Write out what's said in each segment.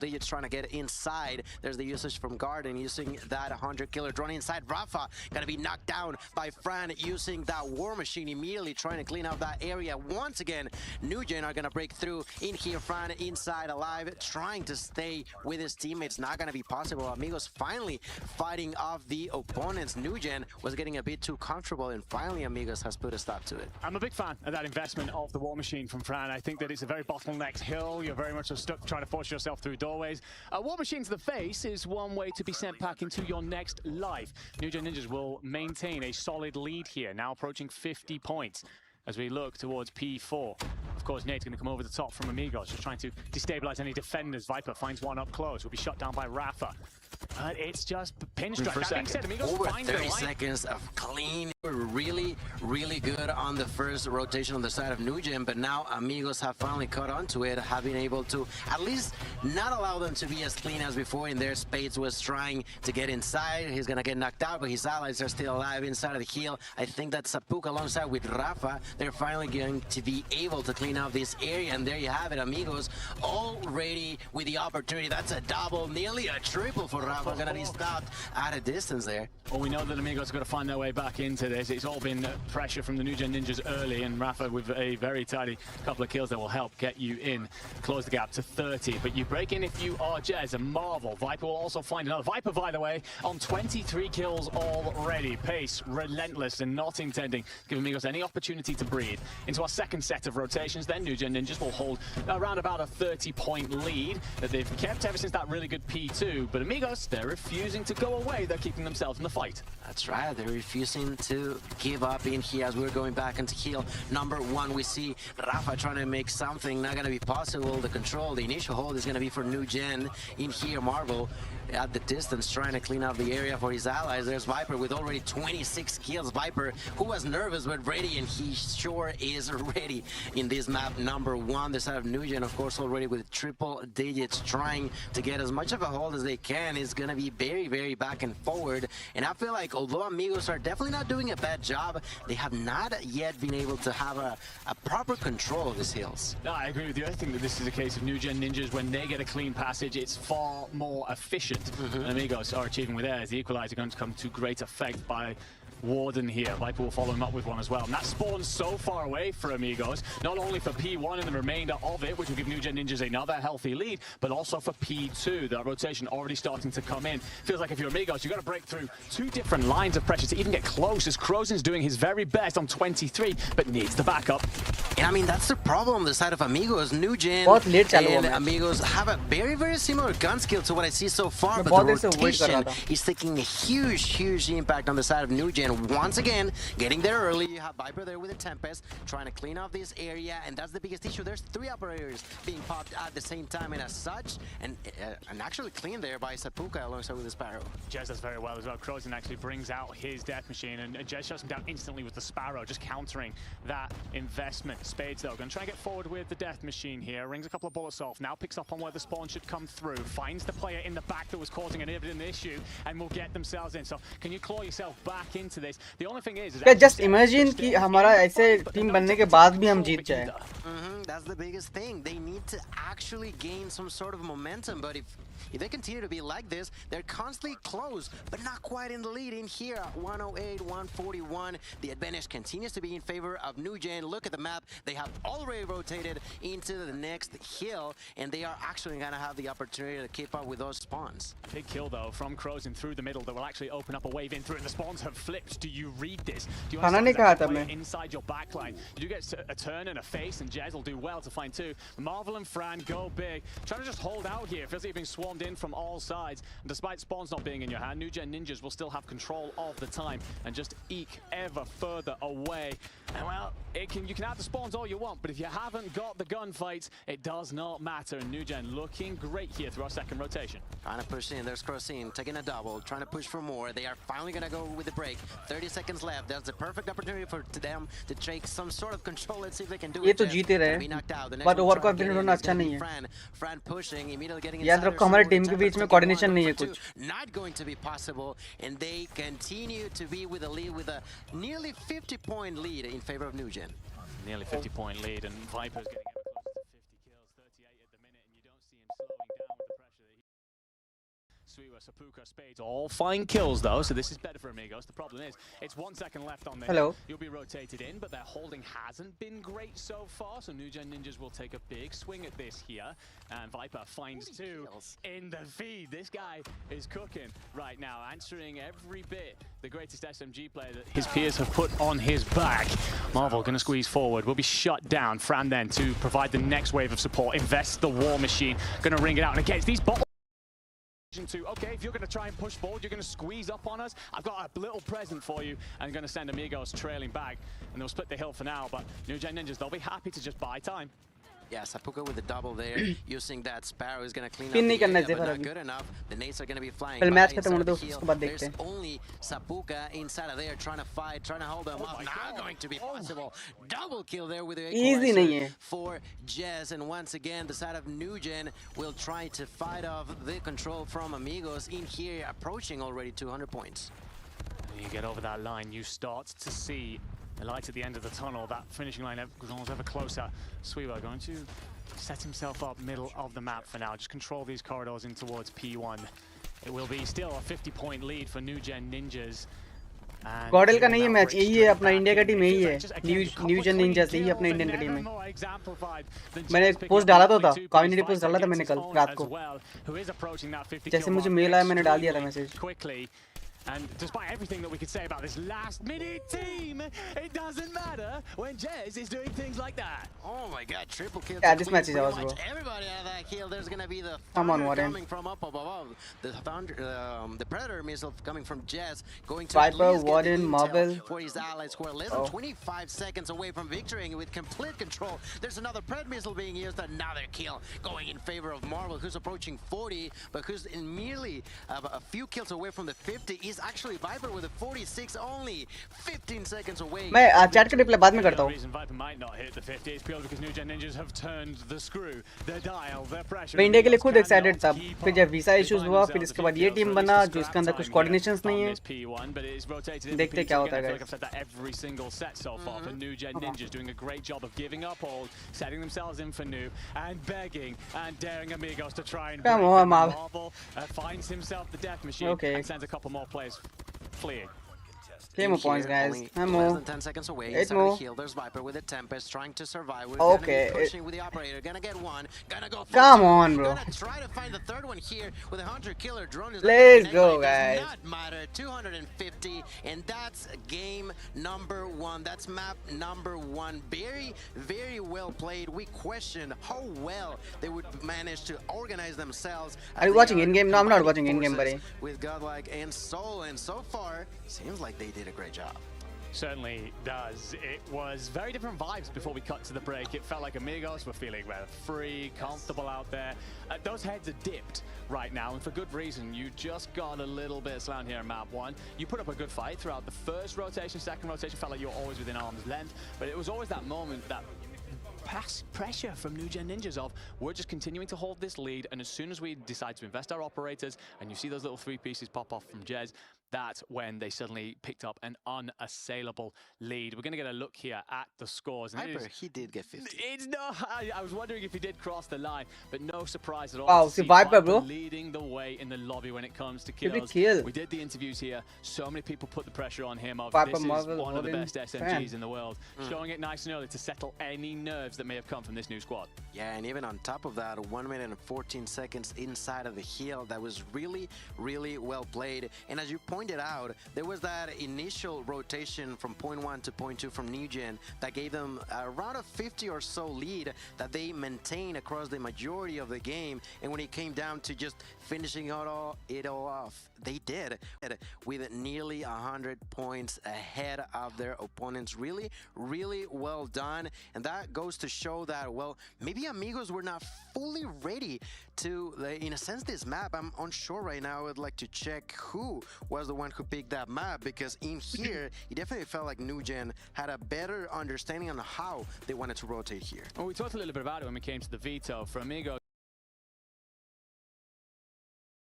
Digits trying to get inside. There's the usage from Garden using that 100 killer drone inside. Rafa gonna be knocked down by Fran using that war machine, immediately trying to clean up that area. Once again, Nugen are gonna break through in here. Fran inside alive, trying to stay with his teammates. Not gonna be possible. Amigos finally fighting off the opponents. Nugen was getting a bit too comfortable, and finally Amigos has put a stop to it. I'm a big fan of that investment of the war machine from Fran. I think that it's a very bottlenecked hill. You're very much stuck trying to force yourself through doorways. A war machine to the face is one way to be sent back into your next life. New Gen Ninjas will maintain a solid lead here, now approaching 50 points as we look towards P4. Of course, Nate's going to come over the top from Amigos, just trying to destabilize any defenders. Viper finds one up close, will be shot down by Rafa. But it's just pinstripe. That being said, Amigos over find 30 seconds of clean. Really good on the first rotation on the side of Nugen, but now Amigos have finally caught on to it, have been able to at least not allow them to be as clean as before. In there, Spades was trying to get inside. He's gonna get knocked out, but his allies are still alive inside of the hill. I think that Sapuk alongside with Rafa, they're finally going to be able to clean up this area, and there you have it, Amigos already with the opportunity. That's a double, nearly a triple for Rafa. Gonna be stopped at a distance there. Well, we know that Amigos are going to find their way back into this. It's all been pressure from the New Gen Ninjas early, and Rafa with a very tidy couple of kills that will help get you in, close the gap to 30. But you break in if you are Jez, and Marvel. Viper will also find another. Viper, by the way, on 23 kills already. Pace relentless and not intending to give Amigos any opportunity to breathe. Into our second set of rotations, then New Gen Ninjas will hold around about a 30-point lead that they've kept ever since that really good P2. But Amigos, they're refusing to go away. They're keeping themselves in the fight. That's right, they're refusing to give up in here as we're going back into heal number 1. We see Rafa trying to make something, not gonna be possible. The control, the initial hold is gonna be for New Gen. In here, Marvel at the distance trying to clean up the area for his allies. There's Viper with already 26 kills. Viper, who was nervous but ready, and he sure is ready in this map number 1. The side of New Gen, of course, already with triple digits, trying to get as much of a hold as they can. Is gonna be very back and forward, and I feel like although Amigos are definitely not doing a bad job, they have not yet been able to have a proper control of these hills. No, I agree with you. I think that this is a case of New Gen Ninjas, when they get a clean passage, it's far more efficient. And Amigos are achieving with theirs. The equalizer going to come to great effect by Warden here. Viper will follow him up with one as well. And that spawns so far away for Amigos, not only for P1 and the remainder of it, which will give New Gen Ninjas another healthy lead, but also for P2. That rotation already starting to come in. Feels like if you're Amigos, you've got to break through 2 different lines of pressure to even get close, as Crozen's doing his very best on 23, but needs the backup. And I mean, that's the problem on the side of Amigos. New Gen and Amigos have a very similar gun skill to what I see so far, but the rotation is taking a huge impact on the side of New Gen. Once again, getting there early. You have Viper there with a Tempest, trying to clean off this area, and that's the biggest issue. There's 3 operators being popped at the same time, and as such, and actually clean there by Sapuka alongside with the Sparrow. Jez does very well as well. Crozen actually brings out his death machine, and Jez shuts him down instantly with the Sparrow, just countering that investment. Spades, though, going to try and get forward with the death machine here. Rings a couple of bullets off, now picks up on where the spawn should come through, finds the player in the back that was causing an issue, and will get themselves in. So can you claw yourself back into this? The only thing is just imagine कि हमारा ऐसे team बनने के बाद भी हम जीत जाए. That's the biggest thing. They need to actually gain some sort of momentum, but if they continue to be like this, they're constantly close, but not quite in the lead. In here, 108, 141. The advantage continues to be in favor of New Gen. Look at the map. They have already rotated into the next hill, and they are actually going to have the opportunity to keep up with those spawns. Big kill, though, from Crozen through the middle that will actually open up a wave in through, and the spawns have flipped. Do you read this? Do you understand inside your backline? You get a turn and a face, and Jez will do well to find 2. Marvel and Fran go big, trying to just hold out here. Feels like you're being swarmed in from all sides. And despite spawns not being in your hand, New Gen Ninjas will still have control of the time and just eke ever further away. And well, you can have the spawns all you want, but if you haven't got the gunfights, it does not matter. And New Gen looking great here through our second rotation. Trying to push in. There's Crozen taking a double, trying to push for more. They are finally going to go with the break. 30 seconds left. That's the perfect opportunity for them to take some sort of control. Let's see if they can do it. ये तो जीते रहे, but over का finish होना अच्छा नहीं है. Fran pushing, immediately getting याद रखो हमारे टीम के बीच में कोऑर्डिनेशन नहीं है कुछ. Not going to be possible, and they continue to be with a lead with a nearly 50-point lead in favor of New Gen. Nearly 50-point lead, and Viper's getting ever closer to 50 kills, 38 at the minute, and you don't see him slowing down with the pressure. Suiwa, Sapuka, Spades all find kills though, so this is better for Amigos. The problem is, it's 1 second left on the hill. You'll be rotated in, but their holding hasn't been great so far, so New Gen Ninjas will take a big swing at this here. And Viper finds 2 in the feed. This guy is cooking right now, answering every bit the greatest SMG player that his peers have put on his back. Marvel gonna squeeze forward, will be shut down. Fran then to provide the next wave of support, invest the War Machine, gonna ring it out, and against these bottles. Okay, if you're going to try and push forward, you're going to squeeze up on us, I've got a little present for you, and going to send Amigos trailing back, and they'll split the hill for now, but New Gen Ninjas, they'll be happy to just buy time. Yeah, Sapuka with the double there, using that Sparrow is going to clean up the area, but not good enough. The nades are going to be flying by inside of the heel. There's only Sapuka inside of there trying to fight, trying to hold them up. Not going to be possible. Double kill there with the equalizer for Jez. And once again, the side of New Gen will try to fight off the control from Amigos in here, approaching already 200 points. You get over that line, you start to see the light at the end of the tunnel. That finishing line goes ever closer. Suiwa going to set himself up middle of the map for now. Just control these corridors in towards P1. It will be still a 50-point lead for New Gen Ninjas. गॉडल का नहीं है match, यही है अपना India का team, यही है new जेन ninjas, यही अपना इंडियन का टीम है। मैंने एक पोस्ट डाला तो था, कम्युनिटी पोस्ट डाला था मैंने कल रात को, जैसे मुझे मेल आया मैंने डाल दिया था message. And despite everything that we could say about this last-minute team, it doesn't matter when Jez is doing things like that. Oh my God, triple kill. Yeah, this match is awesome, bro. Everybody out of that kill. There's gonna be the thunder coming from up above. The thunder, the Predator missile coming from Jez, going to Viper, Warden, Marvel. For his allies who are less than 25 seconds away from victory with complete control. There's another Pred missile being used. Another kill going in favor of Marvel, who's approaching 40, but who's in merely a few kills away from the 50. Is actually Viper with a 46, only 15 seconds away. मैं chat के reply बाद में करता हूँ। मैं India के लिए खुद एक्साइटेड था, फिर जब वीजा इश्यूज हुआ, फिर इसके बाद ये टीम बना जो इसके अंदर कुछ कोऑर्डिनेशंस नहीं है। देखते क्या होता है guys. Every single set so far for New Gen Ninjas doing a great job of giving up all, setting themselves in for noob and begging and daring Amigos to try and come on, Marvel finds himself the death machine and sends a couple more players fleeing. 3 more points, guys. I'm more. Less than 10 seconds away. 8 more. There's Viper with a Tempest trying to survive. We're okay. Gonna be pushing with the operator. Gonna get one. Gonna go. Come on, bro. Gonna try to find the third one here with a hunter killer drone. Let's go, guys. Does not matter. 250, and that's game number 1. That's map number 1. Very, very well played. We question how well they would manage to organize themselves. Are you watching in-game? No, I'm not watching in-game, buddy. With Godlike and Soul, and so far, seems like they did a great job. Certainly does. It was very different vibes before we cut to the break. It felt like Amigos were feeling well, free, comfortable out there. Those heads are dipped right now, and for good reason. You just got a little bit slammed here in map 1. You put up a good fight throughout the first rotation, second rotation, felt like you were always within arm's length, but it was always that moment, that pressure from New Gen Ninjas of, we're just continuing to hold this lead, and as soon as we decide to invest our operators, and you see those little 3 pieces pop off from Jez, that's when they suddenly picked up an unassailable lead. We're going to get a look here at the scores. And Viper, he did get 50. It's no, I was wondering if he did cross the line, but no surprise at all. Wow, see Viper, bro, leading the way in the lobby when it comes to kills. We did the interviews here. So many people put the pressure on him of Viper, this is Marvel, one of the best SMGs in the world, showing it nice and early to settle any nerves that may have come from this new squad. Yeah, and even on top of that, 1 minute and 14 seconds inside of the heel, that was really, really well played. And as you pointed out, there was that initial rotation from point 1 to point 2 from New Gen that gave them around a 50 or so lead that they maintained across the majority of the game. And when it came down to just finishing it all off, they did with nearly 100 points ahead of their opponents. Really, really well done. And that goes to show that, well, maybe Amigos were not fully ready to, in a sense, this map. I'm unsure right now. I would like to check who was the one who picked that map, because in here, it definitely felt like New Gen had a better understanding on how they wanted to rotate here. Well, we talked a little bit about it when we came to the veto. For Amigos,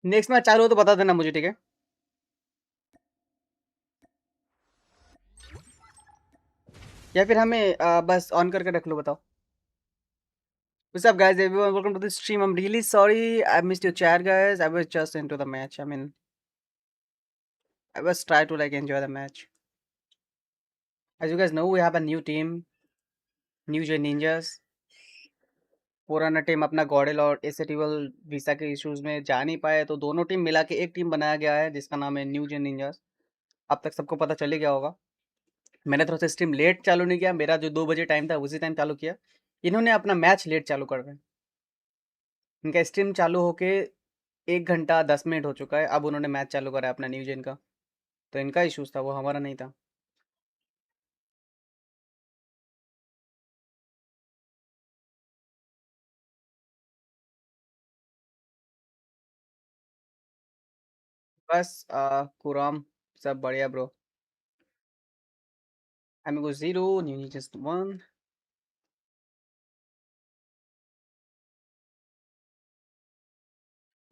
next match चालू हो तो बता देना मुझे, ठीक है? या फिर हमें बस ऑन करके रख लो, बताओ। What's up, guys? Everyone, welcome to the stream. I'm really sorry I missed your chat, guys. I was just into the match. I mean, I was trying to like enjoy the match. As you guys know, we have a new team, New Gen Ninjas. पुराना team अपना Gödel और एसेटिवल visa के issues में जा नहीं पाए, तो दोनों टीम मिला के एक टीम बनाया गया है जिसका नाम है न्यू जेन निंजास। अब तक सबको पता चल ही गया होगा। मैंने थोड़ा सा स्ट्रीम लेट चालू नहीं किया, मेरा जो 2 बजे टाइम था उसी टाइम चालू किया। इन्होंने अपना मैच लेट चालू कर दिया। इनका स्ट्रीम चालू होके 1 घंटा 10 मिनट हो चुका है, अब उन्होंने मैच चालू करा है अपना न्यू जेन का। तो इनका इश्यूज था, वो हमारा नहीं था। बस कुराम सब बढ़िया bro. Amigo 0, New Ninjas 1।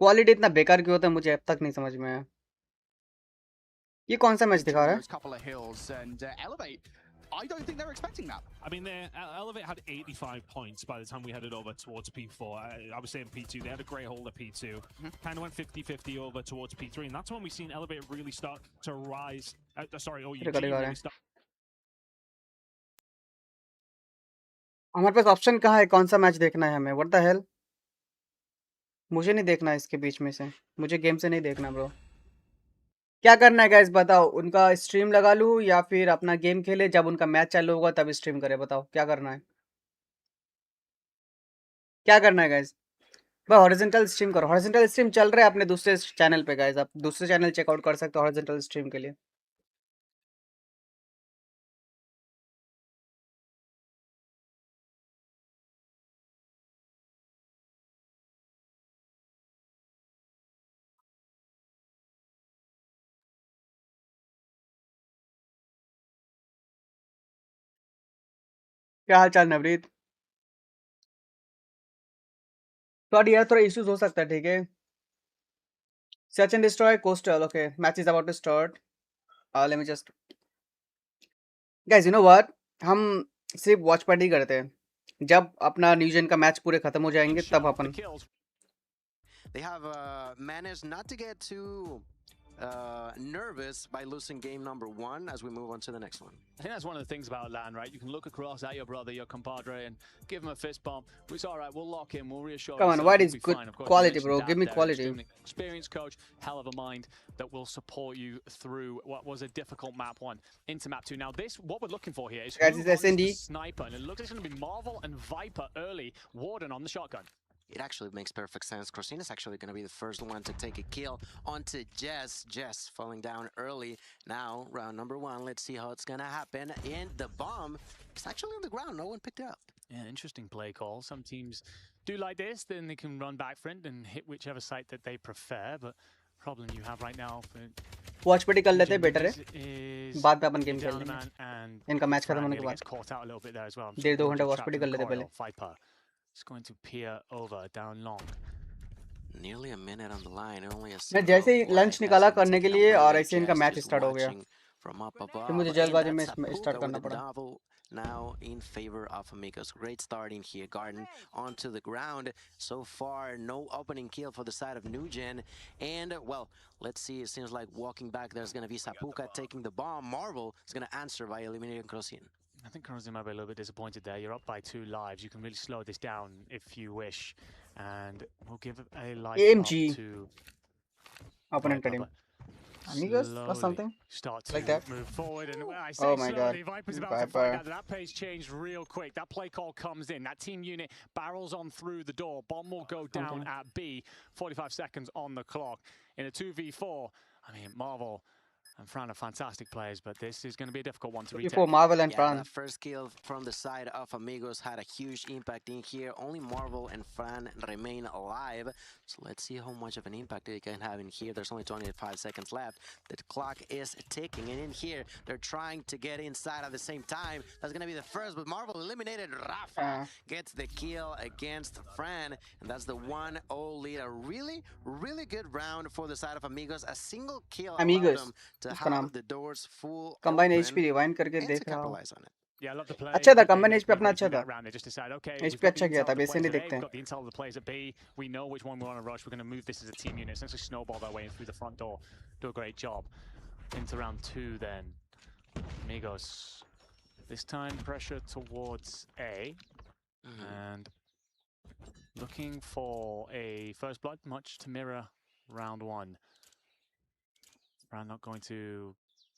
Quality इतना बेकार क्यों होता है मुझे अब तक नहीं समझ में आया। ये कौन सा मैच दिखा रहा है? I don't think they're expecting that. I mean, Elevate had 85 points by the time we headed over towards P4. I was saying P2, they had a great hold at P2. Kind of went 50-50 over towards P3, and that's when we've seen Elevate really start to rise. Sorry, or Eugene really start. हमारे पास option कहाँ है, कौन सा match देखना है हमें? What the hell? मुझे नहीं देखना इसके बीच में से, मुझे गेम से नहीं देखना ब्रो। क्या करना है गाइस बताओ? उनका स्ट्रीम लगा लूँ या फिर अपना गेम खेले, जब उनका मैच चालू होगा तब स्ट्रीम करे? बताओ क्या करना है, क्या करना है गाइस? भाई हॉरिजॉन्टल स्ट्रीम करो। हॉरिजॉन्टल स्ट्रीम चल रहा है अपने दूसरे चैनल पे गाइस, आप दूसरे चैनल चेकआउट कर सकते हो हॉरिजॉन्टल स्ट्रीम के लिए। क्या हाल चाल नवरीत? सॉरी यार, थोड़ा इश्यूज हो सकता है, ठीक है। Search and destroy coastal, okay, match is about to start. Let me just guys, you know what, हम सिर्फ वॉच पार्टी करते हैं, जब अपना न्यूजन का मैच पूरे खत्म हो जाएंगे तब अपन। They have managed not to get too nervous by losing game number 1 as we move on to the next one. I think that's one of the things about LAN, right? You can look across at your brother, your compadre, and give him a fist bump. It's all right, we'll lock in, we'll reassure. Come on, what is good quality, bro? Give me quality. Experienced coach, hell of a mind that will support you through what was a difficult map 1 into map 2. Now this, what we're looking for here is guys, is SND sniper, and it looks like it's going to be Marvel and Viper early. Warden on the shotgun. It actually makes perfect sense. Crossina is actually going to be the first one to take a kill onto Jess. Jess falling down early. Now, round number 1. Let's see how it's going to happen. And the bomb is actually on the ground. No one picked it up. Yeah, interesting play call. Some teams do like this, then they can run back for it and hit whichever site that they prefer. But problem you have right now for watch party कर लेते हैं, better है, बाद में अपन game खेल लेंगे। इनका match खत्म होने के बाद 1.5-2 घंटे वॉच पार्टी कर लेते पहले। It's going to peer over down long. Nearly a minute on the line. Only a मैं जैसे ही लंच निकाला करने के लिए और ऐसे इनका मैच स्टार्ट हो गया, फिर मुझे जल्दबाजी में स्टार्ट करना पड़ा। Now in favor of Amigos. Great start in here. Garden onto the ground. So far, no opening kill for the side of Nugen. And, well, let's see. It seems like walking back, there's going to be Sapuka taking the bomb. Marvel is going to answer by eliminating Krosin. I think Krosin might be a little bit disappointed there. You're up by 2 lives. You can really slow this down if you wish. And we'll give a life AMG up to opponent team. Amigos or something start to like that. Move forward, and I say Oh my slowly, god, Viper's about to find out that pace changed real quick. That play call comes in. That team unit barrels on through the door. Bomb will go down at B. 45 seconds on the clock. In a 2v4, I mean, Marvel and Fran are fantastic players, but this is going to be a difficult one to retake. Before Marvel and Fran. That first kill from the side of Amigos had a huge impact in here. Only Marvel and Fran remain alive. So let's see how much of an impact they can have in here. There's only 25 seconds left. The clock is ticking, and in here, they're trying to get inside at the same time. That's going to be the first, but Marvel eliminated. Rafa gets the kill against Fran, and that's the 1-0 lead. A really, really good round for the side of Amigos. A single kill allowed them to have the doors full combine open HP rewind करके and देख to रहा हूँ। capitalize on it. Yeah, I love the play. अच्छा था They combine HP went अपना right अच्छा through था. that round. They just decided, okay, HP we've got अच्छा the किया intel था. of the basin players he at A, देखते we've हैं. got the intel of the players at B. We know which one we want to rush. We're going to move this as a team unit. Essentially snowball our way in through the front door. Do a great job. Into round 2 then. Amigos. This time pressure towards A. And looking for a first blood, much to mirror round 1. Round not going to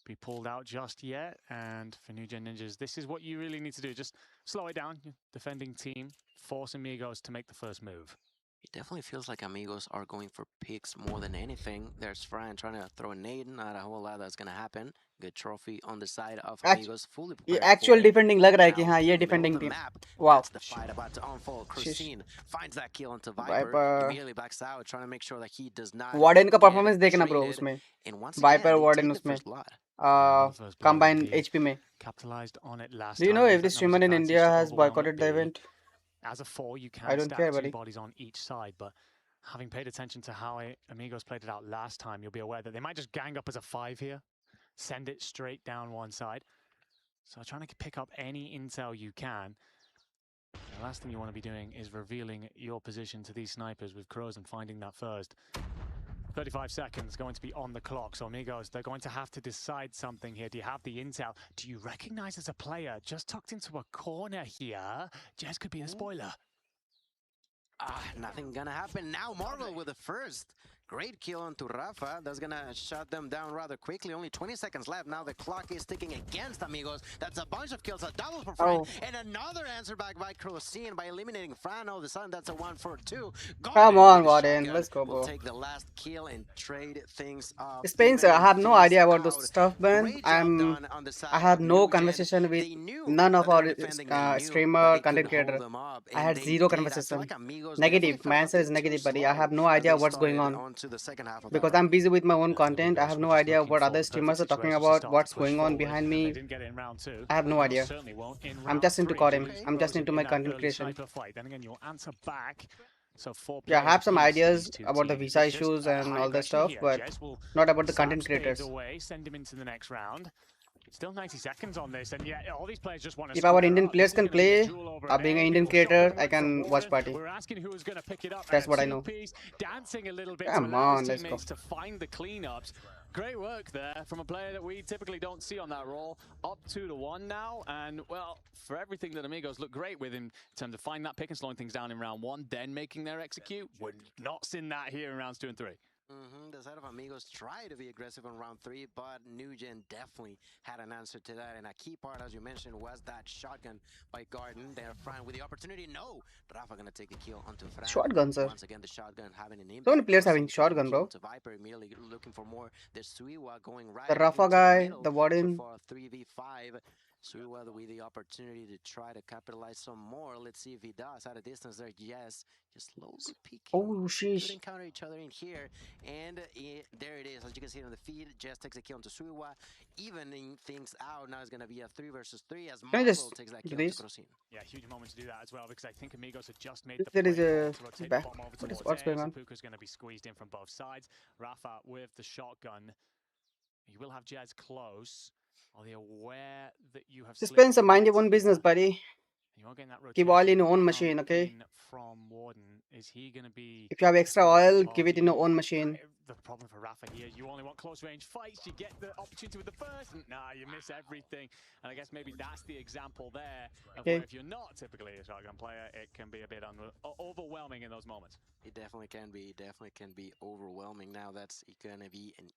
be pulled out just yet, and for New Gen Ninjas, this is what you really need to do. Just slow it down, defending team, force Amigos to make the first move. It definitely feels like Amigos are going for picks more than anything. There's Fran trying to throw a nade, not a whole lot that's going to happen. Good trophy on the side of Amigos, fully ये prepared actual for it. defending लग रहा है कि Now, हाँ ये middle of defending the team. map, Wow. that's the fight about to unfold. Christine finds that kill onto Viper, Viper. immediately backs out, trying to make sure that he does not Warden का get performance देखना bro traded. उसमें. And once Viper again, they Warden take the उसमें. first blood. Combine HP में. Capitalized on it last Do you time. know Used every that streamer numbers in advantage India to has overwhelm boycotted it the B. event? As a 4, you I can don't stack care, 2 buddy. bodies on each side, but having paid attention to how Amigos played it out last time, you'll be aware that they might just gang up as a 5 here, send it straight down one side. So trying to pick up any intel you can. The last thing you want to be doing is revealing your position to these snipers with crows and finding that first. 35 seconds going to be on the clock. So Amigos, they're going to have to decide something here. Do you have the intel? Do you recognize as a player just tucked into a corner here? Jez could be the spoiler. Nothing gonna happen now. Marvel with the first. Great kill onto Rafa. That's gonna shut them down rather quickly. Only 20 seconds left. Now the clock is ticking against Amigos. That's a bunch of kills. A double for Fran. And another answer back by Crocine by eliminating Fran. All of a sudden, that's a 1-4-2. Come on, Warden. Let's go, bro. We'll take the last kill and trade things up. Spencer, I have no idea about this stuff, man. I have no conversation with none of our streamer, content creator. I had zero conversation. Negative. My answer is negative, buddy. I have no idea what's going on. Because I'm busy with my own content. I have no idea what other streamers are talking about, what's going on behind me. I have no idea. I'm just into CODM. I'm just into my content creation. Yeah, I have some ideas about the visa issues and all that stuff, but not about the content creators. Still 90 seconds on this, and yeah, all these players just want to. If our Indian players can play, being an Indian creator, I can watch party. We're asking who is going to pick it up. That's what I know. Dancing a little bit. Come on, let's go. To find the cleanups. Great work there from a player that we typically don't see on that role. Up 2-1 now, and well, for everything that Amigos look great with in terms of finding that pick and slowing things down in round 1, then making their execute. We're not seeing that here in rounds 2 and 3. The side of Amigos tried to be aggressive on round 3, but New Gen definitely had an answer to that. And a key part, as you mentioned, was that shotgun by Garden. They're Fran with the opportunity. No, Rafa gonna take the kill onto Fran. Shotgun, sir. Once again, the shotgun having an impact. So many players having shotgun, bro. To Viper immediately looking for more. There's Suiwa going right. The Rafa guy, the Warden. For 3v5. Suiwa with the opportunity to try to capitalize some more. Let's see if he does. At a distance there, yes. Just slowly peeking. Oh, sheesh. Could encounter each other in here. And there it is. As you can see on the feed, Jess takes a kill into Suiwa. Evening things out. Now it's going to be a 3 versus 3 as Marvel takes that kill into Crocine. Yeah, huge moment to do that as well, because I think Amigos had just made the there is a back. What's going on? Puka's going to be squeezed in from both sides. Rafa with the shotgun. You will have Jez close. Are they aware that you have Spencer, mind your own business, buddy. Keep oil in your own machine, okay? From Warden, is he going to be? If you have extra oil, give it in your own machine. The problem for Rafa here, you only want close range fights. You get the opportunity with the first. Nah, you miss everything. And I guess maybe that's the example there of where if you're not typically a shotgun player, it can be a bit overwhelming in those moments. It definitely can be. It definitely can be overwhelming. Now that's going to be an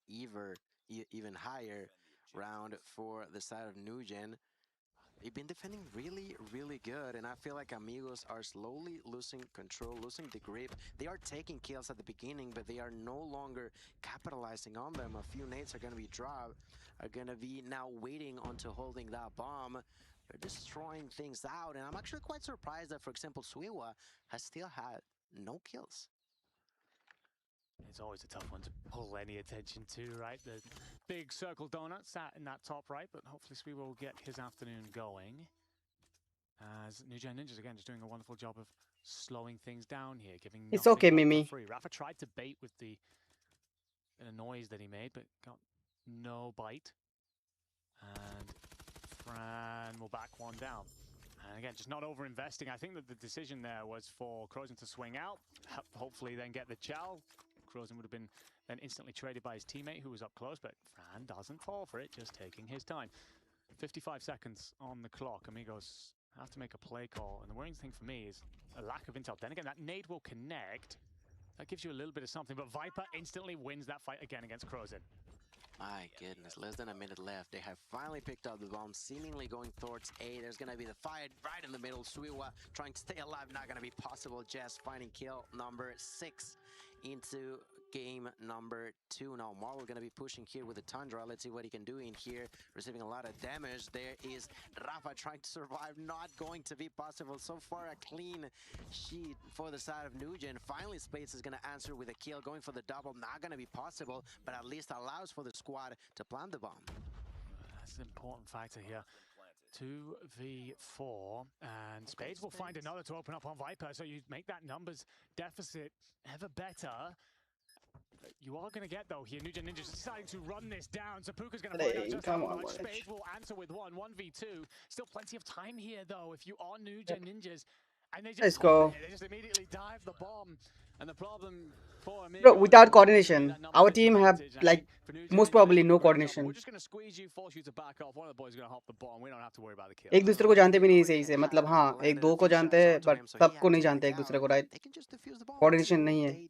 even higher round for the side of New Gen. They've been defending really, really good, and I feel like Amigos are slowly losing control, losing the grip. They are taking kills at the beginning, but they are no longer capitalizing on them. A few nades are going to be dropped, are going to be now waiting until holding that bomb. They're destroying things out, and I'm actually quite surprised that, for example, Suiwa has still had no kills. It's always a tough one to pull any attention to, right? The big circle donut sat in that top right, but hopefully Sweet will get his afternoon going. As New Gen Ninjas, again, just doing a wonderful job of slowing things down here, giving it's okay, Mimi. Free. Rafa tried to bait with the noise that he made, but got no bite. And Fran will back one down. And again, just not over-investing. I think that the decision there was for Crozen to swing out, hopefully then get the chow. Crozen would have been then instantly traded by his teammate who was up close, but Fran doesn't fall for it, just taking his time. 55 seconds on the clock. Amigos have to make a play call, and the worrying thing for me is a lack of intel. Then again, that nade will connect. That gives you a little bit of something, but Viper instantly wins that fight again against Crozen. My goodness, less than a minute left. They have finally picked up the bomb, seemingly going towards A. There's going to be the fight right in the middle. Suiwa trying to stay alive, not going to be possible. Jess finding kill number 6 into game number 2. Now Marvel going to be pushing here with the Tundra. Let's see what he can do in here, receiving a lot of damage. There is Rafa trying to survive, not going to be possible. So far a clean sheet for the side of Nugent. Finally Spades is going to answer with a kill, going for the double, not going to be possible, but at least allows for the squad to plant the bomb. That's an important factor here. 2v4, and Spades will find another to open up on Viper, so you make that numbers deficit ever better. You are going to get, though, here, Nugent Ninja's deciding to run this down. Zapuka's going to find out just how much. Spades will answer with 1v2. Still plenty of time here, though, if you are Nugent Ninjas. And they just Let's go. They just immediately dive the bomb. And the problem for Amigos, Bro, without coordination, our team have like most probably no coordination. We're just going to squeeze you, force you to back off. One of the boys is going to hop the bomb. We don't have to worry about the kill. एक दूसरे को जानते भी नहीं सही से, मतलब हाँ एक दो को जानते हैं but सबको नहीं जानते एक दूसरे को, right? कोऑर्डिनेशन नहीं है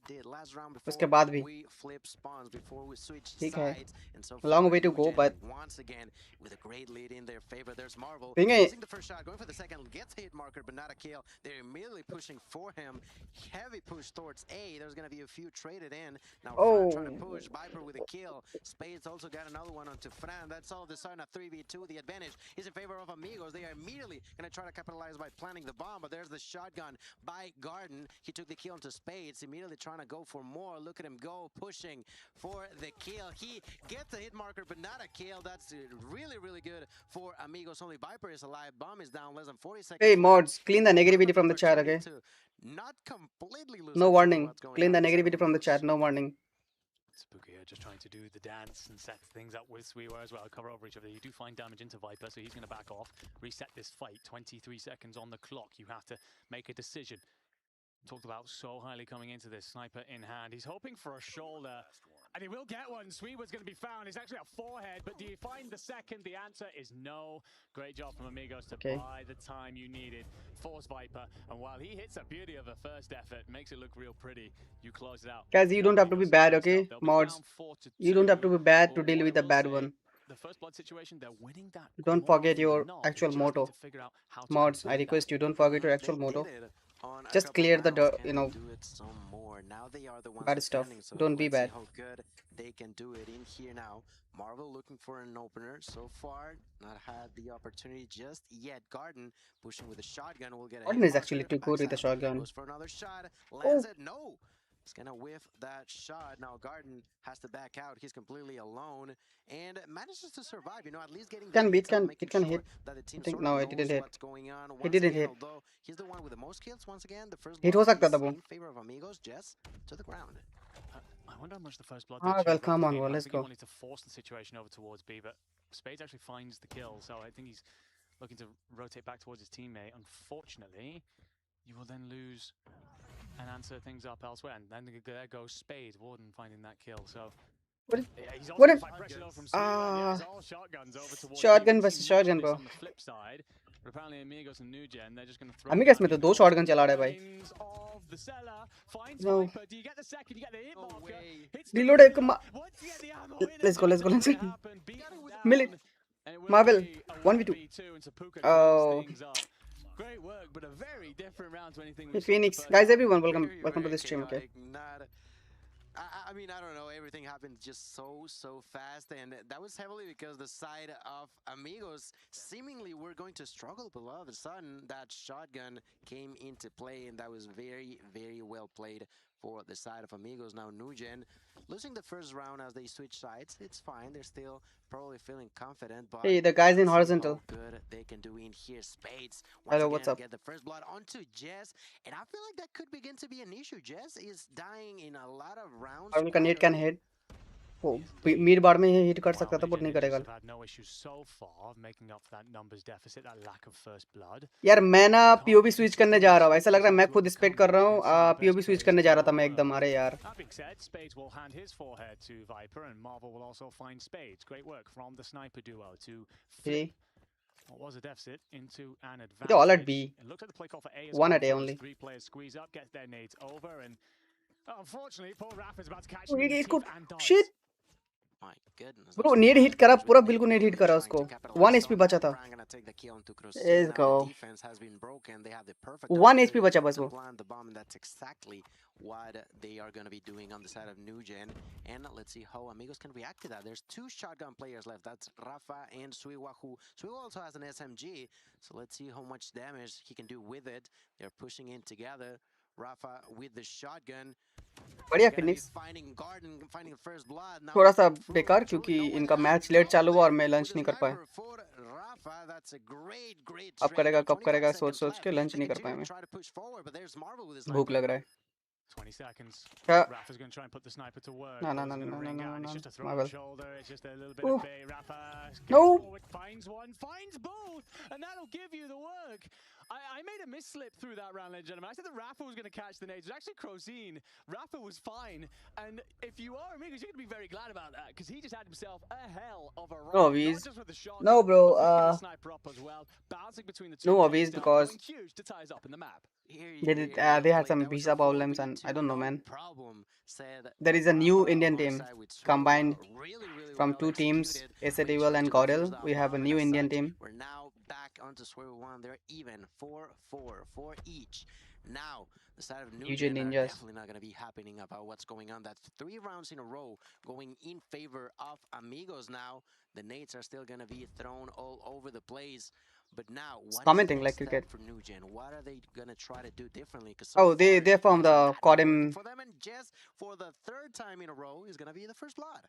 उसके बाद भी ठीक है, long way to go, but with a great lead in their favor. There's Marvel Think missing the first shot, going for the second, gets hit marker but not a kill. They're immediately pushing for him. Heavy push towards A. There's going to be a few traded in. Now Fran trying to push Viper with a kill. Spades also got another one onto Fran. That's all of a sudden a 3v2. The advantage is in favor of Amigos. They are immediately going to try to capitalize by planting the bomb, but there's the shotgun by Garden. He took the kill into Spades, immediately trying to go for more. Look at him go, pushing for the kill. He gets the hit marker but not a kill. That's really good for Amigos. Only Viper is alive. Bomb is down, less than 40 seconds. hey mods, clean the negativity from the chat, okay? Not completely lose. No warning. Clean the negativity from the chat. No warning. Sabuka here just trying to do the dance and set things up with Suiwa as well. Cover over each other. You do find damage into Viper, so he's going to back off. Reset this fight. 23 seconds on the clock. You have to make a decision. Talked about so highly coming into this. Sniper in hand. He's hoping for a shoulder. And he will get one. Suiwa's going to be found. It's actually a forehead, but do you find the second? The answer is no. Great job from Amigos to buy the time you needed. Force Viper, and while he hits a beauty of a first effort, makes it look real pretty, you close it out. Guys, you don't have to be bad, okay? Mods, you don't have to be bad to deal with the bad one. The first blood situation, they're winning that. Don't forget your actual motto. Mods, I request you don't forget your actual motto. Just clear the dirt, you know, bad stuff. Don't be bad. How good they can do it in here now. Marvel looking for an opener. So far, not had the opportunity just yet. Garden pushing with a shotgun. Will get. Garden is actually too good with the shotgun. Goes for another shot. Lands it. No. He's gonna whiff that shot. Now Garden has to back out. He's completely alone and manages to survive. You know, at least getting. It can hit. I think no, it didn't hit. He didn't hit. He's the one with the most kills once again. The first. Hit हो सकता था वो. In favor of Amigos, Jess to the ground. I wonder how much the first blood. Well, come on, well, let's go. He wanted to force the situation over towards B, but Spades actually finds the kill, so I think he's looking to rotate back towards his teammate. Unfortunately, you will then lose and answer things up elsewhere, and then there goes Spades, Warden finding that kill. So what if shotgun shotgun versus shotgun, bro? On the flip side, but apparently Amigos and Nugen, they're just going to throw. Amigos में तो दो shotgun चला रहा है भाई. No. Reload एक let's go. Mill it. Marvel 1v2. Oh. Great work, but a very different round to anything. Hey Phoenix, guys, everyone, welcome to the stream. Okay. I mean, I don't know. Everything happened just so fast, and that was heavily because the side of Amigos seemingly were going to struggle, but all of a sudden that shotgun came into play, and that was very well played for the side of Amigos. Now Nugen losing the first round as they switch sides. It's fine. They're still probably feeling confident, but hey, the guys in horizontal. Good they can do in here. Spades. Hello, what's up? Get the first blood onto Jess, and I feel like that could begin to be an issue. Jess is dying in a lot of rounds. Can hit. वो Mead बार में hit कर सकता था, but नहीं करेगा। यार मैं ना पीओबी स्विच करने जा रहा हूँ, ऐसा लग रहा है मैं खुद स्पेक्ट कर रहा हूँ। पीओबी स्विच करने जा रहा था मैं एकदम। अरे यार what was a deficit into an advantage. They're all at B. It looked like the play call for A as One well. at A only. 3 players squeeze up, gets their nades over, and unfortunately, poor Rafa's about to catch Oh, him in the इसको teeth and dodge. shit. My goodness. Bro, नेड hit करा, पूरा बिल्कुल नेड hit करा उसको। 1 HP बचा था। Let's go। 1 HP बचा बस वो। That's exactly what they are going to be doing on the side of Nugen. And let's see how Amigos can react to that. There's 2 shotgun players left. That's Rafa and Suiwa, who Suiwa also has an SMG. So let's see how much damage he can do with it. They're pushing in together. Rafa with the shotgun. बढ़िया Phoenix. थोड़ा सा बेकार क्योंकि इनका match late चालू हुआ और मैं लंच नहीं कर पाया। अब करेगा कब करेगा सोच सोच के लंच नहीं कर पाया मैं। भूख लग रहा है। 20 seconds. Yeah. Rafa's going to try and put the sniper to work. No. It's just a throw on the shoulder. It's just a little bit of bait. Rafa forward, finds one, finds both, and that'll give you the work. I made a misslip through that round, ladies and gentlemen. I said that Rafa was going to catch the nades. It was actually Crozine. Rafa was fine. And if you are Amigos, you're going to be very glad about that because he just had himself a hell of a run. No, Aviz. No, bro. Sniper up as well. Bouncing between the two. No, Aviz, because huge to tie us up in the map. they had some visa problems and I don't know, man. There is a new Indian team combined from 2 teams, SATL and Godel. We have a new Indian team. We're now back onto square one. They're even 4-4 for each. Now, the side of Nugen are definitely not going to be happening about what's going on. That's 3 rounds in a row going in favor of Amigos now. The nades are still going to be thrown all over the place. But now, what commenting is like cricket for Nugen? What are they gonna try to do differently? Oh, they're from the CODM. For them, and just for the 3rd time in a row is gonna be the first blood.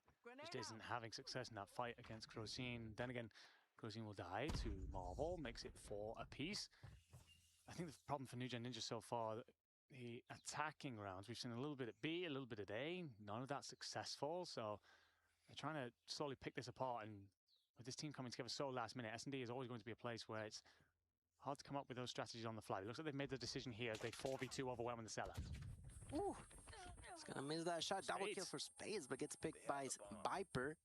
Just isn't having success in that fight against Crozine. Then again, Crozine will die to Marvel, makes it 4 apiece. I think the problem for Nugen Ninja so far, the attacking rounds, we've seen a little bit at B, a little bit at A, none of that successful. So they're trying to slowly pick this apart, and with this team coming together so last minute, S&D is always going to be a place where it's hard to come up with those strategies on the fly. It looks like they've made the decision here as they 4v2 overwhelming the seller. Ooh, it's gonna miss that shot. Double kill for Spades, but gets picked by Viper.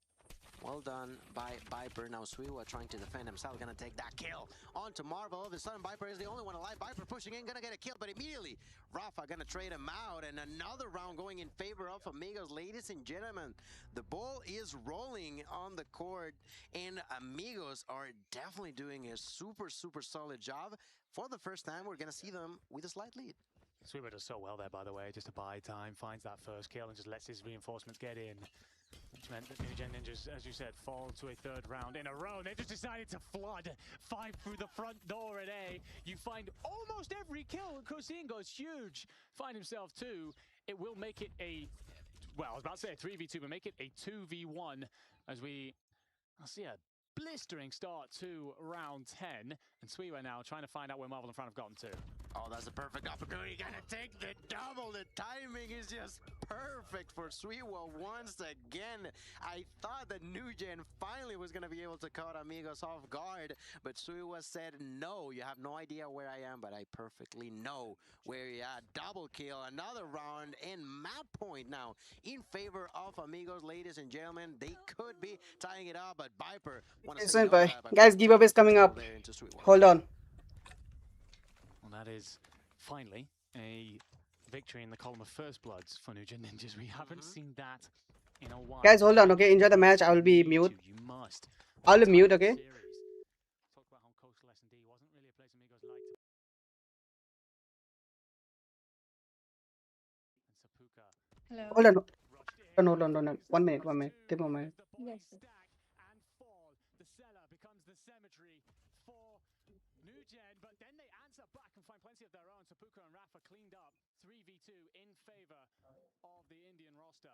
Well done by Viper. Now Suiwa trying to defend himself, gonna take that kill onto Marvel. All of a sudden, Viper is the only one alive. Viper pushing in, gonna get a kill, but immediately Rafa gonna trade him out, and another round going in favor of Amigos. Ladies and gentlemen, the ball is rolling on the court, and Amigos are definitely doing a super solid job. For the first time, we're gonna see them with a slight lead. Suiwa does so well there, by the way, just to buy time, finds that first kill, and just lets his reinforcements get in. Which meant that Nugen Ninjas, as you said, fall to a 3rd round in a row. They just decided to flood 5 through the front door at A. You find almost every kill. Crozine goes huge. Find himself 2. It will make it a, well, I was about to say a 3v2, but make it a 2v1 as I'll see a blistering start to round 10. And Suiwa now trying to find out where Marvel and Fran have gotten to. Oh, that's a perfect opportunity. Gonna take the double. The timing is just perfect for Suiwa once again. I thought that Nugen finally was gonna be able to caught Amigos off guard, but Suiwa said, no, you have no idea where I am, but I perfectly know where you're at. Double kill, another round, and map point now in favor of Amigos, ladies and gentlemen. They could be tying it up, but Viper guys, giveaway is coming up. Hold on. Well, that is finally a victory in the column of first bloods for Nugen Ninjas. We haven't seen that in a while. Guys, hold on, okay? Enjoy the match. I will be mute. You must. I'll be mute, okay? Talk about how coastal S&D wasn't really a place Amigos liked. And Sapuka. Hello. Hold on. 1 minute. Give me a minute. Yes. The cellar becomes the cemetery for Nugen, but then they answer back and find plenty of their own. Sapuka and Rafa cleaned up 3v2 in favor of the Indian roster.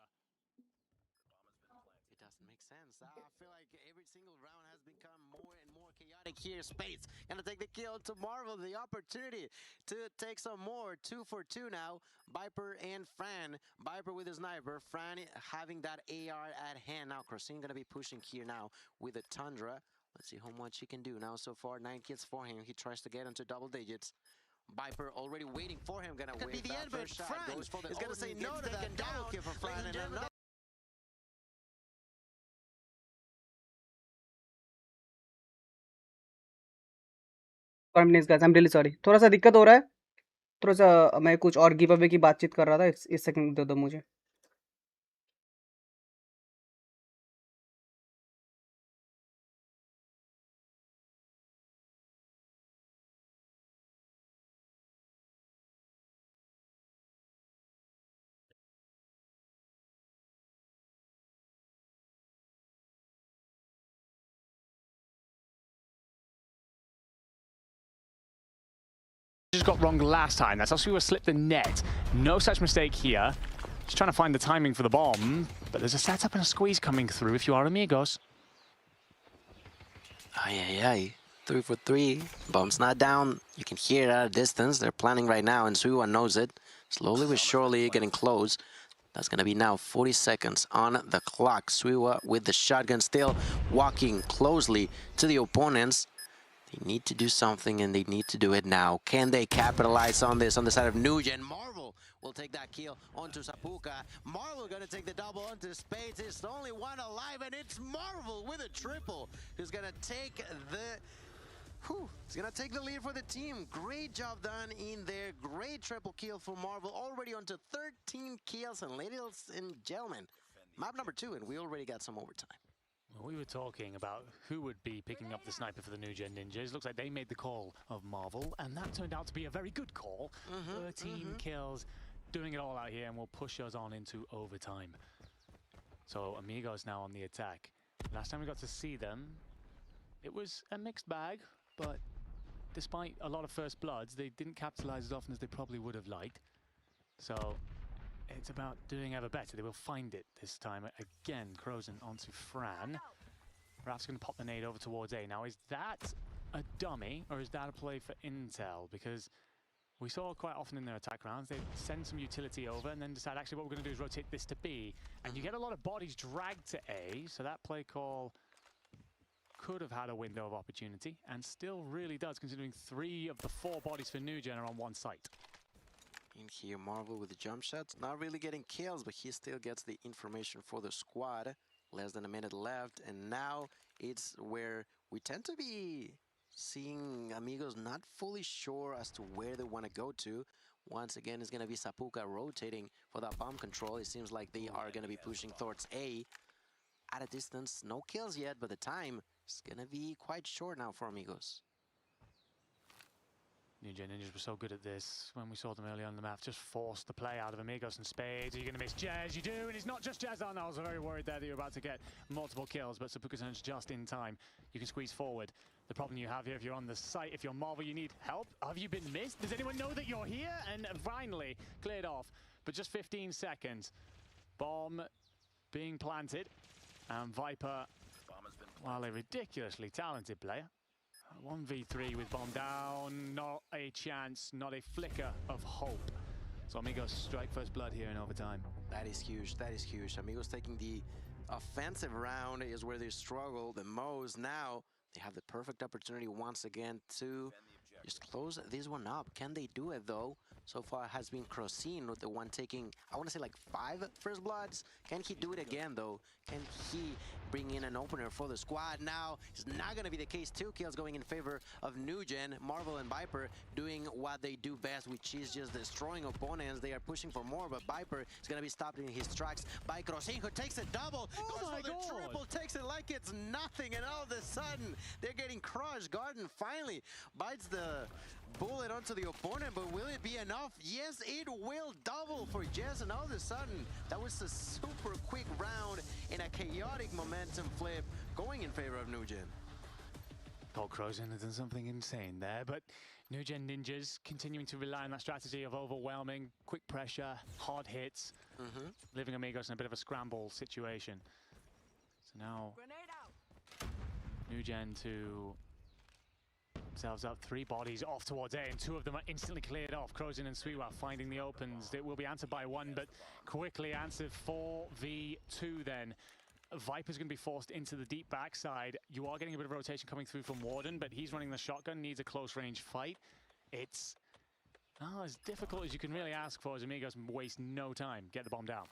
It doesn't Makes sense. I feel like every single round has become more and more chaotic here. Space gonna take the kill to Marvel. The opportunity to take some more. 2 for 2 now. Viper and Fran. Viper with his sniper. Fran having that AR at hand. Now Crossing gonna be pushing here now with a Tundra. Let's see how much he can do now so far. 9 kills for him. He tries to get into double digits. Viper already waiting for him. Gonna wait the end, but Fran is gonna say no to that double kill for Fran. And another 1 minute guys, I'm really sorry. थोड़ा सा दिक्कत हो रहा है, थोड़ा सा मैं कुछ और गिव अवे की बातचीत कर रहा था. इस सेकंड दे दो मुझे. Just got wrong last time. That's also we were slipped the net. No such mistake here. Just trying to find the timing for the bomb, but there's a setup and a squeeze coming through if you are Amigos. Ay. 3 for 3. Bomb's not down. You can hear it at a distance. They're planning right now, and Suiwa knows it. Slowly but surely getting close. That's going to be now 40 seconds on the clock. Suiwa with the shotgun still walking closely to the opponents. They need to do something, and they need to do it now. Can they capitalize on this on the side of Nugen? Marvel will take that kill onto Sapuka. Marvel going to take the double onto Spades. It's only one alive, and it's Marvel with a triple who's going to take the... He's going to take the lead for the team. Great job done in there. Great triple kill for Marvel. Already onto 13 kills. And ladies and gentlemen, map number 2, and we already got some overtime. Well, we were talking about who would be picking up the sniper for the New Gen Ninjas. Looks like they made the call of Marvel, and that turned out to be a very good call. 13 kills, doing it all out here, and will push us on into overtime. So Amigos now on the attack. Last time we got to see them, it was a mixed bag, but despite a lot of first bloods, they didn't capitalize as often as they probably would have liked. So it's about doing ever better. They will find it this time. Again, Crozen onto Fran. Raf's going to pop the nade over towards A. Now, is that a dummy, or is that a play for intel? Because we saw quite often in their attack rounds, they send some utility over and then decide, actually, what we're going to do is rotate this to B. And you get a lot of bodies dragged to A, so that play call could have had a window of opportunity, and still really does, considering 3 of the 4 bodies for New Gen are on one site. In here, Marvel with the jump shots. Not really getting kills, but he still gets the information for the squad. Less than a minute left, and now it's where we tend to be seeing Amigos not fully sure as to where they want to go to. Once again, it's going to be Sapuka rotating for that bomb control. It seems like they are going to be pushing towards A. At a distance, no kills yet, but the time is going to be quite short now for Amigos. New Gen Ninjas were so good at this when we saw them early on the map. Just forced the play out of Amigos and Spades. Are you going to miss Jazz? You do, and it's not just Jazz. Oh no, I was very worried there that you were about to get multiple kills, but Sapuka turns just in time. You can squeeze forward. The problem you have here, if you're on the site, if you're Marvel, you need help. Have you been missed? Does anyone know that you're here? And finally, cleared off. But just 15 seconds. Bomb being planted. And Viper, while a ridiculously talented player, 1v3 with bomb down, not a chance, not a flicker of hope. So Amigos strike first blood here in overtime. That is huge, that is huge. Amigos taking the offensive round is where they struggle the most. Now they have the perfect opportunity once again to just close this one up. Can they do it though? So far has been Crossing with the one taking, I want to say like 5 first bloods. Can he do it again though? Can he bring in an opener for the squad? Now it's not going to be the case. 2 kills going in favor of New Gen. Marvel and Viper doing what they do best, which is just destroying opponents. They are pushing for more, but Viper is going to be stopped in his tracks by Crossing, who takes a double, goes for the triple, takes it like it's nothing, and all of a sudden they're getting crushed. Garden finally bites the bullet onto the opponent, but will it be enough? Yes, it will. Double for Jess, and all of a sudden that was a super quick round and a chaotic momentum flip going in favor of New Gen. Paul Crozen has done something insane there, but New Gen Ninjas continuing to rely on that strategy of overwhelming, quick pressure, hard hits, leaving Amigos in a bit of a scramble situation. So now, New Gen to themselves up 3 bodies off towards A, and 2 of them are instantly cleared off. Crozin and Sweetwa finding the opens. It will be answered by 1, but quickly answered 4v2 then. Viper's going to be forced into the deep backside. You are getting a bit of rotation coming through from Warden, but he's running the shotgun, needs a close range fight. It's as difficult as you can really ask for as Amigos waste no time. Get the bomb down.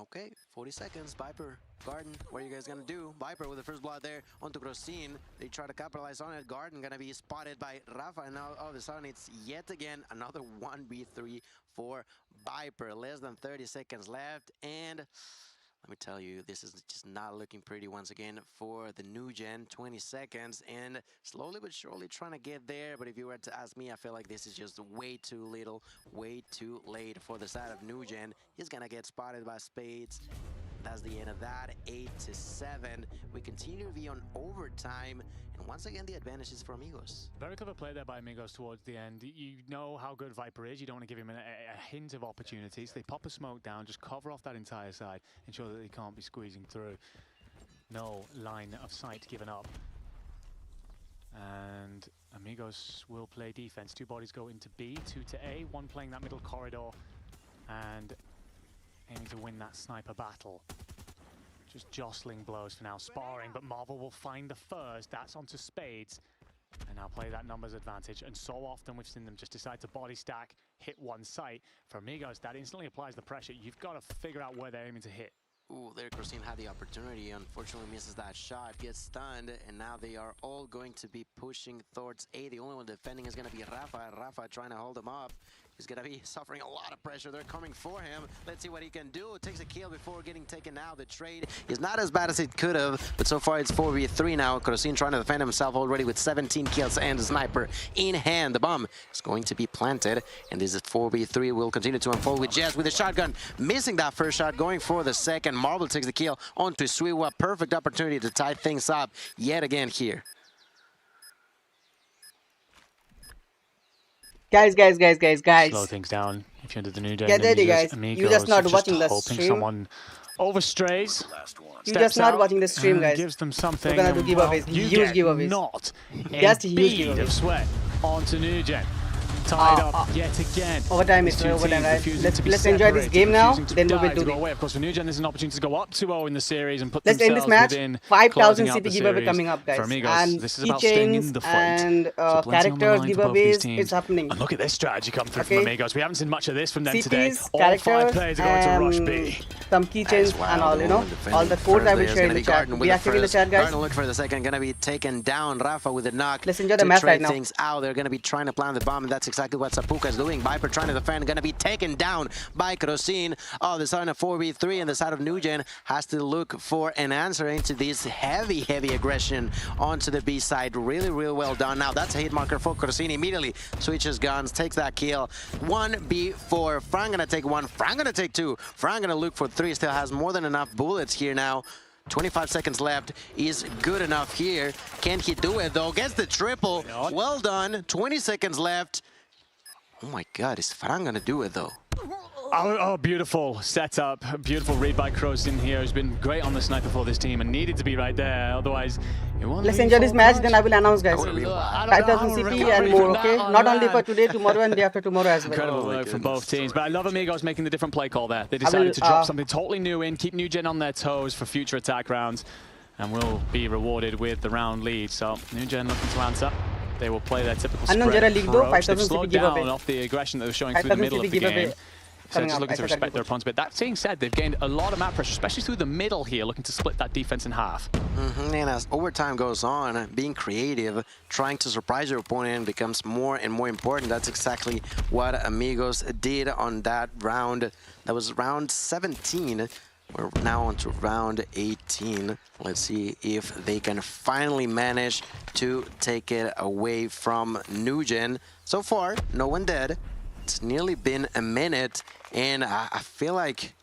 Okay, 40 seconds. Viper, Garden, what are you guys gonna do? Viper with the first blood there onto Crocin. They try to capitalize on it. Garden gonna be spotted by Rafa, and now all of a sudden it's yet again another 1v3 for Viper. Less than 30 seconds left, and let me tell you, this is just not looking pretty once again for the New Gen. 20 seconds, and slowly but surely trying to get there. But if you were to ask me, I feel like this is just way too little, way too late for the side of New Gen. He's gonna get spotted by Spades. That's the end of that. 8-7. We continue to be on overtime, and once again the advantage is for Amigos. Very clever play there by Amigos towards the end. You know how good Viper is. You don't want to give him a hint of opportunities. They pop a smoke down, just cover off that entire side, ensure that they can't be squeezing through. No line of sight given up. And Amigos will play defense. 2 bodies go into B, 2 to A, 1 playing that middle corridor, and aiming to win that sniper battle. Just jostling blows for now, sparring, but Marvel will find the first. That's onto Spades, and now play that numbers advantage. And so often we've seen them just decide to body stack, hit one site. For Amigos, that instantly applies the pressure. You've got to figure out where they're aiming to hit. Ooh, there Crocin had the opportunity, unfortunately misses that shot, gets stunned, and now they are all going to be pushing towards A. The only one defending is going to be Rafa. Rafa trying to hold him up. He's going to be suffering a lot of pressure. They're coming for him. Let's see what he can do. Takes a kill before getting taken out. The trade is not as bad as it could have, but so far it's 4v3 now. Crocin trying to defend himself already with 17 kills and a sniper in hand. The bomb is going to be planted, and this is 4v3. Will continue to unfold with Jazz with a shotgun. Missing that first shot, going for the second. Marvel takes the kill onto Sweetwa. Perfect opportunity to tie things up yet again here. Guys. Slow things down if you're under the New Gen. Get ready, guys. Amigos, You're just not watching the hoping stream. Someone overstrays. You're just not watching the stream, guys. Gives them something. We're gonna do giveaways. Huge giveaways. Not Just a huge bead giveaways. of sweat onto New Gen. Tied up yet again. Overtime is overtime, right? Let's enjoy this game now, then move into the... Of course, for New Gen, there's an opportunity to go up 2-0 in the series and put Let's end themselves this match. within 5,000 closing out CP the giveaway series. coming up, guys. For Amigos, And this is about staying in the keychains fight. and So plenty on the characters line for both these giveaways, teams. it's happening. And look at this strategy come through Okay. from Amigos. We haven't seen much of this from them today. CPs, All 5 characters, players are going to rush B. some keychains and all, you know, all the codes I will share in the chat. Be active in the chat, guys. Garden look for the second, gonna be taken down. Rafa with a knock. Let's enjoy the match right now. Things out. They're gonna be trying to plant the bomb, and that's exactly what Sapuka is doing. Viper trying to defend, gonna be taken down by Crocin. Oh, the side of 4v3, and the side of New Gen has to look for an answer into this heavy aggression onto the B side. Really well done. Now that's a hit marker for Crocin. Immediately switches guns, takes that kill. 1v4. Frank gonna take 1. Frank gonna take 2. Frank gonna look for 3. Still has more than enough bullets here now. 25 seconds left is good enough here. Can he do it though? Gets the triple. Well done. 20 seconds left. Oh my God, is Frank gonna do it though? Oh, beautiful setup. Beautiful read by Crozin here. Who's been great on the sniper for this team and needed to be right there. Otherwise, it won't Let's be enjoy this full match, match. then I will announce, guys. I don't know 5,000 how to CP recover and more, from okay? that, Not oh, only for man. today, tomorrow and day after tomorrow as well. Incredible Oh my work from both goodness. teams. But I love Amigos making the different play call there. They decided to drop something totally new in, keep New Gen on their toes for future attack rounds, and will be rewarded with the round lead. So New Gen looking to answer. They will play their typical Unknown spread Jera League though, approach. They've 5,000 slowed CP giveaway. down off the aggression that they're showing through the 5,000 middle of CP the game. giveaway. So Coming just up, looking to I said respect that their opponents. But that being said, they've gained a lot of map pressure, especially through the middle here, looking to split that defense in half. And as overtime goes on, being creative, trying to surprise your opponent becomes more and more important. That's exactly what Amigos did on that round. That was round 17. We're now on to round 18. Let's see if they can finally manage to take it away from New Gen. So far, no one dead. It's nearly been a minute, and I feel like,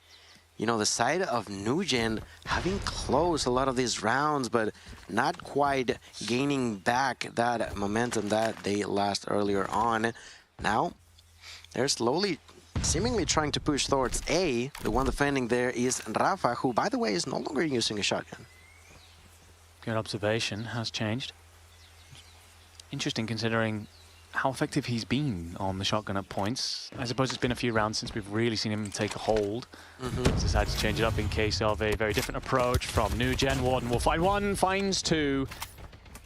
you know, the side of New Gen having closed a lot of these rounds, but not quite gaining back that momentum that they lost earlier on. Now, they're slowly seemingly trying to push towards A. The one defending there is Rafa, who, by the way, is no longer using a shotgun. Good observation, has changed. Interesting considering how effective he's been on the shotgun at points. I suppose it's been a few rounds since we've really seen him take a hold. He's decided to change it up in case of a very different approach from NewGen. Warden will find one, finds two.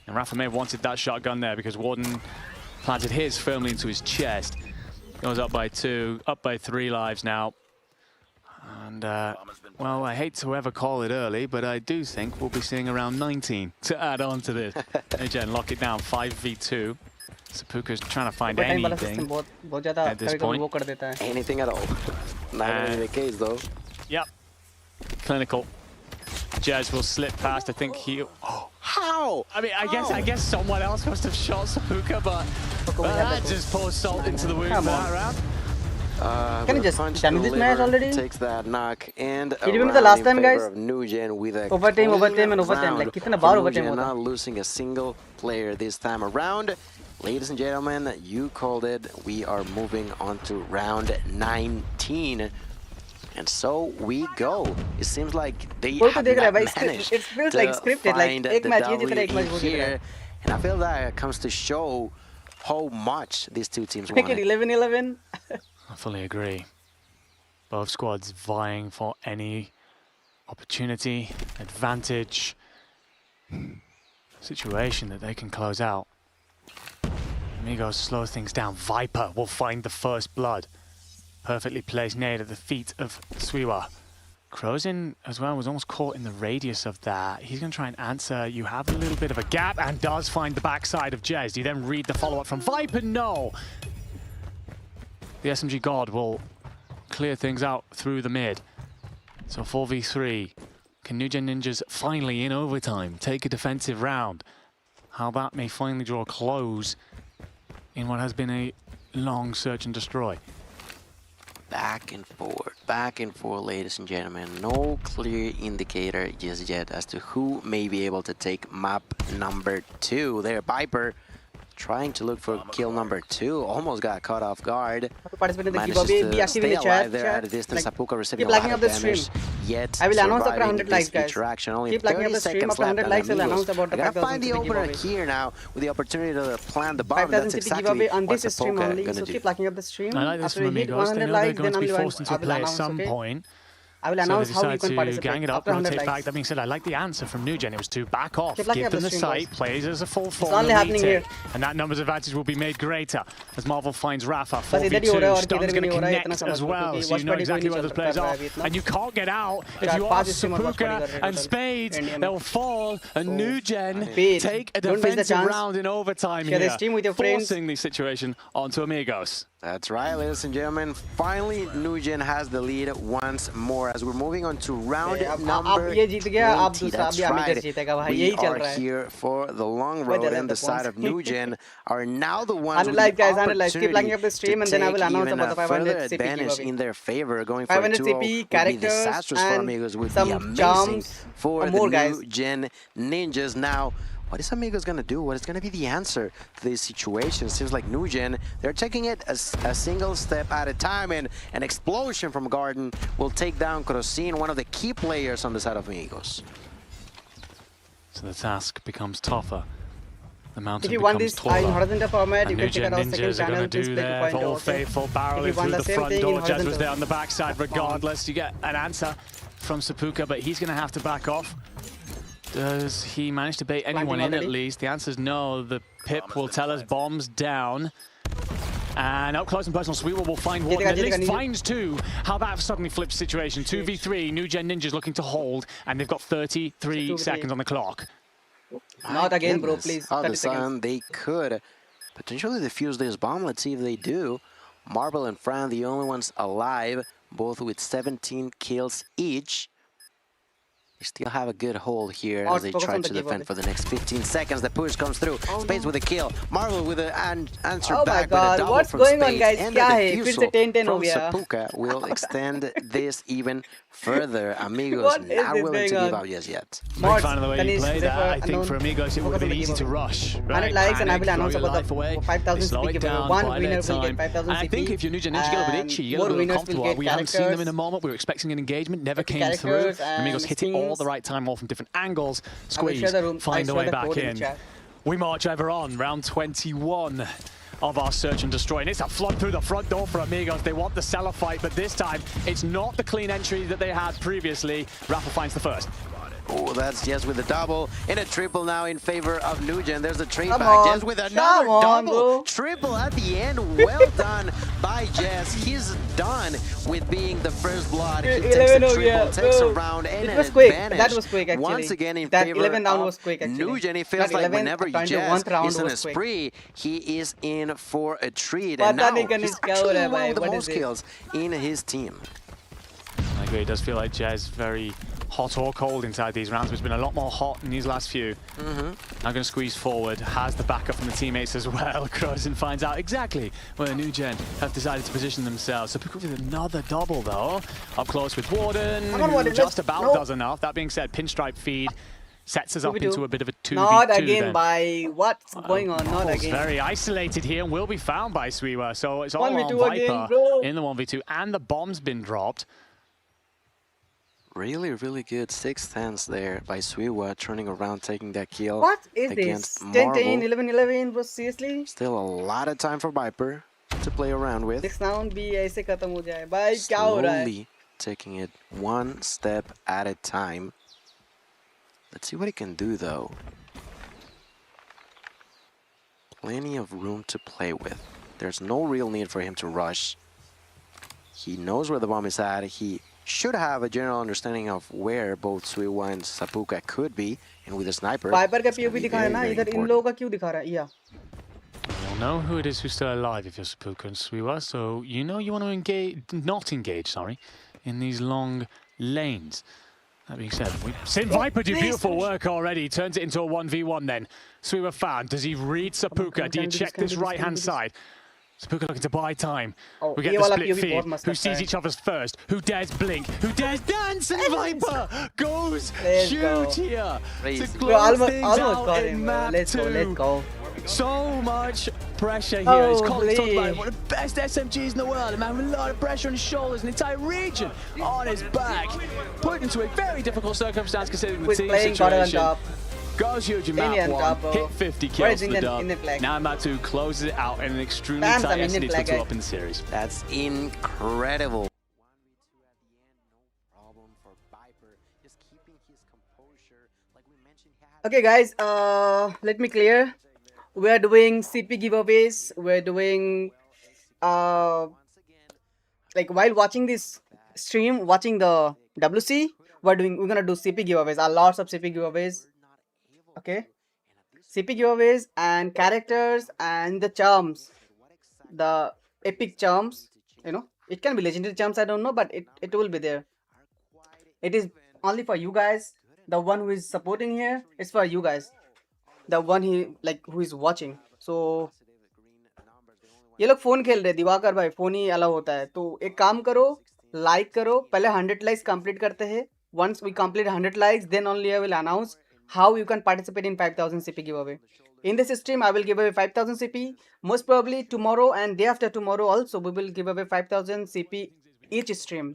And Rafa may have wanted that shotgun there because Warden planted his firmly into his chest. Goes up by 2, up by 3 lives now. And, well, I hate to ever call it early, but I do think we'll be seeing around 19 to add on to this. NewGen lock it down, 5v2. Sapuka's trying to find anything at this point. Anything at all. Not gonna be the case, though. Yep. Clinical. Jez will slip past. I think he... Oh. How? I mean, I guess someone else must have shot Sapuka, but that just pours salt into the wound for that round. Can you just done this match already? Takes that knock and you remember the last time, guys? NewGen with a overtime and overtime. Like, kitna baar overtime hota? Not losing a single player this time around. Ladies and gentlemen, you called it. We are moving on to round 19. And so we go. It seems like they have not managed it feels like scripted, like the W here. And I feel that comes to show how much these two teams want. Make it 11-11. I fully agree. Both squads vying for any opportunity, advantage, situation that they can close out. Amigos slow things down. Viper will find the first blood. Perfectly placed nade at the feet of Swiwa. Crozin as well was almost caught in the radius of that. He's going to try and answer. You have a little bit of a gap and does find the backside of Jez. Do you then read the follow-up from Viper? No! The SMG God will clear things out through the mid. So 4v3. Can NewGen Ninjas finally, in overtime, take a defensive round? How that may finally draw a close in what has been a long search and destroy. Back and forth, ladies and gentlemen. No clear indicator just yet as to who may be able to take map number 2. There, Viper trying to look for kill number 2. Almost got caught off guard. Manages to stay alive there at a distance. Sapuka receiving a lot of damage. Yet I will announce after 100 likes, guys. Only Keep liking up the stream. After 100 likes, I'll announce about the 5,000 find the opener here now with the opportunity to plant the bomb. That's exactly on what this stream only. Sapuka So gonna keep do. liking up the stream. I like this after from we hit Amigos. 100 They know likes, they're going then to be only forced into I a will play at announce, some okay? point. I will So announce they how you decide can to participate gang it up, after 100 rotate back. likes. That being said, I like the answer from NewGen. It was to back off, Keep liking give up them the the stream, site, guys. plays as a full form, only happening retake, here. and that numbers advantage will be made greater as Marvel finds Rafa. बस इधर ही हो रहा है 4v2, और Stun's किधर भी going नहीं to हो रहा है, इतना connect समझ as लो, well, क्योंकि so you know watch party exactly कोई where नहीं this plays चल रहा है off. अभी इतना। And you can't get out if चार you are पांच streamer watch party Sapuka कर रहे हैं and total, Spades. India में। They'll fall, and NewGen Paid. take a Don't miss the defensive chance. round in overtime Share the here, stream with your friends. forcing the situation onto Amigos. That's right, ladies and gentlemen. Finally, NewGen has the lead once more as we're moving on to round number 20. That's right. We are here for the long road, and the side of NewGen are now the ones with the opportunity up the stream, to and then I will take announce even about a the 500 further CP advantage giveaway. in their favor. Going for 500 2-0 CP would be characters disastrous for and Amigos. Would be some amazing charms for or the more, guys. NewGen Ninjas. Now, what is Amigos going to do? What is going to be the answer to this situation? Seems like NewGen, they're taking it a single step at a time, and an explosion from Garden will take down Crozin, one of the key players on the side of Amigos. So the task becomes tougher. The mountain If you want becomes this taller. in horizontal format, you And can check NewGen out our second Ninjas are channel. going to Please do click the their point full also. faithful barreling you want through the the same front thing door. in Jez was horizontal. there on the backside regardless. You get an answer from Sapuka, but he's going to have to back off. Does he manage to bait anyone in at least? The answer is no. The pip will tell us bombs down. And up close and personal, Swiwa will find one, at least finds two. How that suddenly flips situation. 2v3, NewGen Ninjas looking to hold, and they've got 33 seconds on the clock. Not again, bro, please. All of 30 a sudden, seconds. they could potentially defuse this bomb. Let's see if they do. Marble and Fran, the only ones alive, both with 17 kills each. They still have a good hold here Oh, as they focus try on the to giveaway. defend for the next 15 seconds. The push comes through. Oh, Spades no. with a kill. Marvel with an answer Oh my back, but a God, double what's from going on, Spades. guys? And the क्या है? फिर से defusal 10-10 हो from गया. Sapuka will extend this even further. Amigos What is not this willing to going give on? up just yet. Big Mods, fan of the way can you you play say that. for I think unknown for Amigos it would focus have on been the easy to giveaway? rush. 100 likes and I will Panic, announce throw your about life the away. 5,000 They slow CP it giveaway. down, One buy winner their will get time. 5,000 And I CP. think if you're New Gen Ninja, get a little bit itchy, you get a More little bit winners will uncomfortable. get We haven't seen them in a characters. moment. We were expecting an engagement, never Epic came through. characters and Amigos hit it all skins. the right time, all from different angles. I will Squeeze, share the room. find I'll a way share the back code in in. the chat. We march ever on, round 21 of our search and destroy. And it's a flood through the front door for Amigos. They want the cellar fight, but this time it's not the clean entry that they had previously. Rafa finds the first. Oh, that's Jess with a double and a triple now in favor of Nugent. There's a trade Come back. on, Jess with another come on, double. bro. Triple at the end. Well done by Jess. He's done with being the first blood. He takes a 11 triple, yeah, takes a bro. round, and It an was quick. advantage. That was quick, actually. Once again in that favor 11 round of was quick, actually. Nugent. It feels That like 11 whenever upon the Jess 1st round is on a was quick. spree, he is in for a treat. And पता now नहीं he's Kanishka क्या हो actually रहा है one भाई. with the What most is it? kills in his team. I agree, it does feel like Jez very hot or cold inside these rounds. It's been a lot more hot in these last few. Now going to squeeze forward, has the backup from the teammates as well. Crozen finds out exactly where New Gen have decided to position themselves. So Puka with another double though. Up close with Warden, Come on, who Warden, just let's- about no. does enough. That being said, pinstripe feed sets us up 2v2. into a bit of a 2v2 Not again then. by what's going on? Not Bubbles again. very isolated here and will be found by Sweewa. So it's all 1v2 on Viper again, bro. in the 1v2 and the bomb's been dropped. Really, really good 6-10s there by Sweewa, turning around, taking that kill. What is this? against 10-10, Marvel. 11-11, bro, seriously? Still a lot of time for Viper to play around with. Next round भी ऐसे खत्म हो जाए भाई क्या हो रहा है? Slowly taking it one step at a time. Let's see what he can do though. Plenty of room to play with. There's no real need for him to rush. He knows where the bomb is at. He should have a general understanding of where both Sweewa and Sapuka could be, and with a sniper. Viper का it's gonna POV be दिखा है very, ना very इधर इन important. लोगों का क्यों दिखा रहा है? Yeah. You'll know who it is who's still alive if you're Sapuka and Sweewa, so you know you want to engage, not engage, sorry, in these long lanes. That being said, Sin Viper do beautiful work already. Turns it into a 1v1 then. Sweewa fan, does he read Sapuka? Do you check this right-hand side? Sapuka looking to buy time. Oh, We get ये the वाला split POV feed. बहुत मस्त Who लगता sees है. each other's first? Who dares blink? Who dares dance? And Viper goes Let's huge go. here Crazy. to Bro, close almost things got out him, in bro. map Let's go, 2. let's go. So much pressure here. His colleagues talking about Holy. one of the best SMGs in the world. A man with a lot of pressure on his shoulders, an entire region on his back. Put into a very difficult circumstance considering the Who's team playing God on situation. top? Goes huge in Indian map 1, top, bro. hit 50 Where kills is for the Indian dub. flag? Now map 2 closes it out in an extremely Bam, tight Indian SD flag, 2 guy. up in the series. That's incredible. 1v2 at the end, no problem for Viper. Just keeping his composure. Like we mentioned, he had Okay, guys. Let me clear. We are doing CP giveaways. We're doing like while watching this stream, watching the WC, we're gonna do CP giveaways. Lots of CP giveaways. Okay. CP giveaways and characters and the charms, the epic charms. You know, it can be legendary charms. I don't know, but it will be there. It is only for you guys. The one who is supporting here, it's for you guys. The one who is watching. So ये लोग phone खेल रहे हैं दिवाकर भाई, phone ही allow होता है. तो एक काम करो, लाइक करो, पहले 100 लाइक्स कंप्लीट करते हैं. Once we complete 100 likes, then only I will announce how you can participate in 5000 CP giveaway. In this stream, I will give away 5000 CP. Most probably tomorrow and day after tomorrow also, we will give away 5000 CP each stream.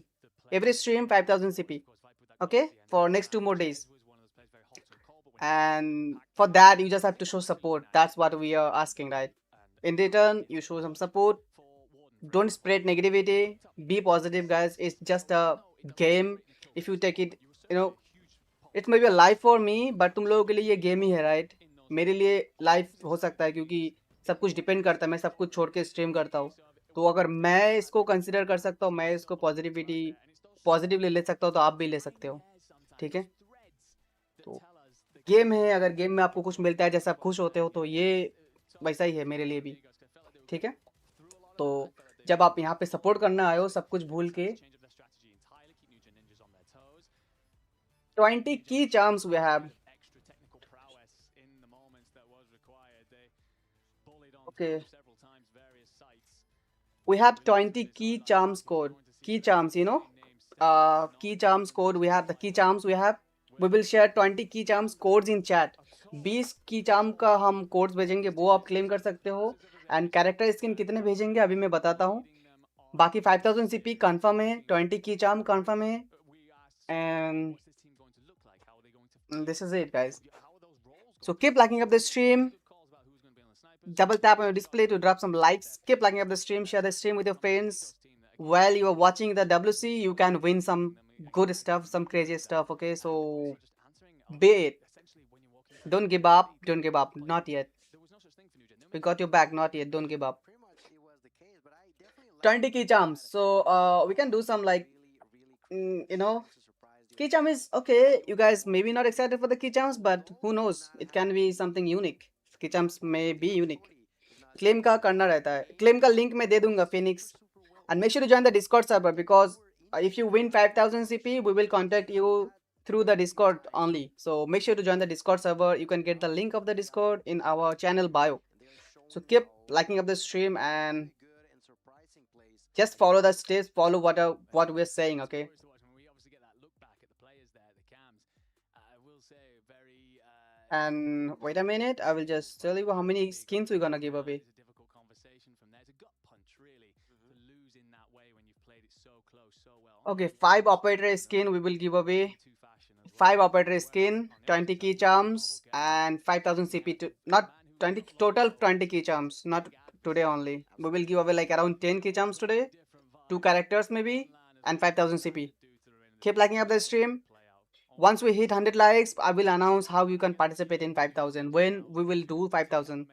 Every stream 5000 CP. Okay, for next 2 more days. And for that, you just have to show support. That's what we are asking, right? In return, you show some support. Don't spread negativity. Be positive, guys. It's just a game. If you take it, you know, it may be a life for me, but तुम लोगों के लिए ये game ही है, right? मेरे लिए life हो सकता है क्योंकि सब कुछ डिपेंड करता है. मैं सब कुछ छोड़ के स्ट्रीम करता हूँ. तो अगर मैं इसको कंसिडर कर सकता हूँ, मैं इसको पॉजिटिवली ले सकता हूँ, तो आप भी ले सकते हो. ठीक है? तो गेम है. अगर गेम में आपको कुछ मिलता है जैसे आप खुश होते हो, तो ये वैसा ही है मेरे लिए भी. ठीक है? तो जब आप यहाँ पे सपोर्ट करना आए हो, सब कुछ भूल के 20 key charms we have. Extra technical prowess in the moments that was required. They bullied on Okay. through several times various sites. We have 20 key charms code. Key charms, you know. Key charms code. We have the key charms we have. We will share 20 key charms codes in chat. 20 की charm का हम codes भेजेंगे, वो आप claim कर सकते हो. And character skin कितने भेजेंगे अभी मैं बताता हूँ. बाकी 5000 सीपी कंफर्म है, 20 की चार्म कंफर्म है. And this is it, guys. So keep liking up the stream. Double tap on your display to drop some likes. Keep liking up the stream. Share the stream with your friends. While you are watching the WC, you can win some good stuff, some crazy stuff. Okay, so be it. Don't give up. Don't give up. Not yet. We got your back. Not yet. Don't give up. 20 key charms. So we can do some like you know, key charm is okay. You guys maybe not excited for the key charms, but who knows? It can be something unique. Key charms may be unique. Claim का करना रहता है. Claim का link मैं दे दूंगा Phoenix. And make sure to join the Discord server, because if you win 5000 CP, we will contact you through the Discord only. So make sure to join the Discord server. You can get the link of the Discord in our channel bio. So keep liking up the stream and just follow the steps, follow what we're saying, okay? And wait a minute, I will just tell you how many skins we're gonna give away. Okay, 5 operator skin we will give away. 5 operator skin, 20 key charms, and 5000 CP. Not 20 total, 20 key charms. Not today only. We will give away like around 10 key charms today, 2 characters maybe, and 5000 CP. Keep liking up the stream. Once we hit 100 likes, I will announce how you can participate in 5000. When we will do 5000.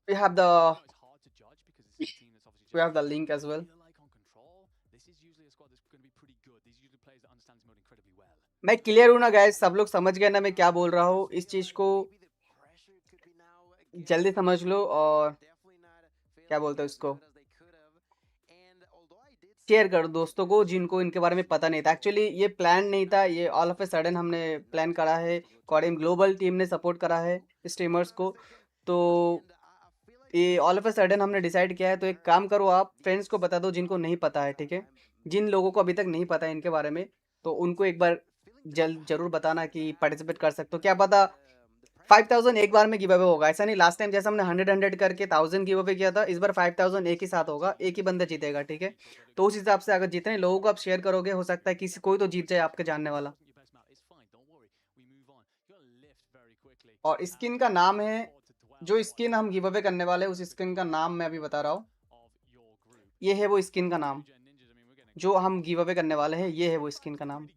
We have the link as well. मैं clear हूँ ना guys, सब लोग समझ गए ना मैं क्या बोल रहा हूँ. इस चीज को जल्दी समझ लो और क्या बोलते हैं उसको शेयर करो दोस्तों को जिनको इनके बारे में पता नहीं था. एक्चुअली ये प्लान नहीं था, ये ऑल ऑफ ए सडन हमने प्लान करा है. कॉडम ग्लोबल टीम ने सपोर्ट करा है स्ट्रीमर्स को, तो ये ऑल ऑफ ए सडन हमने डिसाइड किया है. तो एक काम करो, आप फ्रेंड्स को बता दो जिनको नहीं पता है, ठीक है? जिन लोगों को अभी तक नहीं पता है इनके बारे में, तो उनको एक बार जरूर बताना कि पार्टिसिपेट कर सकते हो. क्या पता 5000 एक बार में गिव अवे होगा. ऐसा नहीं लास्ट टाइम जैसे हमने 100 करके 1000 गिव अवे किया था, इस बार 5000 एक ही साथ होगा, एक ही बंदा जीतेगा, ठीक है? तो उस हिसाब से अगर जितने लोगों को आप शेयर करोगे, हो सकता है किसी कोई तो जीत जाए आपके जानने वाला. और स्किन का नाम है, जो स्किन हम गिव अवे करने वाले हैं उस स्किन का नाम मैं अभी बता रहा हूँ. ये है वो स्किन का नाम जो हम गिव अवे करने वाले हैं. ये है वो स्किन का नाम.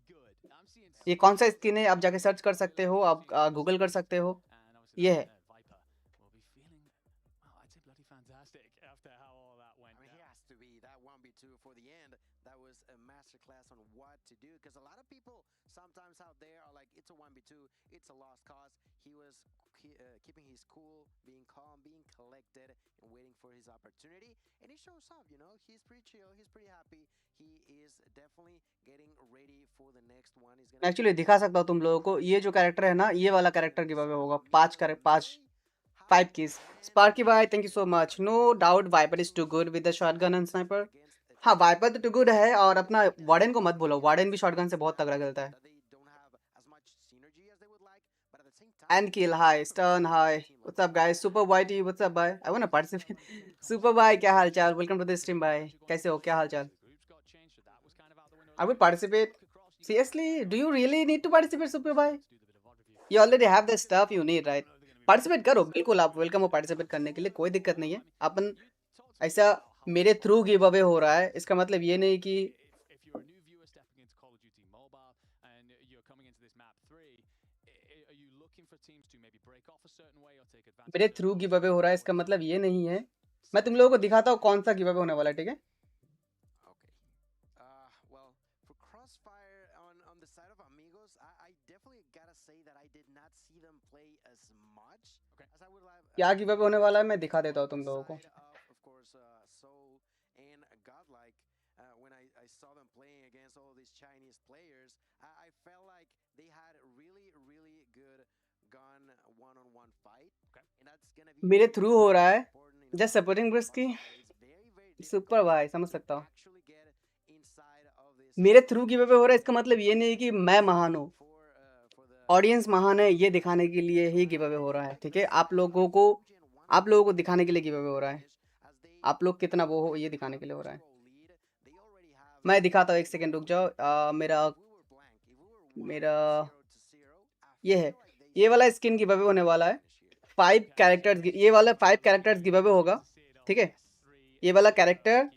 ये कौन सा स्किन है आप जाके सर्च कर सकते हो, आप गूगल कर सकते हो. ये है. keeping his cool, being calm, being collected, and waiting for his opportunity. And he shows up, you know, he's pretty chill, he's pretty happy. He is definitely getting ready for the next one. He's gonna actually दिखा सकता हूँ तुम लोगों को. ये जो character है ना, ये वाला कैरेक्टर गिव अवे होगा. 5 keys. Sparky भाई, thank you so much. No doubt Viper is too good with the shotgun and sniper. हाँ, Viper तो too good है, और अपना वार्डन को मत भूलो. वार्डन भी शॉटगन से बहुत तगड़ा खेलता है. And kill, hi. Stern, hi. What's up, guys? Super Whitey, what's up, bye? I wanna participate. Super bye, क्या हाल चाल? Welcome to the stream, bye. कैसे हो? क्या हाल चाल? I will participate. Seriously, do you really need to participate, Super bye? You already have the stuff you need, right? Participate करो, बिल्कुल आप welcome हो participate करने के लिए, कोई दिक्कत नहीं है. अपन ऐसा मेरे थ्रू गिव अवे हो रहा है, इसका मतलब ये नहीं कि मेरे थ्रू गिव अवे हो रहा है, इसका मतलब ये नहीं है. मैं तुम लोगों को दिखाता हूँ कौन सा गिव अवे होने वाला है, ठीक है? क्या गिव अवे होने वाला है मैं दिखा देता हूँ तुम लोगों को. I saw them playing against all of these Chinese players, I felt like they had a really good gun one-on-one fight. And that's gonna be मेरे थ्रू हो रहा है important in just supporting bridge की super भाई समझ सकता हूँ actually get inside of this मेरे थ्रू गिव अवे हो रहा है इसका मतलब ये नहीं कि मैं महान हूँ for the ऑडियंस महान है ये दिखाने के लिए ही गिव अवे हो रहा है ठीक है आप लोगों को दिखाने के लिए गिव अवे हो रहा है आप लोग कितना वो हो ये दिखाने के लिए हो रहा है मैं दिखाता हूँ एक सेकंड रुक जाओ मेरा ये है ये वाला स्किन गिव अवे होने वाला है 5 कैरेक्टर्स ये वाला 5 कैरेक्टर्स गिव अवे होगा ठीक है ये वाला कैरेक्टर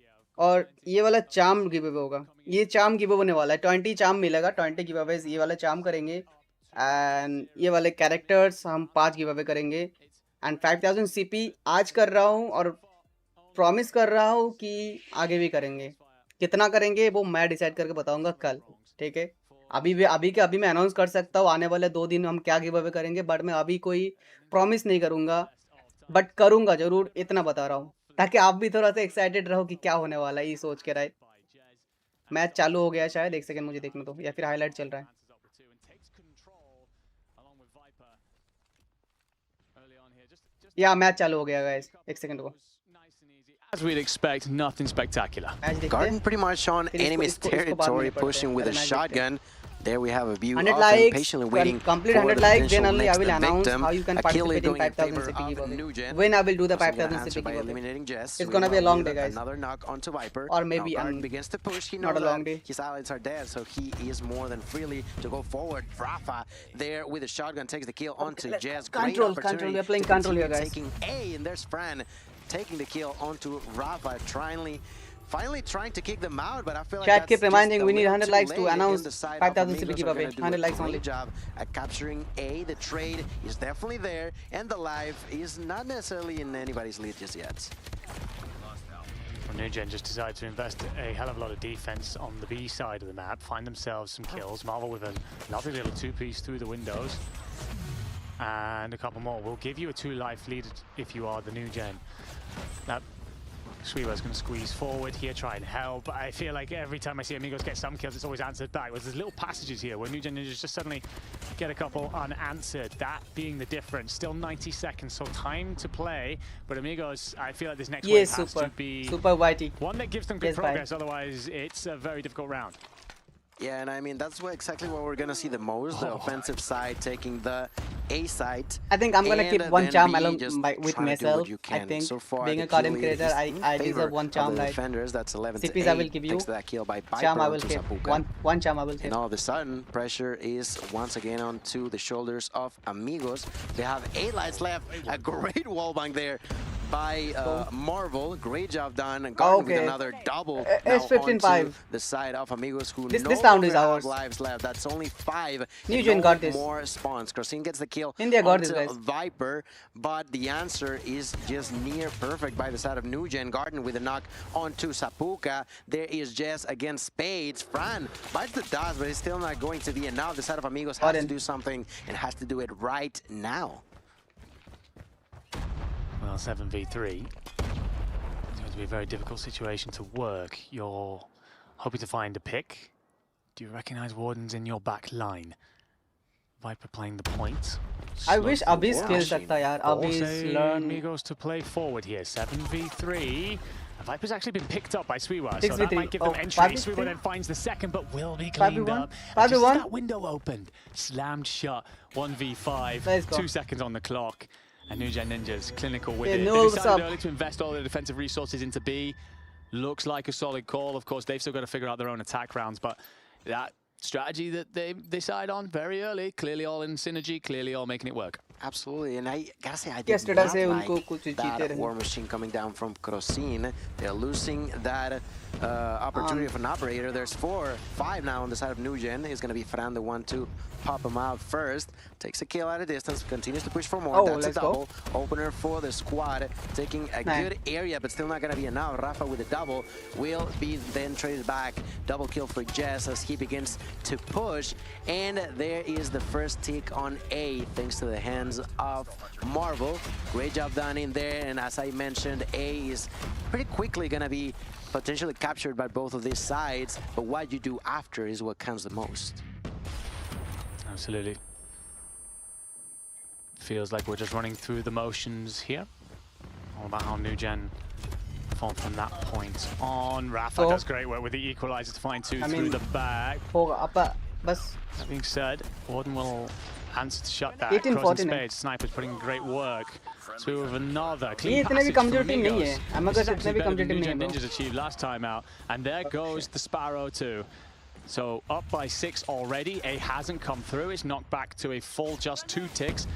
और ये वाला चार्म गिव अवे होगा ये चार्म गिव अवे होने वाला है 20 चार्म मिलेगा 20 गिव अवे ये वाला चार्म करेंगे एंड ये वाले कैरेक्टर्स हम 5 गिव अवे करेंगे एंड 5000 सीपी आज कर रहा हूँ और प्रॉमिस कर रहा हूँ कि आगे भी करेंगे कितना करेंगे वो मैं डिसाइड करके बताऊंगा कल ठीक है अभी मैं अनाउंस कर सकता हूँ आने वाले 2 दिन हम क्या गिव अवे करेंगे बट मैं अभी कोई प्रॉमिस नहीं करूँगा बट करूँगा ज़रूर इतना बता रहा हूँ ताकि आप भी थोड़ा सा एक्साइटेड रहो कि क्या होने वाला है ये सोच के राइट मैच चालू हो गया शायद एक सेकंड मुझे देखने दो या फिर हाईलाइट चल रहा है या मैच चालू हो गया गाइस एक सेकंड को As we'd expect, nothing spectacular. Garden pretty much on enemy's territory, pushing with a shotgun. There we have a view of 100 them likes, patiently waiting complete for 100 the likes, then potential only I next will announce victim. how you can participate in 5000 city giveaway. When I will do the 5000 city by giveaway. eliminating Jess. It's gonna be a long day, guys. Another knock onto Viper. Or maybe now Garden begins to push. He knows not a long that day. his allies are dead, so he is more than freely to go forward. Rafa there with a shotgun takes the kill onto Jess. Control. We are playing control here, guys. Taking A, and there's Fran taking the kill onto Rafa. Finally trying to kick them out, but I feel like Chat that's keep reminding just a we need little 100 too likes to late. announce In the side 5000 of CP Amigos are giveaway. gonna do 100 a likes only. great job at capturing A. The trade is definitely there, and the live is not necessarily in anybody's lead just yet. NewGen just decided to invest a hell of a lot of defense on the B side of the map, find themselves some kills. Marvel with a lovely little 2-piece through the windows. And a couple more. We'll give you a 2-life lead if you are the NewGen. Now, Sweeper's going to squeeze forward here, try and help. I feel like every time I see Amigos get some kills, it's always answered back. There's little passages here where NewGen Ninjas just suddenly get a couple unanswered. That being the difference. Still 90 seconds, so time to play. But Amigos, I feel like this next wave has to be super whitey. One that gives them good progress. Otherwise, it's a very difficult round. Yeah, and I mean, that's exactly what we're going to see the most. The offensive side taking the A side. I think I'm going to keep one charm along with myself. I think so far, being a CODM creator, I deserve one charm. Like defenders, that's 11 CPs to 8. I will give you. Thanks to that kill by Viper charm I will onto keep. Sapuka. One charm I will keep. And all of a sudden, pressure is once again onto the shoulders of Amigos. They have 8 lights left. A great wallbang there by Marvel. Great job done. Garden with another double. It's 15-5. The side of Amigos who this round is ours. Lives left. That's only 5. NewGen got this. More spawns. Crossing gets the kill. India got this, guys. Viper, but the answer is just near perfect by the side of NewGen. Garden with a knock onto Sapuka. There is Jess against Spades. Fran bites the dust, but it's still not going to be enough. The side of Amigos has to do something and has to do it right now. Well, 7v3. It's going to be a very difficult situation to work. You're hoping to find a pick. Do you recognize Wardens in your back line? Viper playing the point. I wish Abhi's kill sakta yaar. Abhi's learn. Amigos to play forward here. 7v3. Viper's actually been picked up by Sweewa, so that might give them entry. Sweewa then finds the second, but will be cleaned up. Just that window opened. Slammed shut. 1v5. 2 seconds on the clock. And NewGen Ninjas clinical with it. They decided early to invest all their defensive resources into B. Looks like a solid call. Of course, they've still got to figure out their own attack rounds, but that strategy that they decide on very early, clearly all in synergy, clearly all making it work. Absolutely, and I gotta say, I did not like that war machine coming down from Crossing. They're losing that opportunity of an operator. There's 5 now on the side of NewGen. Is going to be Fran, the one to pop him out first. Takes a kill at a distance, continues to push for more. That's a double. Opener for the squad, taking a good area, but still not going to be enough. Rafa with a double will be then traded back. Double kill for Jess as he begins to push. And there is the first tick on A, thanks to the hands of Marvel. Great job done in there, and as I mentioned, A is pretty quickly going to be potentially captured by both of these sides, but what you do after is what counts the most. Absolutely. Feels like we're just running through the motions here. All about how New Gen performed from that point on. Rafa does great work with the equalizer to find two through the back. That being said, Warden will answer to shut that. 18-14 Spade, Sniper's putting great work. Two of another clean ये इतने भी passage कमजोर from team नहीं है. Amigos. Amigos This is इतने actually भी better कमजोर than team New नहीं Gen है. Ninjas achieved last time out. And there goes the Sparrow too. So up by 6 already. A hasn't come through. It's knocked back to a full just 2 ticks.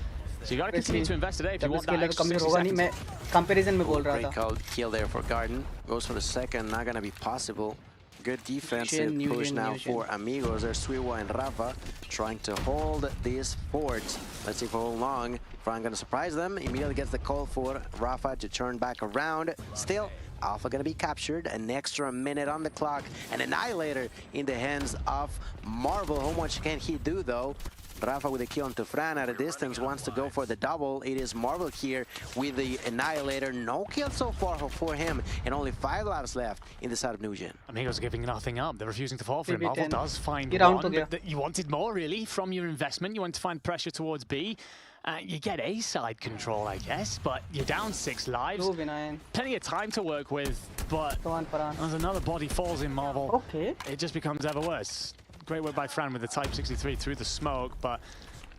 So you got to continue to invest today if you want that extra 60 seconds. मैं comparison में बोल रहा था. Great kill there for Garden. Goes for the second, not gonna be possible. Good defensive push now for Amigos. There's Suiwa and Rafa trying to hold this fort. Let's see for how long. Fran gonna surprise them. Immediately gets the call for Rafa to turn back around. Still, Alpha gonna be captured. An extra minute on the clock. An Annihilator in the hands of Marvel. How much can he do though? Rafa with a kill onto Fran at a distance wants to go for the double. It is Marvel here with the Annihilator. No kill so far for him, and only 5 lives left in the side of New Gen. Amigos are giving nothing up. They're refusing to fall for him. BB10. Marvel does find one, but you wanted more really from your investment. You want to find pressure towards B. You get A side control, I guess, but you're down 6 lives. Plenty of time to work with, but as another body falls in Marvel, it just becomes ever worse. Great work by Fran with the Type 63 through the smoke, but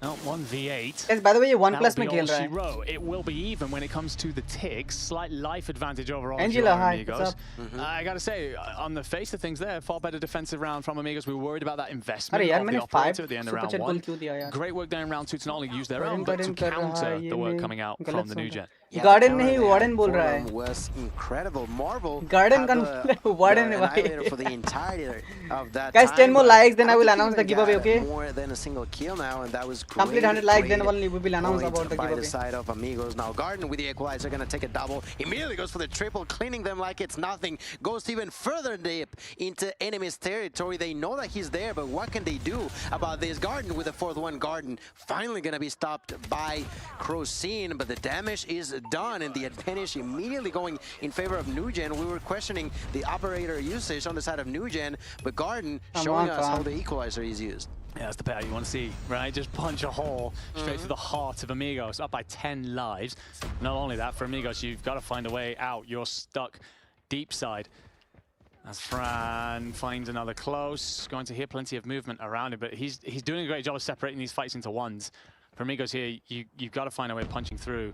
no, 1v8. Yes, by the way, ये 1+ में खेल रहा है. It will be even when it comes to the ticks. Slight life advantage overall. Angela, hi. Amigos. I gotta say, on the face of things there, far better defensive round from Amigos. We were worried about that investment of the operator at the end of round 1. Great work there in round 2 to not only use their own, but to counter the work coming out from the New Gen. Garden नहीं Warden बोल रहा है. Was incredible. Marvel. Garden का Warden है भाई. For the entirety of that. Guys, 10 more likes, then I will announce the giveaway. Okay. More than a single kill now, and that was great. Complete 100 likes, then only we will announce about the giveaway. By the side of Amigos now. Garden with the equalizer gonna take a double. Immediately goes for the triple, cleaning them like it's nothing. Goes even further deep into enemy's territory. They know that he's there, but what can they do about this? Garden with the 4th one. Garden finally gonna be stopped by Crocin, but the damage is done, and the advantage immediately going in favor of New Gen. We were questioning the operator usage on the side of New Gen, but Garden showing us how the equalizer is used. Yeah, that's the pair you want to see, right? Just punch a hole straight through the heart of Amigos, up by 10 lives. Not only that, for Amigos, you've got to find a way out. You're stuck deep side. As Fran finds another close, going to hear plenty of movement around him, but he's doing a great job of separating these fights into ones. For Amigos here, you've got to find a way of punching through.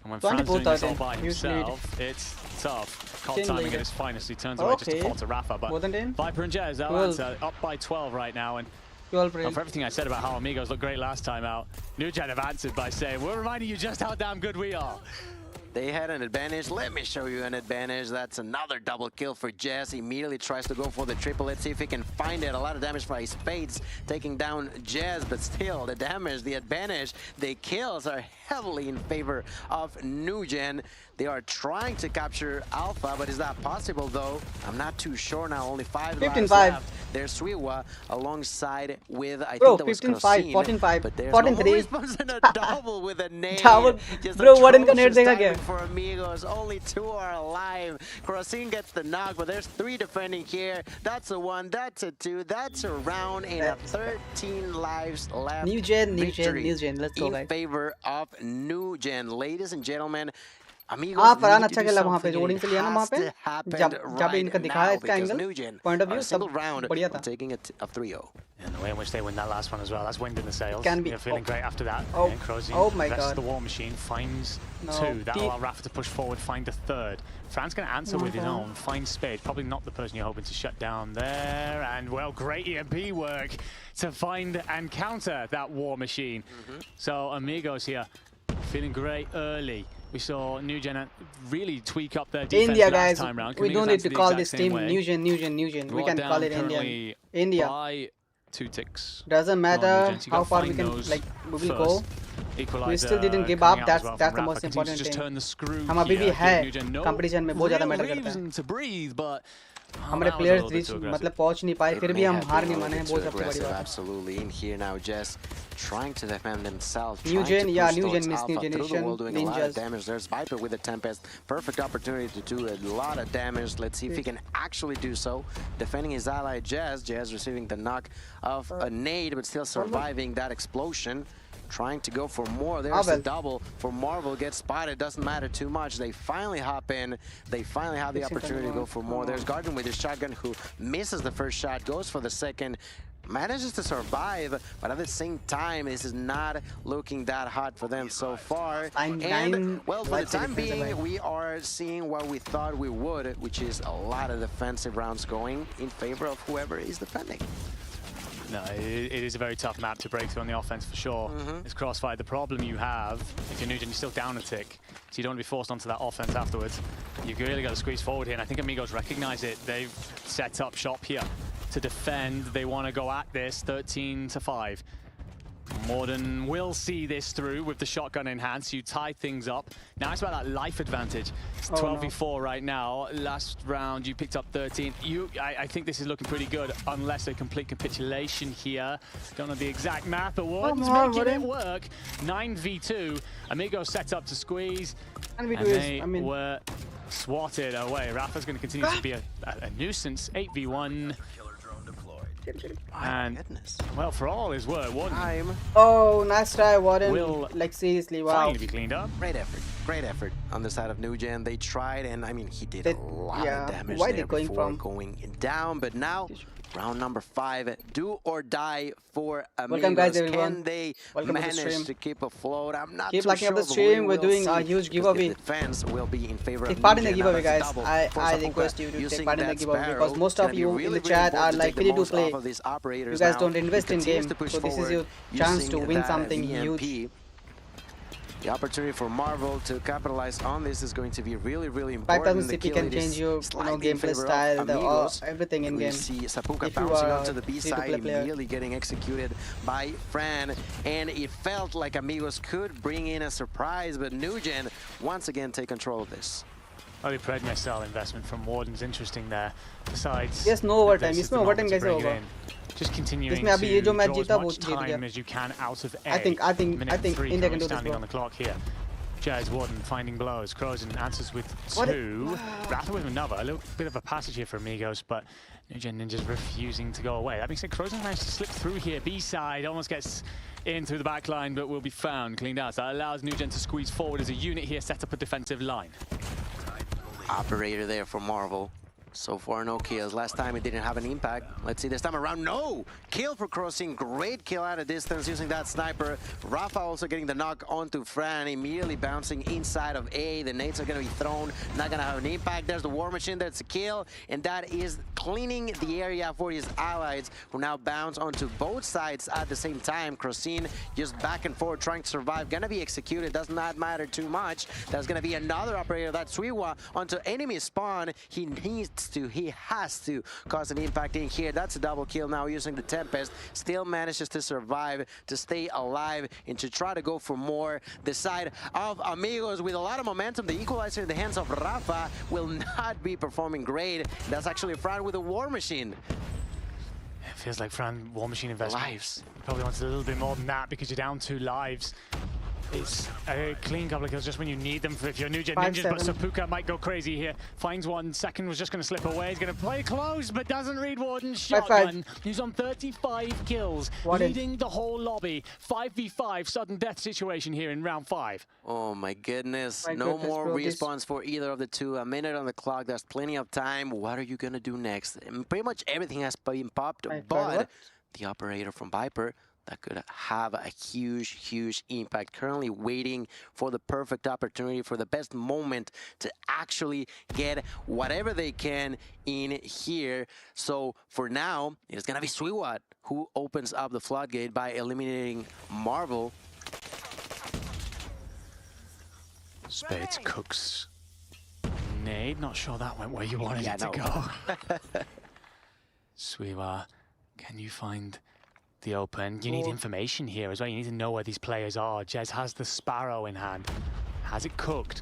And when Fran's doing this all by himself, it's tough. Cold timing at his finest. He turns away just to fall to Rafa. But Viper and Jez, up by 12 right now. And for everything I said about how Amigos looked great last time out, New Gen have answered by saying, we're reminding you just how damn good we are. They had an advantage. Let me show you an advantage. That's another double kill for Jess. Immediately tries to go for the triple. Let's see if he can find it. A lot of damage by Spades taking down Jess, but still the damage, the advantage, the kills are heavily in favor of New Gen. They are trying to capture Alpha, but is that possible though? I'm not too sure now. Only 5 lives left. There's Suiwa alongside with, I think that was 15-5, 14-5, but there's 14-3. no response and a double with a nade. Bro, Warden का nade देखा क्या? For Amigos, only 2 are alive. Crocin gets the knock, but there's 3 defending here. That's a 1, that's a 2, that's a round, and a 13 lives left. New Gen, let's go guys. In favor of New Gen, ladies and gentlemen. हाँ फरहान अच्छा खेला वहाँ पे जोड़िंग से लिया ना वहाँ पे जब इनका दिखाया इसका एंगल पॉइंट ऑफ व्यू सब बढ़िया था. Taking it of 3-0. And the way in which they win that last one as well, that's wind in the sails. You're feeling great after that. Oh my god. The War Machine finds 2. That'll allow Rafa to push forward, find a 3rd. Fran's going to answer with his own, find Spade. Probably not the person you're hoping to shut down there. And well, great EMP work to find and counter that War Machine. So Amigos here, feeling great early. We saw New Gen really tweak up their defense India, last guys. time round. We don't need to call this team New Gen. We can call it India. By 2 ticks. Doesn't matter how far we can we will go. We still didn't give up. That's the most important thing. हम अभी भी है competition में बहुत ज़्यादा matter करता है. To breathe, but हमारे प्लेयर्स रीच मतलब पहुंच नहीं पाए फिर भी हम हार नहीं माने हैं बहुत सबसे बड़ी बात absolutely in here now just trying to defend themselves new gen yeah new gen means new generation doing ninjas. a lot of damage. There's Viper with the Tempest, perfect opportunity to do a lot of damage. Let's see if he can actually do so, defending his ally Jazz receiving the knock of a nade but still surviving that explosion. Trying to go for more. There's the double for Marvel. Gets spotted. Doesn't matter too much. They finally hop in. They finally have the opportunity to go for more. There's Guardian with his shotgun who misses the first shot, goes for the second, manages to survive, but at the same time, this is not looking that hot for them so far. And, well, for the time being, we are seeing what we thought we would, which is a lot of defensive rounds going in favor of whoever is defending. No, it is a very tough map to break through on the offense for sure. It's Crossfire. The problem you have, if you're Nugent, you're still down a tick, so you don't want to be forced onto that offense afterwards. You've really got to squeeze forward here, and I think Amigos recognize it. They've set up shop here to defend. They want to go at this 13-5. Morden will see this through with the shotgun in hand, so you tie things up. Now it's about that life advantage. It's 12v4 right now. Last round you picked up 13. I think this is looking pretty good, unless a complete capitulation here. Don't know the exact map, but Warden's making it work. 9v2. Amigo set up to squeeze, and they were swatted away. Rafa's going to continue to be a nuisance. 8v1. And well, for all his work, Warden. Oh, nice try, Warden. Like seriously, wow. Finally be cleaned up. Great effort on the side of New Gen. They tried, and I mean, he did a lot of damage there before going down. But now, round number 5, do or die for Amigos. Welcome, guys, everyone. Can they manage to keep afloat? I'm not keep too liking sure. Up the stream. We're doing a huge giveaway. The defense will be in favor take of part in the New Gen. giveaway, guys. I request you to take part in the giveaway because most of you in the chat are like free to play. You guys don't invest in game, so this is your chance to win something huge. The opportunity for Marvel to capitalize on this is going to be really, really important. 5000 CP can change your gameplay style, everything in game. We see Sapuka bouncing onto the B side, immediately getting executed by Fran, and it felt like Amigos could bring in a surprise, but New Gen once again take control of this. Only Predmare style investment from Warden's interesting there. Besides, yes, no overtime. इसमें overtime कैसे होगा? Just continuing इसमें अभी ये जो match जीता वो जीत गया. As you can out of A. I think India can do this. Standing on the clock here. Jazz Warden finding blows. Crozen answers with 2. Rather with another. A little bit of a passage here for Amigos, but New Gen Ninjas refusing to go away. That being said, Crozen managed to slip through here. B side almost gets in through the back line, but will be found, cleaned out. So that allows New Gen to squeeze forward as a unit here, set up a defensive line. Operator there for Marvel. So far, no kills. Last time it didn't have an impact. Let's see this time around. No! Kill for Crossing. Great kill at a distance using that sniper. Rafa also getting the knock onto Fran, immediately bouncing inside of A. The nades are going to be thrown. Not going to have an impact. There's the War Machine. That's a kill. And that is cleaning the area for his allies, who now bounce onto both sides at the same time. Crossing just back and forth trying to survive. Going to be executed. Does not matter too much. There's going to be another operator. That's Suiwa onto enemy spawn. He has to cause an impact in here. That's a double kill now using the Tempest. Still manages to survive, to stay alive, and to try to go for more. The side of Amigos with a lot of momentum. The equalizer in the hands of Rafa will not be performing great. That's actually Fran with a War Machine. It feels like Fran War Machine investment. Lives. Probably wants a little bit more than that because you're down 2 lives. It's a clean couple of kills just when you need them if you're New Gen Ninjas, but Sapuka might go crazy here. Finds one, second was just going to slip away. He's going to play close, but doesn't read Warden's shotgun. He's on 35 kills, leading the whole lobby. 5v5 sudden death situation here in round 5. Oh my goodness. No more respawns for either of the two. A minute on the clock. There's plenty of time. What are you going to do next? And pretty much everything has been popped, but the operator from Viper, that could have a huge impact. Currently waiting for the perfect opportunity, for the best moment to actually get whatever they can in here. So for now, it's gonna be Suiwat who opens up the floodgate by eliminating Marvel. Spades cooks. Nade, not sure that went where you wanted it to go. Suiwa, can you find the open? You need information here as well. You need to know where these players are. Jez has the Sparrow in hand. Has it cooked?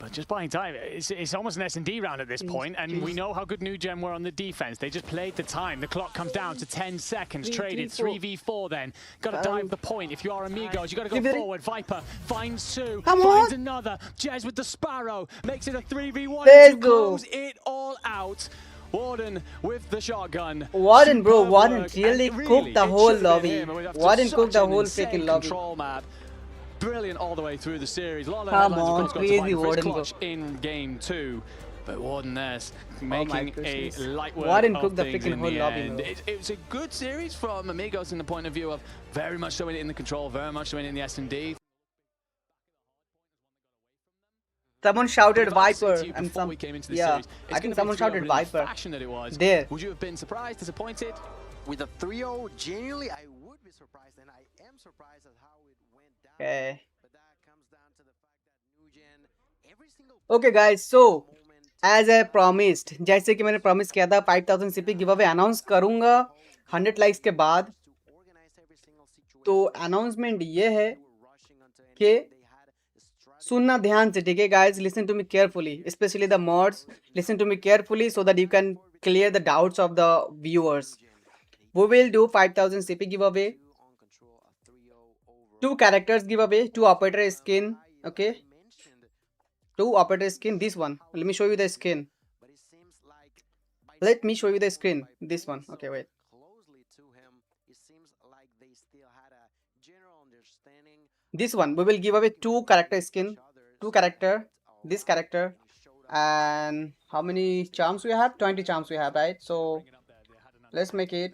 But just buying time, it's almost an S&D round at this point, and we know how good New Gen were on the defense. They just played the time. The clock comes down to 10 seconds. Traded 3v4 then. Got to dive the point. If you are Amigos, you got to go forward. Viper finds two, finds another. Jez with the Sparrow makes it a 3v1 to close it all out. Warden with the shotgun. Warden, bro, Warden really cooked the whole lobby. Warden cooked the whole freaking lobby. Control map. Brilliant all the way through the series. Come on, crazy Warden, bro. In game 2. But Warden there's making a light work Warden of cooked the things freaking in whole the lobby, end. bro. It was a good series from Amigos in the point of view of very much showing it in the control, very much showing it in the S&D. Someone shouted Viper, and some we came into the yeah, series, I think someone shouted Viper. That it was. There. Would you have been surprised, disappointed? With a 3-0, genuinely, I would be surprised, and I am surprised at how it went down. Okay. But that comes down to the fact that New Gen, every single Okay guys, so as I promised, जैसे कि मैंने promise किया था 5000 CP giveaway announce करूँगा 100 likes के बाद. तो announcement ये है कि सुनना ध्यान से, ठीक है guys, listen to me carefully, especially the mods, listen to me carefully so that you can clear the doubts of the viewers. We will do 5000 CP giveaway, 2 characters giveaway, 2 operator skin, okay, 2 operator skin, this one, let me show you the skin, let me show you the screen, this one, okay, wait. This one, we will give away 2 character skin, 2 character, this character, and how many charms we have? 20 charms we have, right? So let's make it.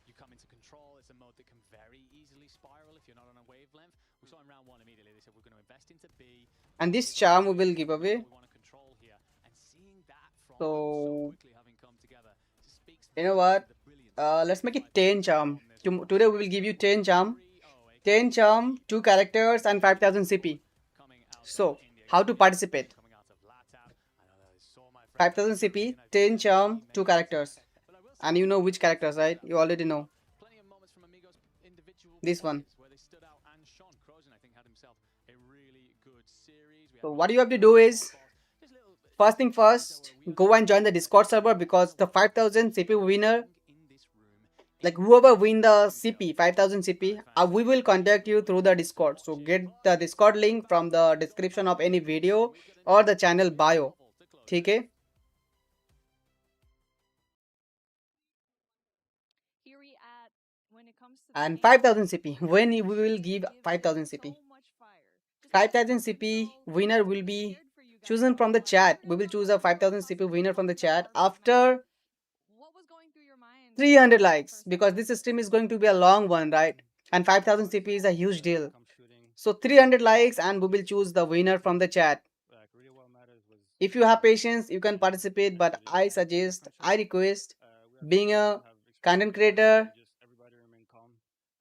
You come into control. It's a mode that can very easily spiral if you're not on a wavelength. We saw in round 1 immediately. They said we're going to invest into B. And this charm we will give away. So you know what? Let's make it 10 charm. Today we will give you 10 charm. 10 charm, 2 characters, and 5000 CP. So, how to participate? 5000 CP, 10 charm, 2 characters. And you know which characters, right? You already know. This one. So, what you have to do is, first thing first, go and join the Discord server, because the 5000 CP winner, like whoever win the CP 5000 CP, we will contact you through the Discord. So get the Discord link from the description of any video or the channel bio, okay? And 5000 CP, when we will give 5000 CP, 5000 CP winner will be chosen from the chat. We will choose a 5000 CP winner from the chat after 300 likes, because this stream is going to be a long one, right? And 5000 CP is a huge deal. So 300 likes and we will choose the winner from the chat. If you have patience, you can participate, but I suggest, I request, being a content creator,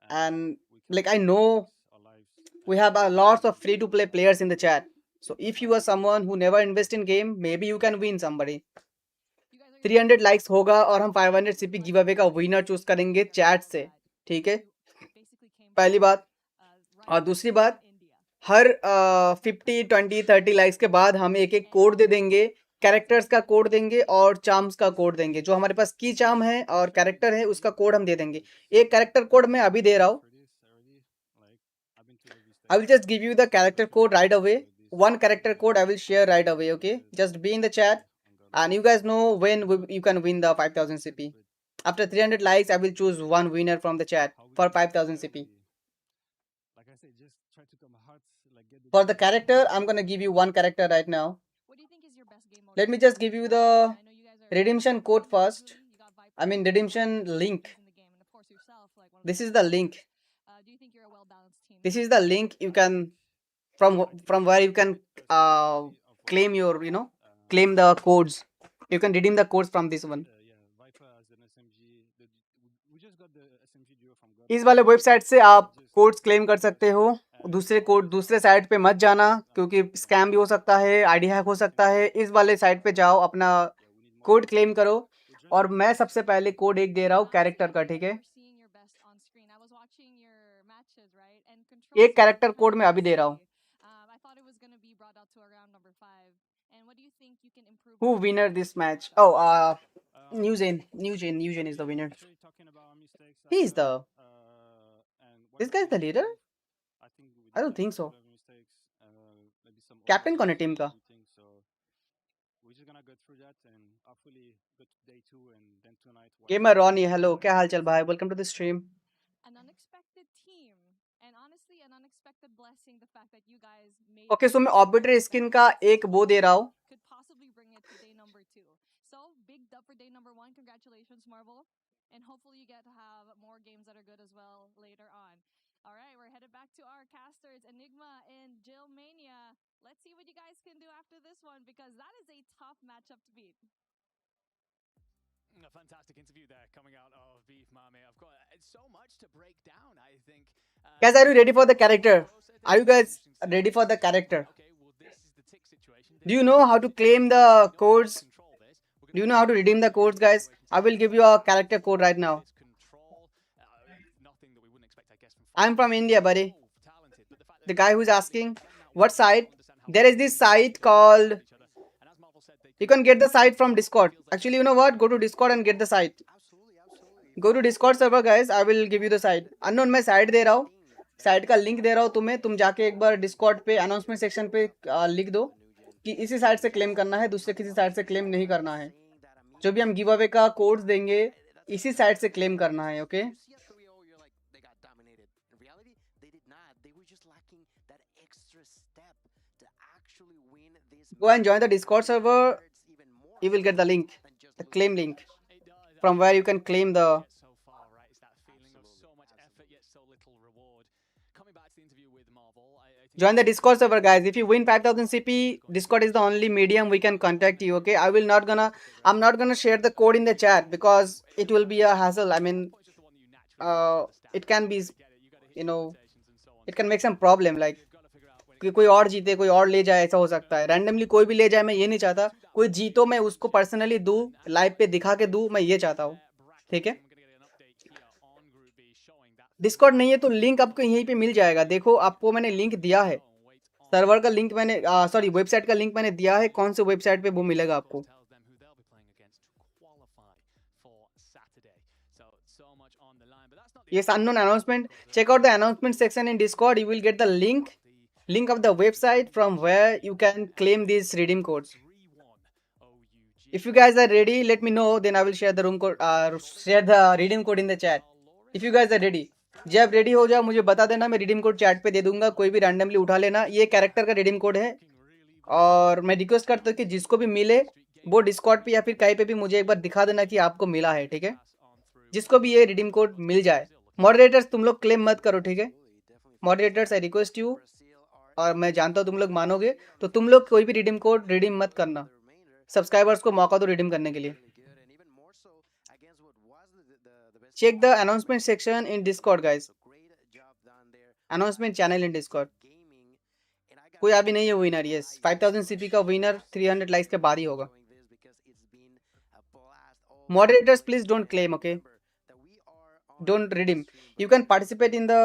and like I know we have a lots of free to play players in the chat. So if you are someone who never invest in game, maybe you can win somebody. 300 likes होगा और हम 500 CP give away का winner choose करेंगे chat से, ठीक है? पहली बात. और दूसरी बात, हर 50, 20, 30 लाइक्स के बाद हम एक एक कोड दे देंगे, कैरेक्टर्स का कोड देंगे और चार्म्स का कोड देंगे. जो हमारे पास की चार्म है और कैरेक्टर है उसका कोड हम दे देंगे. एक कैरेक्टर कोड मैं अभी दे रहा हूँ. I will just give you the character code right away. One character code I will share right away, okay? Just be in the chat. And you guys know when you can win the 5000 CP. After 300 likes, I will choose one winner from the chat for 5000 CP. For the character, I'm gonna give you one character right now. Let me just give you the redemption code first. I mean redemption link. This is the link. This is the link you can from where you can claim your, you know, claim the codes. You can redeem the codes from this one. इस वाले website से आप codes claim कर सकते हो. दूसरे site पे मत जाना, क्योंकि स्कैम भी हो सकता है, आईडी हैक हो सकता है. इस वाले साइट पे जाओ, अपना कोड क्लेम करो. और मैं सबसे पहले कोड एक दे रहा हूँ कैरेक्टर का, ठीक है? एक कैरेक्टर कोड मैं अभी दे रहा हूँ. I thought it was going to be brought out to around number 5. And what do you think you can improve Who on? winner this match? Oh, Newgen is the winner. Actually, talking about our mistakes, He's the and what this we guy's the can leader. improve, I think we I did don't a think so. couple of mistakes, maybe some Captain कौन है team का? overthinking, so we're just gonna go through that and hopefully go to day 2 and then tonight. Gamer Ronnie, hello. क्या हाल चाल भाई? Welcome to the stream. An unexpected team. And honestly, an unexpected blessing, the fact that you guys made Okay, so मैं orbiter skin का एक वो दे रहा हूँ. could possibly bring it to day number 2. So, big dub for day number 1. Congratulations, Marvel. And hopefully you get to have more games that are good as well later on. All right, we're headed back to our casters, Enigma and Jill Mania. Let's see what you guys can do after this one, because that is a tough matchup to beat. A fantastic interview there coming out of Beef Mame. I've got so much to break down, I think. Guys, are you ready for the character? Are you guys ready for the character? Okay, well, this is the tick situation. Do you know how to claim the codes? Do you know how to redeem the codes, guys? I will give you a character code right now. I'm from India, buddy. The guy who's asking what site? There is this site called. You can get the site from Discord. Actually, you know what? Go to Discord and get the site. Go to Discord server, guys. I will give you the site. Unknown, मैं site दे रहा हूँ. Site का link दे रहा हूँ तुम्हें. तुम जाके एक बार डिस्कॉर्ड पे अनाउंसमेंट सेक्शन पे लिख दो कि इसी साइट से क्लेम करना है, दूसरे किसी साइट से क्लेम नहीं करना है. जो भी हम गिव अवे का कोड्स देंगे इसी साइट से क्लेम करना है. Okay, go and join the Discord server. You will get the link, the claim link, from where you can claim the. Join the Discord server, guys. If you win 5,000 CP, Discord is the only medium we can contact you. Okay, I'm not gonna share the code in the chat because it will be a hassle. I mean, it can be, you know, it can make some problem. Like कि कोई और जीते कोई और ले जाए, ऐसा हो सकता है. रैंडमली कोई भी ले जाए, मैं ये नहीं चाहता. कोई जीतो मैं उसको पर्सनली दूं, लाइव पे दिखा के दूं, मैं ये चाहता हूँ. ठीक है, डिस्कॉर्ड नहीं है तो लिंक आपको यहीं पे मिल जाएगा. देखो, आपको मैंने लिंक दिया है, सर्वर का लिंक मैंने सॉरी वेबसाइट का लिंक मैंने दिया है. कौन से वेबसाइट पे वो मिलेगा आपको? Yes, unknown announcement. Check out the announcement section in Discord. You will get the link of the website from where you can claim these redeem codes. If you guys are ready, let me know. Then I will share the room code, share the redeem code in the chat. If you guys are ready, जब ready हो जाओ मुझे बता देना, मैं redeem code chat पे दे दूंगा. कोई भी रैंडमली उठा लेना. ये कैरेक्टर का रिडीम कोड है और मैं रिक्वेस्ट करता हूँ कि जिसको भी मिले वो डिस्कॉर्ड पे या फिर कहीं पे भी मुझे एक बार दिखा देना कि आपको मिला है. ठीक है, जिसको भी ये रिडीम कोड मिल जाए. मॉडरेटर्स तुम लोग क्लेम मत करो, ठीक है? मॉडरेटर्स आई रिक्वेस्ट यू, और मैं जानता हूँ तुम लोग मानोगे, तो तुम लोग कोई भी रिडीम कोड रिडीम मत करना. सब्सक्राइबर्स को मौका दो रिडीम करने के लिए. Check the announcement section in Discord, guys. Announcement channel in Discord. कोई अभी नहीं है विनर. यस, 5000 सीपी का विनर 300 लाइक्स के बाद ही होगा. Moderators please don't claim, okay? Don't redeem. You can participate in the.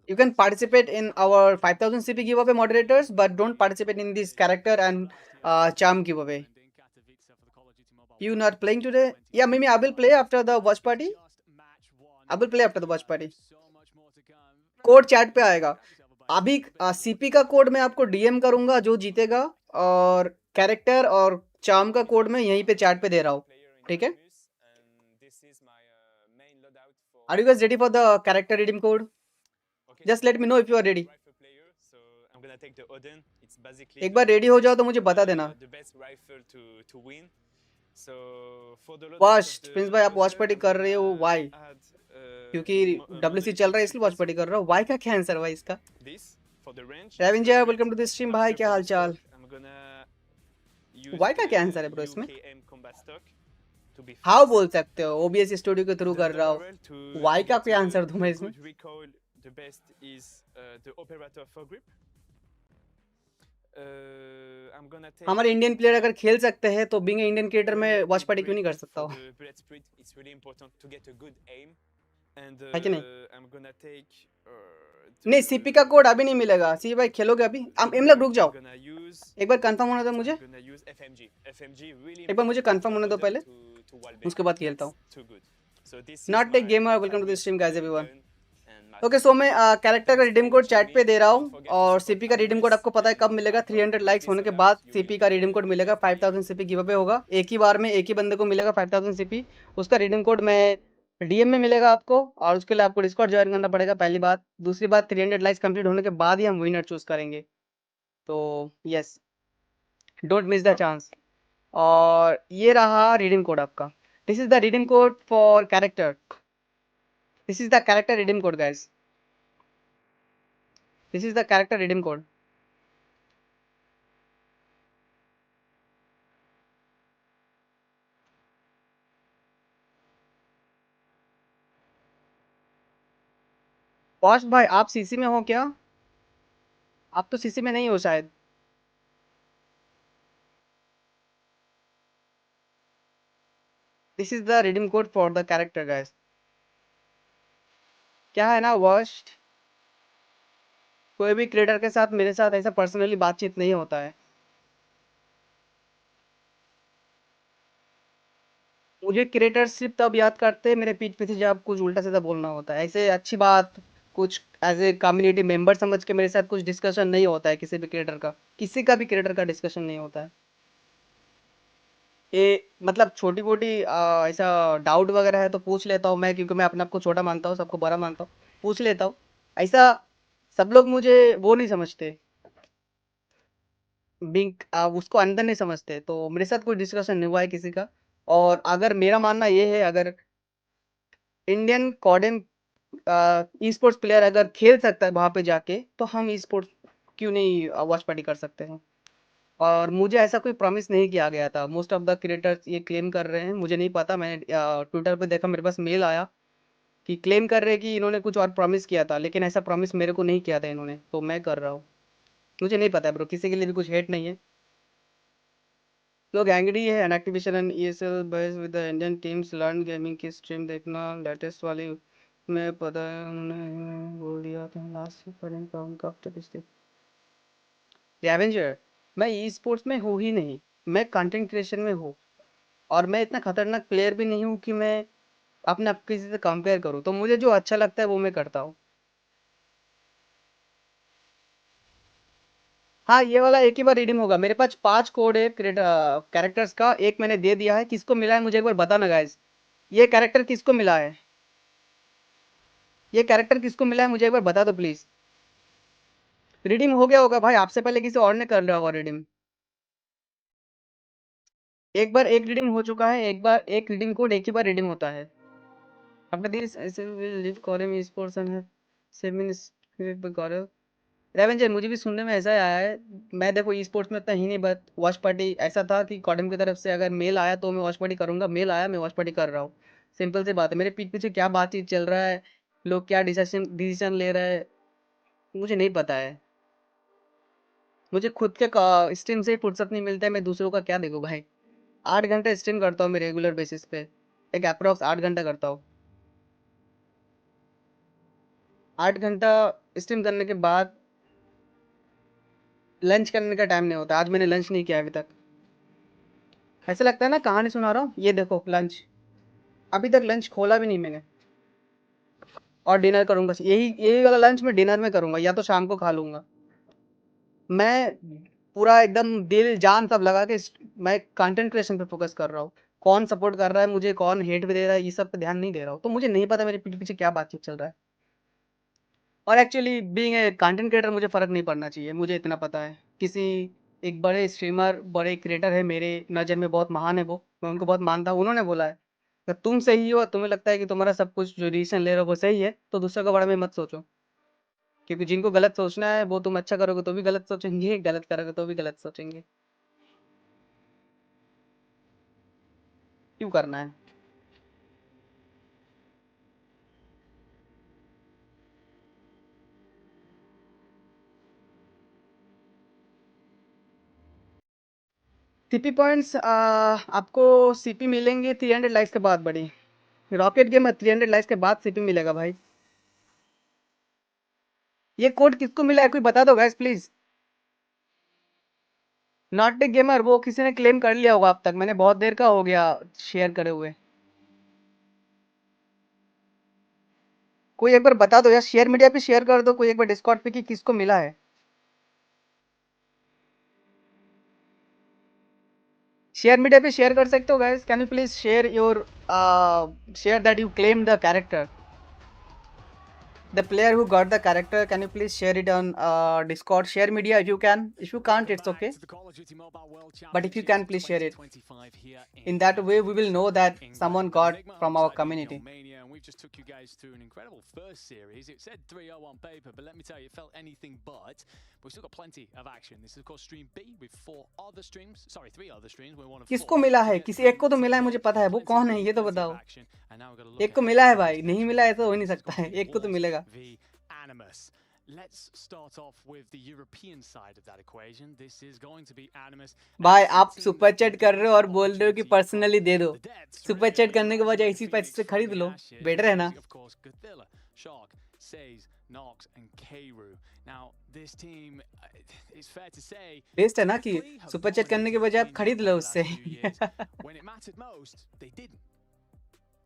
You can participate in our 5000 CP giveaway, moderators, but don't participate in this character and charm giveaway. You not playing today? Yeah, maybe I will play after the watch party. I will play after the watch party. Code chat पे आएगा. अभी CP का code मैं आपको DM करूंगा जो जीतेगा, और कैरेक्टर और चार्म का कोड मैं यहीं पे चैट पे दे रहा हूँ. ठीक है? Are you guys ready for the character redeem code? Just let me know if you are ready. एक बार रेडी हो जाओ तो मुझे बता देना. वॉच प्रिंस भाई, आप वॉच पार्टी कर रहे हो? वाई? क्योंकि WC चल रहा है इसलिए वॉच पार्टी कर रहा हूँ. वाई का क्या आंसर भाई इसका? Revenger, welcome to the stream भाई, क्या हाल चाल? वाई का क्या आंसर है ब्रो इसमें? हाउ बोल सकते हो? OBS स्टूडियो के थ्रू कर रहा हूँ. वाई का क्या आंसर दूं मैं इसमें? हमारे इंडियन प्लेयर अगर खेल सकते हैं तो बीइंग इंडियन क्रिएटर में वॉच पार्टी क्यों नहीं कर सकता हूँ? है कि नहीं? नहीं, सीपी का कोड अभी नहीं मिलेगा। सी भाई खेलोगे अभी? इन लोग रुक जाओ, एक बार कंफर्म होने दो मुझे, एक बार मुझे कंफर्म होने दो पहले, उसके बाद खेलता हूँ। Not tech gamer, welcome to the stream guys everyone. Okay, so मैं कैरेक्टर का रिडीम कोड चैट पे दे रहा हूँ, और सीपी का रिडीम कोड आपको पता है कब मिलेगा? 300 लाइक्स होने के बाद सीपी का रिडीम कोड मिलेगा। 5000 सीपी गिव अवे होगा, एक ही बार में एक ही बंदे को मिलेगा 5000 सीपी। उसका रिडीम कोड मैं डीएम में मिलेगा आपको, और उसके लिए आपको डिस्कॉर्ड ज्वाइन करना पड़ेगा, पहली बात। दूसरी बात, 300 लाइक्स कंप्लीट होने के बाद ही हम विनर चूज करेंगे, तो yes, don't miss the chance. और ये रहा रिडीम कोड आपका। This is the redeem code for character, this is the character redeem code guys, this is the character redeem code. Posh भाई, आप सीसी में हो क्या? आप तो सीसी में नहीं हो शायद। This is the redeem code for the character guys. क्या है ना, वर्स्ट कोई भी क्रिएटर के साथ मेरे साथ ऐसा पर्सनली बातचीत नहीं होता है। मुझे क्रिएटर सिर्फ तब याद करते हैं मेरे पीठ पीछे जब कुछ उल्टा सीधा बोलना होता है। ऐसे अच्छी बात, कुछ एज ए कम्युनिटी मेंबर समझ के मेरे साथ कुछ डिस्कशन नहीं होता है किसी भी क्रिएटर का, किसी का भी क्रिएटर का डिस्कशन नहीं होता है। ये मतलब छोटी मोटी ऐसा डाउट वगैरह है तो पूछ लेता हूँ मैं, क्योंकि मैं अपने आप को छोटा मानता हूँ, सबको बड़ा मानता हूँ, पूछ लेता हूँ। ऐसा सब लोग मुझे वो नहीं समझते, बिग उसको अंदर नहीं समझते, तो मेरे साथ कोई डिस्कशन नहीं हुआ है किसी का। और अगर मेरा मानना ये है, अगर इंडियन कॉडम ई स्पोर्ट्स प्लेयर अगर खेल सकता है वहाँ पे जाके, तो हम ई स्पोर्ट्स क्यों नहीं वॉच पार्टी कर सकते हैं? और मुझे ऐसा कोई प्रॉमिस नहीं किया गया था। मोस्ट ऑफ द क्रिएटर्स ये क्लेम कर रहे हैं, मुझे नहीं पता, मैंने ट्विटर पे देखा, मेरे पास मेल आया कि क्लेम कर रहे हैं कि इन्होंने कुछ और प्रॉमिस किया था, लेकिन ऐसा प्रॉमिस मेरे को नहीं किया था इन्होंने, तो मैं कर रहा हूँ। मुझे नहीं पता है ब्रो, किसी के लिए भी कुछ हेट नहीं है। लोग एंग्री है, and Activision and ESL boys with the Indian teams learn gaming की स्ट्रीम देखना, लेटेस्ट वाली में पता है उन्होंने बोल दिया था लास्ट करेंट काउंट का स्टैटिस्टिक। रेवेंजर, मैं ई स्पोर्ट्स में हूँ ही नहीं, मैं कंटेंट क्रिएशन में हूँ, और मैं इतना खतरनाक प्लेयर भी नहीं हूँ कि मैं अपने आप किसी से कंपेयर करूँ। तो मुझे जो अच्छा लगता है वो मैं करता हूँ। हाँ, ये वाला एक ही बार रिडीम होगा। मेरे पास 5 कोड है कैरेक्टर्स का, एक मैंने दे दिया है। किसको मिला है मुझे एक बार बताना गाइस, ये कैरेक्टर किसको मिला है, ये कैरेक्टर किसको मिला है मुझे एक बार बता दो प्लीज। रिडीम हो गया होगा भाई, आपसे पहले किसी और ने कर लिया होगा रिडीम। एक बार एक रिडीम हो चुका है, एक बार एक रिडीम कोड एक ही बार रिडीम होता है। आफ्टर दिस ऐसे विल लीव कॉलम इस पर्सन है सेम इन कॉलम। रेवेंजर, मुझे भी सुनने में ऐसा ही आया है। मैं देखो ई स्पोर्ट्स में इतना ही नहीं, बट वॉच पार्टी ऐसा था कि कॉडम की तरफ से अगर मेल आया तो मैं वॉच पार्टी करूंगा, मेल आया मैं वॉच पार्टी कर रहा हूँ। सिंपल सी बात है। मेरे पीठ पीछे क्या बातचीत चल रहा है, लोग क्या डिसीजन डिसीजन ले रहे हैं, मुझे नहीं पता है। मुझे खुद के स्ट्रीम से फुर्सत नहीं मिलता है, मैं दूसरों का क्या देखूँ भाई। 8 घंटे स्ट्रीम करता हूँ मैं रेगुलर बेसिस पे, एक अप्रॉक्स 8 घंटा करता हूँ। 8 घंटा स्ट्रीम करने के बाद लंच करने का टाइम नहीं होता। आज मैंने लंच नहीं किया अभी तक। ऐसा लगता है ना कहानी सुना रहा हूँ। ये देखो लंच, अभी तक लंच खोला भी नहीं मैंने, और डिनर करूंगा। यही यही वाला लंच मैं डिनर में करूंगा, या तो शाम को खा लूंगा। मैं पूरा एकदम दिल जान सब लगा के मैं कंटेंट क्रिएशन पे फोकस कर रहा हूँ। कौन सपोर्ट कर रहा है मुझे, कौन हेट भी दे रहा है, ये सब पे ध्यान नहीं दे रहा हूँ। तो मुझे नहीं पता मेरे पीछे पीछे क्या बातचीत चल रहा है। और actually being a content creator मुझे फ़र्क नहीं पड़ना चाहिए, मुझे इतना पता है। किसी एक बड़े स्ट्रीमर, बड़े क्रिएटर है मेरे नज़र में, बहुत महान है वो, मैं उनको बहुत मानता हूँ। उन्होंने बोला है, अगर तुम सही हो, तुम्हें लगता है कि तुम्हारा सब कुछ जो डिसीजन ले रहे हो वो सही है, तो दूसरे के बारे में मत सोचो। क्योंकि जिनको गलत सोचना है वो तुम अच्छा करोगे तो भी गलत सोचेंगे, गलत करोगे तो भी गलत सोचेंगे। क्यों करना है? सीपी पॉइंट्स आपको सीपी मिलेंगे 300 लाइक्स के बाद बड़ी। रॉकेट गेमर 300 लाइक्स के बाद सीपी मिलेगा भाई। ये कोड किसको मिला है कोई बता दो guys please. Not a gamer वो किसी ने क्लेम कर लिया होगा अब तक, मैंने बहुत देर का हो गया शेयर करे हुए। कोई एक बार बता दो यार, शेयर मीडिया पे शेयर कर दो कोई एक बार डिस्कॉर्ड पे कि किसको मिला है। शेयर मीडिया पे शेयर कर सकते हो guys, can you please share your share that you claim the character, the player who got the character, can you please share it on discord, share media if you can, if you can't it's okay, but if you can please share it. In that way we will know that someone got from our community. We just took you guys through an incredible first series. It said 3-0 on paper, but let me tell you, it felt anything but. We've still got plenty of action. This is of course stream B with 3 other streams. We're one of 4. किसको मिला है? किसी एक को तो मिला है, मुझे पता है वो कौन है ये तो बताओ। एक को मिला है भाई, नहीं मिला है तो हो ही नहीं सकता है, एक को तो मिलेगा। Let's start off with the European side of that equation. This is going to be Animus. भाई आप सुपर चैट कर रहे हो और बोल रहे हो कि पर्सनली दे दो। सुपर चैट करने के बजाय इसी पैसे से खरीद लो, बेटर है ना। बेस्ट है ना कि सुपर चैट करने के बजाय आप खरीद लो उससे।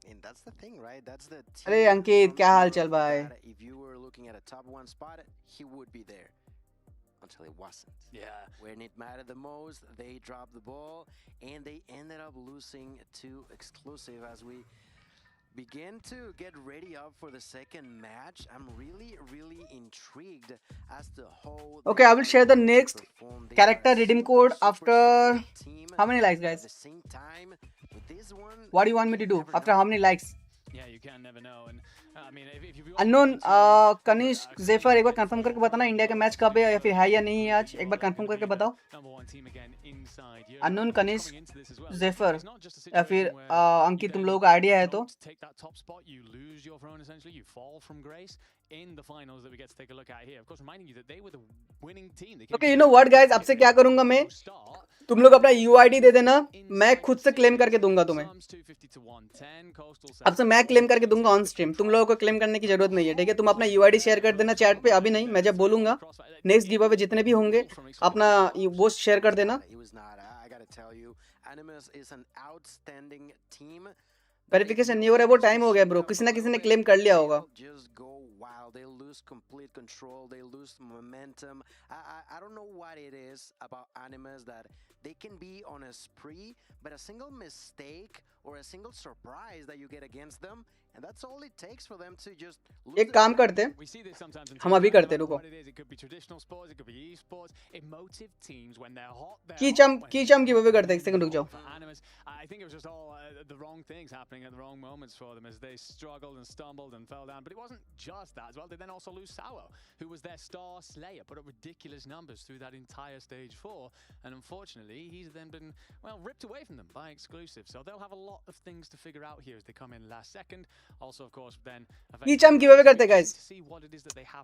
And that's the thing, right? That's the अरे अंकित क्या हाल चल भाई? If you were looking at a top 1 spot, he would be there until it wasn't. Yeah. When it mattered the most, they dropped the ball and they ended up losing to exclusive. As we begin to get ready up for the second match, I'm really intrigued as to how. Okay, I will share the next character redeem code after how many likes, guys? At the same time, with this one, What do you want me to do after how many likes? Yeah, you can never know. And I mean, if you unknown Kanishk Zephyr एक बार confirm करके बताना India का match कब है या फिर है या नहीं है आज, एक बार कंफर्म करके बताओ। अननोन कनिष्क जेफर या फिर अंकित तुम लोगों का आइडिया है तो। Okay you know what guys, आपसे क्या करूंगा मैं, तुम लोग अपना यूआईडी दे देना, मैं खुद से क्लेम करके दूंगा तुम्हें। अब से मैं क्लेम करके दूंगा ऑन स्ट्रीम, तुम लोगों को क्लेम करने की जरूरत नहीं है, ठीक है। तुम अपना यूआईडी शेयर कर देना चैट पे, अभी नहीं, मैं जब बोलूंगा नेक्स्ट गिव अवे जितने भी होंगे अपना वो शेयर कर देना। वेरिफिकेशन नहीं हो रहा है, वो टाइम हो गया ब्रो, किसी ना किसी ने क्लेम कर लिया होगा। They lose complete control, they lose momentum. I don't know what it is about Animus that they can be on a spree, but a single mistake or a single surprise that you get against them, and that's all it takes for them to just lose. एक काम करते हैं, हम अभी करते, रुको। कीचम giveaway करते हैं, एक सेकंड रुक जाओ। I think it was just all the wrong things happening at the wrong moments for them as they struggled and stumbled and fell down. But it wasn't just that as well. They then also lose Sawo, who was their star slayer, put up ridiculous numbers through that entire stage 4. And unfortunately, he's then been, well, ripped away from them by exclusive. So they'll have a lot of things to figure out here as they come in last second. Also, of course, then... कीचम giveaway करते हैं guys.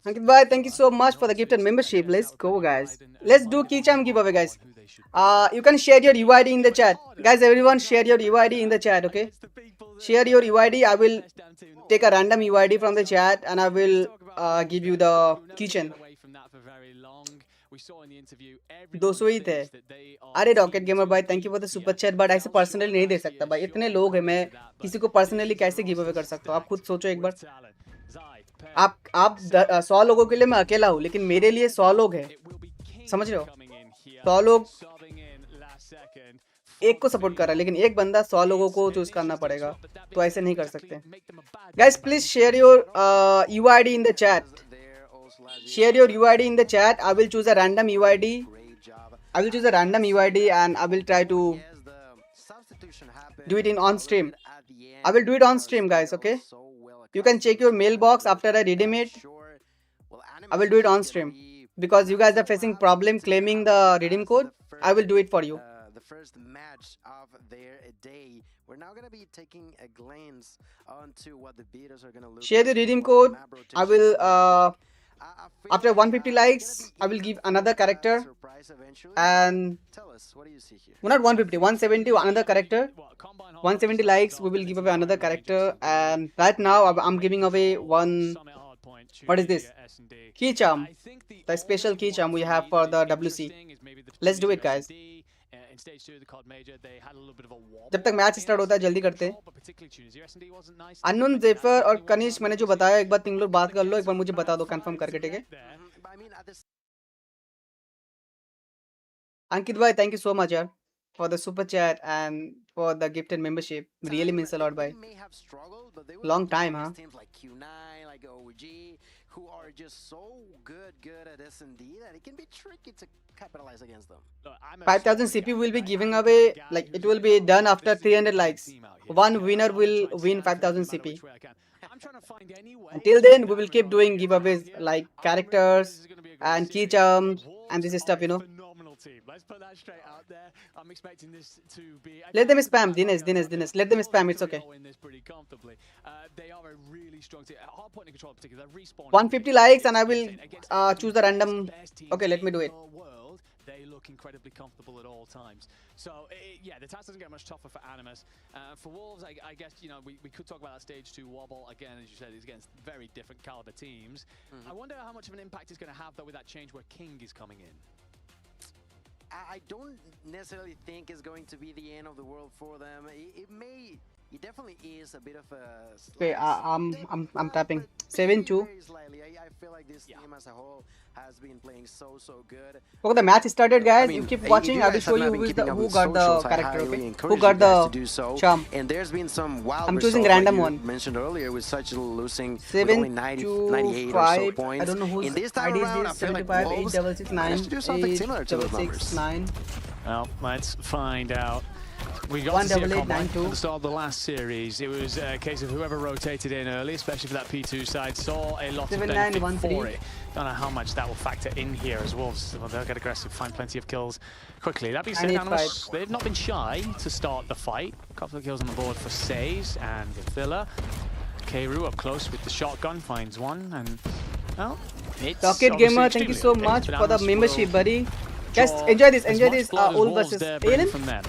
Ankit bhai, thank you so much for the gifted membership. Let's go guys. Let's do कीचम giveaway guys. You can share your UID in the chat. Guys, everyone share your UID in the chat, okay? Share your UID. I will take a random UID from the chat and I will give you the keychain. 200 ही थे। अरे rocket gamer भाई thank you for the super chat, but ऐसे personally नहीं दे सकता भाई, इतने लोग हैं, मैं किसी को पर्सनली कैसे गिव अवे कर सकता हूँ, आप खुद सोचो एक बार। आप 100 लोगों के लिए मैं अकेला हूँ, लेकिन मेरे लिए 100 लोग हैं, समझ रहे हो? 100 लोग एक को सपोर्ट कर रहा है, लेकिन एक बंदा 100 लोगों को चूज करना पड़ेगा, तो ऐसे नहीं कर सकते। Guys please share your UID in the chat, share your UID in the chat. I will choose a random UID. I will choose a random UID and I will try to do it in on stream. I will do it on stream guys, okay? You can check your mailbox after I redeem it. I will do it on stream because you guys are facing problem claiming the redeem code. I will do it for you. The first match of their day. We're now going to be taking a glance onto what the beaters are going to look. Share the redeem code. After 150 likes, I will give another character. And not 150, 170 another character. 170 likes, we will give away another character. And right now I'm giving away one. What is this? Key charm. The special key charm we have for the WC. Let's do it, guys. जब तक match start होता है जल्दी करते हैं. Unknown जेफर और कनिष्क मैंने जो बताया एक बार तुम लोग बात कर लो, एक बार मुझे बता दो कंफर्म करके, ठीक है? अंकित भाई, thank you so much यार for the super chat and for the gifted membership. Really means a lot, bhai. Long time, huh? Who are just so good at S&D that it can be tricky to capitalize against them. 5,000 CP will be giving away, like it will be done after 300 likes. One winner will win 5,000 CP. Until then, we will keep doing giveaways like characters and key charms and this stuff, you know. Let's put that straight out there. I'm expecting this to be. Let them spam, Dinesh. Let them spam. It's okay. They are a really strong team. Hard point in control, particularly. 150 likes, and I will choose the random. Okay, let me do it. They look incredibly comfortable at all times. So yeah, the task doesn't get much tougher for Animus. For Wolves, I guess, you know, we could talk about that stage 2 wobble again, as you said, it's against very different caliber teams. I wonder how much of an impact it's going to have though with that change where King is coming in. I don't necessarily think it's going to be the end of the world for them. It definitely is a bit of a. Okay, I'm tapping 7-2. I feel like this team as a whole has been playing so good. Okay, the match started, guys. I mean, you keep watching. I will show you who got the character. Okay, who got the charm. And there's been some wild. I'm choosing random one. Mentioned earlier with such losing 7-2-5. or so points. I don't know who's in this time around, I feel like Wolves managed to do something similar to those numbers. 9. Well, let's find out. We got 18892 at the start of the last series. It was a case of whoever rotated in early, especially for that P2 side, saw a lot of benefit for it. Don't know how much that will factor in here as Wolves. Well, they'll get aggressive, find plenty of kills quickly. That being said, Animus, they've not been shy to start the fight. A couple of kills on the board for Says and Villa. Keiru up close with the shotgun, finds one, and well, it's Rocket Gamer, thank you so much for the membership, buddy. Guys, enjoy this Ul versus Alien.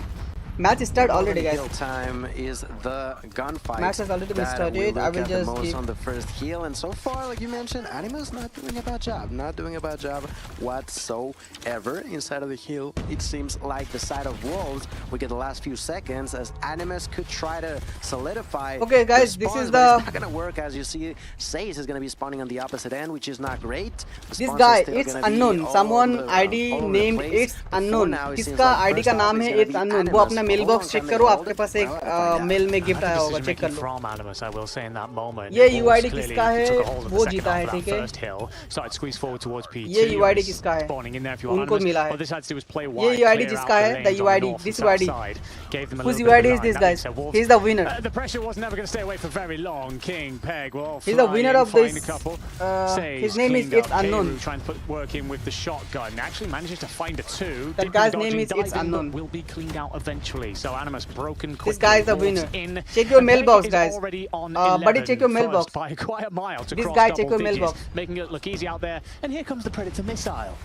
Match start already, guys. Time is the gunfight. Match has already been started. I will just keep on the first heal, and so far, like you mentioned, Animus not doing a bad job. Not doing a bad job whatsoever. Inside of the heal, it seems like the side of Wolves we get the last few seconds as Animus could try to solidify. Okay, guys, this is the. It's not gonna work, as you see. Says is gonna be spawning on the opposite end, which is not great. This guy, it's unknown. Someone ID named it's unknown. किसका ID का नाम है it's unknown. वो अपना mailbox check करो, आपके पास एक mail में गिफ्ट आया होगा, चेक कर लो. ये UID किसका है वो जीता है, ठीक है. ये UID किसका है उनको मिला है. ये UID जिसका है, the UID, this UID, whose UID is this, guys? He's the winner. The pressure was never going to stay away for very long. King, Peg, well, he's the winner of this. His name is it's unknown. Trying to put work in with the shotgun. Actually manages to find a 2. That guy's name is it's unknown. Will be cleaned out eventually. So Animus broken quickly. This guy is the winner. Check your mailbox, guys. Buddy, check your mailbox. By quite a mile to this cross guy, check your digits, mailbox. making it look easy out there. And here comes the Predator missile.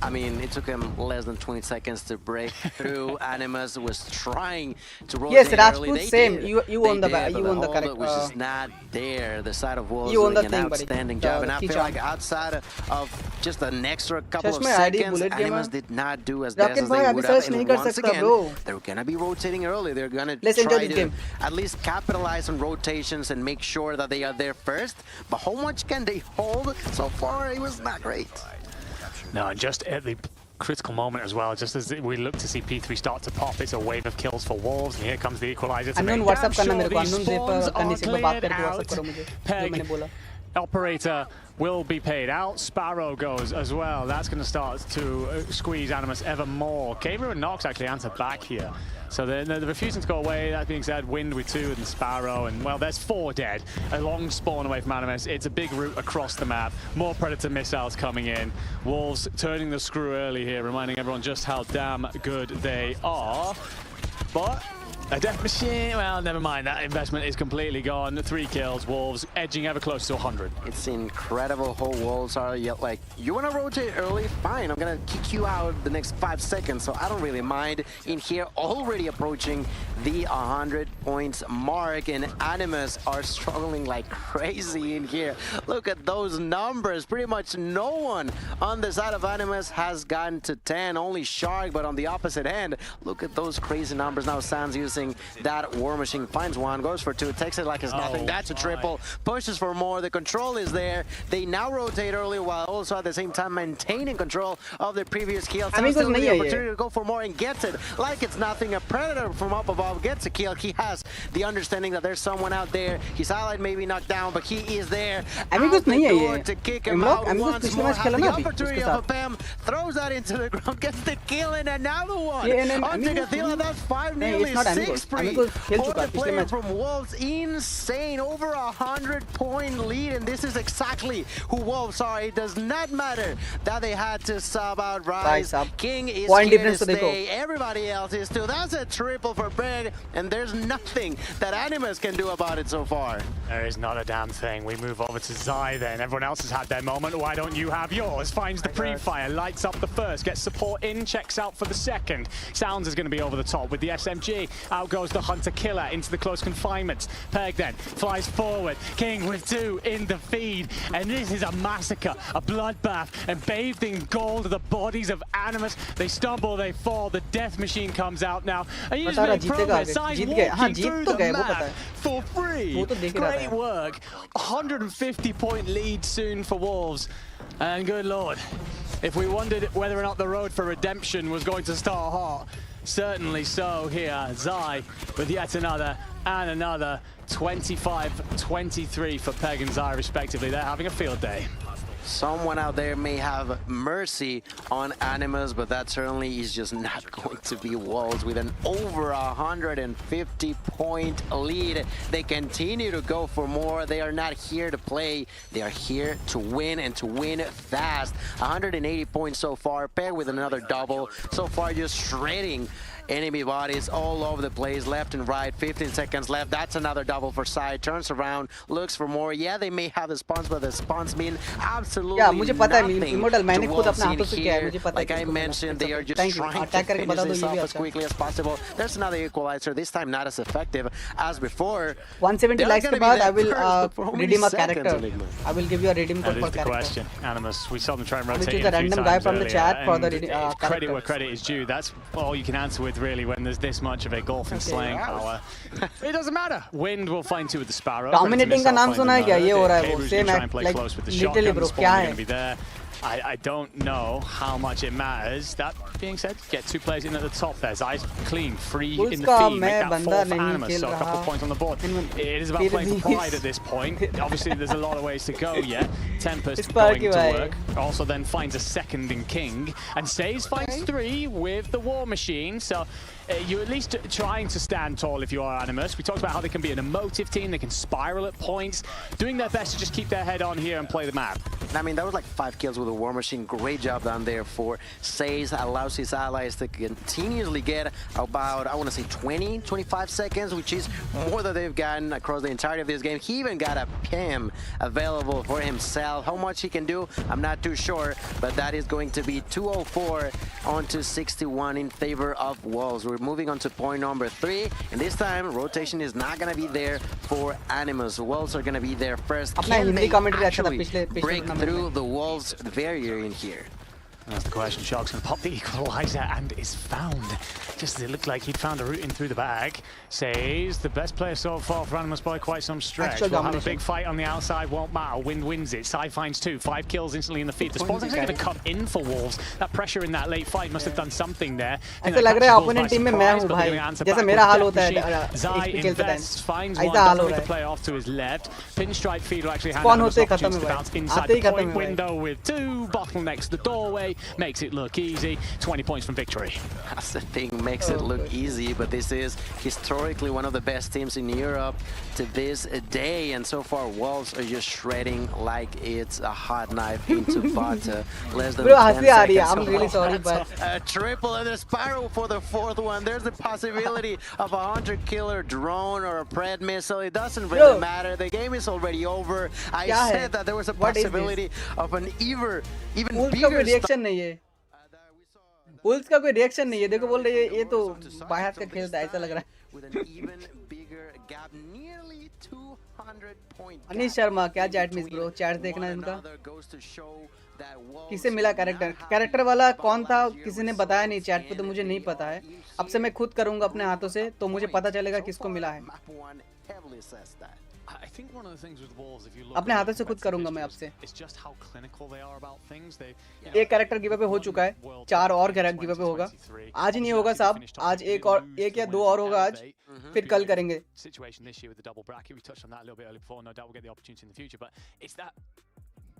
I mean, it took him less than 20 seconds to break through. Animus was trying to rotate. Yes, Rajput, same. You won the character. Which is not there. The side of Wolves doing an outstanding job. And I feel like outside of just an extra couple of seconds, Animus did not do as best as they would have. And once again, they're going to be rotating early. They're going to try to at least capitalize on rotations and make sure that they are there first. But how much can they hold? So far, it was not great. No, just at the critical moment as well, just as we look to see P3 start to pop, it's a wave of kills for Wolves, and here comes the equalizer to make damn sure these spawns are cleared out. Peg, Operator will be paid out. Sparrow goes as well. That's going to start to squeeze Animus ever more. Gabriel and Nox actually answer back here. So they're refusing to go away. That being said, Wind with 2 and Sparrow, and well, there's 4 dead. A long spawn away from Animus. It's a big route across the map. More Predator missiles coming in. Wolves turning the screw early here, reminding everyone just how damn good they are. But A death machine, well, never mind. That investment is completely gone. 3 kills, Wolves edging ever close to 100. It's incredible how Wolves are yet like, you want to rotate early? Fine, I'm going to kick you out the next 5 seconds, so I don't really mind. In here, already approaching the 100 points mark, and Animus are struggling like crazy in here. Look at those numbers. Pretty much no one on the side of Animus has gotten to 10, only Shark, but on the opposite end, look at those crazy numbers. Now Sans using that War Machine, finds one, goes for 2, takes it like it's nothing. That's a triple, pushes for more. The control is there. They now rotate early while also at the same time maintaining control of their previous kill. Sans still with the opportunity to go for more and gets it like it's nothing. A Predator from up above gets a kill. He has the understanding that there's someone out there. His ally may be knocked down, but he is there. Amigos नहीं है ये. To kick him out once more. Has the opportunity of a PEM, throws that into the ground, gets the kill, and another one. Onto Gathila, that's 5, nearly 6 free. For the player from Wolves, insane, over 100-point lead, and this is exactly who Wolves are. It does not matter that they had to sub out Rise. King is here to stay. Everybody else is too. That's a triple for Breg, and there's nothing that Animus can do about it so far. There is not a damn thing. We move over to Zai then. Everyone else has had their moment. Why don't you have yours? Finds the pre-fire, lights up the first, gets support in, checks out for the second. Sounds is going to be over the top with the SMG. Out goes the Hunter Killer into the close confinement. Peg then flies forward. King with 2 in the feed. And this is a massacre, a bloodbath, and bathed in gold, the bodies of Animus. They stumble, they fall. The death machine comes out now. And you just made progress. Zai's walking through the map for free. Great work. 150-point lead soon for Wolves. And good lord, if we wondered whether or not the road for redemption was going to start hot, certainly so here. Zai with yet another and another. 25-23 for Peg and Zai respectively. They're having a field day. Someone out there may have mercy on Animus, but that certainly is just not going to be Wolves with an over 150-point lead. They continue to go for more. They are not here to play. They are here to win, and to win fast. 180 points so far. Peg with another double. So far just shredding enemy bodies all over the place, left and right. 15 seconds left. That's another double for Sai. Turns around, looks for more. Yeah, they may have the spawns, but the spawns mean absolutely nothing to Wolves in here. Like I mentioned, they are just trying to finish this off as quickly as possible. There's another equalizer, this time not as effective as before. 170 likes के बाद I will redeem a character. I will give you a redeem code for character. That is the question. Animus, we saw them try and rotate in a random guy from the chat for the credit where credit is due. That's all you can answer with really when there's this much of a golf and slaying power. It doesn't matter. Wind will find 2 with the Sparrow. Dominating का नाम सुना है क्या? ये हो रहा है वो. Same like literally bro. क्या है? I don't know how much it matters. That being said, get 2 players in at the top there. Zai's clean, free in the feed, make that 4 for Animus, so a couple of points on the board. It is about playing for pride at this point. Obviously, there's a lot of ways to go yet. Tempest going to work. Also then finds a second in King. And Says finds 3 with the War Machine, so you're at least trying to stand tall if you are Animus. We talked about how they can be an emotive team, they can spiral at points, doing their best to just keep their head on here and play the map. I mean, that was like 5 kills with a War Machine. Great job down there for Says. Allows his allies to continuously get about, I want to say 20, 25 seconds, which is more than they've gotten across the entirety of this game. He even got a PIM available for himself. How much he can do, I'm not too sure, but that is going to be 204 onto 61 in favor of Wolves. We're moving on to point number 3, and this time rotation is not going to be there for Animus. Wolves are going to be there first. Can they actually break through the Wolves barrier in here? That's the question. Shark's going to pop the equalizer and is found. Just as it looked like he'd found a route in through the bag. Says the best player so far for Animus by quite some stretch. We'll have a big fight on the outside, won't matter. Wind wins it. Sai finds 2. 5 kills instantly in the feed. The spawn's actually going to come in for Wolves. That pressure in that late fight must have done something there. ऐसा लग रहा है opponent team में मैं हूँ भाई. जैसे मेरा हाल होता है. Zai invests, finds one, doesn't make the play off to his left. Pinstripe feed will actually hand Animus opportunity to bounce inside the point window with 2 bottlenecks. The doorway makes it look easy. 20 points from victory. That's the thing, makes it look easy, but this is historically one of the best teams in Europe to this day, and so far Wolves are just shredding like it's a hot knife into butter. Less than Bro, 10 हंसी आ रही है. seconds. I'm really sorry, but A triple and a spiral for the fourth one. There's the possibility of a hunter killer drone or a pred missile. It doesn't really Bro. matter. The game is already over. I क्या है? said that there was a What is this? possibility of an even Wolves का bigger कोई reaction नहीं है. Wolves का कोई reaction नहीं है. देखो बोल रही है ये तो बाहर का खेलता है ऐसा लग रहा है. with an even bigger gap, nearly 200 point gap. Anish Sharma क्या चैट मिस ब्रो. चैट देखना इनका. Another goes to show that Wolves किसे मिला कैरेक्टर? कैरेक्टर वाला कौन था किसी ने बताया नहीं चैट पे, तो मुझे नहीं पता है. अब से मैं खुद करूंगा अपने हाथों से, तो मुझे पता चलेगा किसको मिला है. Map one heavily says that. I think one of the things with Wolves, if you look अपने at हाथों the से खुद करूंगा मैं competitive आपसे. history, it's just how clinical they are about things. They, एक कैरेक्टर गिव अवे हो चुका है. 4 और कैरेक्टर गिव अवे होगा. आज ही नहीं होगा साहब. आज एक या 2 और होगा आज. फिर कल करेंगे. Situation this year with the double bracket, we touched on that a little bit earlier before. No doubt we'll get the opportunity in the future, but it's that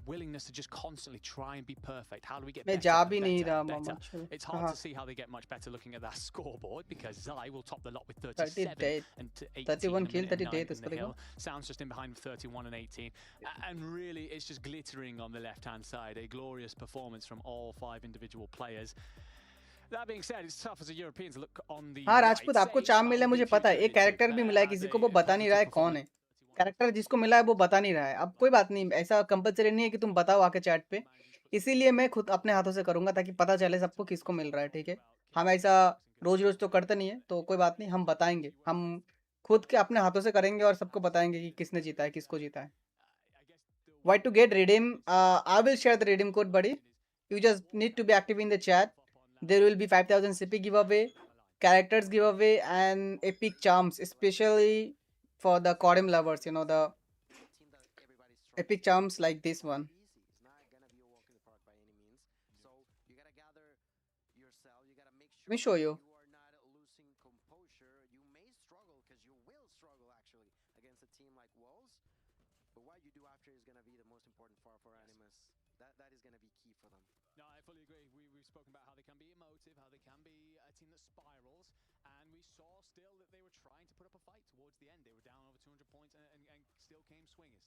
willingness to just constantly try and be perfect. How do we get मैं better जा and भी नहीं better रहा and better? Mama. It's hard to see how they get much better looking at that scoreboard, because Zai will top the lot with 37 38. and 18 31 kill, and 38 9 is in the pretty hill. Sounds just in behind with 31 and 18. And really, it's just glittering on the left-hand side. A glorious performance from all 5 individual players. That being said, it's tough as a European to look on the हाँ right, Rajput, आपको say चाम मिला it's मुझे found पता है. एक the character भी मिला है किसी को, वो बता नहीं रहा है कौन है. कैरेक्टर जिसको मिला है वो बता नहीं रहा है. अब कोई बात नहीं, ऐसा कंपलसरी नहीं है कि तुम बताओ आके चैट पे. इसीलिए मैं खुद अपने हाथों से करूंगा ताकि पता चले सबको किसको मिल रहा है. ठीक है, हम ऐसा रोज रोज तो करते नहीं है, तो कोई बात नहीं, हम बताएंगे. हम खुद के अपने हाथों से करेंगे और सबको बताएंगे कि किसने जीता है, किसको जीता है. Why to get redeem? I will share the redeem code, buddy. You just need to be active in the chat. There will be 5,000 CP giveaway, characters giveaway, and epic charms, especially for the CODM lovers. You know, the epic charms like this one. It's not gonna be a walk in the park by any means. So you gotta gather yourself. You gotta make sure Let me show you. you are not losing composure. You may struggle, because you will struggle actually against a team like Wolves. But what you do after is gonna be the most important part for Animus. That is gonna be key for them. No, I fully agree. We've spoken about how they can be emotive, how they can be a team that spirals, and we saw still that they were trying to put up a fight towards the end. They were down over 200 points and still came swinging,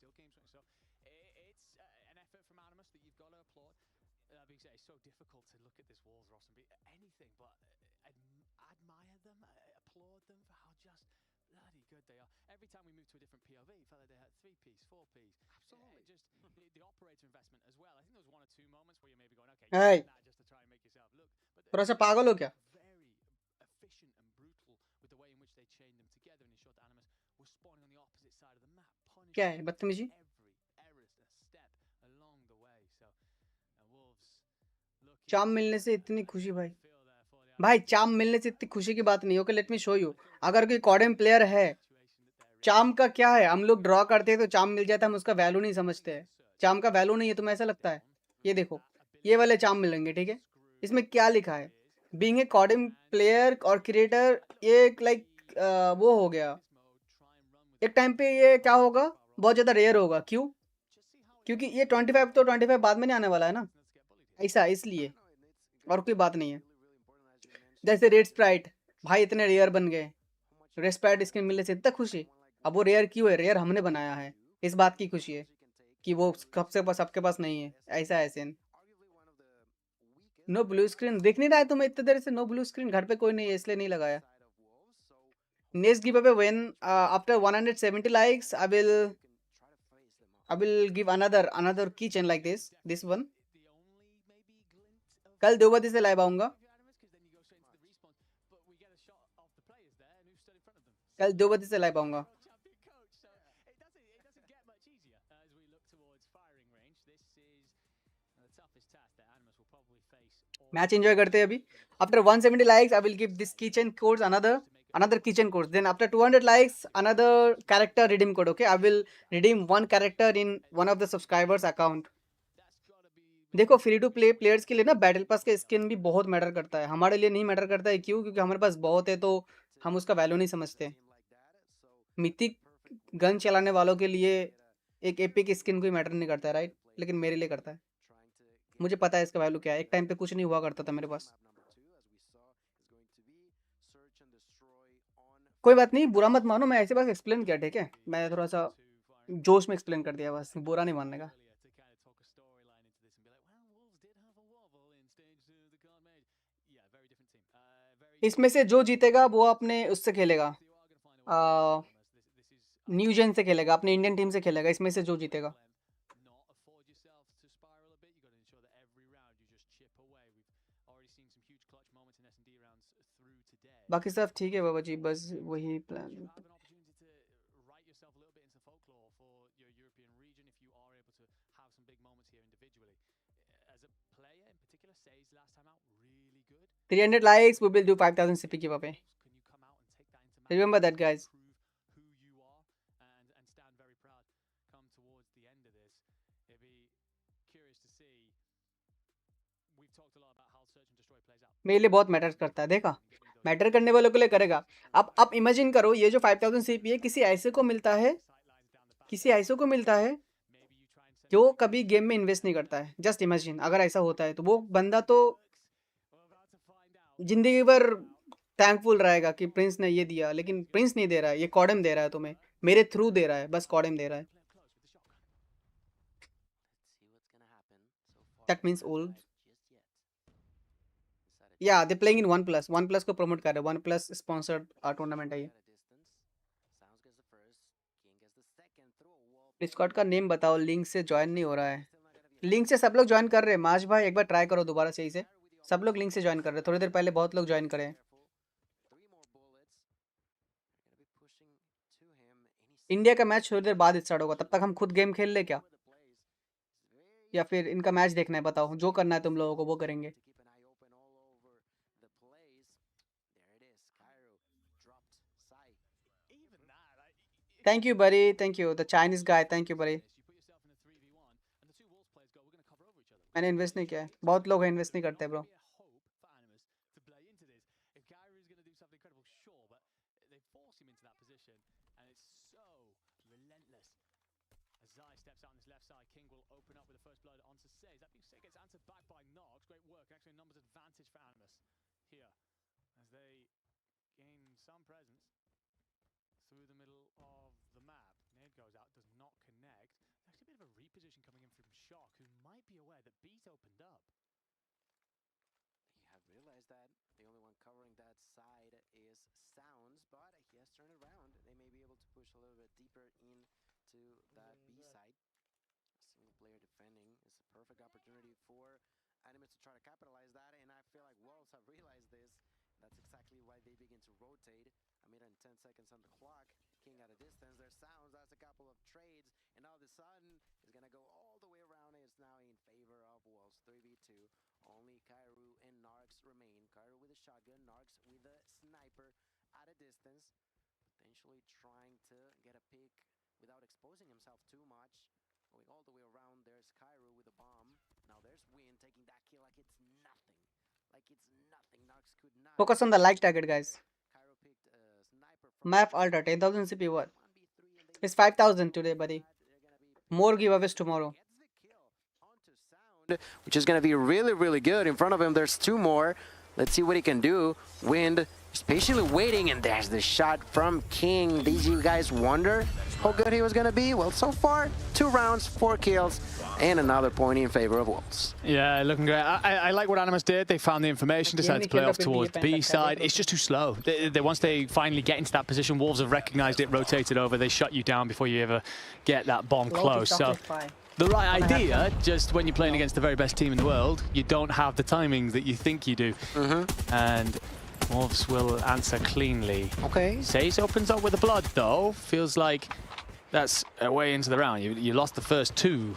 So it's an effort from Animus that you've got to applaud. That being said, it's so difficult to look at this Wolves roster and be anything but admire them, applaud them for how just bloody good they are. Every time we move to a different POV, felt like they had 3Ps, 4Ps. Absolutely. Just the operator investment as well. I think there was 1 or 2 moments where you're maybe going, okay, Hey. that just to try and make yourself look. But थोड़ा सा पागल हो क्या? very efficient and brutal with the way in which they chained them together and ensured that Animus was spawning on the opposite side of the map, क्या है punishing बदतमीजी? every step along the way. So Wolves looking चाम मिलने से इतनी खुशी भाई. feel there for the भाई चाम मिलने से इतनी खुशी की बात नहीं. Okay, let me show you. अगर कोई कॉडम प्लेयर है, चाम का क्या है, हम लोग ड्रॉ करते हैं तो चाम मिल जाता है, हम उसका वैल्यू नहीं समझते हैं. चाम का वैल्यू नहीं है, तुम्हें ऐसा लगता है? ये देखो, ये वाले चाम मिलेंगे. ठीक है, इसमें क्या लिखा है? बीइंग ए कॉडम प्लेयर और क्रिएटर, ये लाइक वो हो गया. एक टाइम पे ये क्या होगा, बहुत ज़्यादा रेयर होगा. क्यों? क्योंकि ये 25 तो 25 बाद में नहीं आने वाला है ना, ऐसा इसलिए, और कोई बात नहीं है. जैसे रेड स्प्राइट भाई इतने रेयर बन गए. रेड स्प्राइट स्किन मिलने से इतना खुशी. अब वो रेयर क्यों है? रेयर हमने बनाया है, इस बात की खुशी है कि वो सबके पास नहीं है. ऐसा है सीन. नो ब्लू स्क्रीन दिख नहीं रहा है तुम्हें इतने देर से? नो ब्लू स्क्रीन घर पे कोई नहीं है इसलिए नहीं लगाया. Next give away when after 170 likes I will give another की चेन लाइक दिस वन. कल 2 बजे से लाइव आऊंगा. कल 2 बजे से लाइव आऊंगा. मैच एंजॉय करते हैं अभी. After 170 likes I will give this keychain codes another kitchen codes. Then after 200 likes, another character redeem code. Okay, I will redeem 1 character in one of the subscribers account. देखो, free to play players के लिए ना battle pass का skin भी बहुत matter करता है. हमारे लिए नहीं मैटर करता है. क्यों? क्योंकि हमारे पास बहुत है तो हम उसका वैल्यू नहीं समझते. मिथिक गन चलाने वालों के लिए एक एपिक स्किन कोई मैटर नहीं करता है, राइट? लेकिन मेरे लिए करता है. मुझे पता है इसका वैल्यू क्या है. एक टाइम पे कुछ नहीं हुआ करता था मेरे पास. कोई बात नहीं, बुरा मत मानो, मैं ऐसे बस एक्सप्लेन किया, ठीक है. मैं थोड़ा सा जोश में एक्सप्लेन कर दिया, बस बुरा नहीं मानने का. इसमें से जो जीतेगा वो अपने उससे खेलेगा, न्यू जेन से खेलेगा, अपने इंडियन टीम से खेलेगा. इसमें से जो जीतेगा. बाकी सब ठीक है बाबा जी, बस वही plan. $300 likes, we will do 5,000 CP giveaway. Remember that, guys. मेरे लिए बहुत मैटर करता है, देखा, मैटर करने वालों के लिए करेगा. अब इमेजिन करो, ये जो 5,000 CP है किसी ऐसे को मिलता है, किसी ऐसे को मिलता है जो कभी गेम में इन्वेस्ट नहीं करता है. जस्ट इमेजिन अगर ऐसा होता है तो वो बंदा तो जिंदगी भर थैंकफुल रहेगा कि प्रिंस ने ये दिया, लेकिन प्रिंस नहीं दे रहा है, ये कॉडम दे रहा है तुम्हें, मेरे थ्रू दे रहा है, बस कॉडम दे रहा है. That means old. या दे प्लेइंग इन OnePlus को प्रमोट कर रहे हैं. OnePlus स्पॉन्सर्ड टूर्नामेंट है ये. डिस्कॉर्ड का नेम बताओ, लिंक से ज्वाइन नहीं हो रहा है. लिंक से सब लोग ज्वाइन कर रहे हैं. माज भाई एक बार ट्राई करो दोबारा सही से. सब लोग लिंक से ज्वाइन कर रहे हैं. थोड़ी देर पहले बहुत लोग ज्वाइन करे हैं. इंडिया का मैच थोड़ी देर बाद स्टार्ट होगा, तब तक हम खुद गेम खेल ले क्या, या फिर इनका मैच देखना है? बताओ, जो करना है तुम लोगों को वो करेंगे. थैंक यू बरी, thank you the Chinese guy, thank you बरी. मैंने इन्वेस्ट नहीं किया है. बहुत लोग हैं इन्वेस्ट नहीं करते bro. Focus on the like target, guys. Map Ultra 10,000 CP. What? It's 5,000 today, buddy. More giveaways tomorrow. Which is going to be really, really good. In front of him, there's two more. Let's see what he can do. Wind is patiently waiting, and there's the shot from King. Did you guys wonder how good he was going to be? Well, so far, 2 rounds, 4 kills, and another point in favor of Wolves. Yeah, looking great. I like what Animus did. They found the information, decided to play off towards the B side. It's just too slow. Once they finally get into that position, Wolves have recognized it, rotated over. They shut you down before you ever get that bomb close. So the right idea, just when you're playing against the very best team in the world, you don't have the timing that you think you do. And Wolves will answer cleanly. Okay. Sace opens up with the blood, though. Feels like that's a way into the round. You lost the first 2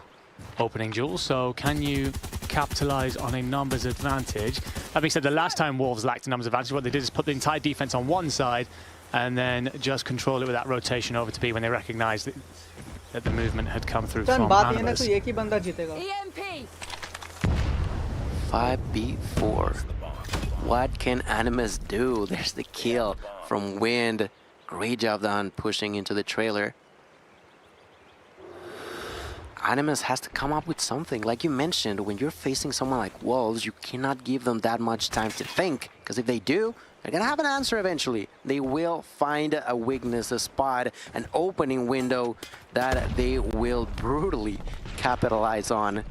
opening duels, so can you capitalize on a numbers advantage? That being said, the last time Wolves lacked a numbers advantage, what they did is put the entire defense on one side and then just control it with that rotation over to B when they recognized that the movement had come through from Animus. EMP! 5v4. What can Animus do? There's the kill from Wind. Great job done pushing into the trailer. Animus has to come up with something. Like you mentioned, when you're facing someone like Wolves, you cannot give them that much time to think, because if they do, they're gonna have an answer eventually. They will find a weakness, a spot, an opening window that they will brutally capitalize on.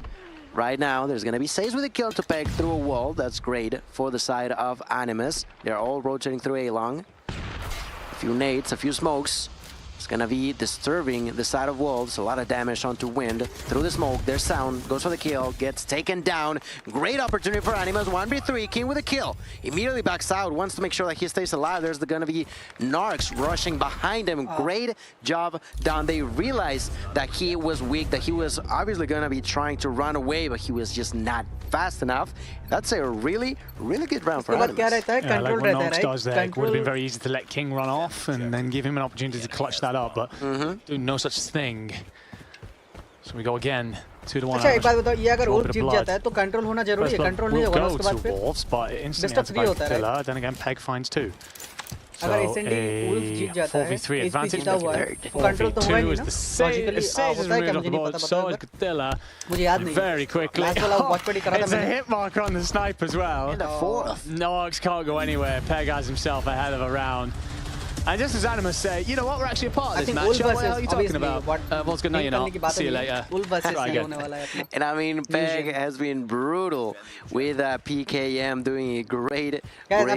Right now, there's gonna be Says with a kill to peg through a wall. That's great for the side of Animus. They're all rotating through A-long. A few nades, a few smokes. It's gonna be disturbing the side of Wolves. A lot of damage onto Wind. Through the smoke, there's Sound. Goes for the kill. Gets taken down. Great opportunity for Animus. 1v3. King with a kill. Immediately backs out. Wants to make sure that he stays alive. There's gonna be Narcs rushing behind him. Great job done. They realized that he was weak. That he was obviously gonna be trying to run away, but he was just not fast enough. That's a really, really good round for Animus. Like what Nox does there, it would have been very easy to let King run off and then give him an opportunity to clutch that up, but do no such thing. So we go again, 2-1. अच्छा एक बात बताओ, ये अगर Wolf जीत जाता है तो control होना जरूरी है, कंट्रोल नहीं होगा उसके बाद फिर Wolves, but instantly answered by Villa, then again Peg finds 2. अगर instantly Wolf जीत जाता है, 4v3 advantage. कंट्रोल तो होगा ही ना, logically होता है क्या मुझे नहीं पता, मुझे याद नहीं, very quickly, it's a hit marker on the snipe as well. Nox can't go anywhere, Peg has himself a hell of a round. And just as Animus say, you know what, we're actually a part of this match. What the hell are you talking about? What's good? No, you're not. See you later. And I mean, Peg has been brutal with PKM doing a great job.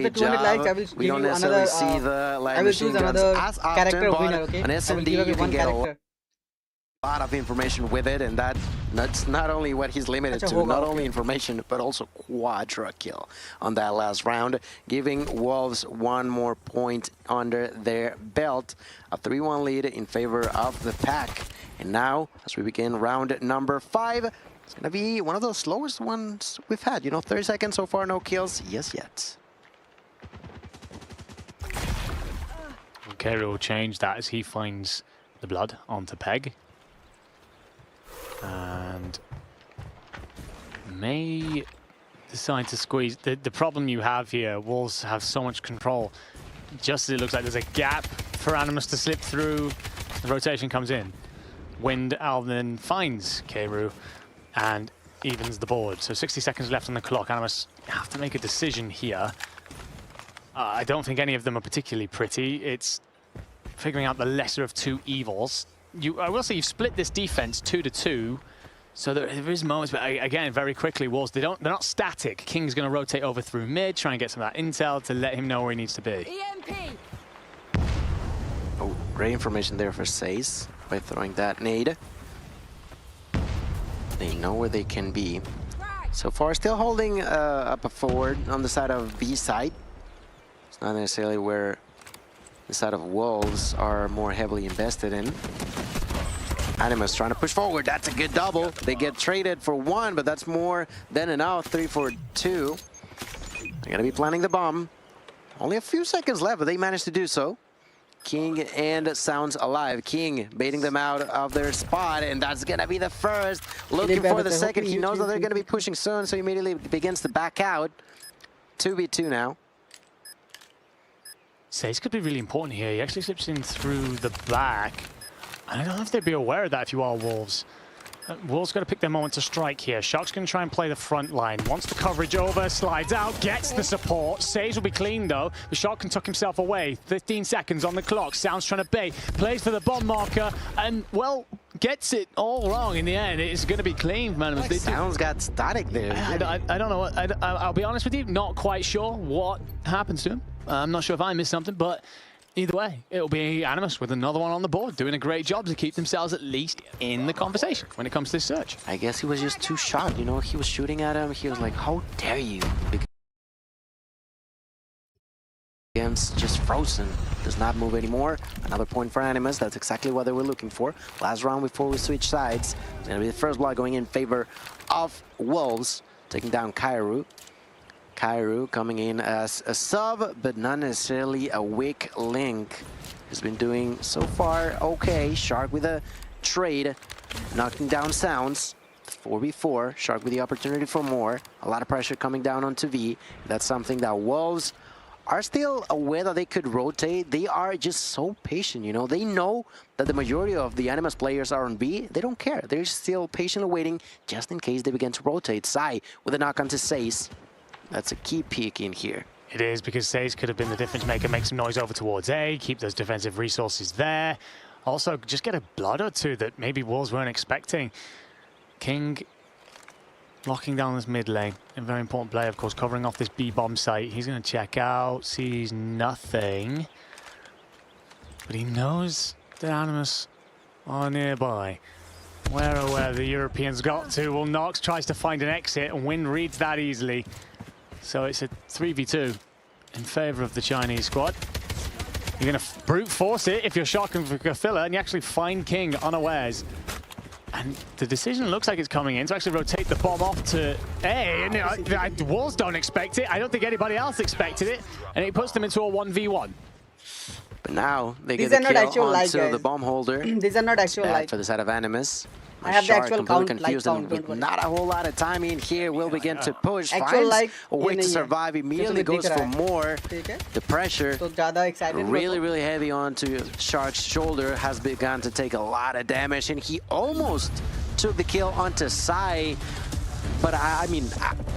We don't necessarily see the live machine guns as often, but an SMD you can get a lot of information with it, and that's not only what he's limited to, not only information, but also quadra kill on that last round, giving Wolves one more point under their belt. A 3-1 lead in favor of the pack. And now, as we begin round number 5, it's gonna be one of those slowest ones we've had. You know, 30 seconds so far, no kills. Yes, yet. Kerry will change that as he finds the blood onto Peg. And may decide to squeeze. The problem you have here, Wolves have so much control. Just as it looks like there's a gap for Animus to slip through, the rotation comes in. Wind Alvin finds Keru and evens the board. So 60 seconds left on the clock. Animus have to make a decision here. I don't think any of them are particularly pretty. It's figuring out the lesser of two evils. I will say you've split this defense 2-2, so there is moments, but again, very quickly, Wolves, they're not static. King's going to rotate over through mid, try and get some of that intel to let him know where he needs to be. EMP. Oh, great information there for Says by throwing that nade. They know where they can be. So far, still holding up a forward on the side of B side. It's not necessarily where the side of Wolves are more heavily invested in. Animus trying to push forward. That's a good double. They get traded for 1, but that's more than enough. 3 for 2. They're going to be planning the bomb. Only a few seconds left, but they managed to do so. King and Sounds alive. King baiting them out of their spot, and that's going to be the first. Looking for the second. He knows that they're going to be pushing soon, so he immediately begins to back out. 2v2 now. Says could be really important here. He actually slips in through the back. I don't know if they'd be aware of that if you are Wolves. Wolves got to pick their moment to strike here. Shark's going to try and play the front line. Wants the coverage over, slides out, gets the support. Sage will be clean though. The Shark can tuck himself away. 15 seconds on the clock. Sounds trying to bait. Plays for the bomb marker and, well, gets it all wrong in the end. It's going to be clean, man. Like Sounds got static there. I don't know. I'll be honest with you, not quite sure what happens to him. I'm not sure if I missed something, but either way, it'll be Animus with another one on the board, doing a great job to keep themselves at least in the conversation when it comes to this search. I guess he was just too shot, you know, he was shooting at him, he was like, how dare you? Game's just frozen, does not move anymore. Another point for Animus, that's exactly what they were looking for. Last round before we switch sides, it's gonna be the first block going in favor of Wolves, taking down Kairu. Kairu coming in as a sub, but not necessarily a weak link. He's been doing so far okay. Shark with a trade, knocking down Sounds. 4v4. Shark with the opportunity for more. A lot of pressure coming down onto V. That's something that Wolves are still aware that they could rotate. They are just so patient, you know. They know that the majority of the Animus players are on B. They don't care. They're still patiently waiting just in case they begin to rotate. Sai with a knock onto Sace. That's a key peek in here. It is, because Sace could have been the difference maker, make some noise over towards A, keep those defensive resources there. Also, just get a blood or two that maybe Wolves weren't expecting. King locking down this mid lane. A very important play, of course, covering off this B-bomb site. He's going to check out, sees nothing. But he knows that Animus are nearby. Where or where the Europeans got to. Well, Nox tries to find an exit, and Wind reads that easily. So it's a 3v2 in favor of the Chinese squad. You're going to brute force it if you're shocking for Kafilla, and you actually find King unawares. And the decision looks like it's coming in to actually rotate the bomb off to A. And the Wolves don't expect it. I don't think anybody else expected it. And it puts them into a 1v1. But now they get the kill onto the bomb holder. These are not actual light. For the side of Animus. I have the actual count, confused, like count, and not a whole lot of time in here. Will begin to push. Actual Finds like a way to survive. Immediately goes for more. The pressure, really heavy onto Shark's shoulder, has begun to take a lot of damage, and he almost took the kill onto Sai. But I mean,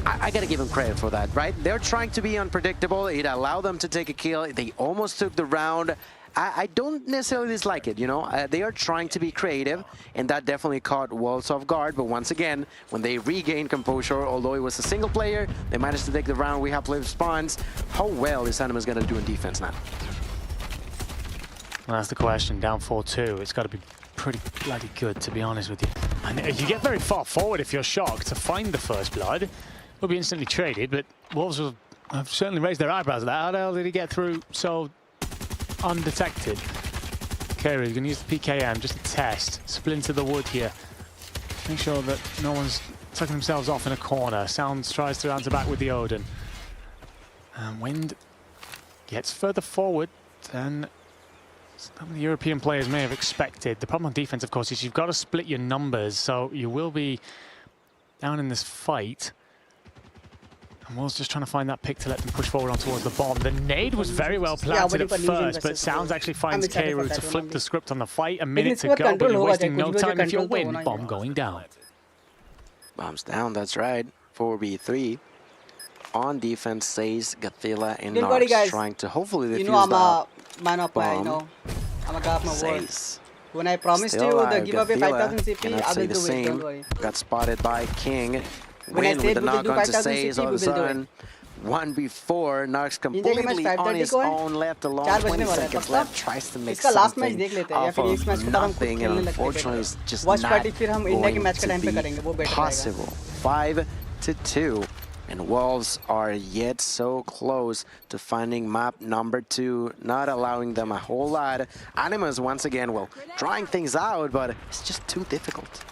I gotta give him credit for that, right? They're trying to be unpredictable. It allowed them to take a kill. They almost took the round. I don't necessarily dislike it, you know. They are trying to be creative, and that definitely caught Wolves off guard. But once again, when they regain composure, although it was a single player, they managed to take the round. We have play response. How well is Animus gonna do in defense now? Well, that's the question. Down 4-2. It's got to be pretty bloody good, to be honest with you. And you get very far forward if you're shocked to find the first blood. Will be instantly traded, but Wolves have certainly raised their eyebrows at that. How the hell did he get through so undetected? Okay, he's going to use the PKM just to test. Splinter the wood here. Make sure that no one's tucking themselves off in a corner. Sounds tries to answer back with the Odin. And Wind gets further forward than some of the European players may have expected. The problem on defense, of course, is you've got to split your numbers, so you will be down in this fight. And Wolves just trying to find that pick to let them push forward on towards the bomb. The nade was very well planted at first, but Sounds actually finds Keiru to flip the script on the fight. A minute to go, but you're wasting no time if you're Wind. Bomb going down. Bombs down, that's right. 4v3. On defense, Sace, Gathila, and Nox trying to hopefully defuse that man of my, I'm a guy of my word. When I promised you the giveaway 5000 CP, I will do it, don't worry. Got spotted by King. When I Win with the knock onto Sace all of a sudden. 1v4, Nox completely on his own, left alone, 20 seconds left, tries to make something off of nothing, and unfortunately it's just not going to be possible. 5-2. And Wolves are yet so close to finding map number 2, not allowing them a whole lot. Animus, once again, well, trying things out, but it's just too difficult.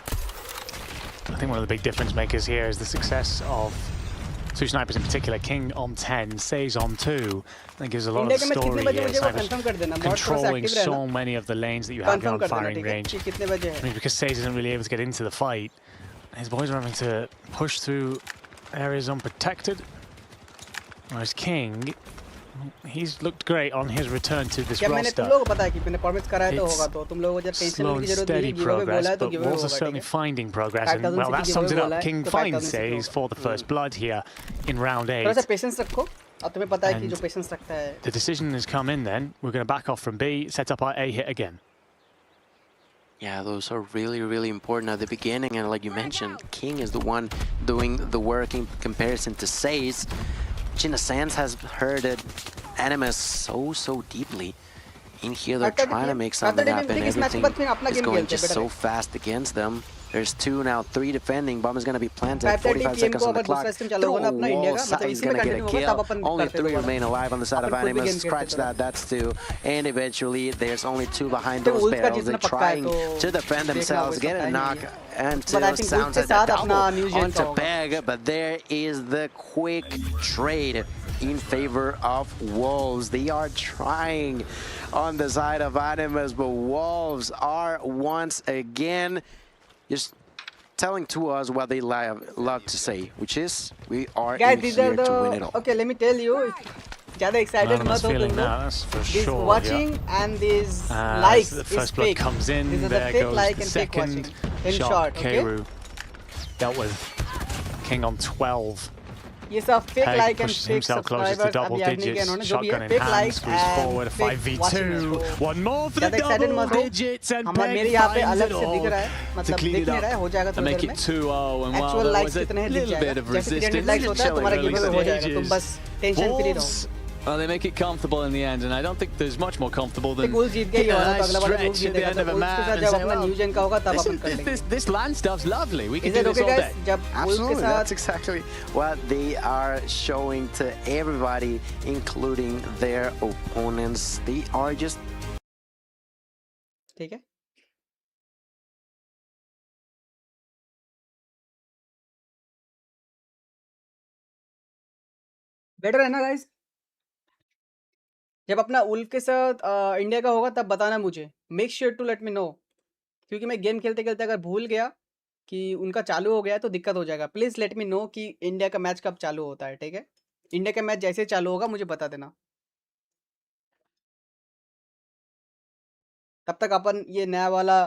I think one of the big difference makers here is the success of two snipers in particular, King on 10, Says on 2. That gives a lot of story here. Snipers controlling so many of the lanes that you have beyond firing range. I mean, because Says isn't really able to get into the fight, his boys are having to push through areas unprotected, whereas King, he's looked great on his return to this roster. It's slow and steady progress, but Wolves are certainly finding progress, and well, that sums it up. King finds Says for the first blood here in round 8. And the decision has come in then. We're going to back off from B, set up our A hit again. Yeah, those are really important at the beginning, and like you mentioned, King is the one doing the work in comparison to Sace. China Sands has hurted Animus so deeply. In here, they're trying to make something happen. Everything is going just so fast against them. There's 2 now, 3 defending. Bomb is going to be planted. 45 seconds on the clock. Through a wall, Sai is going to get a kill. Only 3 remain alive on the side of Animus. Scratch that, that's 2. And eventually, there's only 2 behind those barrels. They're trying to defend themselves, get a knock until Sounds at the double onto Peg. But there is the quick trade in favor of Wolves. They are trying on the side of Animus, but Wolves are once again just telling to us what they love to say, which is we are in here to win it all. Okay, let me tell you, ज़्यादा excited Anonymous मत हो feeling तुम now, लोग. that's for This sure. watching and these As likes the is first blood fake. comes in, These are the there fake goes like the and fake watching. second In shot. short, okay? Keiru dealt with King on 12. ये सब fake Peg like and pushes fake himself closer to subscribers double अभी add नहीं किया digits. इन्होंने जो भी है Shotgun in fake hand, likes squeeze and forward, fake watching है. 5v2. तो One more for the ज़्यादा excited double मत हो. digits, and हम Peg मेरे यहाँ पे finds अलग it से दिख all रहा है to मतलब clean दिख it नहीं रहा है up हो जाएगा and थोड़ी make देर it में 2-0. And while actual there likes was a कितने हैं दिख little bit जाएगा of जैसे 300 resistance likes होता है showing तुम्हारा early गिव अवे हो जाएगा तुम stages, बस टेंशन फ्री रहो. Wolves, well, they make it comfortable in the end, and I don't think there's much more comfortable than गोल जीत गया ये वाला तो nice अगला वाला गोल stretch at the जीतेगा end तो of a Wolves के match साथ and जब say, अपना well, न्यू जेन का होगा तब this, अपन कर is, लेंगे. this land stuff's lovely. We Is can do it this okay all guys day. जब Wolves के Absolutely, साथ that's exactly what they are showing to everybody, including their opponents. They are just ठीक है better है ना guys जब अपना Ulf के साथ इंडिया का होगा तब बताना मुझे make sure to let me know क्योंकि मैं गेम खेलते खेलते अगर भूल गया कि उनका चालू हो गया तो दिक्कत हो जाएगा. प्लीज़ लेट मी नो कि इंडिया का मैच कब चालू होता है. ठीक है इंडिया का मैच जैसे चालू होगा मुझे बता देना तब तक अपन ये नया वाला.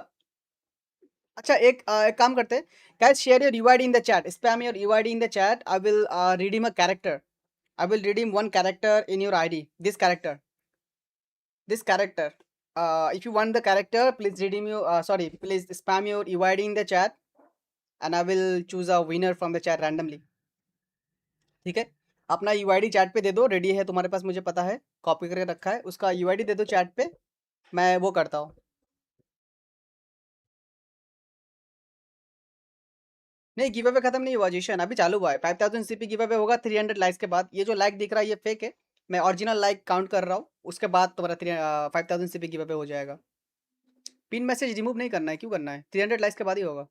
अच्छा एक काम करते हैं guys share your UID in the chat spam your UID in the chat I will redeem a character I will redeem one character in your ID. This character. If you want the character, please redeem you. Sorry, please spam your UID in the chat, and I will choose a winner from the chat randomly. ठीक है अपना UID chat पे दे दो ready है तुम्हारे पास मुझे पता है कॉपी करके रखा है उसका UID दे दो चैट पे मैं वो करता हूँ. नहीं गिव अवे खत्म नहीं हुआ जिशन अभी चालू हुआ है 5000 सीपी गिव अवे होगा 300 लाइक्स के बाद. ये जो लाइक दिख रहा है ये फेक है मैं ओरिजिनल लाइक काउंट कर रहा हूँ उसके बाद तुम्हारा 5000 सीपी गिव अवे हो जाएगा. पिन मैसेज रिमूव नहीं करना है क्यों करना है 300 लाइक्स के बाद ही होगा.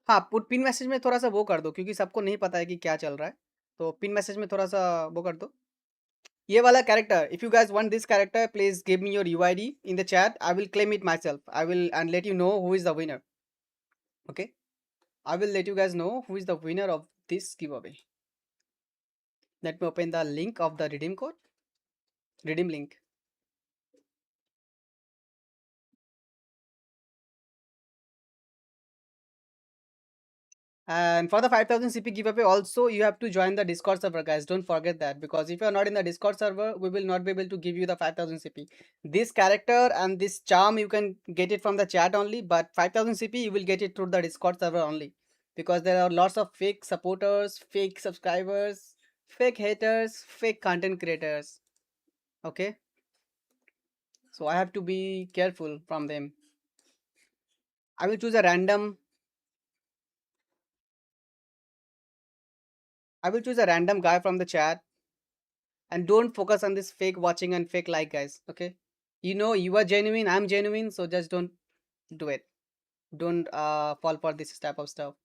हाँ पुट पिन मैसेज में थोड़ा सा वो कर दो क्योंकि सबको नहीं पता है कि क्या चल रहा है तो पिन मैसेज में थोड़ा सा वो कर दो. ये वाला character if you guys want this character please give me your UID in the chat I will claim it my self I will and let you know who is the winner. Okay I will let you guys know who is the winner of this give away. Let me open the link of the redeem code redeem link. And for the 5000 CP giveaway, also you have to join the Discord server, guys. Don't forget that because if you are not in the Discord server, we will not be able to give you the 5000 CP. This character and this charm you can get it from the chat only, but 5000 CP you will get it through the Discord server only because there are lots of fake supporters, fake subscribers, fake haters, fake content creators. Okay, so I have to be careful from them. I will choose a random. I will choose a random guy from the chat and don't focus on this fake watching and fake like, guys. Okay, you know you are genuine, I'm genuine, so just don't do it. Don't fall for this type of stuff.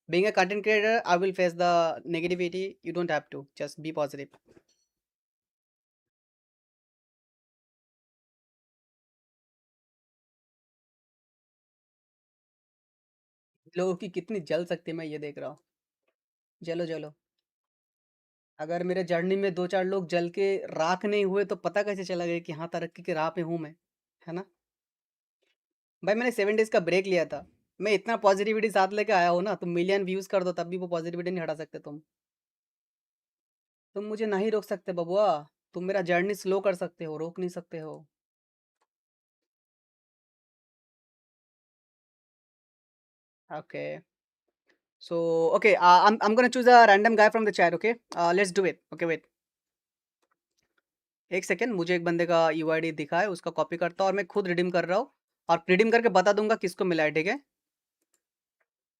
Being a content creator, I will face the negativity. You don't have to, just be positive. लोगों की कितनी जल सकती है मैं ये देख रहा हूँ. जलो जलो अगर मेरे जर्नी में 2-4 लोग जल के राख नहीं हुए तो पता कैसे चला गया कि हाँ तरक्की के राह पे हूँ मैं, है ना भाई. मैंने 7 डेज का ब्रेक लिया था. मैं इतना पॉजिटिविटी साथ लेके आया हूँ ना. तुम मिलियन व्यूज कर दो तब भी वो पॉजिटिविटी नहीं हटा सकते तुम मुझे नहीं रोक सकते बबुआ. तुम मेरा जर्नी स्लो कर सकते हो रोक नहीं सकते हो. Okay so okay I'm gonna choose a random guy from the chat. Okay let's do it. Okay wait एक सेकेंड मुझे एक बंदे का यूआईडी दिखा है उसका कॉपी करता हूँ और मैं खुद रिडीम कर रहा हूँ और रिडीम करके बता दूंगा किसको मिला है. ठीक है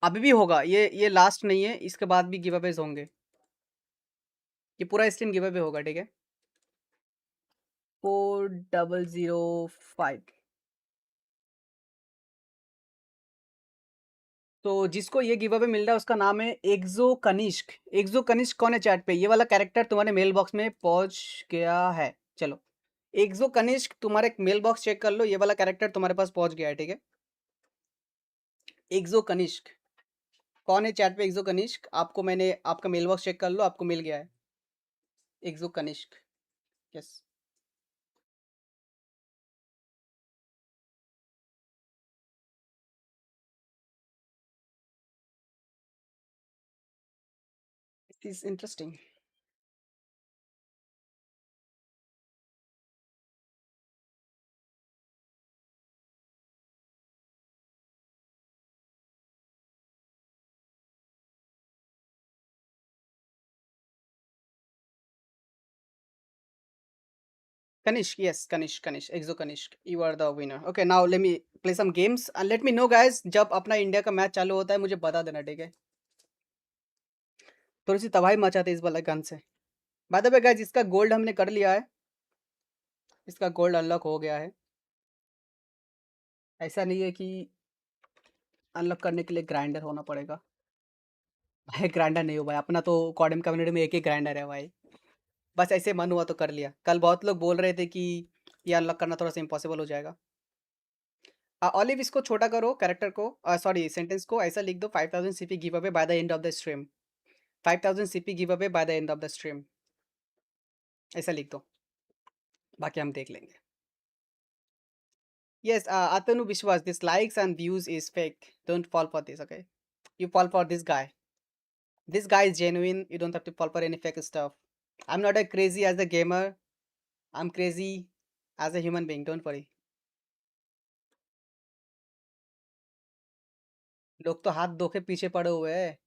अभी भी होगा ये लास्ट नहीं है इसके बाद भी गिव अवेज होंगे. ये पूरा स्ट्रीम गिव अवे होगा. ठीक है 4005 तो जिसको ये गिव अवे मिल रहा है उसका नाम है एक्जो कनिष्क. एक्जो कनिष्क कौन है चैट पे? ये वाला कैरेक्टर तुम्हारे मेल बॉक्स में पहुंच गया है. चलो एक्जो कनिष्क तुम्हारे मेल बॉक्स चेक कर लो. ये वाला कैरेक्टर तुम्हारे पास पहुंच गया है. ठीक है एक्जो कनिष्क कौन है चैट पे? एक्जो कनिष्क आपको मैंने आपका मेल बॉक्स चेक कर लो आपको मिल गया है. Exo Kanishk. Yes. It is interesting. Kanishk, yes, Kanishk, Exo Kanishk. You are the winner. Okay, now let me play some games and let me know guys जब अपना India का match चालू होता है मुझे बता देना, ठीक है? थोड़ी सी तबाही मचाते इस वाला गन से. बाय द वे गाइस, इसका गोल्ड हमने कर लिया है. इसका गोल्ड अनलॉक हो गया है. ऐसा नहीं है कि अनलॉक करने के लिए ग्राइंडर होना पड़ेगा. भाई ग्राइंडर नहीं हो भाई, अपना तो कॉडम कम्युनिटी में एक ही ग्राइंडर है भाई. बस ऐसे मन हुआ तो कर लिया. कल बहुत लोग बोल रहे थे कि ये अनलॉक करना थोड़ा सा इम्पॉसिबल हो जाएगा. ऑलिव इसको छोटा करो कैरेक्टर को, सॉरी सेंटेंस को ऐसा लिख दो 5000 CP give away by the end of the stream. 5000 CP give away by the end of the stream, ऐसा लिख दो, बाकी हम देख लेंगे. Yes, Atanu Vishwas, this likes and views is fake. Don't fall for this, okay? You fall for this guy. This guy is genuine. You don't have to fall for any fake stuff. I'm not as crazy as a gamer. I'm crazy as a human being. Don't worry. लोग तो हाथ धो के पीछे पड़े हुए हैं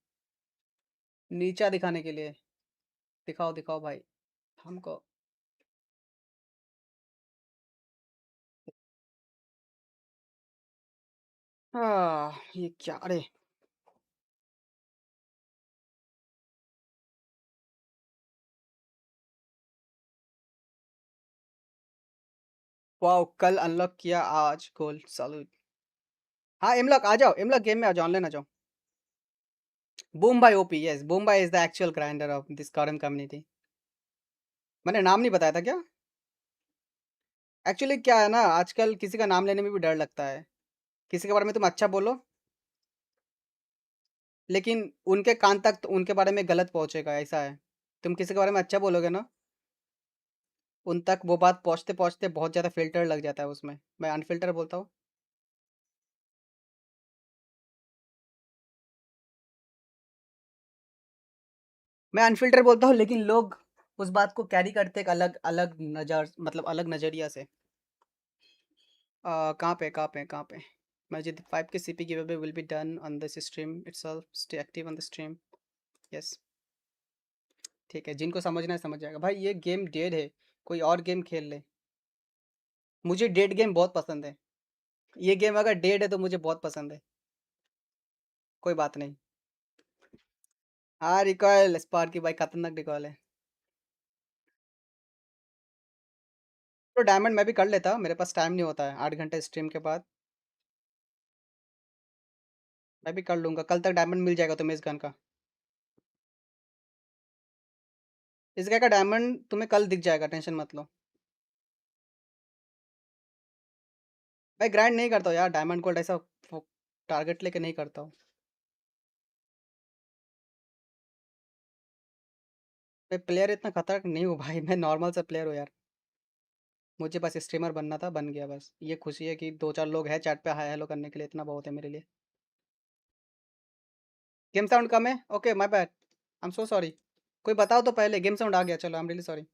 नीचा दिखाने के लिए. दिखाओ दिखाओ भाई हमको. ये क्या, अरे वाओ, कल अनलॉक किया, आज गोल्ड सैल्यूट. हाँ एमलॉक आ जाओ, एमलॉक गेम में आ जाओ, ऑनलाइन आ जाओ. Boom Bye OP, yes Boom Bye is the actual grinder of this CODM community. मैंने नाम नहीं बताया था क्या? एक्चुअली क्या है ना, आजकल किसी का नाम लेने में भी डर लगता है. किसी के बारे में तुम अच्छा बोलो लेकिन उनके कान तक तो उनके बारे में गलत पहुंचेगा, ऐसा है. तुम किसी के बारे में अच्छा बोलोगे ना, उन तक वो बात पहुंचते पहुंचते बहुत ज़्यादा फिल्टर लग जाता है उसमें. मैं अनफिल्टर बोलता हूँ. मैं अनफिल्टर बोलता हूँ लेकिन लोग उस बात को कैरी करते एक अलग अलग नज़र, मतलब अलग नज़रिया से. कहाँ पे मस्जिद 5 के CP give away will be done on this stream itself. Stay active on the stream. Yes ठीक है, जिनको समझना है समझ जाएगा. भाई ये गेम डेड है, कोई और गेम खेल ले. मुझे डेड गेम बहुत पसंद है. ये गेम अगर डेड है तो मुझे बहुत पसंद है. कोई बात नहीं. हाँ रिकॉयल स्पार्क की भाई खतरनाक रिकॉयल है. तो डायमंड मैं भी कर लेता, मेरे पास टाइम नहीं होता है. 8 घंटे स्ट्रीम के बाद मैं भी कर लूँगा. कल तक डायमंड मिल जाएगा तुम्हें इस गन का. इस गन का डायमंड तुम्हें कल दिख जाएगा, टेंशन मत लो. मैं ग्राइंड नहीं करता हूँ यार, डायमंड गोल्ड ऐसा टारगेट लेके नहीं करता हूँ. मैं प्लेयर इतना खतरनाक नहीं हूँ भाई, मैं नॉर्मल सा प्लेयर हूँ यार. मुझे बस स्ट्रीमर बनना था, बन गया बस. ये खुशी है कि 2-4 लोग हैं चैट पे हाय हेलो करने के लिए, इतना बहुत है मेरे लिए. गेम साउंड कम है, okay my bad, I am so sorry. कोई बताओ तो पहले. गेम साउंड आ गया, चलो आई एम रियली सॉरी.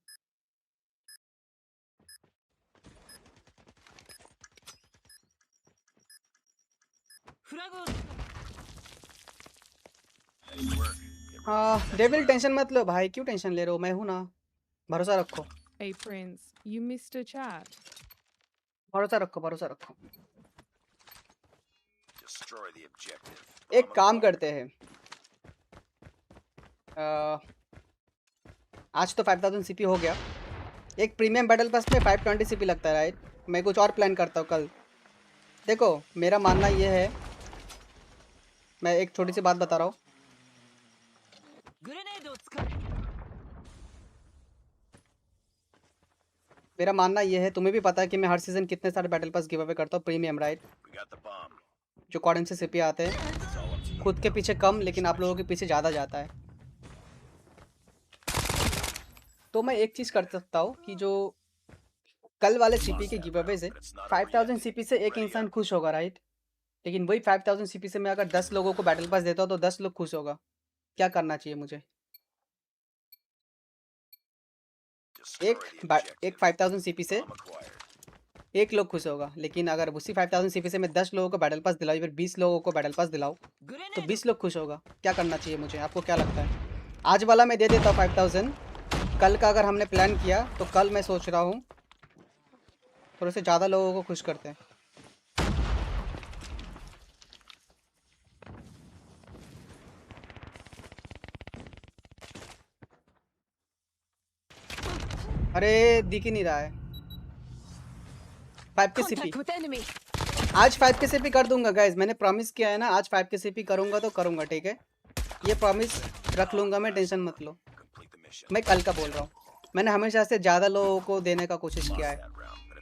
हाँ डेविल टेंशन मत लो भाई, क्यों टेंशन ले रहे हो, मैं हूँ ना. भरोसा रखो. Hey Prince, you missed a chat. भरोसा रखो, भरोसा रखो. Destroy the objective. एक काम करते हैं, आज तो 5000 सीपी हो गया. एक प्रीमियम बैटल पास में 520 सीपी लगता है राइट. मैं कुछ और प्लान करता हूँ कल. देखो मेरा मानना ये है, मैं एक छोटी सी बात बता रहा हूँ. मेरा मानना ये है, तुम्हें भी पता है कि मैं हर सीजन कितने सारे बैटल पास गिव अवे करता हूँ premium right. We got the bomb. जो कॉर्डन से सीपी आते हैं, It's all up to you. खुद के पीछे कम लेकिन आप लोगों के पीछे ज़्यादा जाता है. तो मैं एक चीज़ कर सकता हूँ कि जो कल वाले सीपी के गिव अवे से 5000 सीपी से एक इंसान खुश होगा, राइट? लेकिन वही 5000 सीपी से मैं अगर 10 लोगों को बैटल पास देता हूँ तो 10 लोग खुश होगा। क्या करना चाहिए मुझे? एक 5000 सीपी से एक लोग खुश होगा, लेकिन अगर उसी 5000 सीपी से मैं 10 लोगों को बैटल पास दिलाऊँ, फिर 20 लोगों को बैटल पास दिलाऊँ, तो 20 लोग खुश होगा। क्या करना चाहिए मुझे? आपको क्या लगता है? आज वाला मैं दे देता हूँ 5000, कल का अगर हमने प्लान किया तो कल मैं सोच रहा हूँ थोड़े से ज़्यादा लोगों को खुश करते हैं। अरे दिख ही नहीं रहा है। 5 के सीपी आज 5 के सीपी कर दूंगा गाइज, मैंने प्रॉमिस किया है ना, आज 5 के सीपी करूंगा तो करूंगा, ठीक है? ये प्रॉमिस रख लूंगा मैं, टेंशन मत लो। मैं कल का बोल रहा हूँ। मैंने हमेशा से ज़्यादा लोगों को देने का कोशिश किया है।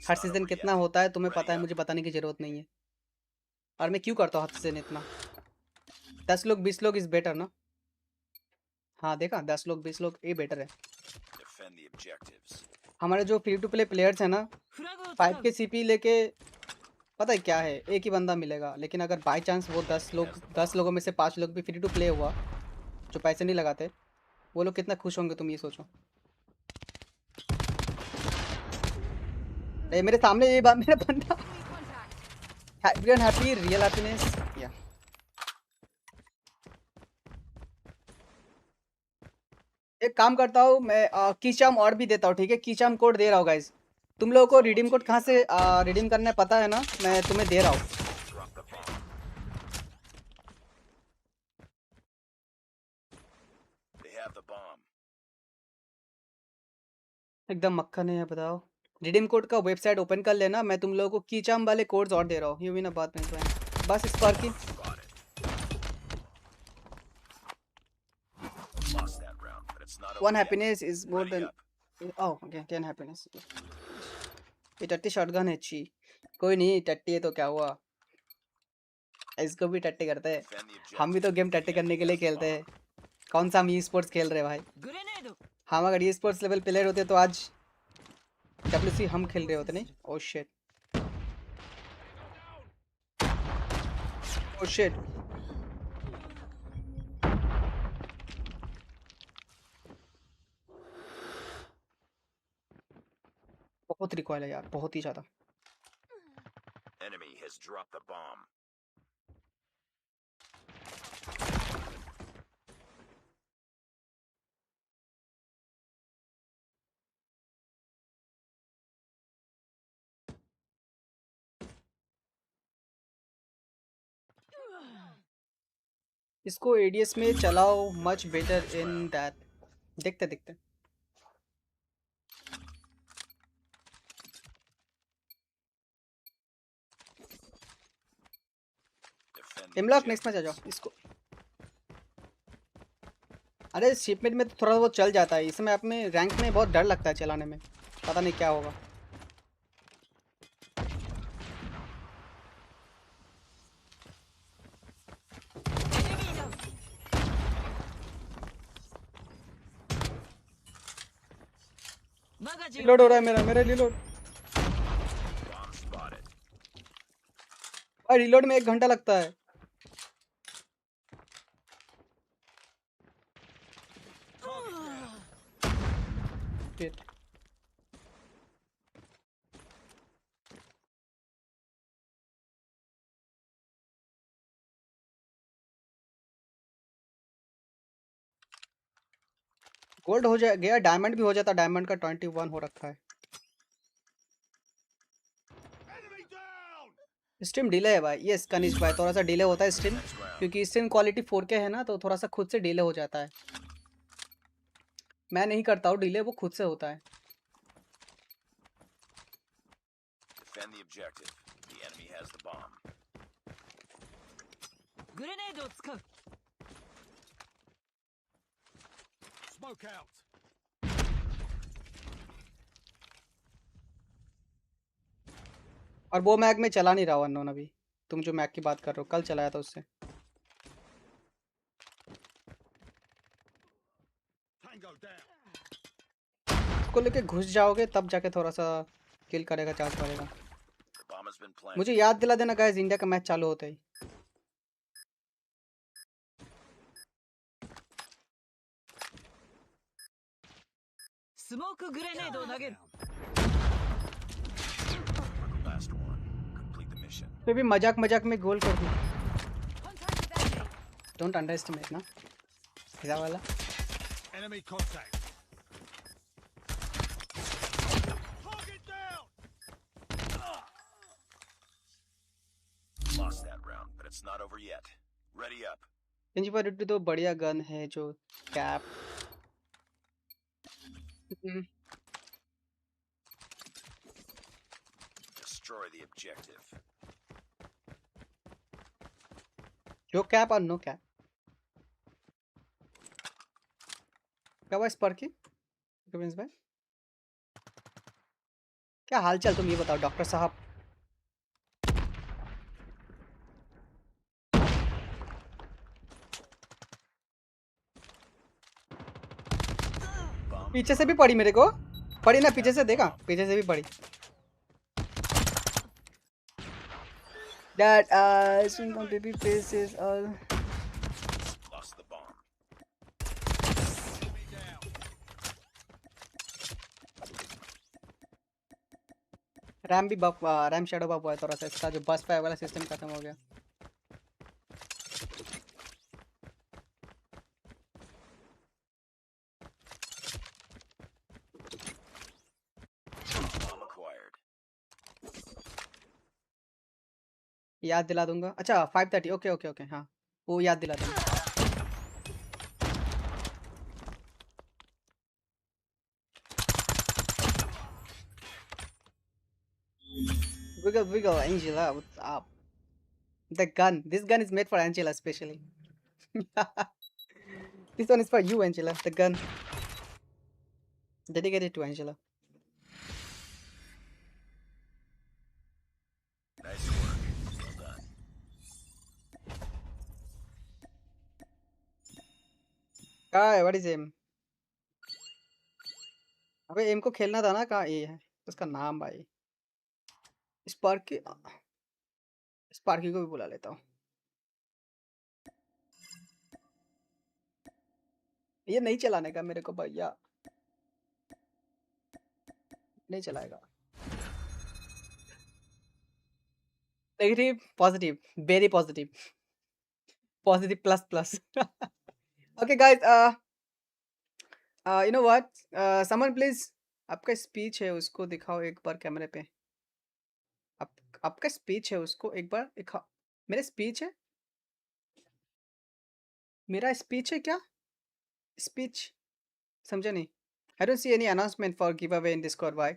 हर सीज़न कितना होता है तुम्हें पता है, मुझे बताने की ज़रूरत नहीं है। और मैं क्यों करता हूँ हर सीज़न इतना? 10 लोग 20 लोग इज़ बेटर ना? हाँ देखा, 10 लोग 20 लोग ये बेटर है। हमारे जो फ्री टू प्ले प्लेयर्स हैं ना, 5 के सीपी लेके पता है क्या है, एक ही बंदा मिलेगा। लेकिन अगर बाय चांस वो 10 लोगों में से 5 लोग भी फ्री टू प्ले हुआ, जो पैसे नहीं लगाते, वो लोग कितना खुश होंगे तुम ये सोचो। अरे मेरे सामने ये बात, मेरा बंदा हैप्पी रियल हैप्पीनेस या एक काम करता हूँ मैं, कीचाम और भी देता हूँ, ठीक है? कीचाम कोड दे रहा हूँ गाइज। तुम लोगों को रिडीम कोड कहाँ से रिडीम करना है पता है ना? मैं तुम्हें दे रहा हूँ। एकदम मक्खन है, बताओ। रिडीम कोड का वेबसाइट ओपन कर लेना, मैं तुम लोगों को कीचाम वाले कोड्स और दे रहा हूँ। ये भी ना बात नहीं तो बस Sparky. 1 happiness is more than okay 10 happiness. ये टट्टी शॉटगन है अच्छी, कोई नहीं, टट्टी है तो क्या हुआ, इसको भी टट्टी करते हैं। हम भी तो गेम टट्टी करने के लिए खेलते हैं। कौन सा हम ई स्पोर्ट्स खेल रहे हैं भाई? हम अगर ई स्पोर्ट्स लेवल प्लेयर होते तो आज WC हम खेल रहे होते। नहीं, ओ शिट ओ शिट। बहुत रिकॉइल है यार, बहुत ही ज्यादा। Enemy has dropped the bomb. इसको ADS में चलाओ, मच बेटर इन दैट। देखते देखते इमलॉक नेक्स्ट मैच आ जाओ इसको। अरे शिपमेंट में तो थोड़ा बहुत चल जाता है, इसमें अपने रैंक में बहुत डर लगता है चलाने में, पता नहीं क्या होगा। रिलोड हो रहा है मेरा रिलोड। भाई रिलोड में 1 घंटा लगता है। Shit. गोल्ड हो जाए गया, डायमंड भी हो जाता, डायमंड का 21 हो रखा है। स्ट्रीम डिले है भाई, यस कनिष्क भाई, थोड़ा सा डिले होता है स्ट्रीम, क्योंकि स्ट्रीम क्वालिटी 4K है ना, तो थोड़ा सा खुद से डिले हो जाता है। मैं नहीं करता हूँ डिले, वो खुद से होता है। Defend the objective. The enemy has the bomb. Smoke out. और वो मैग में चला नहीं रहा हूँ अननोन अभी। तुम जो मैग की बात कर रहे हो, कल चलाया था उससे। Tango down. उसको लेके घुस जाओगे तब जाके थोड़ा सा किल करेगा, चांस बढ़ेगा। The bomb has been planted. मुझे याद दिला देना गाइस इंडिया का मैच चालू होता ही। Smoke grenade を投げる Last one. Complete the mission. तो भी मजाक मजाक में गोल कर दी। डोंट अंडर एस्टिमेट ना ऐसा वाला। Enemy contact. Target down. Lost that round, but it's not over yet. Ready up. Engineer तो बढ़िया गन है जो कैप। Destroy the objective. जो कैप और नो कैप। क्या हुआ स्पर की? प्रिंस भाई क्या हालचाल, तुम ये बताओ डॉक्टर साहब। Bomb पीछे से भी पड़ी मेरे को, पड़ी ना पीछे से, देखा पीछे से भी पड़ी। That swing on baby faces all lost the bomb. RAM भी बफ, रैम शैडो बफ हुआ है थोड़ा सा, इसका जो बस फायर वाला सिस्टम खत्म हो गया। Bomb acquired. याद दिला दूंगा। अच्छा 5:30, ओके ओके ओके, हाँ वो याद दिला दूंगा। Wiggle wiggle Angela, what's up? The gun, this gun is made for Angela especially. This one is for you Angela, the gun dedicated to Angela. Nice work. Well done. कहाँ what is aim? अबे M को खेलना था ना, कहाँ ए है उसका नाम भाई। स्पार्की, स्पार्की को भी बुला लेता हूँ। ये नहीं चलाने का मेरे को भैया, नहीं चलाएगा। Negative positive, very positive, positive plus plus. Okay guys, you know what, someone please आपका स्पीच है उसको दिखाओ एक बार कैमरे पे। आपका स्पीच है उसको एक बार दिखाओ। मेरा स्पीच है, मेरा स्पीच है क्या? स्पीच समझा नहीं। I don't see any announcement for give away in Discord भाई।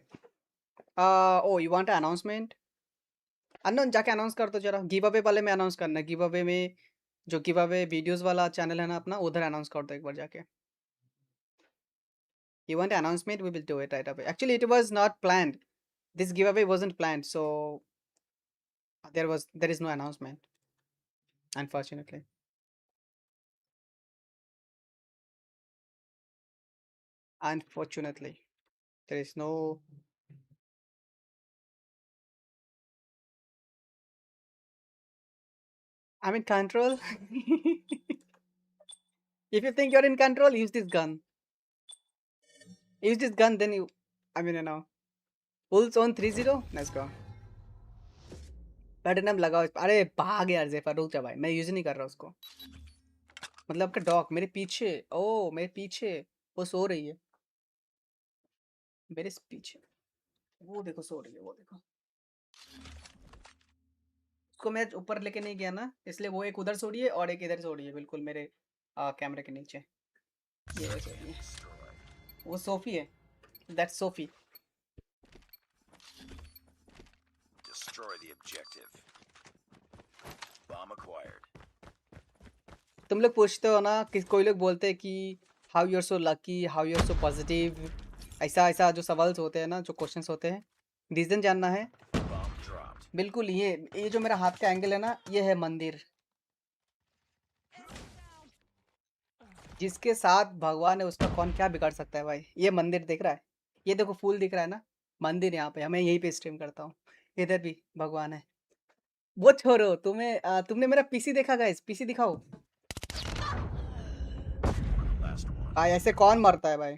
ओ यू वांट अनाउंसमेंट? अननोन जाके अनाउंस कर दो जरा, गिव अवे वाले में अनाउंस करना। गिव अवे में जो गिव अवे वीडियोस वाला चैनल है ना अपना, उधर अनाउंस कर दो एक बार जाके। You want an announcement? We will do it right away. Actually, it was not planned. This giveaway wasn't planned, so there is no announcement, unfortunately. Unfortunately, there is no. I'm in control. If you think you're in control, use this gun. Use this gun, then you. I mean, you know. Pulse on 30. Let's go. Pattern लगाओ। अरे भाग यार Zephyr, रुक जा भाई, मैं use नहीं कर रहा उसको। मतलब आपका डॉग मेरे पीछे, ओ मेरे पीछे वो सो रही है, मेरे पीछे वो देखो सो रही है, वो देखो। उसको मैं ऊपर लेके नहीं गया ना, इसलिए वो एक उधर सो रही है और एक इधर सो रही है, बिल्कुल मेरे कैमरे के नीचे। ये सो रही है, वो सोफी है, that's Sophie. Destroy the objective. Bomb acquired. तुम लोग पूछते हो ना कि कोई लोग बोलते हैं कि how you are so lucky, how you are so positive, ऐसा ऐसा जो सवाल होते हैं ना, जो क्वेश्चंस होते हैं, रीज़न जानना है। Bomb dropped. बिल्कुल ये जो मेरा हाथ का एंगल है ना, ये है मंदिर, जिसके साथ भगवान है उसका कौन क्या बिगाड़ सकता है भाई। ये मंदिर देख रहा है, ये देखो फूल दिख रहा है ना, मंदिर यहाँ पे, मैं यहीं पे स्ट्रीम करता हूँ। इधर भी भगवान है। वो छोड़ो, तुमने मेरा पीसी देखा गाइस? पीसी दिखाओ। भाई ऐसे कौन मरता है भाई?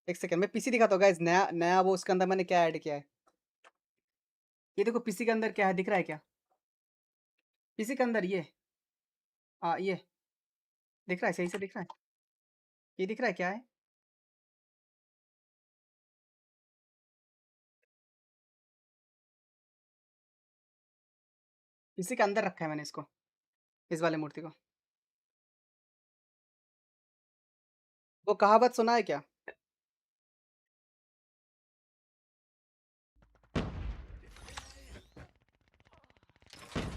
एक सेकंड, मैं पीसी दिखाता हूँ गाइस। नया नया वो उसके अंदर मैंने क्या ऐड किया है, ये देखो पीसी के अंदर क्या है, दिख रहा है क्या? पीसी के अंदर ये ये दिख रहा है, सही से दिख रहा है? ये दिख रहा है क्या है? पीसी के अंदर रखा है मैंने इसको, इस वाले मूर्ति को। वो कहावत सुना है क्या?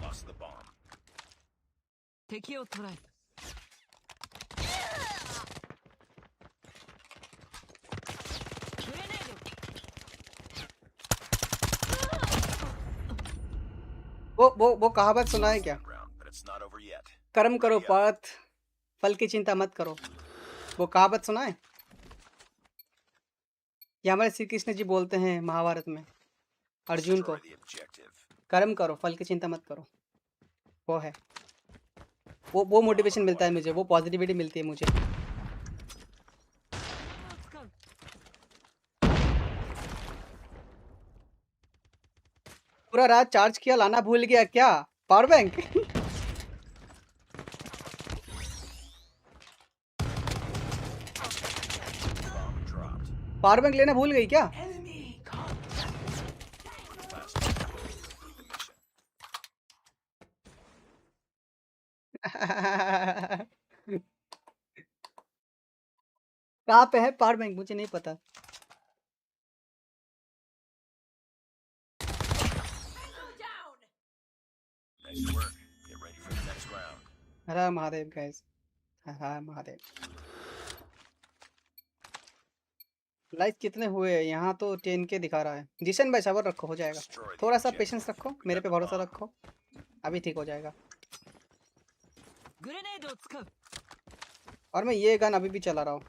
Lost the bomb. 敵を捕らえた。グレネード。वो कहावत सुना है क्या? Round, but it's not over yet. कर्म करो पार्थ, फल की चिंता मत करो। वो कहावत सुना है? ये हमारे श्री कृष्ण जी बोलते हैं महाभारत में अर्जुन को, Destroy the objective. कर्म करो फल की चिंता मत करो। वो है, वो मोटिवेशन मिलता है मुझे, वो पॉजिटिविटी मिलती है मुझे। पूरा रात चार्ज किया, लाना भूल गया क्या power bank? Bomb dropped. Power bank लेना भूल गई क्या? Last one. Complete the mission. कहाँ पे है पावर बैंक, मुझे नहीं पता। Nice work. Get ready for the next round. Her her Mahadev guys, her her Mahadev. Like कितने हुए? यहाँ तो 10K दिखा रहा है। जिशन भाई सबर रखो, हो जाएगा। थोड़ा सा पेशेंस रखो, मेरे पे भरोसा रखो, अभी ठीक हो जाएगा। グレネードを使う。 और मैं ये गन अभी भी चला रहा हूँ।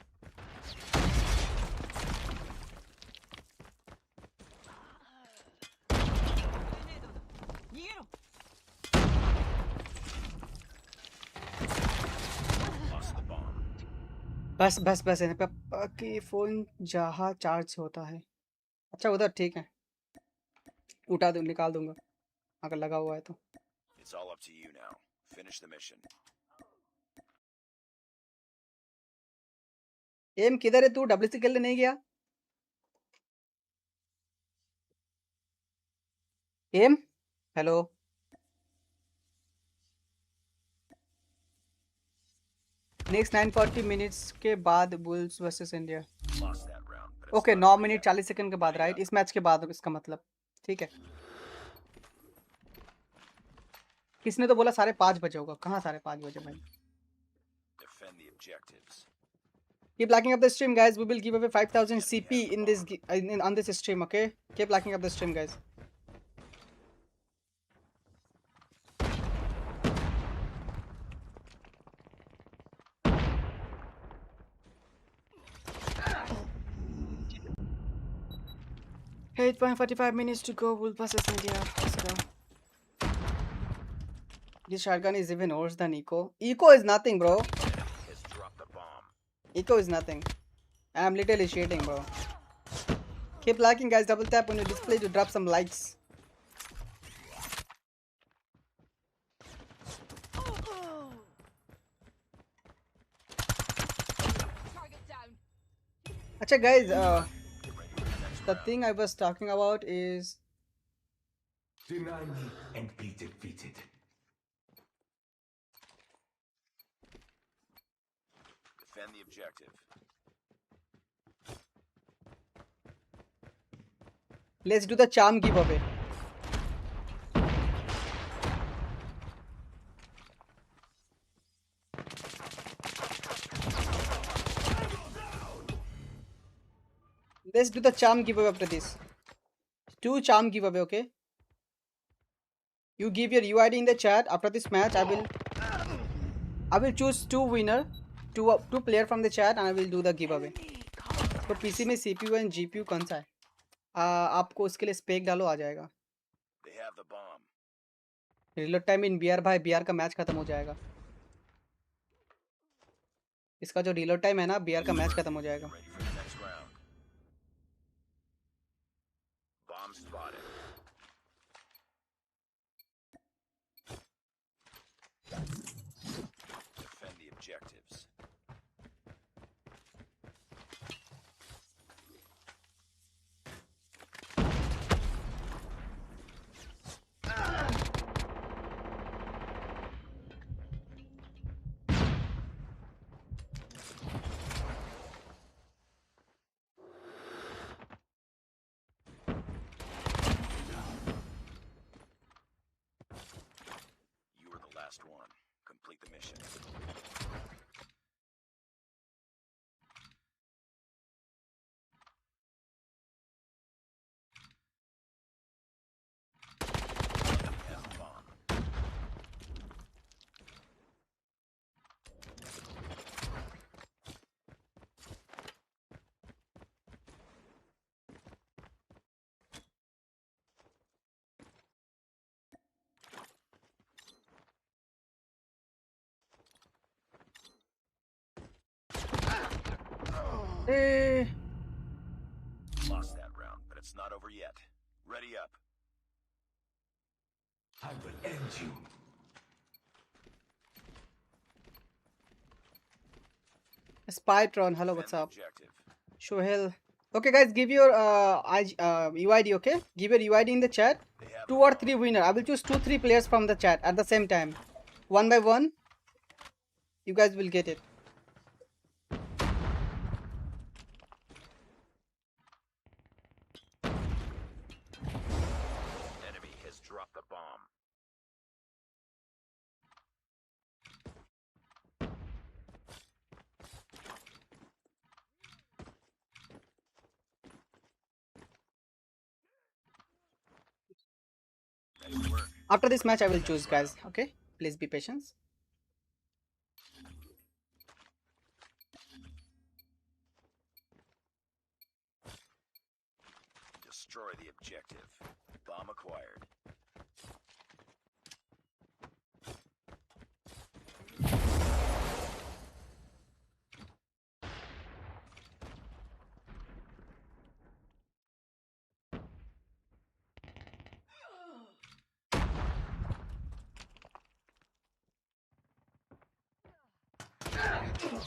Lost the bomb. बस बस बस, है पापा की फोन जहाँ चार्ज होता है। अच्छा उधर ठीक है, उठा दूँ, निकाल दूंगा अगर लगा हुआ है तो। It's all up to you now. Finish the mission. एम किधर है तू? WC खेलने नहीं गया? एम हेलो, नेक्स्ट 940 मिनट्स के बाद bulls versus India. Lost that round, but it's okay, not 9 over minute yet. 40 second के बाद, राइट? इस मैच के बाद इसका मतलब, ठीक है। किसने तो बोला 5:30 बजे होगा, कहाँ 5:30 बजे भाई? Defend the objectives. Keep liking up the stream, guys. We will give away 5,000 CP in this on this stream. Okay, keep liking up the stream, guys. Hey, 8.45 minutes to go. We'll pass this India. Let's go. This shotgun is even worse than Eco. Eco is nothing, bro. Has dropped the bomb. Eco is nothing. I'm literally shading, bro. Keep liking, guys. Double tap on your display to drop some likes. Acha, guys. The thing I was talking about is. Deny me and be defeated. Defend the objective. Let's do the charm giveaway. Let's do the charm giveaway after this. 2 charm giveaway, okay? You give your UID in the chat. After this match, I will choose 2 winner, two player from the chat, and I will do the giveaway. तो PC में CPU and GPU कौन सा है? आपको उसके लिए spec डालो, आ जाएगा। They have the bomb. Reload time in BR, भाई बीआर का मैच खत्म हो जाएगा। इसका जो रिलोड टाइम है ना, बीआर का मैच खत्म हो जाएगा। Ready for the next round. Bomb spotted. Defend the objectives. You were the last one. Complete the mission. Enemy has the bomb. A, Lost that round, but it's not over yet. Ready up. I will end you. Spytron, hello, Defend what's the up? objective. Shohel. Okay, guys, give your UID, okay? Give your UID in the chat. They have 2 or 3 winner. I will choose 2-3 players from the chat at the same time. One by one. You guys will get it. Enemy has dropped the bomb. Nice work. After this match, I will choose, guys. Okay? Please be patient. Destroy the objective. Bomb acquired.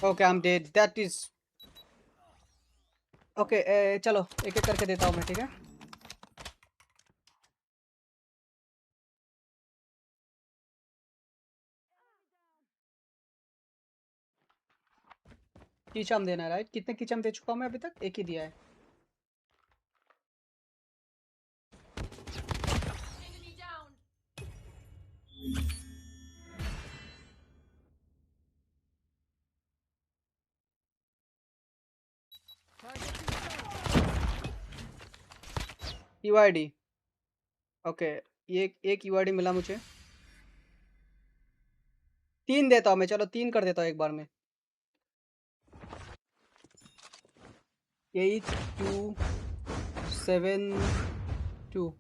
Okay, I'm dead. That is. Okay, चलो एक एक करके देता हूँ मैं, ठीक है? कीचम देना है, राइट? कितने कीचम दे चुका हूँ मैं अभी तक? एक ही दिया है। UID. ओके, ये एक UID मिला मुझे। 3 देता हूँ मैं, चलो 3 कर देता हूँ एक बार में। 8 2 7 2।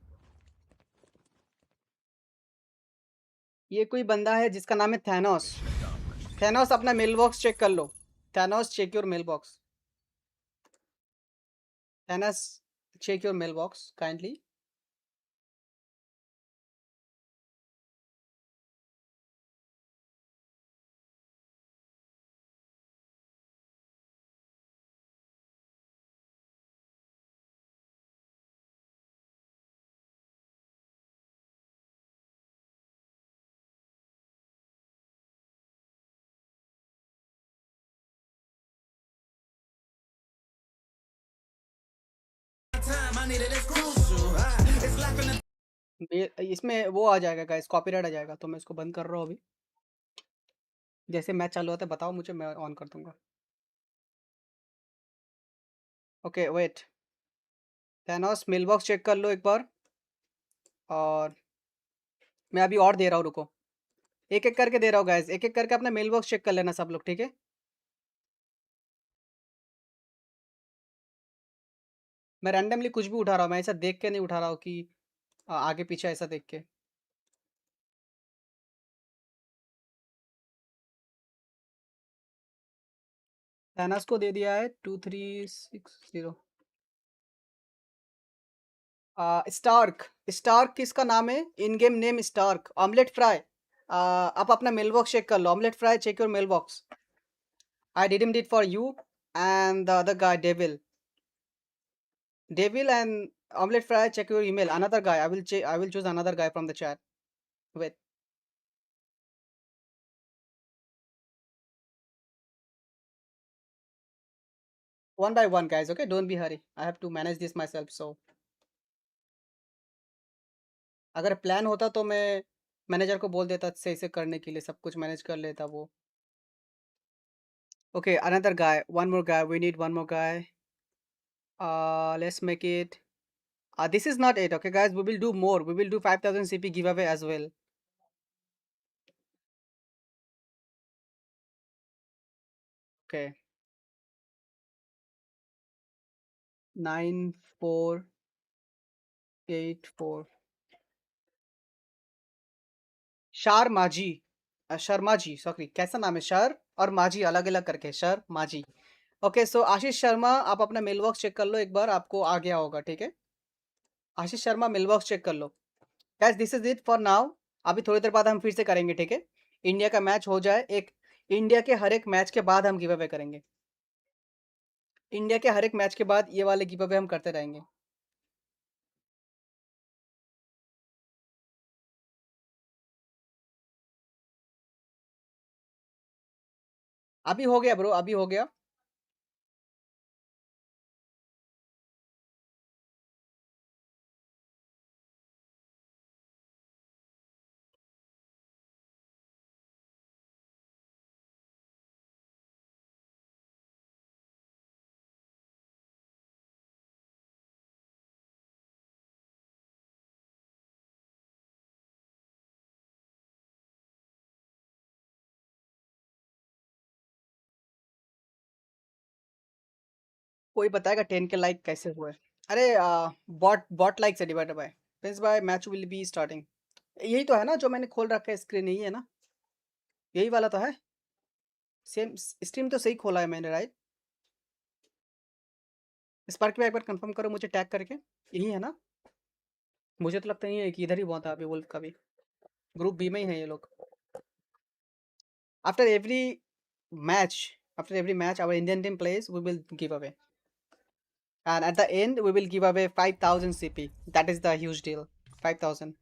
ये कोई बंदा है जिसका नाम है थैनोस। थैनोस, अपना मेल बॉक्स चेक कर लो। Thanos, check your mailbox. थैनोस, check your mailbox kindly. इसमें वो आ जाएगा गाइस, कॉपीराइट आ जाएगा, तो मैं इसको बंद कर रहा हूँ अभी। जैसे मैच चालू होता है बताओ मुझे, मैं ऑन कर दूंगा। Okay wait, Thanos mailbox check कर लो एक बार, और मैं अभी और दे रहा हूँ, रुको। एक एक करके दे रहा हूँ गाइस, एक एक करके अपना मेलबॉक्स चेक कर लेना सब लोग, ठीक है? मैं रैंडमली कुछ भी उठा रहा हूँ, मैं ऐसा देख के नहीं उठा रहा हूँ कि आगे पीछे ऐसा देख के। थैनस को दे दिया है 2360। स्टार्क, स्टार्क किसका नाम है? In game name Stark. Omelette fry, आप अपना मेल बॉक्स चेक कर लो। Omelette fry, check your mailbox. I didn't did for you and the other guy devil. Devil and Omelette Fry, check your email. Another guy. I will choose another guy from the chat. Wait. One by one, guys. Okay, don't be hurry. I have to manage this myself. So, अगर plan होता तो मैं manager को बोल देता सही से करने के लिए, सब कुछ मैनेज कर लेता वो. Okay, another guy. One more guy. We need one more guy. Let's make it. This is not it. Okay, guys. We will do more. We will do 5,000 CP giveaway as well. Okay. 9484. शार माजी, Sharma ji, sorry, कैसा नाम है? Sir और माजी अलग अलग करके, शर माजी. ओके, सो आशीष शर्मा, आप अपना मेल बॉक्स चेक कर लो एक बार, आपको आ गया होगा. ठीक है, Ashish Sharma mailbox check कर लो. Guys, this is it for now. अभी थोड़ी देर बाद हम फिर से करेंगे. ठीक है, इंडिया का मैच हो जाए, एक इंडिया के हर एक मैच के बाद हम गिव अवे करेंगे. इंडिया के हर एक मैच के बाद ये वाले गिव अवे हम करते रहेंगे. अभी हो गया ब्रो, अभी हो गया. कोई बताएगा 10 के लाइक कैसे हुए? अरे बॉट बॉट लाइक से divided by Prince by match will be starting. यही तो है ना जो मैंने खोल रखा है स्क्रीन, यही है ना? यही वाला तो है. सेम स्ट्रीम तो सही खोला है मैंने, राइट? स्पार्क पे एक बार कंफर्म करो मुझे टैग करके. यही है ना? मुझे तो लगता नहीं है कि इधर ही बहुत था अभी. वुल्फ का भी ग्रुप बी में ही है ये लोग. After every match our Indian team plays, we will give away, and at the end we will give away 5,000 CP. That is the huge deal. 5,000.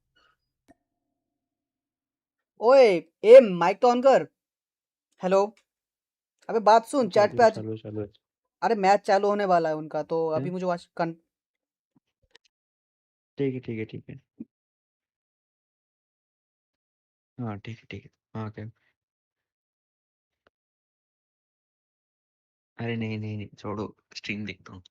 ओए ए माइक तो ऑन कर. हेलो, अबे बात सुन. चैट पे आज अरे मैच चालू होने वाला है उनका, तो अभी मुझे वाच ठीक है ठीक है ठीक है. हाँ ठीक है ठीक है. हाँ क्या? अरे नहीं नहीं नहीं, छोड़ो, स्ट्रीम देखता हूँ.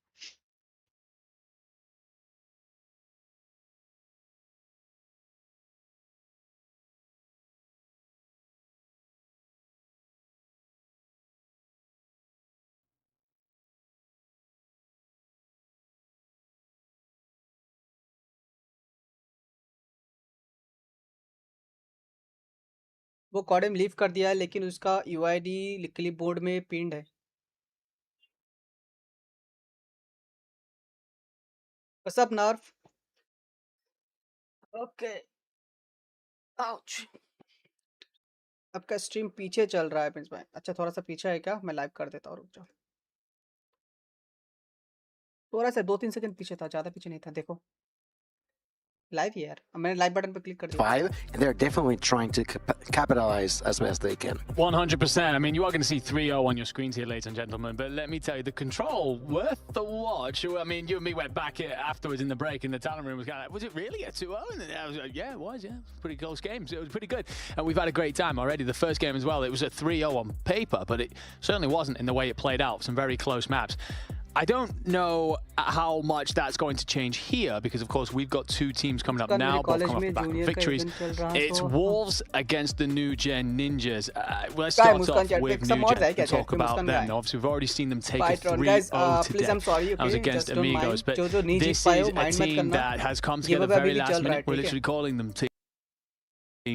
वो कॉडम लीव कर दिया है, लेकिन उसका यूआईडी क्लिप बोर्ड में पिंड है. What's up, Narf? Okay. Ouch. आपका स्ट्रीम पीछे चल रहा है प्रिंस भाई. अच्छा, थोड़ा सा पीछे है क्या? मैं लाइव कर देता हूँ, रुक जाओ. थोड़ा सा 2-3 सेकंड पीछे था, ज़्यादा पीछे नहीं था. देखो लाइव ही यार, मैंने लाइव बटन पे क्लिक कर दिया. 5, and they're definitely trying to capitalize as best they can. 100%. I mean, you are going to see 3-0 on your screens here, ladies and gentlemen. But let me tell you, the control, worth the watch. I mean, you and me went back afterwards in the break in the talent room. Was it really a 2-0? And I was like, yeah, it was, yeah. Pretty close games. It was pretty good. And we've had a great time already. The first game as well, it was a 3-0 on paper, but it certainly wasn't in the way it played out. Some very close maps. I don't know how much that's going to change here, because of course we've got two teams coming up now, both come off the back of victories. It's Wolves against the New Gen Ninjas. Let's start off with New Gen and talk about them. Obviously, we've already seen them take a 3-0 today. That was against Amigos, but this is a team that has come together very last minute. We're literally calling them team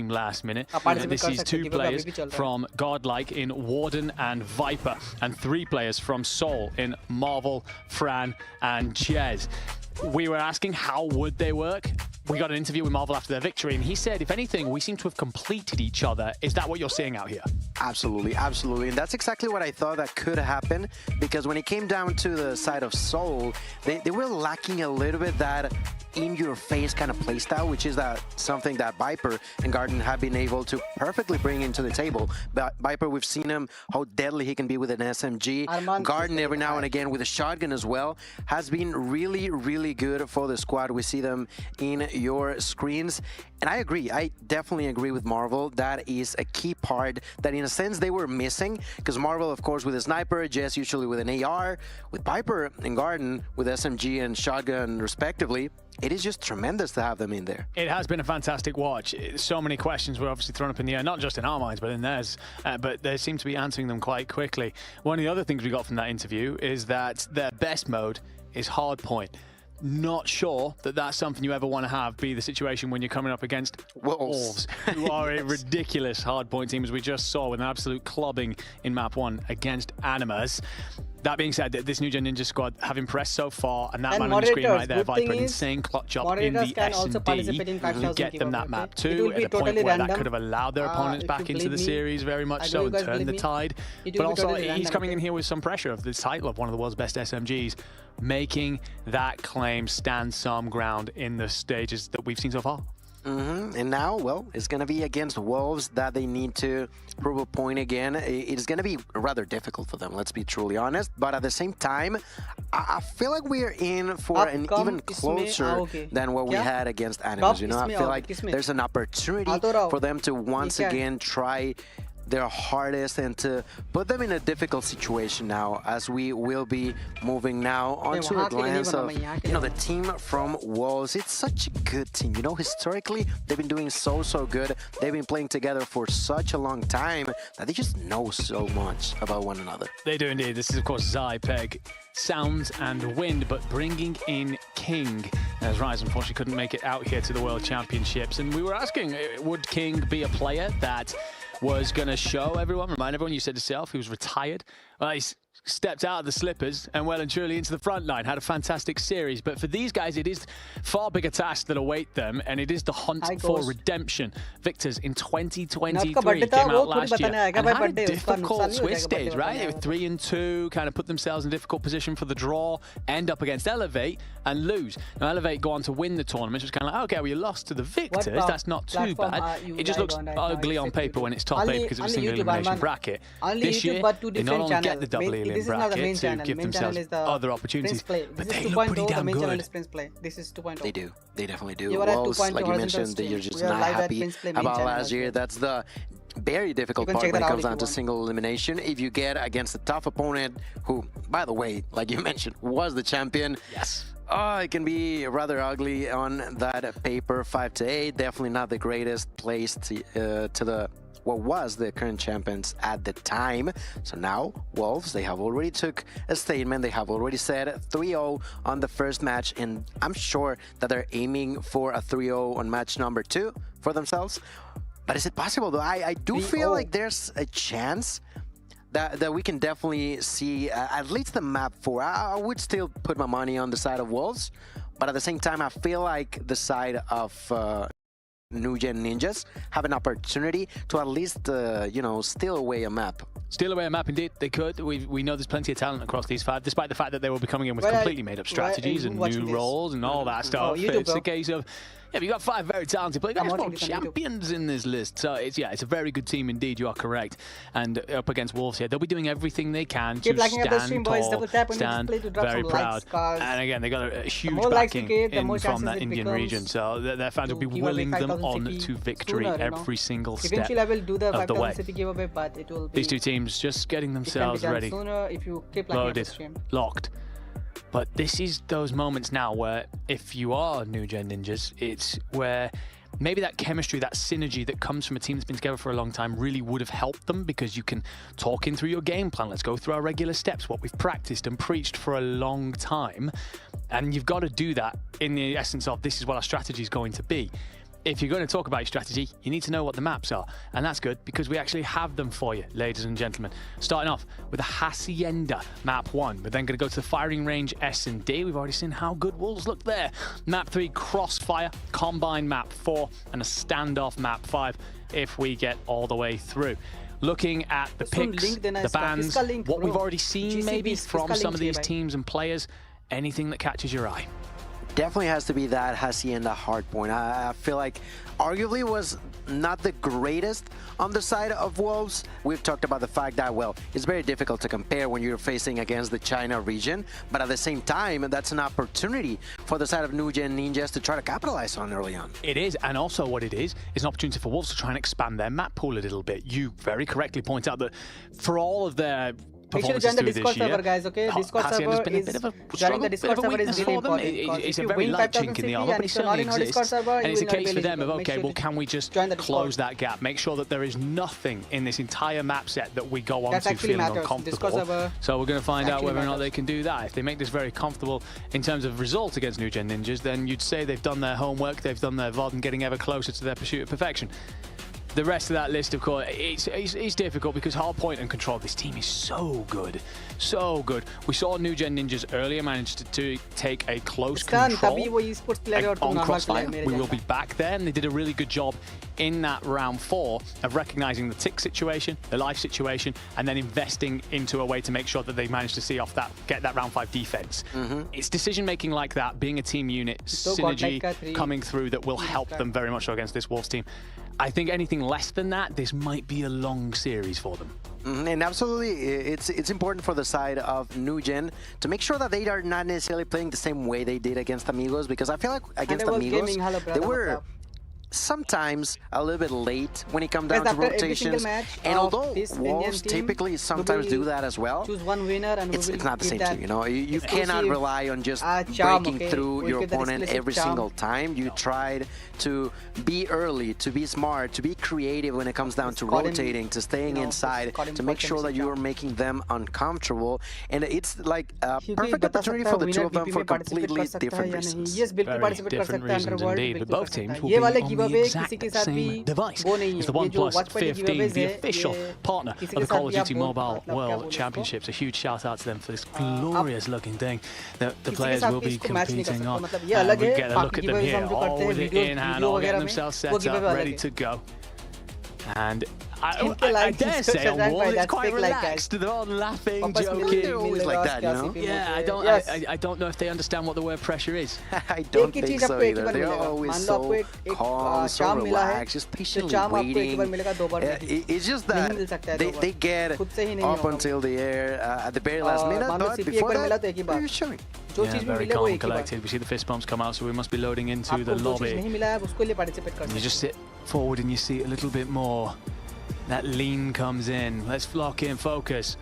last minute. This is 2 players from Godlike in Warden and Viper, and 3 players from Soul in Marvel, Fran, and Jez. We were asking how would they work. We got an interview with Marvel after their victory, and he said, if anything, we seem to have completed each other. Is that what you're seeing out here? Absolutely, absolutely. And that's exactly what I thought that could happen, because when it came down to the side of Soul, they were lacking a little bit that in-your-face kind of playstyle, which is something that Viper and Garden have been able to perfectly bring into the table. But Viper, we've seen him, how deadly he can be with an SMG. Garden, every now and again, with a shotgun as well, has been really, really good for the squad. We see them in your screens. And I agree. I definitely agree with Marvel. That is a key part that, in a sense, they were missing. Because Marvel, of course, with a sniper, Jess usually with an AR, with Viper and Garden with SMG and shotgun, respectively. It is just tremendous to have them in there. It has been a fantastic watch. So many questions were obviously thrown up in the air, not just in our minds, but in theirs. But they seem to be answering them quite quickly. One of the other things we got from that interview is that their best mode is hardpoint. Not sure that that's something you ever want to have be the situation when you're coming up against Wolves, who are a ridiculous hardpoint team, as we just saw, with an absolute clubbing in map 1 against Animas. That being said, this New Gen Ninja squad have impressed so far, and that man on the screen right there, Viper, an insane clutch up in the S&D, you get them that map too, at a point where that could have allowed their opponents back into the series, very much so, and turned the tide. But also, he's coming in here with some pressure of the title of one of the world's best SMGs, making that claim stand some ground in the stages that we've seen so far. And now, well, it's going to be against Wolves that they need to prove a point again. It's going to be rather difficult for them, let's be truly honest. But at the same time, I feel like we're in for an even closer than what we had against Animals. You know, I feel like there's an opportunity for them to once again try their hardest and to put them in a difficult situation now, as we will be moving now onto a glance of, you know, the team from Wolves. It's such a good team. You know, historically, they've been doing so good. They've been playing together for such a long time that they just know so much about one another. They do indeed. This is, of course, Zypeg, Sounds and Wind, but bringing in King, as Rise unfortunately couldn't make it out here to the World Championships. And we were asking, would King be a player that was going to show everyone, remind everyone, you said yourself, he was retired. Well, he's stepped out of the slippers and well and truly into the front line, had a fantastic series. But for these guys, it is far bigger tasks that await them, and it is the hunt for redemption. Victors in 2023 came out last year and had a difficult Swiss stage, right? They were 3-2, kind of put themselves in a difficult position for the draw, end up against Elevate and lose. Now, Elevate go on to win the tournament, which was kind of like, okay, well, you lost to the Victors, that's not too bad. It just looks ugly on paper when it's top 8 because it was a single elimination bracket. This year, they not only get the double alien bracket to give themselves other opportunities, but they look pretty damn good. This is 2.0. They do. They definitely do. Wolves, like you mentioned, you're just not happy about last year. That's the very difficult part when it comes down to single elimination. If you get against a tough opponent who, by the way, like you mentioned, was the champion. Yes. Oh, it can be rather ugly on that paper. 5-8, definitely not the greatest place to the what was the current champions at the time. So now Wolves, they have already took a statement. They have already said 3-0 on the first match, and I'm sure that they're aiming for a 3-0 on match number 2 for themselves. But is it possible though? I do feel like there's a chance that we can definitely see at least the map 4. I would still put my money on the side of Wolves, but at the same time I feel like the side of New Gen Ninjas have an opportunity to at least, you know, steal away a map. Steal away a map, indeed. They could. We know there's plenty of talent across these 5, despite the fact that they will be coming in with completely made-up strategies and new roles and all that stuff. It's a case of, yeah, we got 5 very talented players. There's no champions in this list. So it's a very good team indeed. You are correct. And up against Wolves here, they'll be doing everything they can to stand tall, stand very proud. And again, they got a huge backing in from that Indian region. So their fans will be willing them on to victory every single step of the way. These two teams just getting themselves ready, loaded, locked, But this is those moments now where if you are New Gen Ninjas, it's where maybe that chemistry, that synergy that comes from a team that's been together for a long time really would have helped them, because you can talk in through your game plan. Let's go through our regular steps, what we've practiced and preached for a long time. And you've got to do that in the essence of this is what our strategy is going to be. If you're going to talk about your strategy, you need to know what the maps are. And that's good because we actually have them for you, ladies and gentlemen. Starting off with the Hacienda, map 1. We're then going to go to the firing range S&D. We've already seen how good Wolves look there. Map 3, Crossfire, Combine map 4, and a Standoff map 5 if we get all the way through. Looking at the picks, the bans, what we've already seen maybe from some of these teams and players, anything that catches your eye. Definitely has to be that Hacienda hardpoint. I feel like arguably was not the greatest on the side of Wolves. We've talked about the fact that, well, it's very difficult to compare when you're facing against the China region, but at the same time, that's an opportunity for the side of New Gen Ninjas to try to capitalize on early on. It is, and also what it is an opportunity for Wolves to try and expand their map pool a little bit. You very correctly point out that for all of their make sure to join the Discord server, guys, okay? Discord server is joining the Discord server is really important. It's a very light chink in the armor, but it certainly exists. And it's a case for them of, okay, well, can we just close that gap? Make sure that there is nothing in this entire map set that we go on to feeling uncomfortable. So we're going to find out whether or not they can do that. If they make this very comfortable in terms of result against New Gen Ninjas, then you'd say they've done their homework, they've done their VOD and getting ever closer to their pursuit of perfection. The rest of that list, of course, it's difficult because hardpoint and control, this team is so good. So good. We saw New Gen Ninjas earlier managed to take a close control on Crossfire. We will be back there, and they did a really good job in that round 4 of recognizing the tick situation, the life situation, and then investing into a way to make sure that they managed to see off that, get that round 5 defense. It's decision-making like that, being a team unit, synergy coming through that will help them very much so against this Wolves team. I think anything less than that, this might be a long series for them. And absolutely, it's important for the side of New Gen to make sure that they are not necessarily playing the same way they did against Amigos, because I feel like against Amigos, they were sometimes a little bit late when it comes down to rotations, and although Wolves typically sometimes do that as well, choose one winner and it's not the same team, you know. You cannot rely on just breaking through your opponent every single time. You tried to be early, to be smart, to be creative when it comes down to rotating, to staying inside, to make sure that you are making them uncomfortable, and it's like a perfect opportunity for the two of them for completely different reasons. Very different reasons indeed, but both teams will be on the exact same device. It's the OnePlus 15, the official partner of the Call of Duty Mobile World Championships. A huge shout out to them for this glorious looking thing that the players will be competing on. We get a look at them here, all with it in hand, all getting themselves set up, ready to go. And I dare say on Wall, it's quite relaxed. They're all laughing, joking. They're always like that, you know? Yeah, I don't know if they understand what the word pressure is. I don't think so either. They're always so calm, so relaxed, just patiently waiting. It's just that they get up until the air at the very last minute, but before that, they're showing. Yeah, very calm and collected. We see the fist bumps come out, so we must be loading into the lobby. And you just sit forward and you see a little bit more. That lean comes in. Let's lock in focus.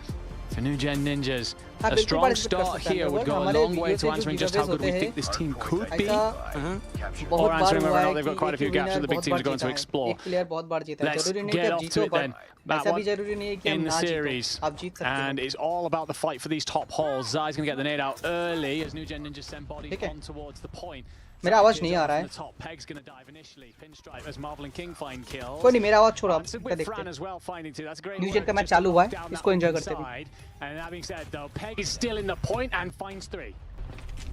For New Gen Ninjas, a strong start here would go a long way to answering just how good we think this team could be. Or answering whether or not they've got quite a few gaps that the big teams are going to explore. Let's get off to it then. That one in the series. And it's all about the fight for these top halls. Zai's going to get the nade out early as New Gen Ninjas send body on towards the point. मेरा आवाज नहीं आ रहा है कोई नहीं मेरा आवाज छोड़ो आप इसका देखते न्यू जेन का मैच चालू हुआ है इसको एंजॉय करते हैं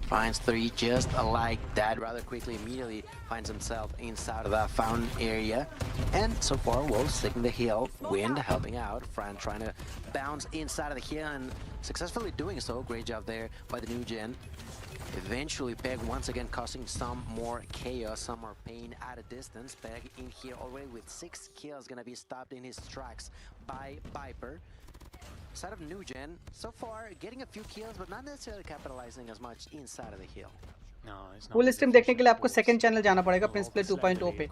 Finds 3 just like that, rather quickly, immediately finds himself inside of that fountain area. And so far, Wolves taking the hill, Wind helping out, Fran trying to bounce inside of the hill and successfully doing so. Great job there by the New Gen. Eventually, Peg once again causing some more chaos, some more pain at a distance. Peg in here already with 6 kills, gonna be stopped in his tracks by Viper. Side of New Gen, so far getting a few kills, but not necessarily capitalizing as much inside of the hill. Full stream देखने के लिए आपको second channel जाना पड़ेगा प्रिंसप्ले 2.0 पे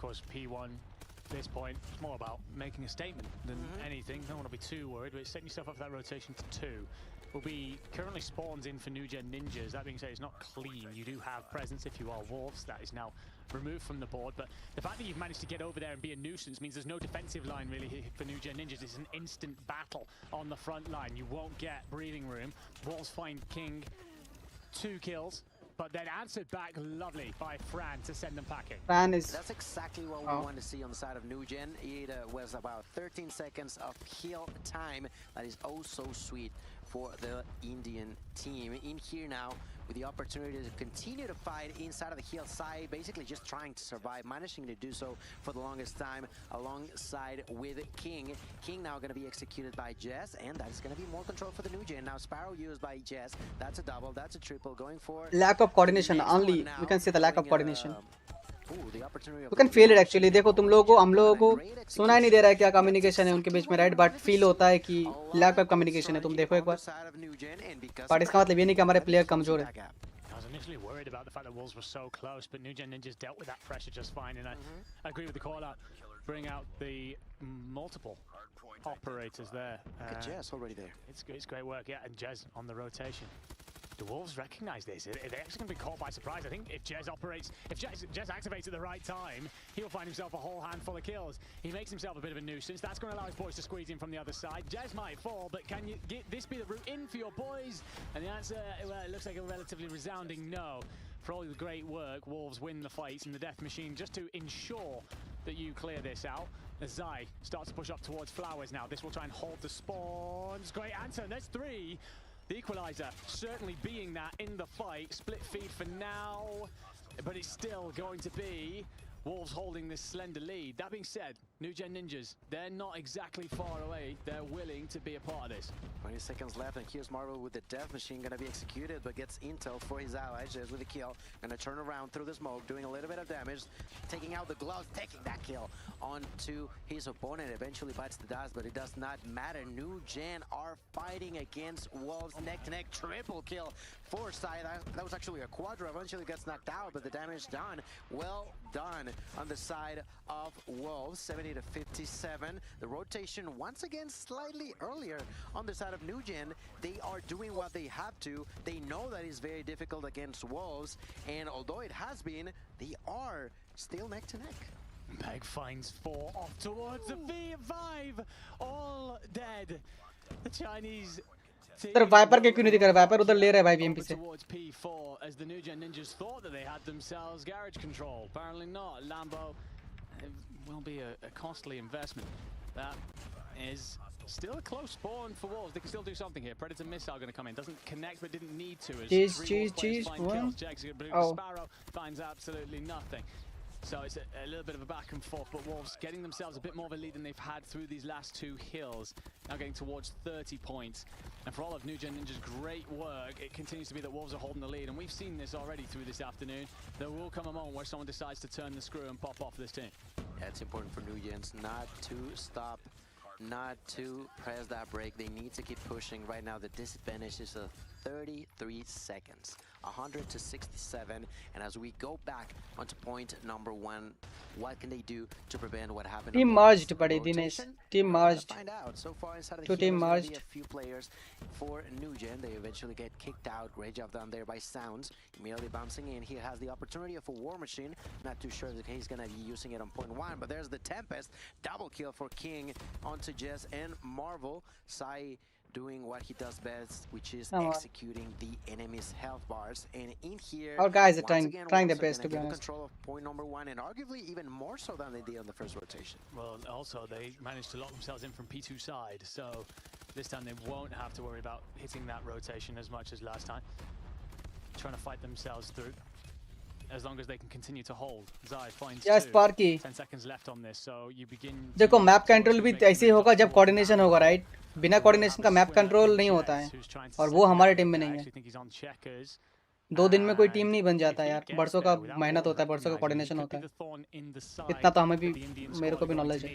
this point, it's more about making a statement than anything. Don't want to be too worried, but setting yourself up for that rotation to 2. Will be currently spawns in for New Gen Ninjas. That being said, it's not clean. You do have presence if you are Wolves. That is now removed from the board. But the fact that you've managed to get over there and be a nuisance means there's no defensive line really here for New Gen Ninjas. It's an instant battle on the front line. You won't get breathing room. Wolves find King 2 kills, but then answered back lovely by Fran to send them packing. Fran is... That's exactly what we want to see on the side of New Gen. It was about 13 seconds of kill time. That is oh so sweet for the Indian team. In here now, with the opportunity to continue to fight inside of the hill side, basically just trying to survive, managing to do so for the longest time alongside with King. King now going to be executed by Jess, and that is going to be more control for the New Gen. Now Sparrow used by Jess. That's a double, that's a triple, going for... Lack of coordination, only we can see the lack of coordination. You can feel it actually. देखो तुम लोगों को हम लोगों को सुना ही नहीं दे रहा है क्या कम्युनिकेशन है उनके बीच में, राइट? बट फील होता है कि लैक ऑफ कम्युनिकेशन है. तुम देखो एक बार. बट इसका मतलब ये नहीं कि हमारे प्लेयर कमजोर है. I was initially worried about the fact that Wolves were so close, but New Gen Ninjas dealt with that pressure just fine, and I agree with the call out. Bring out the multiple operators there. Look at Jez already there. It's great work, yeah, and Jez on the rotation. The Wolves recognize this. They're actually going to be caught by surprise. I think if Jez activates at the right time, he'll find himself a whole handful of kills. He makes himself a bit of a nuisance. That's going to allow his boys to squeeze in from the other side. Jez might fall, but can you get this be the route in for your boys? And the answer, well, it looks like a relatively resounding no. For all the great work, Wolves win the fights in the death machine just to ensure that you clear this out. As Zai starts to push up towards Flowers now. This will try and hold the spawns. Great answer, and there's 3. The equalizer certainly being that in the fight. Split feed for now, but it's still going to be Wolves holding this slender lead. That being said, New Gen Ninjas, they're not exactly far away. They're willing to be a part of this. 20 seconds left, and here's Marvel with the death machine gonna be executed, but gets intel for his allies. Just with a kill, gonna turn around through the smoke, doing a little bit of damage, taking out the gloves, taking that kill onto his opponent. Eventually bites the dust, but it does not matter. New Gen are fighting against Wolves, neck to neck, triple kill for Sai. That was actually a quadra. Eventually gets knocked out, but the damage done. Well done on the side of Wolves. 70 to 57. The rotation once again slightly earlier on the side of New Gen. They are doing what they have to. They know that it's very difficult against Wolves, and although it has been, they are still neck to neck. Peg finds 4 off towards the V5. All dead. The Chinese sir Viper के क्यों नहीं दिख रहा? Wiper उधर ले रहा है भाई बीएमपी से. Towards P4 as the New Gen Ninjas thought that they had themselves garage control. Apparently not. Lambo will be a costly investment. That is still a close spawn for Wolves. They can still do something here. Predator missile going to come in. Doesn't connect, but didn't need to. Cheese. Sparrow finds absolutely nothing. So it's a little bit of a back and forth, but Wolves getting themselves a bit more of a lead than they've had through these last 2 hills. Now getting towards 30 points. And for all of New Gen Ninja's great work, it continues to be that Wolves are holding the lead. And we've seen this already through this afternoon. There will come a moment where someone decides to turn the screw and pop off this team. Yeah, it's important for New Gens not to stop, not to press that brake. They need to keep pushing. Right now, the disadvantage is 33 seconds. 100 to 67, and as we go back onto point number 1, what can they do to prevent what happened? Team merged, buddy. Dinesh. Team merged. Find out. So far inside of the 2 team merged. A few players for New Gen. They eventually get kicked out. Great job done there by Sounds. Immediately bouncing in. He has the opportunity of a War Machine. Not too sure if he's gonna be using it on point 1, but there's the Tempest. Double kill for King onto Jess and Marvel. Sai doing what he does best, which is executing the enemy's health bars. And in here, our guys are trying their best to be honest. Control of point number 1, and arguably even more so than they did on the first rotation. Well, also they managed to lock themselves in from P2 side, so this time they won't have to worry about hitting that rotation as much as last time. Trying to fight themselves through. As long as they can continue to hold. Zai finds 2. 10 seconds left on this, so you begin. देखो map control भी ऐसे ही होगा जब coordination होगा, right? बिना coordination का map control नहीं होता है, और वो हमारे टीम में नहीं है. 2 दिन में कोई टीम नहीं बन जाता यार. बरसों का मेहनत होता है, बरसों का कोऑर्डिनेशन होता है. इतना तो हमें भी, मेरे को भी नॉलेज है.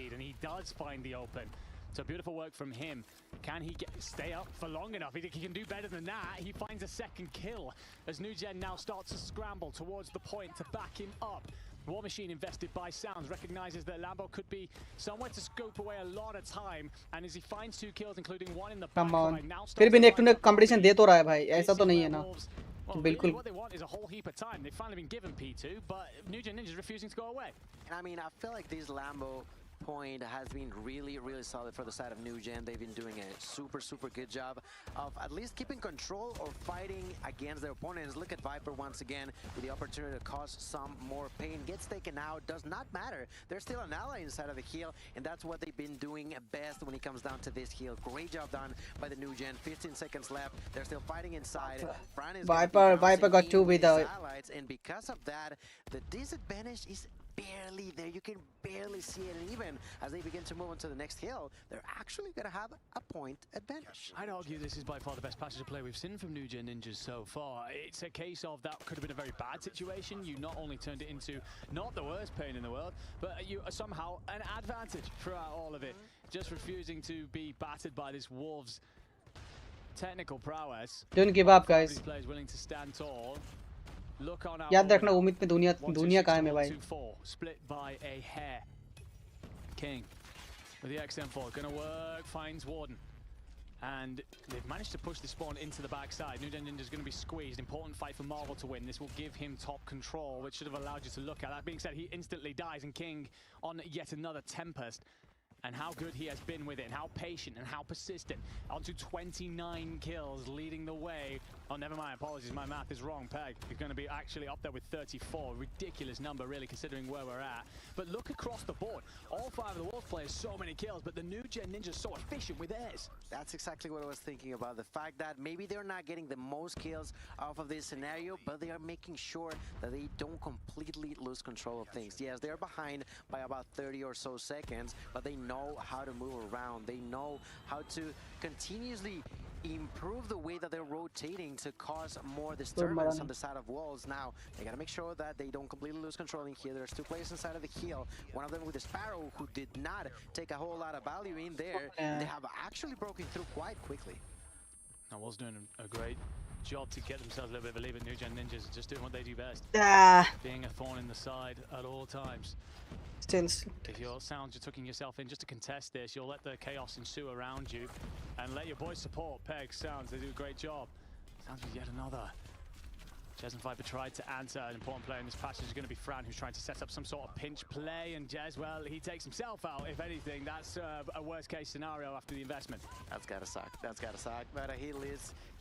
So beautiful work from him. Can he stay up for long enough? He can do better than that. He finds a second kill as New Gen now starts to scramble towards the point to back him up. War Machine invested by Sounds recognizes that Lambo could be somewhere to scope away a lot of time, and as he finds 2 kills, including 1 in the Come on. backline, now फिर भी starts neck to to neck find competition some दे तो रहा है भाई, This ऐसा is तो नहीं where है ना Wolves, well, बिल्कुल really what they want is a whole heap of time. They've finally been given P2, but New Gen Ninja's refusing to go away. And I mean, I feel like this Lambo point has been really solid for the side of New Gen. They've been doing a super good job of at least keeping control or fighting against their opponents. Look at Viper once again with the opportunity to cause some more pain. Gets taken out, does not matter. There's still an ally inside of the heal, and that's what they've been doing best when it comes down to this heal. Great job done by the New Gen. 15 seconds left. They're still fighting inside. Fran is Viper got 2 with the allies, and because of that, the disadvantage is barely there. You can barely see it, and even as they begin to move on to the next hill, they're actually going to have a point advantage. I'd argue this is by far the best passage of play we've seen from New Gen Ninjas so far. It's a case of that could have been a very bad situation. You not only turned it into not the worst pain in the world, but you are somehow an advantage throughout all of it. Just refusing to be battered by this Wolves technical prowess. Don't give up, guys. These players willing to stand tall. Look on our याद रखना उम्मीद में दुनिया कायम है भाई. Split by a hair. King with the XM4 gonna work, finds Warden, and they've managed to push the spawn into the backside. New Gen Ninja's gonna be squeezed. Important fight for Marvel to win. This will give him top control, which should have allowed you to look at. That being said, he instantly dies, and King on yet another Tempest. And how good he has been with it, and how patient and how persistent. On to 29 kills, leading the way. Oh, never mind, apologies, my math is wrong. Peg is going to be actually up there with 34. Ridiculous number, really, considering where we're at. But look across the board. All 5 of the Wolves players, so many kills, but the New Gen Ninja's so efficient with theirs. That's exactly what I was thinking about. The fact that maybe they're not getting the most kills off of this scenario, but they are making sure that they don't completely lose control of things. Yes, they're behind by about 30 or so seconds, but they know how to move around. They know how to continuously improve the way that they're rotating to cause more disturbance on the side of walls. Now, they gotta make sure that they don't completely lose control in here. There's 2 players inside of the heel. One of them with the Sparrow, who did not take a whole lot of value in there. They have actually broken through quite quickly. I was doing a great job to get themselves a little bit of a lead, but New Gen Ninjas are just doing what they do best. Being a thorn in the side at all times. Still. If your Sounds, you're tucking yourself in just to contest this, you'll let the chaos ensue around you and let your boys support. Peg, Sounds, they do a great job. Sounds with yet another. Jez and Viper tried to answer. An important player in this passage is going to be Fran, who's trying to set up some sort of pinch play, and Jez, well, he takes himself out. If anything, that's a worst case scenario after the investment. That's gotta suck. That's gotta suck. But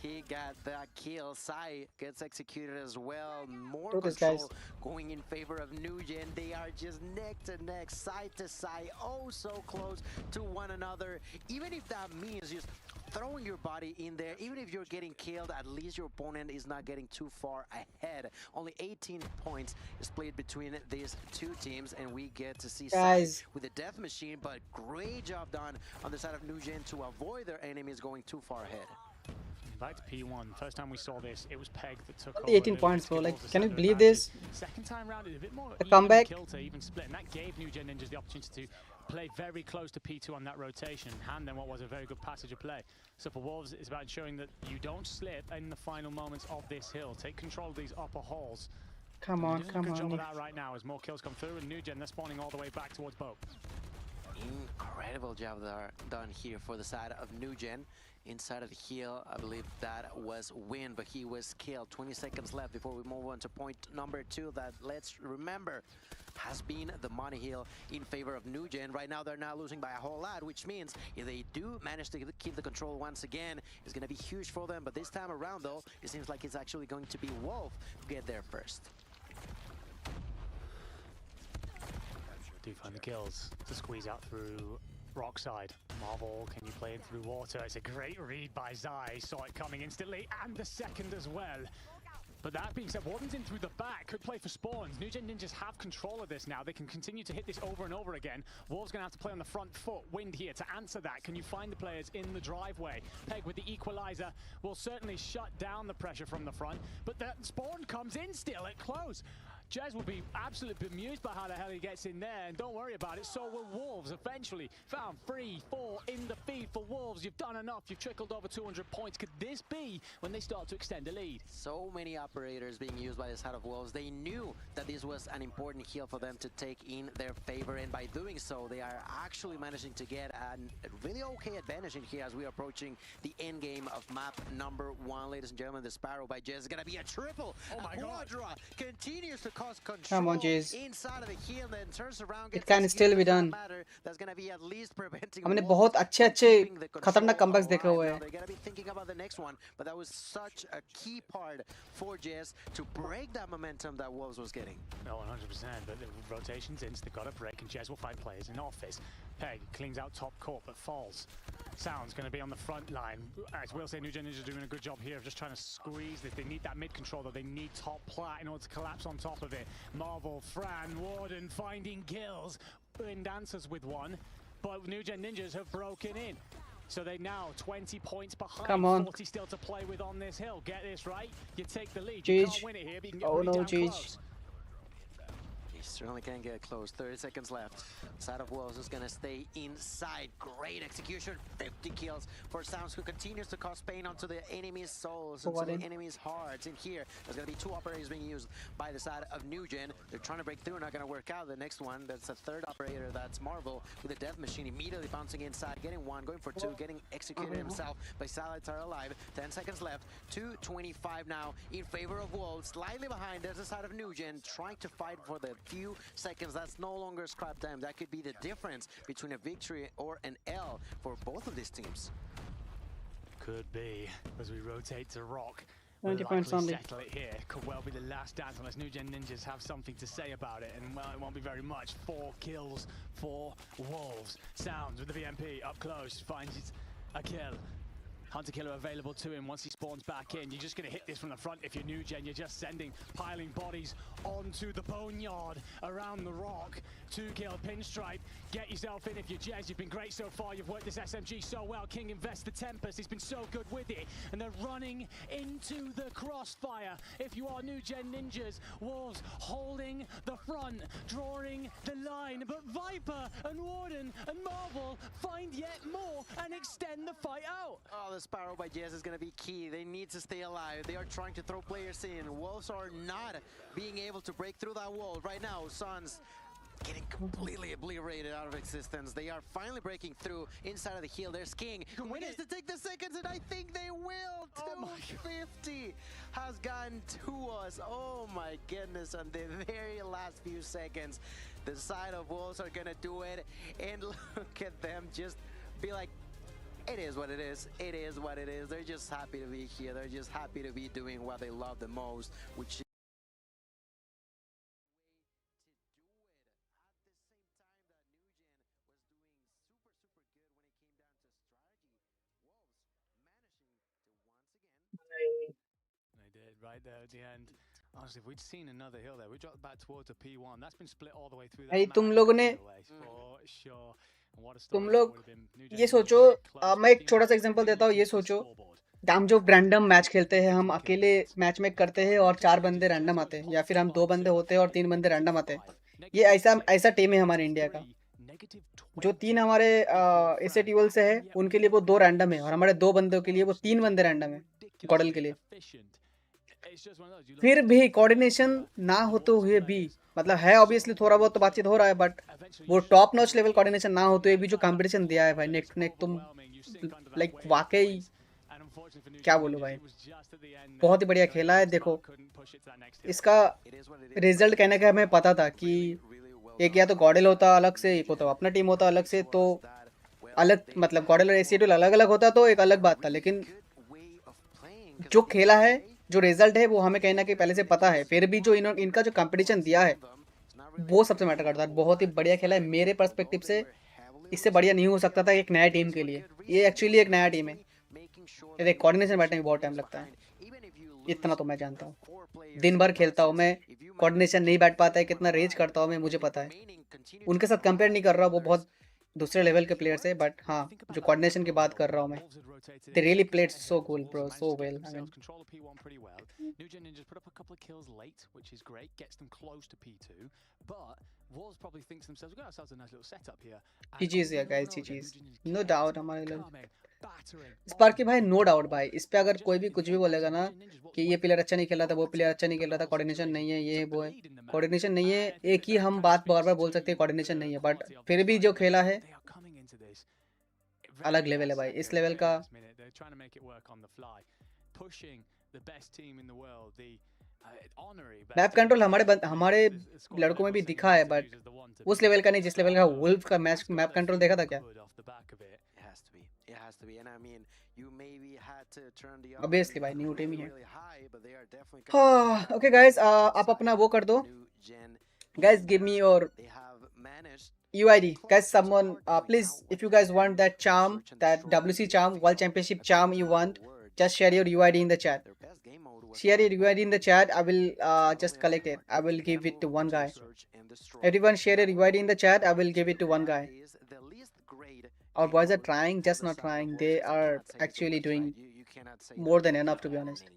he got that kill. Sai gets executed as well. More control going in favor of New Gen. They are just neck to neck, side to side, oh so close to one another. Even if that means just throwing your body in there, even if you're getting killed, at least your opponent is not getting too far ahead. Only 18 points split between these 2 teams, and we get to see Sai with the death machine, but great job done on the side of New Gen to avoid their enemies going too far ahead. Back to P1. First time we saw this, it was Peg that took 18 points, bro. Like, can you believe this? Second time round, it was a bit more a comeback kill to even split, and that gave New Gen Ninjas the opportunity to play very close to P2 on that rotation, hand them what was a very good passage of play. So for Wolves, it's about ensuring that you don't slip in the final moments of this hill. Take control of these upper halls. Come on, come good on. Job of that right now as more kills come through, and New Gen, they're spawning all the way back towards Boat. Incredible job done here for the side of New Gen. Inside of the heel, I believe that was Win, but he was killed. 20 seconds left before we move on to point number 2 that, let's remember, has been the money hill in favor of New Gen. Right now, they're not losing by a whole lot, which means if they do manage to keep the control once again, it's going to be huge for them. But this time around, though, it seems like it's actually going to be Wolf who get there first. Do find the kills to squeeze out through rock side. Marvel, can you play it through water? It's a great read by Zai. Saw it coming instantly, and the second as well. But that being said, Warden's in through the back, could play for spawns. New Gen Ninjas have control of this now. They can continue to hit this over and over again. Wolves gonna have to play on the front foot. Wind here to answer that. Can you find the players in the driveway? Peg with the equalizer will certainly shut down the pressure from the front, but that spawn comes in still at close. Jez will be absolutely bemused by how the hell he gets in there, and don't worry about it, so will Wolves eventually. Found 3-4 in the feed for Wolves. You've done enough, you've trickled over 200 points. Could this be when they start to extend the lead? So many operators being used by the side of Wolves. They knew that this was an important heal for them to take in their favor, and by doing so, they are actually managing to get a really okay advantage in here as we are approaching the end game of map number 1. Ladies and gentlemen, the Sparrow by Jez is going to be a triple. Oh my Quadra continues to cause control Come on, Jez. inside of the heel, then turns around. It can still be done. That's going to be at least preventing हमने Wolves बहुत अच्छे keeping the खतरनाक control comebacks देखे alive. हुए Now हैं. they're going to be thinking about the next one, but that was such a key part for Jez to break that momentum that Wolves was getting. No, 100%, but the rotations in, so they've got a break, and Jez will fight players in office. Peg cleans out top court, but falls. Sound's going to be on the front line. As we'll say, New Gen Ninja doing a good job here of just trying to squeeze this. They need that mid control, though. They need top plat in order to collapse on top of it. Marvel, Fran, Warden finding kills. Wind answers with one, but New Gen Ninjas have broken in. So they now 20 points behind. Come on. 40 still to play with on this hill. Get this right. You take the lead. You can't win it here, but you can get Oh pretty no, damn Jeez. close. He certainly can get close. 30 seconds left. Side of Wolves is going to stay inside. Great execution. 50 kills for Sounds, who continues to cause pain onto the enemy's souls, onto the enemy's hearts. In here, there's going to be 2 operators being used by the side of New Gen. They're trying to break through, not going to work out. The next one, that's a 3rd operator. That's Marvel with a death machine immediately bouncing inside, getting 1, going for 2, getting executed himself by Satellites are alive. 10 seconds left. 2:25 now in favor of Wolves. Slightly behind, there's the side of New Gen, trying to fight for the few seconds. That's no longer scrap time. That could be the difference between a victory or an L for both of these teams. Could be, as we rotate to Rock. 90 We'll points likely only. settle it here. Could well be the last dance unless New Gen Ninjas have something to say about it, and well, it won't be very much. 4 kills for Wolves. Sounds with the VMP up close, finds a kill. Hunter Killer available to him once he spawns back in. You're just going to hit this from the front if you're New Gen. You're just piling bodies onto the boneyard around the Rock. 2 kill Pinstripe. Get yourself in if you're Jez. You've been great so far. You've worked this SMG so well. King invests the Tempest. He's been so good with it. And they're running into the crossfire. If you are New Gen Ninjas, Wolves holding the front, drawing the line. But Viper and Warden and Marvel find yet more and extend the fight out. Oh, the Sparrow by Jez is going to be key. They need to stay alive. They are trying to throw players in. Wolves are not being able to break through that wall. Right now, Suns getting completely obliterated out of existence. They are finally breaking through inside of the heel. There's King, who needs to take the seconds, and I think they will. 250 has gotten to us. Oh my goodness, on the very last few seconds. The side of Wolves are going to do it, and look at them just be like, it is what it is. It is what it is. They're just happy to be here. They're just happy to be doing what they love the most, which is They did right there at the end. Honestly, if we'd seen another hill there, we dropped back towards a P1. That's been split all the way through. भाई तुम लोगों ने For sure. And what a तुम story लोग that would have been. New ये Gen सोचो, very close. मैं एक छोटा सा एग्जांपल देता हूँ. ये सोचो हम जो रैंडम मैच खेलते हैं, हम अकेले मैच में करते हैं और 4 बंदे रैंडम आते हैं, या फिर हम 2 बंदे होते हैं और 3 बंदे रैंडम आते हैं. ये ऐसा टीम है हमारे इंडिया का. जो 3 हमारे ऐसे टीवल से है, उनके लिए वो 2 रैंडम है, और हमारे 2 बंदों के लिए वो 3 बंदे रैंडम है गॉडल के लिए. फिर भी कोऑर्डिनेशन ना होते हुए भी, मतलब है ऑब्वियसली थोड़ा बहुत तो बातचीत हो रहा है, बट वो टॉप नॉच लेवल कोऑर्डिनेशन ना होते हुए भी जो कंपटीशन दिया है भाई, नेक टू नेक, तुम लाइक वाकई क्या बोलूं भाई, बहुत ही बढ़िया खेला है. देखो इसका रिजल्ट कहने का हमें पता था कि एक या तो गॉडल होता अलग से, एक होता अपना टीम होता अलग से, तो अलग मतलब गॉडल और एसीएटल अलग अलग होता तो एक अलग बात था. लेकिन जो खेला है, जो रिजल्ट है, वो हमें कहीं ना कहीं पहले से पता है. फिर भी जो इनका जो कंपटीशन दिया है वो सबसे मैटर करता है. बहुत ही बढ़िया खेला है मेरे पर्सपेक्टिव से. इससे बढ़िया नहीं हो सकता था एक नया टीम के लिए. ये एक्चुअली एक नया टीम है. ये कोऑर्डिनेशन बैठने में बहुत टाइम लगता है, इतना तो मैं जानता हूँ. दिन भर खेलता हूँ मैं, कोऑर्डिनेशन नहीं बैठ पाता है, कितना रेज करता हूँ मैं, मुझे पता है. उनके साथ कंपेयर नहीं कर रहा, वो बहुत दूसरे लेवल के प्लेयर से, बट हाँ जो कोऑर्डिनेशन की बात कर रहा हूँ मैं, they really played so cool bro, so well. I mean, New-Gen Ninjas put up a couple of kills late, which is great, gets them close to P2, but Wolves probably thinks to themselves, we've got ourselves a nice little setup here. GG's yeah guys, GG's no doubt हमारे लोग Sparky भाई, no doubt भाई, इस पे अगर कोई भी कुछ भी बोलेगा ना कि ये प्लेयर अच्छा नहीं खेल रहा था, वो प्लेयर अच्छा नहीं खेल रहा था, कोऑर्डिनेशन नहीं है, ये वो है, कोऑर्डिनेशन नहीं है, एक ही हम बात बार बार बोल सकते हैं कोऑर्डिनेशन नहीं है, बट फिर भी जो खेला है अलग लेवल है भाई, इस लेवल का मैप कंट्रोल हमारे लड़कों में भी दिखा है, बट उस लेवल का नहीं जिस लेवल का वुल्फ का मैप कंट्रोल देखा था क्या? Obviously भाई न्यू टीम ही है। हाँ ओके गाइस, आप अपना वो कर दो guys, give me your UID guys, someone please, if you guys want that charm, that WC charm, World Championship charm you want, just share your UID in the chat. Share your UID in the chat, I will just collect it, I will give it to one guy. Everyone share your UID in the chat, I will give it to one guy. Our boys are trying, just not trying, they are actually doing more than enough, to be honest.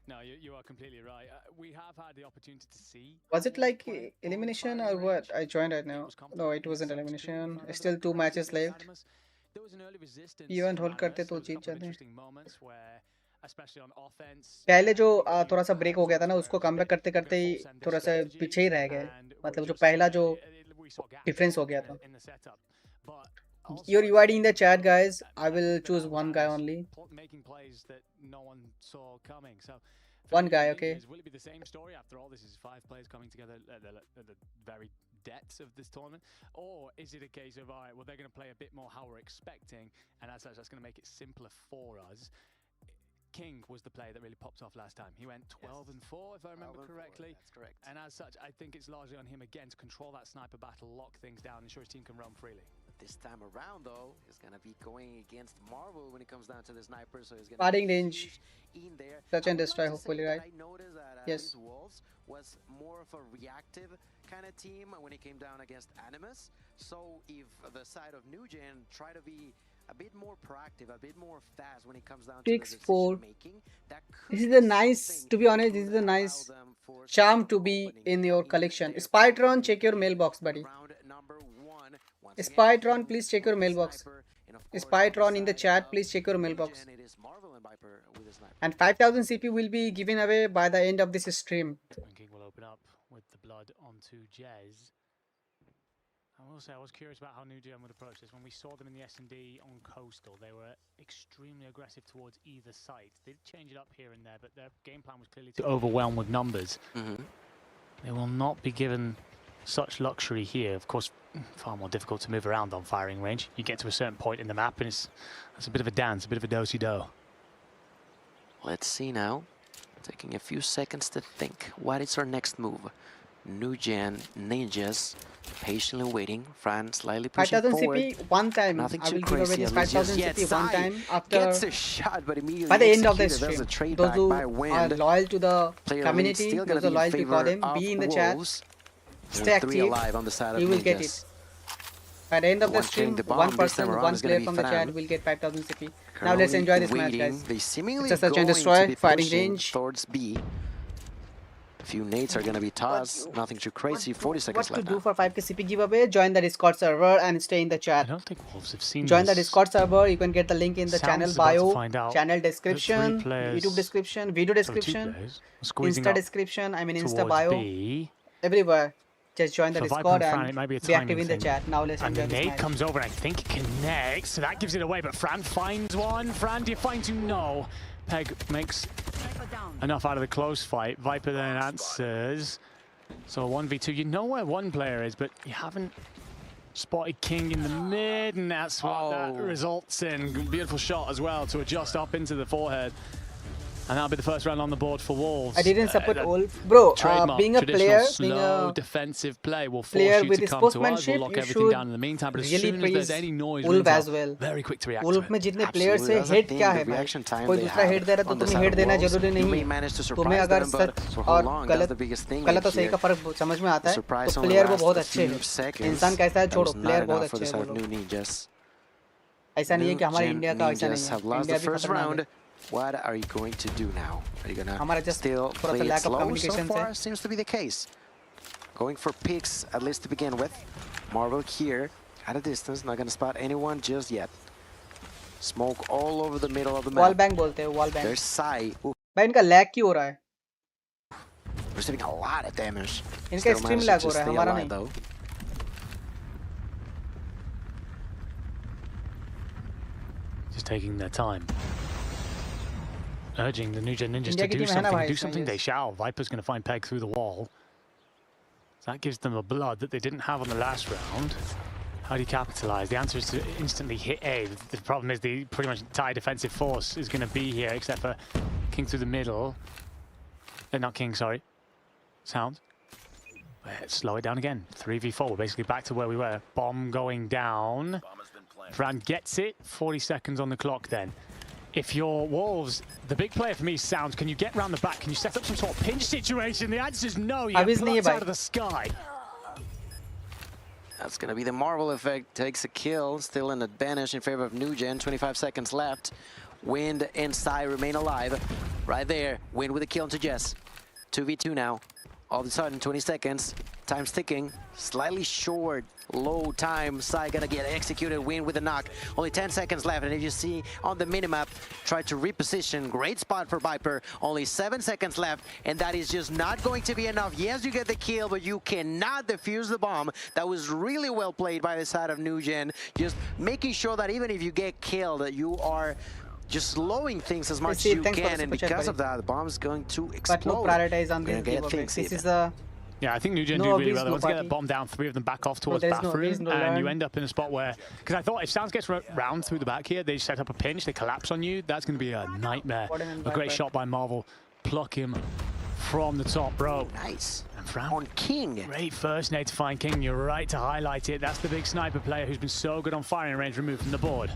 No, you are completely right. We have had the opportunity to see. Was it like elimination or what? I joined right now. No, it wasn't elimination. Still 2 matches left. Even hold करते तो जीत जाते। पहले जो थोड़ा सा break हो गया था ना, उसको कमबैक करते करते ही थोड़ा सा पीछे ही रह गए, मतलब जो पहला जो डिफरेंस हो गया था। Your UID in the chat guys, I will choose one guy only. One guy, okay. Will it be the same story after all? This is 5 players coming together at the very depths of this tournament, or is it a case of, all right, well, they're going to play a bit more how we're expecting, and as such that's going to make it simpler for us? King was the player that really popped off last time. He went 12 and 4, if I remember correctly. That's correct. And as such, I think it's largely on him again to control that sniper battle, lock things down, ensure his team can roam freely. This time around, though, he's gonna be going against Marvel when it comes down to the sniper, so he's gonna Parting range, in there. touch and destroy, hopefully, right? I noticed that yes. Wolves was more of a reactive kind of team when it came down against Animus. So if the side of New Gen try to be a bit more proactive, a bit more fast when it comes down to the decision making, this is a nice, to be honest, this is a nice charm to be in your collection. Spytron, check your mailbox, buddy. Spytron, please check your mailbox. Spytron in the chat, please check your mailbox. And 5,000 CP will be given away by the end of this stream. King will open up with the blood onto Jez. I will say I was curious about how New Gen would approach this. When we saw them in the S&D on Coastal, they were extremely aggressive towards either site. They did change it up here and there, but their game plan was clearly to overwhelm with numbers. They will not be given such luxury here. Of course, far more difficult to move around on firing range. You get to a certain point in the map and it's a bit of a dance, a bit of a do-si-do. Let's see now. Taking a few seconds to think. What is our next move? New Gen Ninjas patiently waiting. Fran slightly pushing 5,000 forward. CP one time. Nothing I too will give away crazy. this 5,000 CP one time after gets a shot, but immediately by the end of the executed. stream. Those who are loyal to the community, those who are loyal to CODM, be in the chat, stay active, you will get it. By the end of the stream, one person, one player from the chat will get 5,000 CP. Now let's enjoy this match, guys. It's a search and destroy, fighting range. Towards B. A few nades are going to be tossed. Nothing too crazy. 40 seconds left. What to do for 5k CP giveaway? Join the Discord server and stay in the chat. I don't think Wolves have seen Join the Discord server. You can get the link in the channel bio, channel description, YouTube description, video description, Insta description. I mean Insta bio. Everywhere. Just join the Discord and be active in the chat. Now let's enjoy this match. And the nade comes over and I think it connects. So that gives it away, but Fran finds one. Fran, do you find two? No. Peg makes enough out of the close fight. Viper then answers. So 1v2. You know where one player is, but you haven't spotted King in the mid, and that's what that results in. Beautiful shot as well to adjust up into the forehead. And that'll be the first round on the board for Wolves. I didn't support Wolf, bro. Trademark, Being a player, being slow a defensive play will force player you with to come to us. We'll sportsmanship, lock you everything down should in the meantime. But as really soon as praise there's any noise, Wolf as intel, well. very quick to react Wolf to में it. जितने players से Absolutely. hit क्या The है भाई? reaction time कोई they दूसरा have hit दे रहा है तो on the तुम्हें side hit of देना Wolves, जरूरी you may नहीं manage to है. तुम्हें surprise अगर them, but such for how और long? That's गलत the biggest thing गलत और right सही का here. फर्क समझ में आता The है. surprise तो only player वो lasts बहुत a अच्छे few हैं. seconds. इंसान कैसा है That छोड़ो, was not player बहुत enough for the अच्छे side हैं of वो लोग. New Ninjas. ऐसा नहीं है कि हमारे New इंडिया Gen का ऐसा नहीं Ninjas है. have lost इंडिया the भी first खतरनाक है. round. What are you going to do now? Are you gonna हमारा just still थोड़ा सा play it lack of slow? So communication से. far seems to be the case. Going for picks at least to begin with. Marvel here at a distance, not gonna spot anyone just yet. Smoke all over the middle of the Wall map. bang बोलते हैं, wall bang. There's Sai. Ooh, भाई इनका lag क्यों हो रहा है? receiving a lot of damage. इनका Still extreme managed to lag हो just रहा है, stay हमारा alive नहीं. though. Just taking their time. Urging the New Gen Ninjas India to की do team है ना something. भाई Do इसमें, something they yes. shall. Viper's going to find Peg through the wall. That gives them a blood that they didn't have on the last round. How do you capitalize? The answer is to instantly hit A. The problem is the pretty much entire defensive force is going to be here, except for King through the middle. Not King, sorry. Sound. Let's slow it down again. 3v4. We're basically back to where we were. Bomb going down. Fran gets it. 40 seconds on the clock then. If you're Wolves, the big player for me is Sounds. Can you get round the back? Can you set up some sort of pinch situation? The answer is no. You get plucked out of the sky. That's gonna be the Marvel effect. Takes a kill. Still an advantage in favor of New Gen. 25 seconds left. Wind and Sai remain alive. Right there. Wind with a kill into Jess. 2v2 now. All of a sudden, 20 seconds. Time's ticking. Slightly short. Low time. Sai gonna get executed. Win with a knock. Only 10 seconds left. And if you see on the minimap, try to reposition. Great spot for Viper. Only 7 seconds left. And that is just not going to be enough. Yes, you get the kill, but you cannot defuse the bomb. That was really well played by the side of New Gen. Just making sure that even if you get killed, that you are just slowing things as much as you can, and because of that, the bomb's going to explode. But no prioritize on this giveaway. This is a... Yeah, I think New Gen do really well. They want to get that bomb down, 3 of them back off towards bathroom, and you end up in a spot where... Because I thought if Sounds gets round through the back here, they set up a pinch, they collapse on you, that's going to be a nightmare. A great shot by Marvel. Pluck him from the top rope. Nice. And Fran on King. Great first nade to find King. You're right to highlight it. That's the big sniper player who's been so good on firing range removed from the board.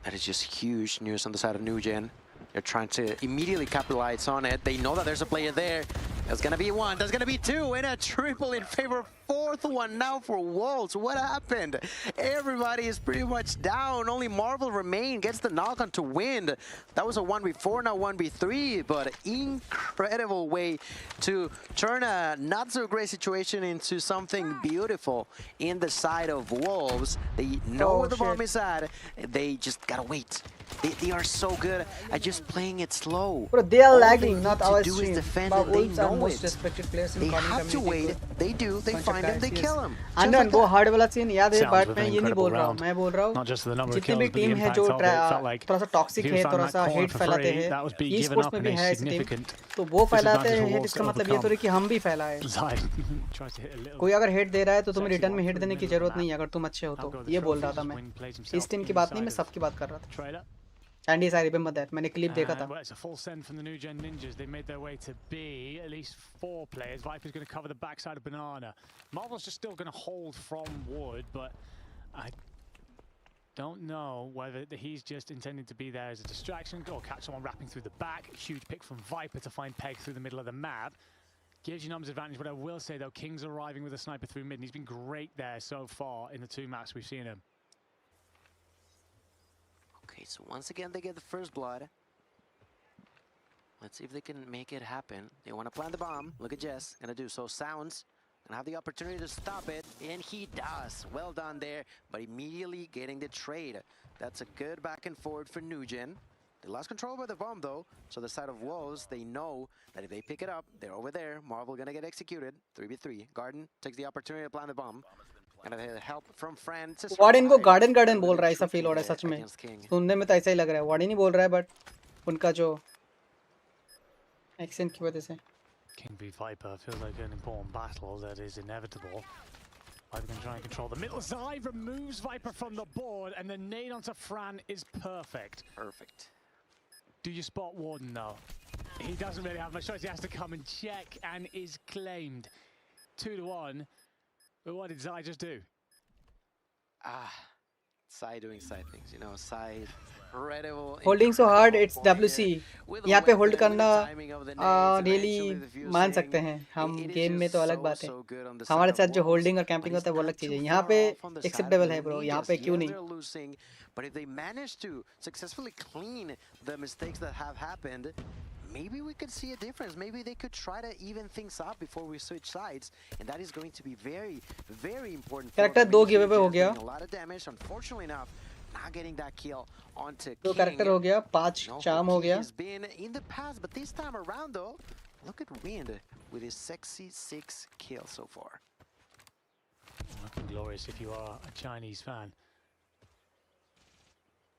That is just huge news on the side of New Gen. They're trying to immediately capitalize on it. They know that there's a player there. There's gonna be one, there's gonna be two, and a triple in favor of fourth one now for Wolves. What happened? Everybody is pretty much down. Only Marvel remain, gets the knock on to win. That was a 1v4, now 1v3, but incredible way to turn a not so great situation into something beautiful in the side of Wolves. They know where the bomb is at. They just gotta wait. They are so good at just playing it slow. Bro, they are All lagging, they not need our to do stream. is defend But it. They Wolves are know most it. respected players in They the have to wait. They do. They find him. They kill him. Under वो hard वाला scene याद है, Sounds but with मैं an ये नहीं incredible बोल रहा हूँ. round. मैं बोल रहा हूँ Not just the number of जितनी kills, भी but the टीम है impact जो of it. It felt like थोड़ा सा टॉक्सिक if you है, found थोड़ा that सा corner हेट for फैलाते free, हैं. that was being E given sports up में in भी a है ऐसी टीम. significant तो वो फैलाते disadvantage हैं for हेट, Wolves इसका to मतलब ये overcome. थोड़ी कि हम भी फैलाएं. Live. Tries to hit a little कोई अगर हेट दे रहा है तो तुम्हें sexy रिटर्न में one हेट through the देने की middle of जरूरत the नहीं map. है अगर तुम अच्छे हो I'll तो. go with the ये बोल रहा trophies. था मैं. Win plays himself इस टीम की in बात नहीं, मैं side of सबकी बात कर रहा था. trailer. एंडी सारी पे मत है, मैंने क्लिप देखा था. Well, it's a full send from the New Gen Ninjas. They made their way to B. At least 4 players. Viper's going to cover the backside of Banana. Marvel's just still going to hold from Wood, but I don't know whether he's just intending to be there as a distraction or catch someone wrapping through the back. Huge pick from Viper to find Peg through the middle of the map. Gives you numbers advantage, but I will say though, King's arriving with a sniper through mid, and he's been great there so far in the 2 maps we've seen him. Okay, so once again they get the first blood. Let's see if they can make it happen. They want to plant the bomb. Look at Jess, gonna do so. Sounds gonna have the opportunity to stop it, and he does. Well done there, but immediately getting the trade. That's a good back and forward for New Gen. They lost control over the bomb though, so the side of Wolves, they know that if they pick it up, they're over there. Marvel gonna get executed. 3v3. Garden takes the opportunity to plant the bomb. Gonna get help from Francis. Warden को garden बोल रहा है, ऐसा feel हो रहा है सच में. सुनने में तो ऐसा ही लग रहा है. वार्डन ही बोल रहा है, बट उनका जो एक्सेंट की वजह से. King v Viper feels like an important battle that is inevitable. Viper can try and control the middle. Zai removes Viper from the board, and the nade onto Fran is perfect. Perfect. Do you spot Warden though? He doesn't really have much choice. He has to come and check and is claimed. 2-1. But what did Zai just do? Sai doing side things, you know, Sai incredible. Holding so hard, it's WC. यहाँ पे hold करना really मान सकते हैं हम, game में तो अलग बात है, हमारे साथ जो होल्डिंग और कैंपिंग होता है वो अलग चीज़ है, यहाँ पे एक्सेप्टेबल है ब्रो, यहाँ पे क्यों नहीं? But if they manage to successfully clean the mistakes that have happened, maybe we could see a difference. Maybe they could try to even things up before we switch sides, and that is going to be very, very important. Character 2 giveaway हो गया. A lot of damage, unfortunately enough, not getting that kill onto दो King. character हो गया, 5 charm हो गया. He's been in the past, but this time around though, look at Wind with his sexy 6 kills so far. Looking glorious if you are a Chinese fan.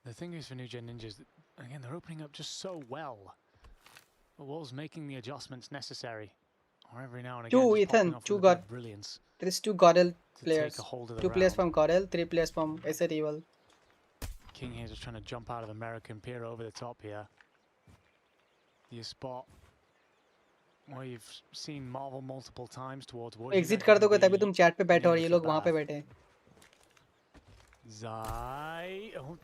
The thing is for New Gen Ninjas, again, they're opening up just so well. The Wolves making the adjustments necessary. Or every now and again, Two Ethan, two God. Brilliance. There is 2 Godel players. 2 players round. from Godel, 3 players from Asset Evil. King here just trying to jump out of American, peer over the top here. You spot where you've seen Marvel multiple times towards Wood. Exit कर दोगे तभी तुम chat पे बैठे और ये लोग वहाँ पे बैठे हैं. Zai, oh,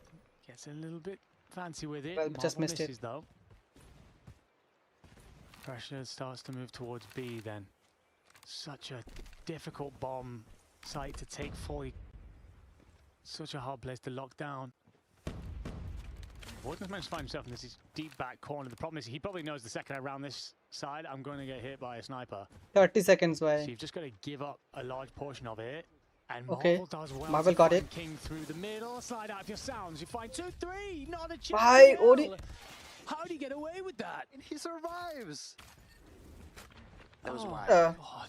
gets a little bit fancy with it. Well, just missed it. Though. Pressure starts to move towards B then. Such a difficult bomb site to take fully. Such a hard place to lock down. Warden's managed to find himself in this deep back corner. The problem is he probably knows the second I round this side, I'm going to get hit by a sniper. 30 seconds So why? you've just got to give up a large portion of it. And Okay, Marvel does well. Marvel got it. King through the middle, slide out of your sounds. You find 2-3, not a chance. Bye, Ori. How do you get away with that? And he survives. That was wild. God.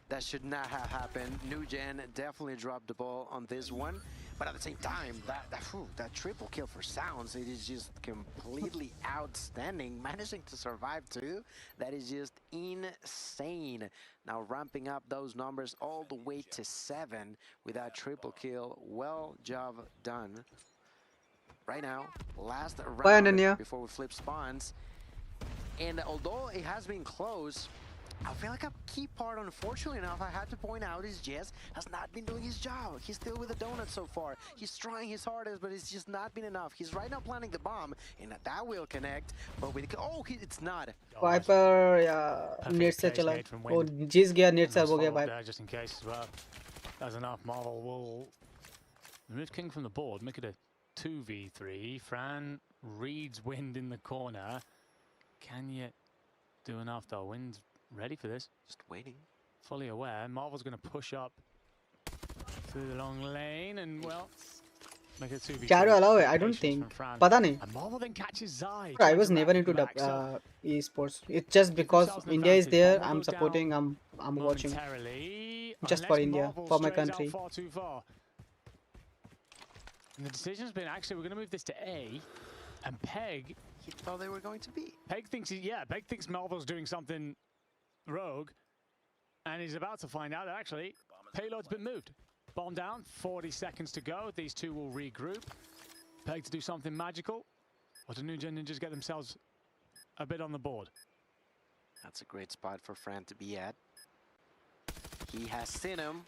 That should not have happened. New Gen definitely dropped the ball on this one. But at the same time, that triple kill for Sounds, it is just completely outstanding. Managing to survive too, that is just insane. Now ramping up those numbers all the way to 7 with that triple kill. Well job done. Right now, last round before we flip spawns. And although it has been close, I feel like a key part, unfortunately enough, I had to point out, is Jess has not been doing his job. He's still with the donut so far. He's trying his hardest, but it's just not been enough. He's right now planting the bomb, and that will connect. But with it's not. Viper या net से चला. वो जिस गया net से हो गया Viper. Just in case as well. That's enough. Marvel will remove King from the board. Make it a 2v3. Fran reads Wind in the corner. Can you do enough though? Wind's ready for this. Just waiting. Fully aware. Marvel's going to push up through the long lane and, well, make it 2v3. Shadow allow है? I don't think. पता नहीं. And Marvel then catches Zai. I was never into esports. It's just because India is there. I'm supporting. I'm watching. Just for India, for my country. And the decision's been actually we're going to move this to A, and Peg. He thought they were going to B. Peg thinks Peg thinks Marvel's doing something rogue, and he's about to find out that actually payload's been moved. Bomb down, 40 seconds to go. These two will regroup. Peg to do something magical, or do New Gen Ninjas get themselves a bit on the board? That's a great spot for Fran to be at. He has seen him.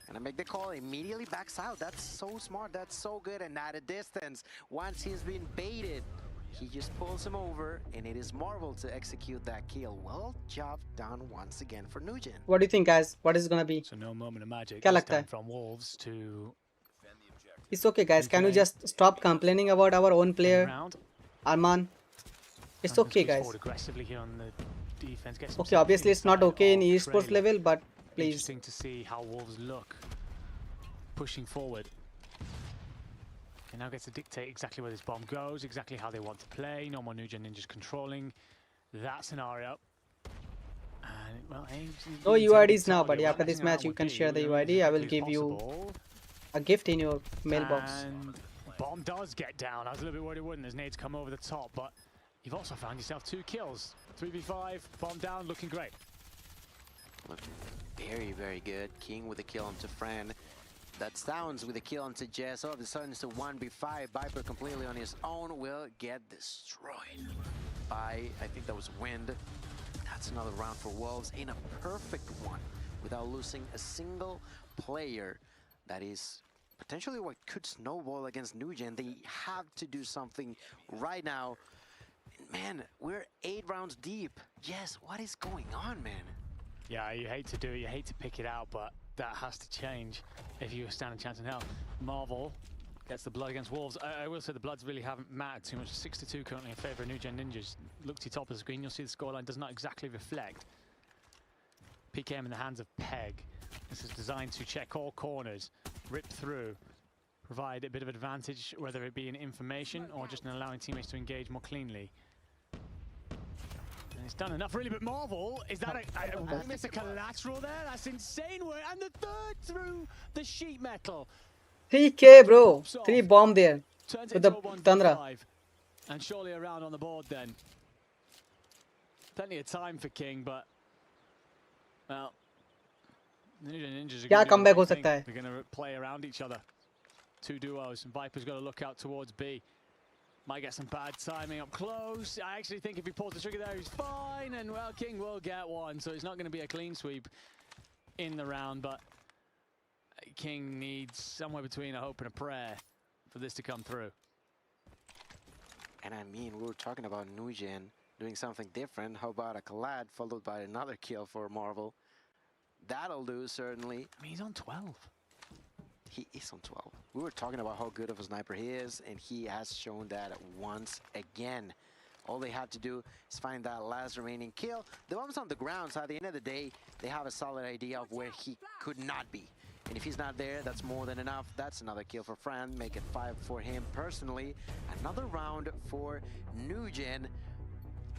And I make the call, immediately backs out. That's so smart, that's so good, and at a distance. Once he's been baited, he just pulls him over, and it is Marvel to execute that kill. Well job done once again for New Gen. What do you think, guys? What is it gonna be? So no moment of magic. क्या लगता है? From Wolves to... It's okay, guys. Can you just stop complaining about our own player, Arman? It's okay, guys. Aggressively here on the defense. Okay, obviously it's not okay in esports level, but please. Interesting to see how Wolves look pushing forward. And now gets to dictate exactly where this bomb goes, exactly how they want to play. No more New Gen Ninjas controlling that scenario. And, well, no UIDs now, buddy. After this match, you can share the UID. I will give you a gift in your mailbox. And bomb does get down. I was a little bit worried it wouldn't as nades come over the top, but you've also found yourself 2 kills. 3v5, bomb down, looking great. Looking very, very good. King with a kill onto Fran. That's Downs with a kill onto Jess. All of a sudden it's a 1v5. Viper completely on his own will get destroyed by, I think that was Wind. That's another round for Wolves in a perfect one without losing a single player. That is potentially what could snowball against NewGen. They have to do something right now. Man, we're 8 rounds deep. Yes, what is going on, man? Yeah, you hate to do it, you hate to pick it out, but that has to change if you stand a chance in hell. Marvel gets the blood against Wolves. I will say the bloods really haven't mattered too much. 6-2 currently in favour of NewGen Ninjas. Look to the top of the screen, you'll see the scoreline does not exactly reflect. PKM in the hands of Peg. This is designed to check all corners, rip through, provide a bit of advantage, whether it be in information or just in allowing teammates to engage more cleanly. And it's done enough really, but Marvel, is that a miss a collateral there? That's insane work, and the third through the sheet metal. 3k bro, 3 bomb there Turns with it the into a Tundra. 1v5, and surely around on the board then. Plenty of time for King, but well, Ninjas are क्या gonna do the comeback right हो thing. सकता है? They're going to play around each other. 2 duos, and Viper's got to look out towards B. Might get some bad timing up close. I actually think if he pulls the trigger there, he's fine, and well, King will get one, so it's not going to be a clean sweep in the round, but King needs somewhere between a hope and a prayer for this to come through. And I mean, we were talking about NewGen doing something different. How about a collab followed by another kill for Marvel? That'll do, certainly. I mean, he's on 12. He is on 12. We were talking about how good of a sniper he is, and he has shown that once again. All they have to do is find that last remaining kill. The bomb's on the ground, so at the end of the day, they have a solid idea of where he could not be. And if he's not there, that's more than enough. That's another kill for Fran, make it 5 for him personally. Another round for NewGen.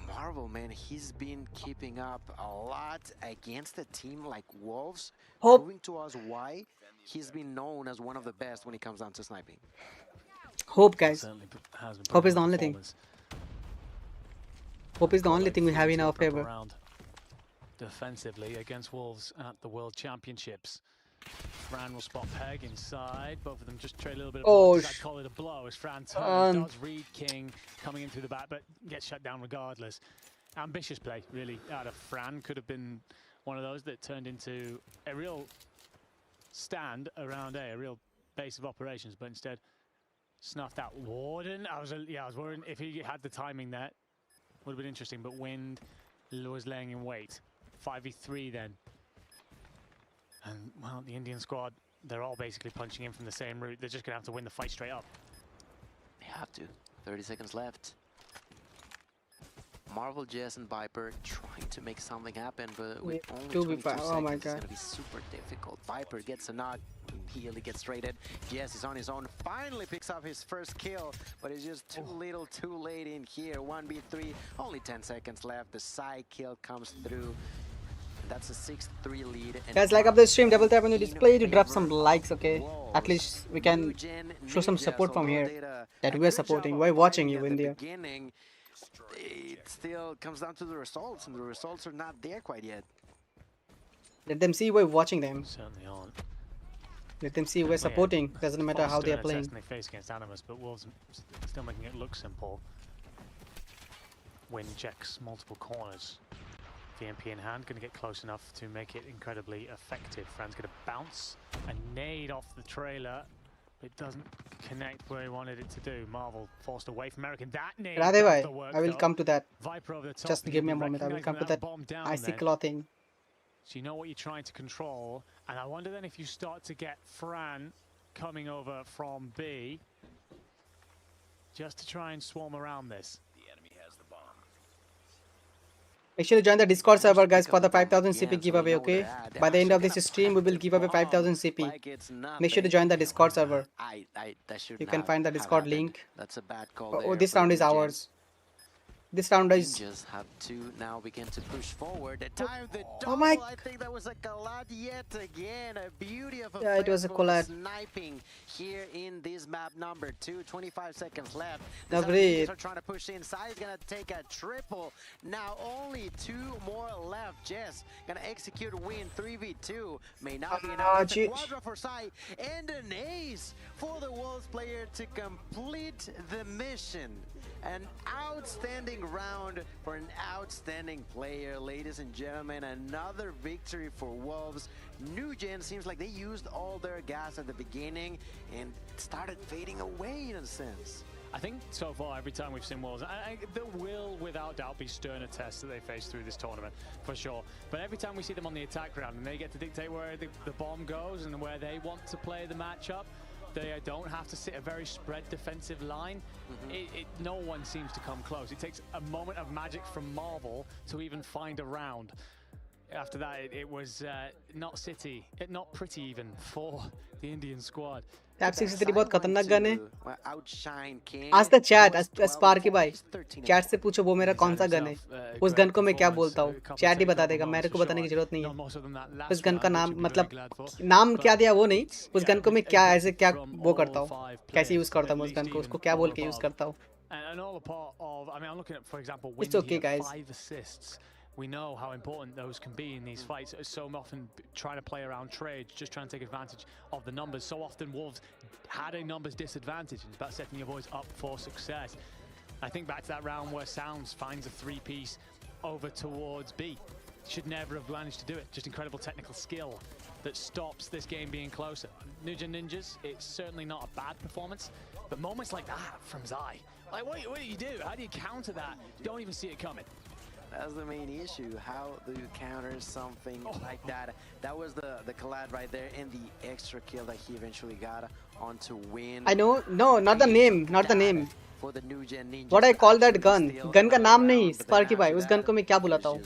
Marvel, man, he's been keeping up a lot against a team like Wolves, proving to us why he's been known as one of the best when it comes down to sniping. Hope, guys. Certainly has been Hope is the only thing. performance. Hope is the only thing we have in our favor. Around defensively against Wolves at the World Championships. Fran will spot Peg inside. Both of them just trade a little bit of blood. I'd call it a blow as Fran turns, does read King coming in through the back, but gets shut down regardless. Ambitious play, really, out of Fran. Could have been one of those that turned into a real stand around A, a real base of operations, but instead snuffed out Warden. I was worried if he had the timing there, would have been interesting, but Wind was laying in wait. 5v3 then. And, well, the Indian squad, they're all basically punching in from the same route. They're just going to have to win the fight straight up. They have to. 30 seconds left. Marvel, Jess, and Viper trying to make something happen, but with only 22 seconds, oh my it's God. going to be super difficult. Viper gets a knock, immediately gets traded. Jess is on his own, finally picks up his first kill, but it's just too little, too late in here. 1v3, only 10 seconds left. The side kill comes through. That's a 6-3 lead. And Guys, like up the stream, double tap on the display to drop some likes, okay? At least we can show some support from here. That we're supporting, we're watching you in there. It still comes down to the results, and the results are not there quite yet. Let them see we're watching them. Certainly aren't. Let them see we're supporting. Doesn't matter how they're playing. They face against Animus, but Wolves still making it look simple. Wind checks multiple corners. VMP in hand, going to get close enough to make it incredibly effective. Fran's going to bounce a nade off the trailer. It doesn't connect where he wanted it to do. Marvel forced away from American. That nade does the work, I will come to that. Viper over the top. Just give me a moment. I will come to that icy clothing. So you know what you're trying to control. And I wonder then if you start to get Fran coming over from B, just to try and swarm around this. Make sure to join the Discord server, guys, for the 5000 CP giveaway, okay? By the end of this stream, we will give away 5000 CP. Make sure to join the Discord server. You can find the Discord link. That's a bad call. Oh, this round is ours. This round is. Ninjas have to now begin to push forward. The time the double, Oh my. I think that was a collide yet again. A beauty of a Yeah, it was a collide. sniping here in this map number 2. 25 seconds left. Now The great. Ninjas are trying to push inside. He's gonna take a triple. Now only 2 more left. Jess gonna execute a win. 3v2 may not be enough. It's a quadra for Sai and an ace for the Wolves player to complete the mission. An outstanding round for an outstanding player, ladies and gentlemen. Another victory for Wolves. New Gen seems like they used all their gas at the beginning and started fading away in a sense. I think so far, every time we've seen Wolves, there will without doubt be sterner tests that they face through this tournament, for sure. But every time we see them on the attack ground and they get to dictate where the bomb goes and where they want to play the matchup, they don't have to sit a very spread defensive line. No one seems to come close. It takes a moment of magic from Marvel to even find a round. After that, it was not pretty even for the Indian squad. Tap 63 बहुत खतरनाक gun है. आज तक chat Sparky भाई chat से पूछो वो मेरा कौन सा गन है, उस गन को मैं क्या बोलता हूँ, चैट ही बता देगा, मेरे को बताने की जरूरत नहीं है. उस गन का नाम मतलब नाम क्या दिया वो नहीं, उस गन को मैं क्या ऐसे क्या वो करता हूँ, कैसे यूज करता हूँ उस गन को, उसको क्या बोल के यूज करता हूँ. It's okay guys. We know how important those can be in these fights. So often trying to play around trades, just trying to take advantage of the numbers. So often Wolves had a numbers disadvantage. It's about setting your boys up for success. I think back to that round where Sounds finds a 3-piece over towards B. Should never have managed to do it. Just incredible technical skill that stops this game being closer. New Gen Ninjas, it's certainly not a bad performance, but moments like that from Zai, like what do you do? How do you counter that? You don't even see it coming. That's the main issue. How do you counter something like that? That was the collide right there and the extra kill that he eventually got on to win. I know, no, not the name, not the name. For the New Gen Ninjas. What I call that gun? Gun का नाम नहीं, Sparky भाई. उस gun को मैं क्या बुलाता हूँ?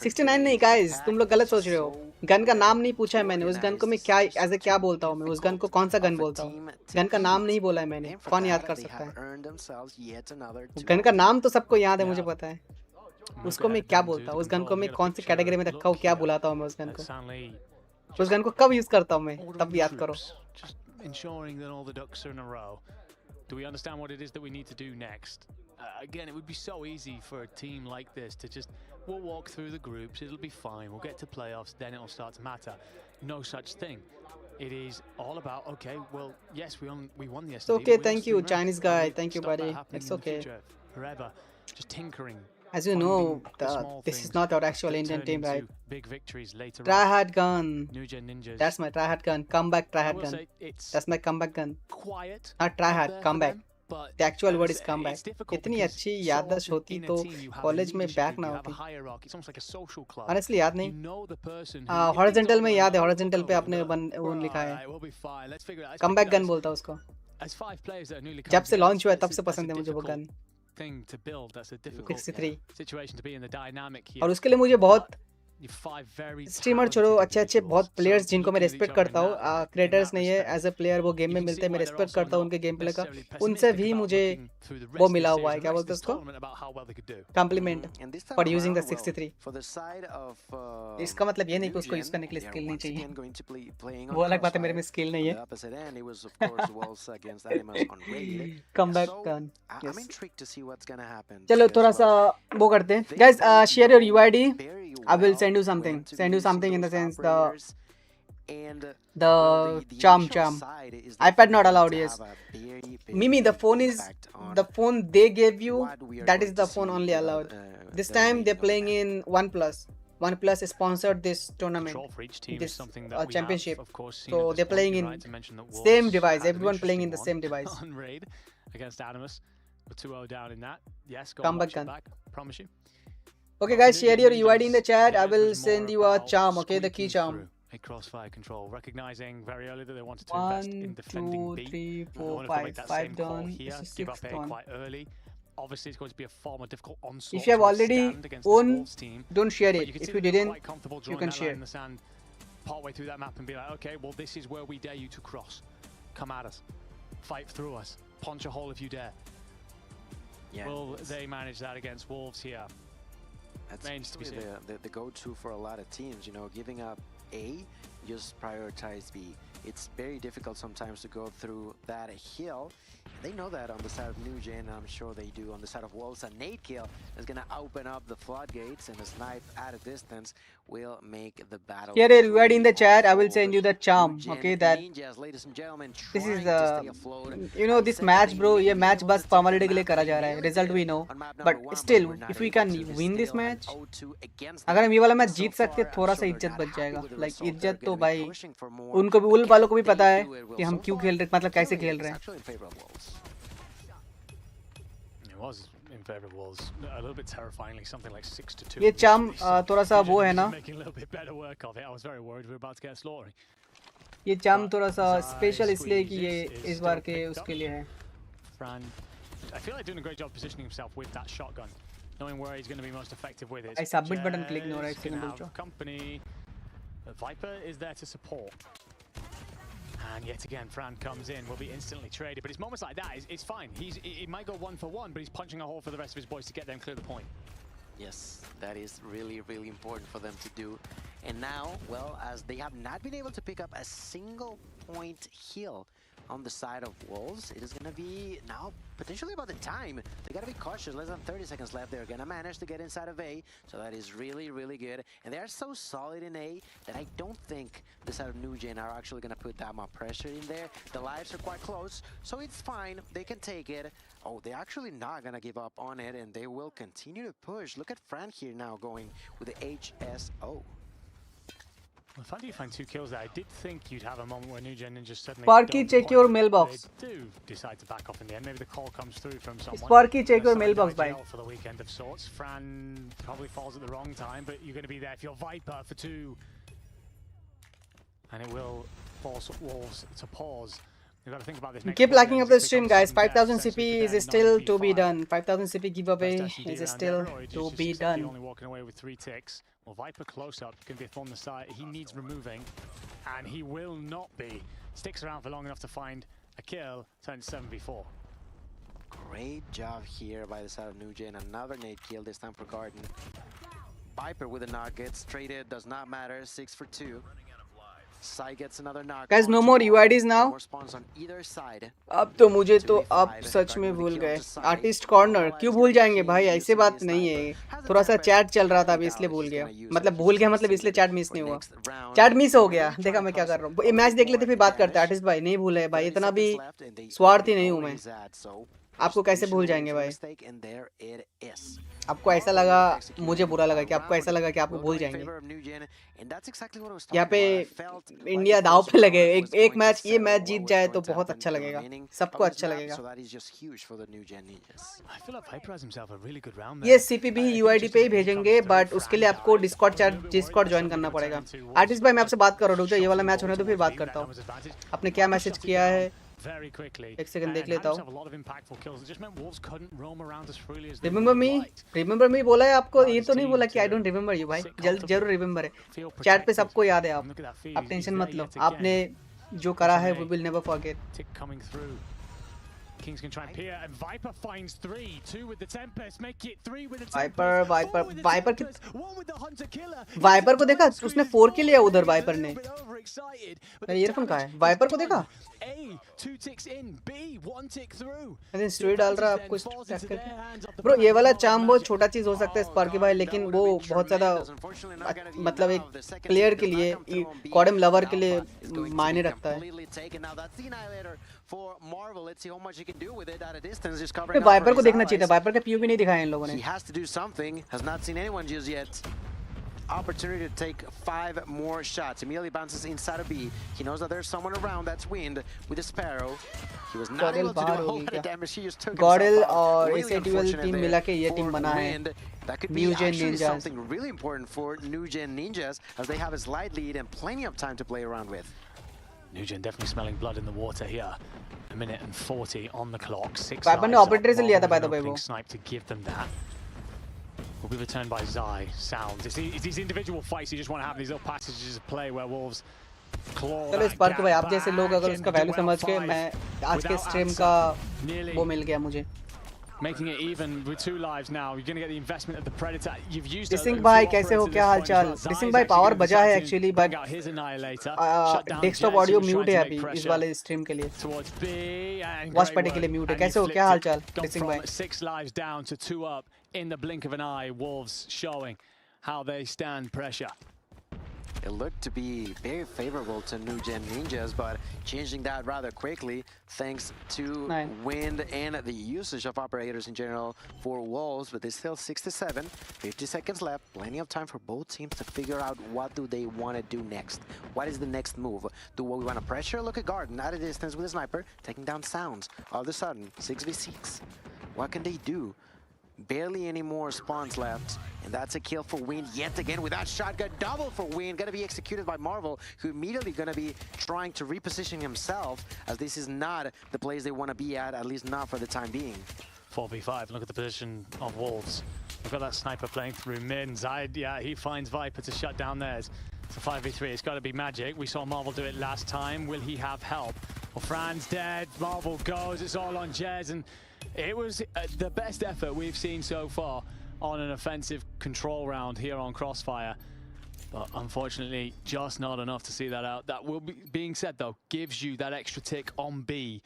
69 नहीं guys, तुम लोग गलत सोच रहे हो. गन का नाम नहीं पूछा है मैंने. उस गन को मैं क्या ऐसे क्या बोलता हूँ मैं? उस गन को कौन सा गन बोलता हूँ? गन का नाम नहीं बोला है मैंने. कौन याद कर सकता है? गन का नाम तो सबको याद है, मुझे पता है. उसको मैं क्या बोलता हूँ, उस गन को मैं कौन सी कैटेगरी में रखा हूँ, क्या बुलाता हूँ मैं उस गन को, उस गन को कब यूज करता हूँ मैं, तब याद करो. Ensuring that all the ducks are in a row. Do we understand what it is that we need to do next? Again, it would be so easy for a team like this to just, we'll walk through the groups, it'll be fine, we'll get to playoffs, then it'll start to matter. No such thing. It is all about, okay, well, yes, we won the It's okay, thank you, Chinese guy, thank you, buddy. It's okay. Forever, just tinkering. As you know, this is not our actual Indian team, right? Big victories later. Tryhard gun. New Gen Ninjas. That's my tryhard gun. Comeback tryhard gun. That's my comeback gun. Quiet. Not tryhard, comeback. The actual word is comeback. इतनी अच्छी याददाश्त होती तो college में back ना होती. Honestly याद नहीं. Horizontal में याद है. Horizontal पे आपने वो लिखा है. Comeback gun बोलता है उसको. जब से लॉन्च हुआ है तब से पसंद है मुझे वो gun. Thing to build. That's a difficult 63 situation to be in the dynamic here. और उसके लिए मुझे बहुत स्ट्रीमर छोड़ो अच्छे बहुत प्लेयर्स जिनको मैं रेस्पेक्ट करता हूँ, क्रिएटर्स नहीं है, एज अ प्लेयर वो गेम में मिलते हैं, मैं रेस्पेक्ट करता हूँ उनके गेम प्ले का, उनसे भी मुझे वो मिला हुआ है, क्या बोलते हैं उसको, कॉम्प्लीमेंट फॉर यूजिंग द 63. इसका मतलब ये नहीं कि उसको यूज करने के लिए स्किल नहीं चाहिए, वो अलग बात है, मेरे में स्किल नहीं है. Comeback gun. चलो थोड़ा सा वो करते हैं guys. Share your UID. I will send you something. Send you something in the sense the charm. iPad not allowed. Yes. Mimi, the phone they gave you. That is the phone only allowed. This time they're playing in OnePlus. OnePlus sponsored this tournament, this championship. So they're playing in same device. Everyone playing in the same device. Against Animus, we're 2-0 down in that. Yes, go comeback gun. Promise you. Okay guys, share your UID in the chat. I will send you a charm, okay, the key charm. A crossfire control, recognizing very early that they wanted to invest in defending B. 1, 2, 3, 4, 5 done. This is 6 done. Quite early. Obviously, it's going to be a far more difficult onslaught. If you have already owned, don't share it. If you didn't, you can share. In the sand, partway through that map and be like, okay, well, this is where we dare you to cross. Come at us. Fight through us. Punch a hole if you dare. Yeah, Will they manage that against Wolves here? that's Remains to be usually seen. the go-to for a lot of teams. You know, giving up A, just prioritize B. It's very difficult sometimes to go through that hill. They know that on the side of New Gen, I'm sure they do. On the side of Wolves, a nade kill is going to open up the floodgates, and a snipe at a distance will make the battle. Here, UID in the chat, I will send you the charm. Okay, that Ninjas, ladies and gentlemen, this is trying to stay afloat. you know this match, bro. ये match बस formality के लिए करा जा रहा है. Result we know, but still, if we can win this match, अगर हम ये वाला मैच जीत सकते हैं, थोड़ा सा इज्जत बच जाएगा. Like इज्जत तो भाई उनको भी उन वालों को भी पता है कि हम क्यों खेल रहे, मतलब कैसे खेल रहे हैं. It was in favor of Wolves, a little bit terrifyingly, something like 6-2. ये चाम थोड़ा सा वो है ना. Making a little bit better work of it. I was very worried we were about to get slaughtering. ये चाम थोड़ा सा स्पेशल इसलिए कि ये इस बार के उसके लिए है. Fran, I feel like doing a great job positioning himself with that shotgun, knowing where he's going to be most effective with it. I submit button click no right second have company. Viper is there to support. And yet again, Fran comes in, will be instantly traded. But it's moments like that, it's fine. He might go 1-for-1, but he's punching a hole for the rest of his boys to get them clear the point. Yes, that is really, really important for them to do. And now, well, as they have not been able to pick up a single point heal on the side of Wolves, it is going to be now potentially about the time. They got to be cautious. Less than 30 seconds left. They're going to manage to get inside of A, so that is really, really good. And they are so solid in A that I don't think the side of New Gen are actually going to put that much pressure in there. The lives are quite close, so it's fine. They can take it. Oh, they're actually not going to give up on it, and they will continue to push. Look at Fran here now going with the HSO. Well, the fact that you find 2 kills there, I did think you'd have a moment where New Gen Ninja suddenly Sparky, check your mailbox. They do decide to back off in the end. Maybe the call comes through from someone. Sparky, check your mailbox, bye. For the weekend of sorts. Fran probably falls at the wrong time, but you're going to be there if you're Viper for 2. And it will force Wolves to pause. You've got to think about this. Keep liking up the stream, guys. 5,000 CP is still to be done. 5,000 CP giveaway is still to be done. Only walking away with 3 ticks. Well, Viper close up, can be on the side. He needs removing, and he will not be. Sticks around for long enough to find a kill. Turns 7v4. Great job here by the side of New Gen. Another nade kill, this time for Garden. Viper with a knock, gets traded, does not matter. 6 for 2. Sai gets another knock. Guys, no more UIDs now. More spawns on either side. अब तो मुझे तो अब सच में भूल गए. Artist corner क्यों भूल जाएंगे भाई, ऐसे बात नहीं है. थोड़ा सा चैट चल रहा था अभी इसलिए भूल गया. मतलब भूल गया मतलब इसलिए चैट मिस नहीं हुआ. चैट मिस हो गया. देखा मैं क्या कर रहा हूँ. मैच देख लेते फिर बात करते. आर्टिस्ट भाई नहीं भूले भाई, इतना भी स्वार्थी नहीं हूँ मैं. आपको कैसे भूल जाएंगे भाई. आपको ऐसा लगा, मुझे बुरा लगा कि आपको ऐसा लगा कि आपको भूल जाएंगे. यहाँ पे इंडिया दाव पे लगे. एक मैच, ये मैच जीत जाए तो बहुत अच्छा लगेगा, सबको अच्छा लगेगा. ये CPB UID पे ही भेजेंगे, बट उसके लिए आपको डिस्कॉर्ड ज्वाइन करना पड़ेगा. आर्टिस्ट भाई मैं आपसे बात कर रहा हूँ, रुक जाओ, ये वाला मैच होने तो फिर बात करता हूँ. आपने क्या मैसेज किया है, एक सेकंड देख लेता हूँ. रिमेंबर मी बोला है आपको, ये तो नहीं बोला कि आई डोंट रिमेंबर यू. भाई जरूर रिमेंबर है. चैट पे सबको याद है. आप टेंशन मत लो. आपने जो करा है we will never forget. Kings can try and peer, and Viper finds 3. 2 with the Tempest, make it 3 with the Tempest. Viper one with the Hunter Killer. Viper को देखा, उसने 4 किल लिया उधर. Viper ने मेरा ईयरफोन कहाँ है? Viper को देखा. A 2 ticks in, B 1 tick through. अरे स्टोरी डाल रहा है आपको चेक करके. ब्रो ये वाला चाम बहुत छोटा चीज हो सकता है स्पार्की भाई, लेकिन वो बहुत ज्यादा मतलब एक प्लेयर के लिए, कॉडम लवर के लिए मायने रखता है. वाइपर को देखना चाहिए था. वाइपर का पीओवी नहीं दिखाया इन लोगों ने. Opportunity to take 5 more shots. Immediately bounces inside of B. He knows that there's someone around. That's Wind with a Sparrow. He was not able to do a whole lot of damage. He just took Godel और SATL team मिला के ये team बना है. That could be actually something really important for New Gen Ninjas, as they have a slight lead and plenty of time to play around with. New Gen definitely smelling blood in the water here. 1:40 on the clock. 6 Viper ने operator से लिया था by the way वो. Snipe to give them that. Will be returned by Zai. Sounds. It's these individual fights you just want to have, these little passages of play where Wolves claw. चलो spark भाई, आप जैसे लोग अगर उसका value समझ के, मैं आज के स्ट्रीम का वो मिल गया मुझे. making it even with 2 lives now. You're going to get the investment of the Predator. You've used Dissing bhai kaise ho, kya haal chal? Dissing bhai power baja hai actually, but desktop audio mute hai abhi is wale stream ke liye. Towards B and watch party ke liye mute hai. Kaise ho, kya haal chal? Dissing bhai 6 lives down to 2 up in the blink of an eye. Wolves showing how they stand pressure. It looked to be very favorable to New Gen Ninjas, but changing that rather quickly thanks to wind and the usage of operators in general for Wolves. But there's still 67, 50 seconds left. Plenty of time for both teams to figure out what do they want to do next. What is the next move? Do we want to pressure? Look at Garden at a distance with a sniper, taking down Sounds. All of a sudden, 6v6. What can they do? Barely any more spawns left, and that's a kill for Wind yet again with that shotgun. Double for Wind, gonna be executed by Marvel, who immediately gonna be trying to reposition himself, as this is not the place they want to be at least not for the time being. 4v5, look at the position of Wolves. We've got that sniper playing through mid. Zide, yeah, he finds Viper to shut down theirs. It's a 5v3, it's got to be Magic. We saw Marvel do it last time. Will he have help? Well, Fran's dead, Marvel goes, it's all on Jez, and it was the best effort we've seen so far on an offensive control round here on Crossfire. But unfortunately, just not enough to see that out. That will be, being said though, gives you that extra tick on B.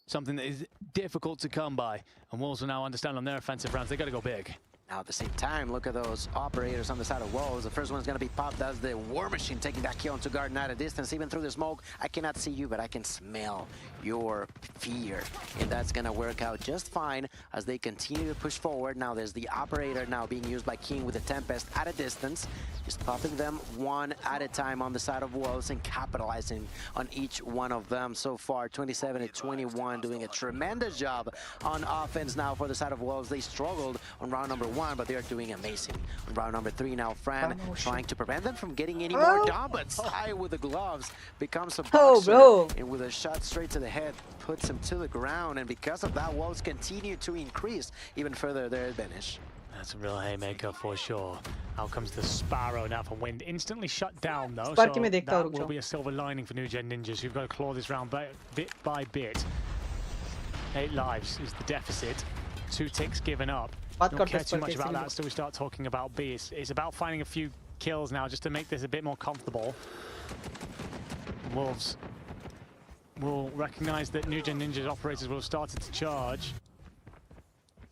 Something that is difficult to come by. And Wolves will now understand on their offensive rounds, they got to go big. Now at the same time, look at those operators on the side of Wolves. The first one's going to be popped as the War Machine taking that kill into Garden at a distance. Even through the smoke, I cannot see you, but I can smell your fear. And that's going to work out just fine as they continue to push forward. Now there's the operator now being used by King with the Tempest at a distance. Just popping them one at a time on the side of Wolves and capitalizing on each one of them. So far, 27-21, doing a tremendous job on offense now for the side of Wolves. They struggled on round number 1, but they're doing amazing. On round number 3 now, Fran trying to prevent them from getting any more down, but Sai with the gloves becomes a boxer, and with a shot straight to the head, puts him to the ground, and because of that, Wolves continue to increase even further their advantage. That's a real haymaker for sure. Out comes the Sparrow now for Wind. Instantly shut down though, so that will be a silver lining for New Gen Ninjas, who've got to claw this round bit by bit. 8 lives is the deficit. 2 ticks given up. Don't care too much about that, so we start talking about B. It's about finding a few kills now just to make this a bit more comfortable. Wolves will recognize that New Gen Ninjas operators will have started to charge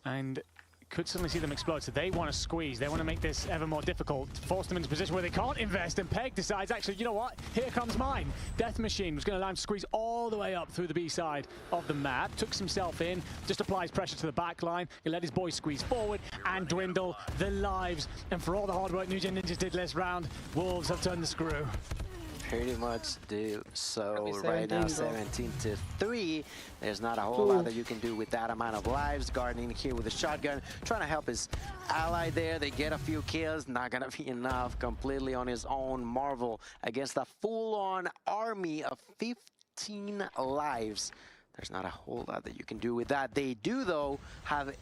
and could suddenly see them explode, so they want to squeeze. They want to make this ever more difficult, force them into a position where they can't invest, and Peg decides, actually, you know what? Here comes mine. Death Machine was going to allow him to squeeze all the way up through the B side of the map, tucks himself in, just applies pressure to the back line, he let his boys squeeze forward and dwindle the lives. And for all the hard work New Gen Ninjas did last round, Wolves have turned the screw. Pretty much do so right now, 17-3. There's not a whole lot that you can do with that amount of lives. Gardening here with a shotgun, trying to help his ally there. They get a few kills, not gonna be enough. Completely on his own. Marvel against a full-on army of 15 lives. There's not a whole lot that you can do with that. They do, though, have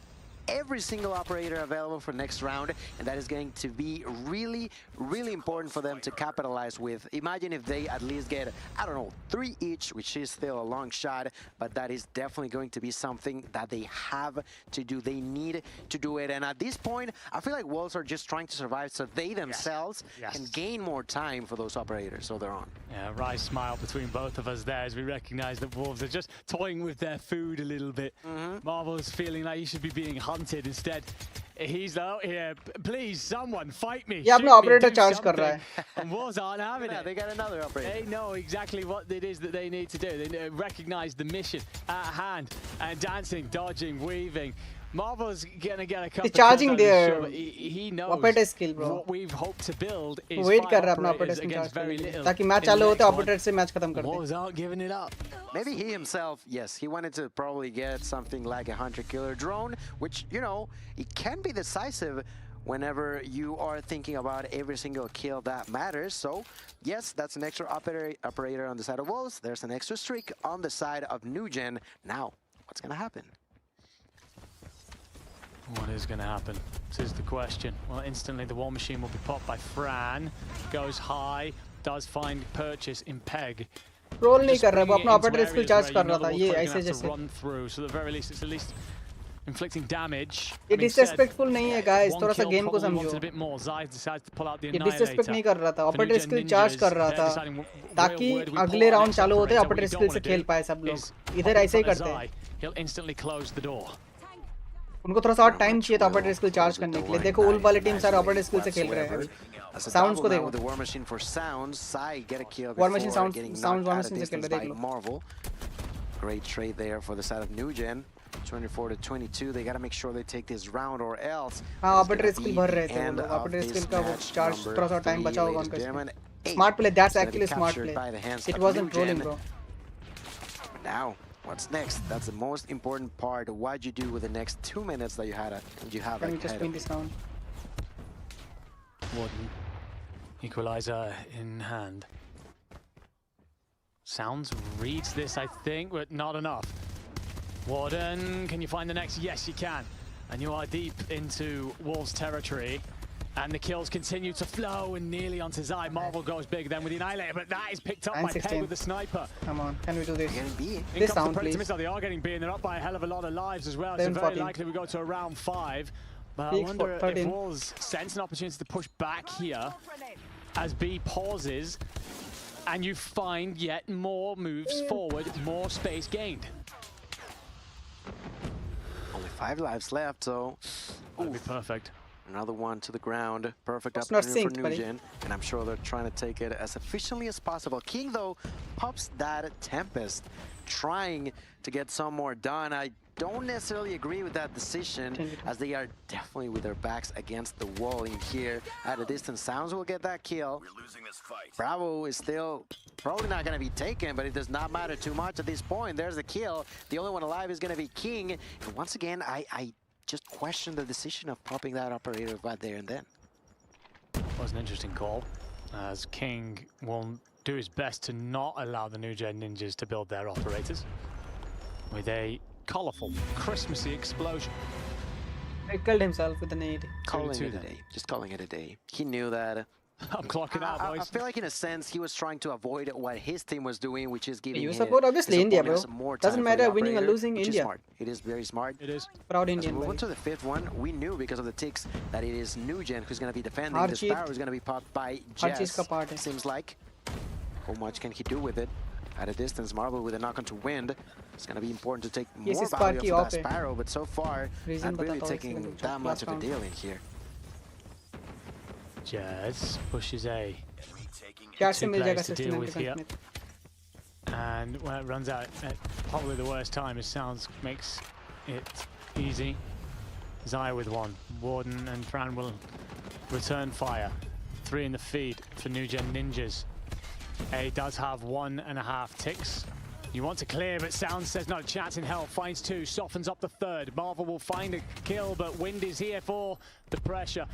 every single operator available for next round, and that is going to be really, really important for them to capitalize with. Imagine if they at least get, I don't know, 3 each, which is still a long shot, but that is definitely going to be something that they have to do. They need to do it, and at this point, I feel like Wolves are just trying to survive so they themselves can gain more time for those operators so they're on. Yeah, wry smile between both of us there as we recognize that Wolves are just toying with their food a little bit. Marvel's feeling like he should be being hunted. Instead, he's out here. Please, someone fight me. Yeah, अपना operator charge कर रहा है. And Wolves aren't having it. They got another operator. They know exactly what it is that they need to do. They recognize the mission at hand and dancing, dodging, weaving. Marvel's gonna get a couple of charging there. He knows operator skill, bro. what we've hoped to build is wait कर रहा है अपना operators operator against very little. ताकि match चालू होते operator से match खत्म कर दे. Wolves aren't giving it up. Maybe he himself, yes, he wanted to probably get something like a hunter-killer drone, which, you know, it can be decisive whenever you are thinking about every single kill that matters. So, yes, that's an extra operator on the side of Wolves. There's an extra streak on the side of New Gen. Now, what's going to happen? What is going to happen? This is the question. Well, instantly the War Machine will be popped by Fran. Goes high, does find purchase in Peg. Roll नहीं कर रहा है, वो अपना operator skill charge कर रहा था. ये ऐसे जैसे. Run through, so at the very least, it's at least inflicting damage. ये disrespectful नहीं है guys, थोड़ा सा game को समझो। A bit more. Zai decides to pull out the ये disrespect नहीं कर रहा था, For operator New Gen skill charge Ninjas, कर रहा they're था deciding what ताकि word we अगले call round next चालू होते operator. operator What you skill don't से wanna खेल do पाए सब लोग। is इधर pop ऐसे ही in front of करते हैं। Zai, he'll instantly close the door. उनको थोड़ा सा और टाइम चाहिए था operator skill charge करने के लिए। देखो उल वाले टीम सारे operator skill से खेल रहे हैं। Sounds को देखो। With the war machine for sounds, Sai get a kill War machine before sounds getting war knocked out machine of से खेल distance रहे by देख लो। Marvel. Great trade there for the side of New Gen. 24-22. They gotta make sure they take this round or else. हाँ operator skill भर रहे थे वो लोग। operator skill का वो charge थोड़ा सा टाइम बचा होगा उनका इसमें। Smart play, that's actually smart play. It wasn't rolling, bro. Now, what's next? That's the most important part. What'd you do with the next 2 minutes that you have? Can we just win this round? Warden, equalizer in hand. Sounds reads this, I think, but not enough. Warden, can you find the next? Yes, you can. And you are deep into Wolves territory. And the kills continue to flow and nearly onto Zai. Marvel goes big then with the Annihilator, but that is picked up by Peg with the sniper. Come on, can we do this? This round, please. They are getting B and they're up by a hell of a lot of lives as well. So very likely we go to a round 5. But I wonder if Wolves sense an opportunity to push back here as B pauses and you find yet more moves forward, more space gained. Only 5 lives left, so that'd be perfect. Another one to the ground. Perfect opportunity for New Gen. And I'm sure they're trying to take it as efficiently as possible. King, though, pops that Tempest, trying to get some more done. I don't necessarily agree with that decision, as they are definitely with their backs against the wall in here. At a distance, Sounds will get that kill. We're losing this fight. Bravo is still probably not going to be taken, but it does not matter too much at this point. There's the kill. The only one alive is going to be King. And once again, I just question the decision of popping that operator right there and then. Was an interesting call, as King will do his best to not allow the New Gen Ninjas to build their operators with a colourful, Christmassy explosion. He killed himself with a nade. Calling it a day. Just calling it a day. He knew that. I'm clocking out, boys. I feel like in a sense he was trying to avoid what his team was doing, which is giving you support obviously India, bro. Doesn't matter winning or losing, India. Smart. It is very smart. It is. Proud Indian. As we move on to the 5th one, we knew because of the ticks that it is New Gen who's going to be defending. The Sparrow is going to be popped by Jess. Seems like. How much can he do with it? At a distance, Marvel with a knock onto wind. It's going to be important to take more value of that Sparrow, but so far, not really taking that much of a deal in here. Jazz pushes A. Two players to deal with here. And when it runs out at probably the worst time, as Sounds makes it easy. Zai with 1. Warden and Fran will return fire. 3 in the feed for New Gen Ninjas. A does have 1.5 ticks. You want to clear, but Sounds says not a chance in hell. Finds 2, softens up the 3rd. Marvel will find a kill, but Wind is here for the pressure.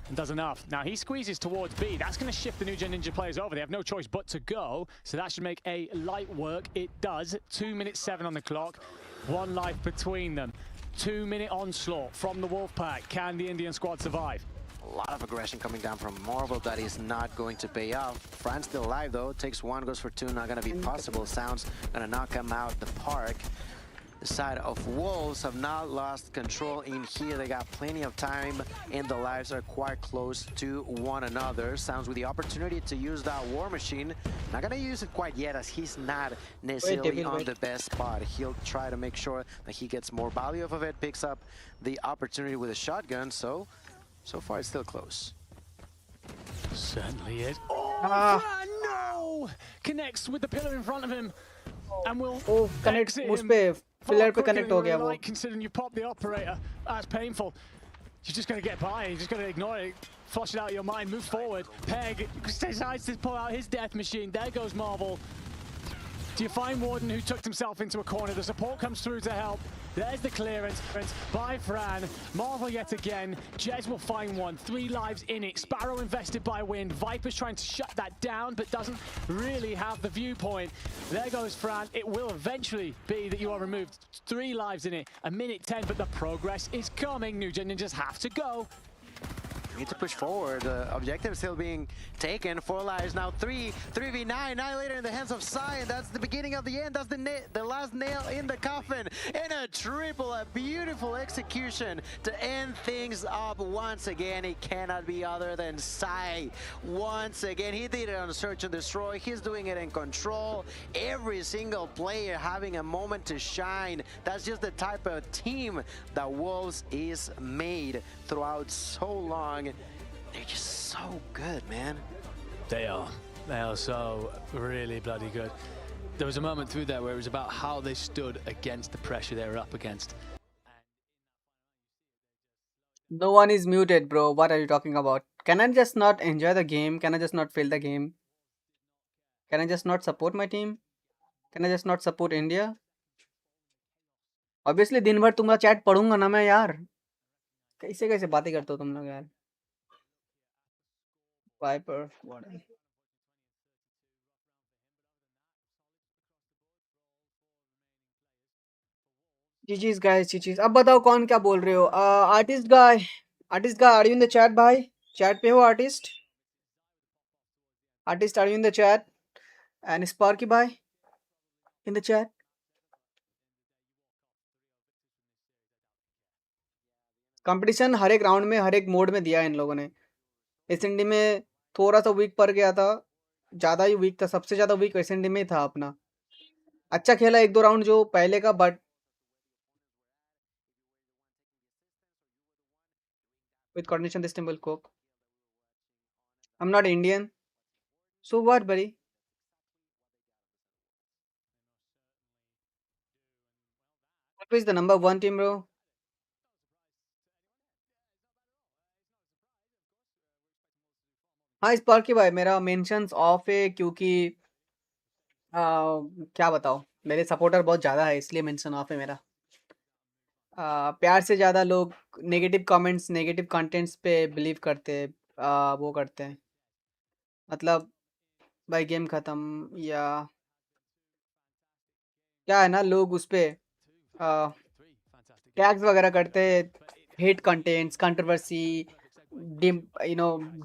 And does enough. Now he squeezes towards B. That's going to shift the New Gen Ninja players over. They have no choice but to go. So that should make A light work. It does. 2 minutes 7 on the clock. 1 life between them. 2-minute onslaught from the Wolfpack. Can the Indian squad survive? A lot of aggression coming down from Marvel. That is not going to pay off. Fran's still alive though. Takes 1, goes for 2. Not going to be possible. Sounds going to knock him out the park. The side of Wolves have not lost control in here. They got plenty of time and the lives are quite close to one another. Sounds with the opportunity to use that war machine. Not gonna use it quite yet, as he's not necessarily on the best spot. He'll try to make sure that he gets more value off of it, picks up the opportunity with a shotgun. So far it's still close. Certainly is. Oh, Fran, no! Connects with the pillar in front of him and will connect him. Pillar पे connect हो गया वो. Considering you pop the operator, that's painful. You're just going to get by, you're just going to ignore it, flush it out of your mind, move forward. Peg decides to pull out his death machine. There goes Marvel. Do you find Warden, who tucked himself into a corner? The support comes through to help. There's the clearance by Fran. Marvel yet again. Jez will find 1. 3 lives in it. Sparrow invested by Wind. Viper's trying to shut that down, but doesn't really have the viewpoint. There goes Fran. It will eventually be that you are removed. 3 lives in it. 1 minute 10, but the progress is coming. New Gen Ninjas have to go. Need to push forward. Objective still being taken. 4 lives now. 3v9. Annihilator in the hands of Sai. And that's the beginning of the end. That's the last nail in the coffin. And a triple. A beautiful execution to end things up once again. It cannot be other than Sai. Once again, he did it on Search and Destroy. He's doing it in Control. Every single player having a moment to shine. That's just the type of team that Wolves is made throughout so long. They're just so good, man. They are. They are so really bloody good. There was a moment through there where it was about how they stood against the pressure they were up against. No one is muted, bro. What are you talking about? Can I just not enjoy the game? Can I just not feel the game? Can I just not support my team? Can I just not support India? Obviously, दिन भर तुम्हारा chat पढ़ूंगा ना मैं यार. कैसे कैसे बातें करते हो तुम लोग यार? Viper. GG's guys, GG's. अब बताओ कौन क्या बोल रहे हो? Artist guy, are you in the chat भाई? Chat पे हो artist? Artist, are you in the chat? And Sparky bhai in the chat. Competition हर एक राउंड में हर एक मोड में दिया है इन लोगों ने. एसएनडी में थोड़ा सा वीक पड़ गया था, ज़्यादा ही वीक था, सबसे ज़्यादा वीक एसएनडी में था अपना. अच्छा खेला एक दो राउंड जो पहले का, but with coordination this team will cope. I'm not Indian, so what buddy? What is the number 1 team bro? हाँ स्पार्की भाई, मेरा मेंशंस ऑफ है क्योंकि क्या बताओ, मेरे सपोर्टर बहुत ज़्यादा है इसलिए मेंशन ऑफ है मेरा. प्यार से ज़्यादा लोग नेगेटिव कमेंट्स, नेगेटिव कंटेंट्स पे बिलीव करते हैं, वो करते हैं. मतलब भाई गेम ख़त्म या क्या है ना, लोग उस पर टैग्स वगैरह करते हैं, हेट कंटेंट्स, कंट्रोवर्सी,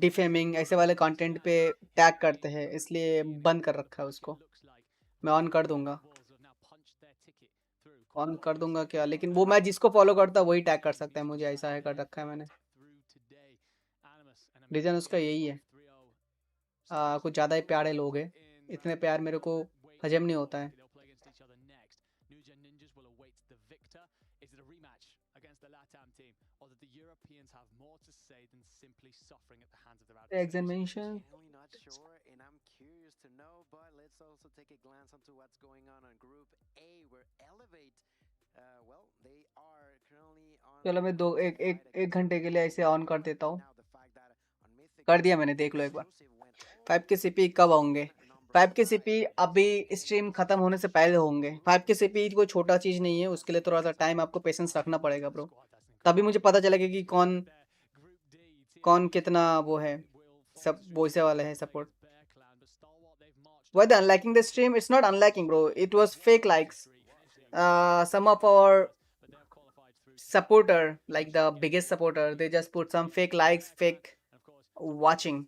डिफेमिंग, ऐसे वाले कंटेंट पे टैग करते हैं, इसलिए बंद कर रखा है उसको. मैं ऑन कर दूंगा, ऑन कर दूंगा क्या, लेकिन वो मैं जिसको फॉलो करता वही टैग कर सकता है मुझे, ऐसा है कर रखा है मैंने. रीज़न उसका यही है, कुछ ज़्यादा ही प्यारे लोग हैं, इतने प्यार मेरे को हजम नहीं होता है. Examination. Not sure, and I'm curious to know, but let's also take a glance onto what's going on Group A, where Elevate, well, they are currently on. चलो मैं एक घंटे के लिए ऐसे ऑन कर देता हूँ. कर दिया मैंने, देख लो एक बार. 5 के सीपी कब होंगे? 5 के सीपी अभी स्ट्रीम खत्म होने से पहले होंगे. 5 के सीपी कोई छोटा चीज़ नहीं है, उसके लिए थोड़ा सा टाइम आपको पेशेंस रखना पड़ेगा ब्रो, तभी मुझे पता चलेगा कि कौन कितना वो है, सब वैसे वाले हैं support. Whether unliking the stream, it's not unliking bro, it was fake likes. Some of our supporter, like the biggest supporter, they just put some fake likes, fake watching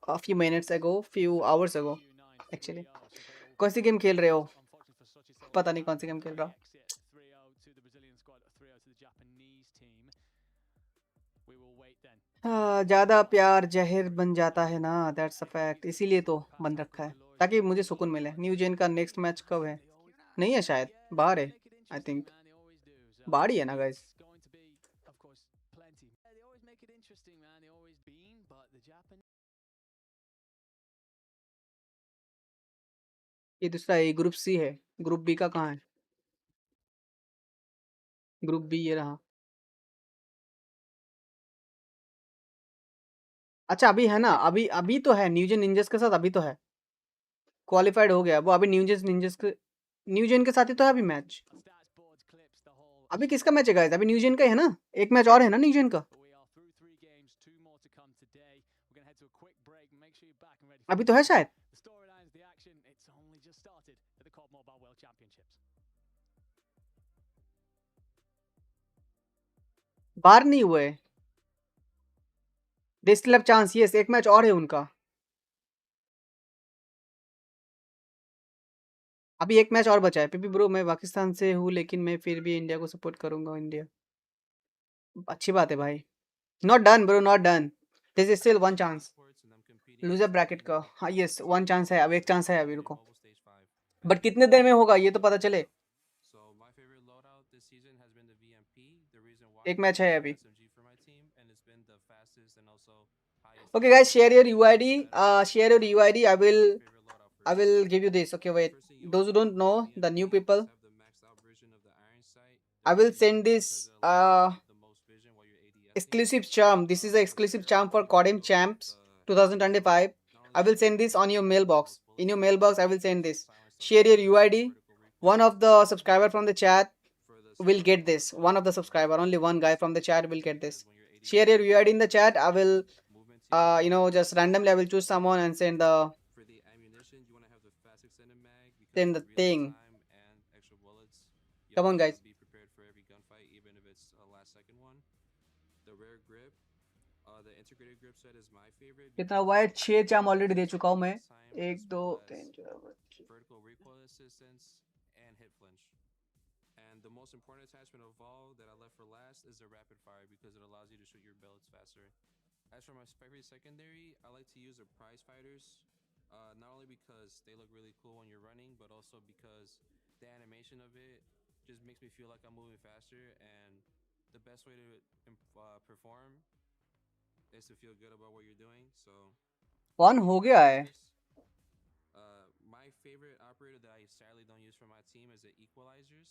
a few minutes ago, few hours ago actually. कौन सी game खेल रहे हो? पता नहीं कौन सी game खेल रहा हूँ. ज़्यादा प्यार जहर बन जाता है ना, दैट्स अ फैक्ट, इसीलिए तो बंद रखा है ताकि मुझे सुकून मिले. न्यू जेन का नेक्स्ट मैच कब है? नहीं है शायद, बाहर है आई थिंक, बाहर ही है ना गाइस. ये दूसरा ए, ग्रुप सी है. ग्रुप बी का कहाँ है? ग्रुप बी ये रहा. अच्छा अभी है ना, अभी तो है न्यूजेन निंजस के साथ, अभी तो है, क्वालिफाइड हो गया वो. अभी न्यूजेन के साथ ही तो है अभी मैच. अभी किसका मैच है गाइस? अभी न्यूजेन का है ना, एक मैच और है ना न्यूजेन का, अभी तो है शायद. बाहर नहीं हुए. They still have chance, yes, एक मैच और है उनका। अभी एक मैच और बचा है। पीपी ब्रो, मैं पाकिस्तान से हूँ लेकिन मैं फिर भी इंडिया को सपोर्ट करूंगा। इंडिया अच्छी बात है भाई। Not done bro, not done, this is still one chance. Loser bracket का, हाँ यस, वन चांस है, अब एक चांस है अभी, रुको। बट कितने देर में होगा ये तो पता चले। एक मैच है अभी। Okay guys, share your UID, share your UID. I will give you this. Okay, wait, those who don't know, the new people, I will send this exclusive charm. This is an exclusive charm for CODM champs 2025. I will send this on your mailbox. In your mailbox I will send this. Share your UID. One of the subscriber from the chat will get this. One of the subscriber, only one guy from the chat will get this. Share your UID in the chat. I will just randomly I will choose someone and send the thing. Come on guys. कितना हुआ है? 6 चाम already दे चुका हूँ मैं। 1 2 3 4 And the most important attachment of all that I left for last is the rapid fire because it allows you to shoot your bullets faster. As for my favorite secondary, I like to use the prize fighters, not only because they look really cool when you're running, but also because the animation of it just makes me feel like I'm moving faster, and the best way to perform is to feel good about what you're doing. So कौन हो गया है? My favorite operator that I sadly don't use for my team is the equalizers.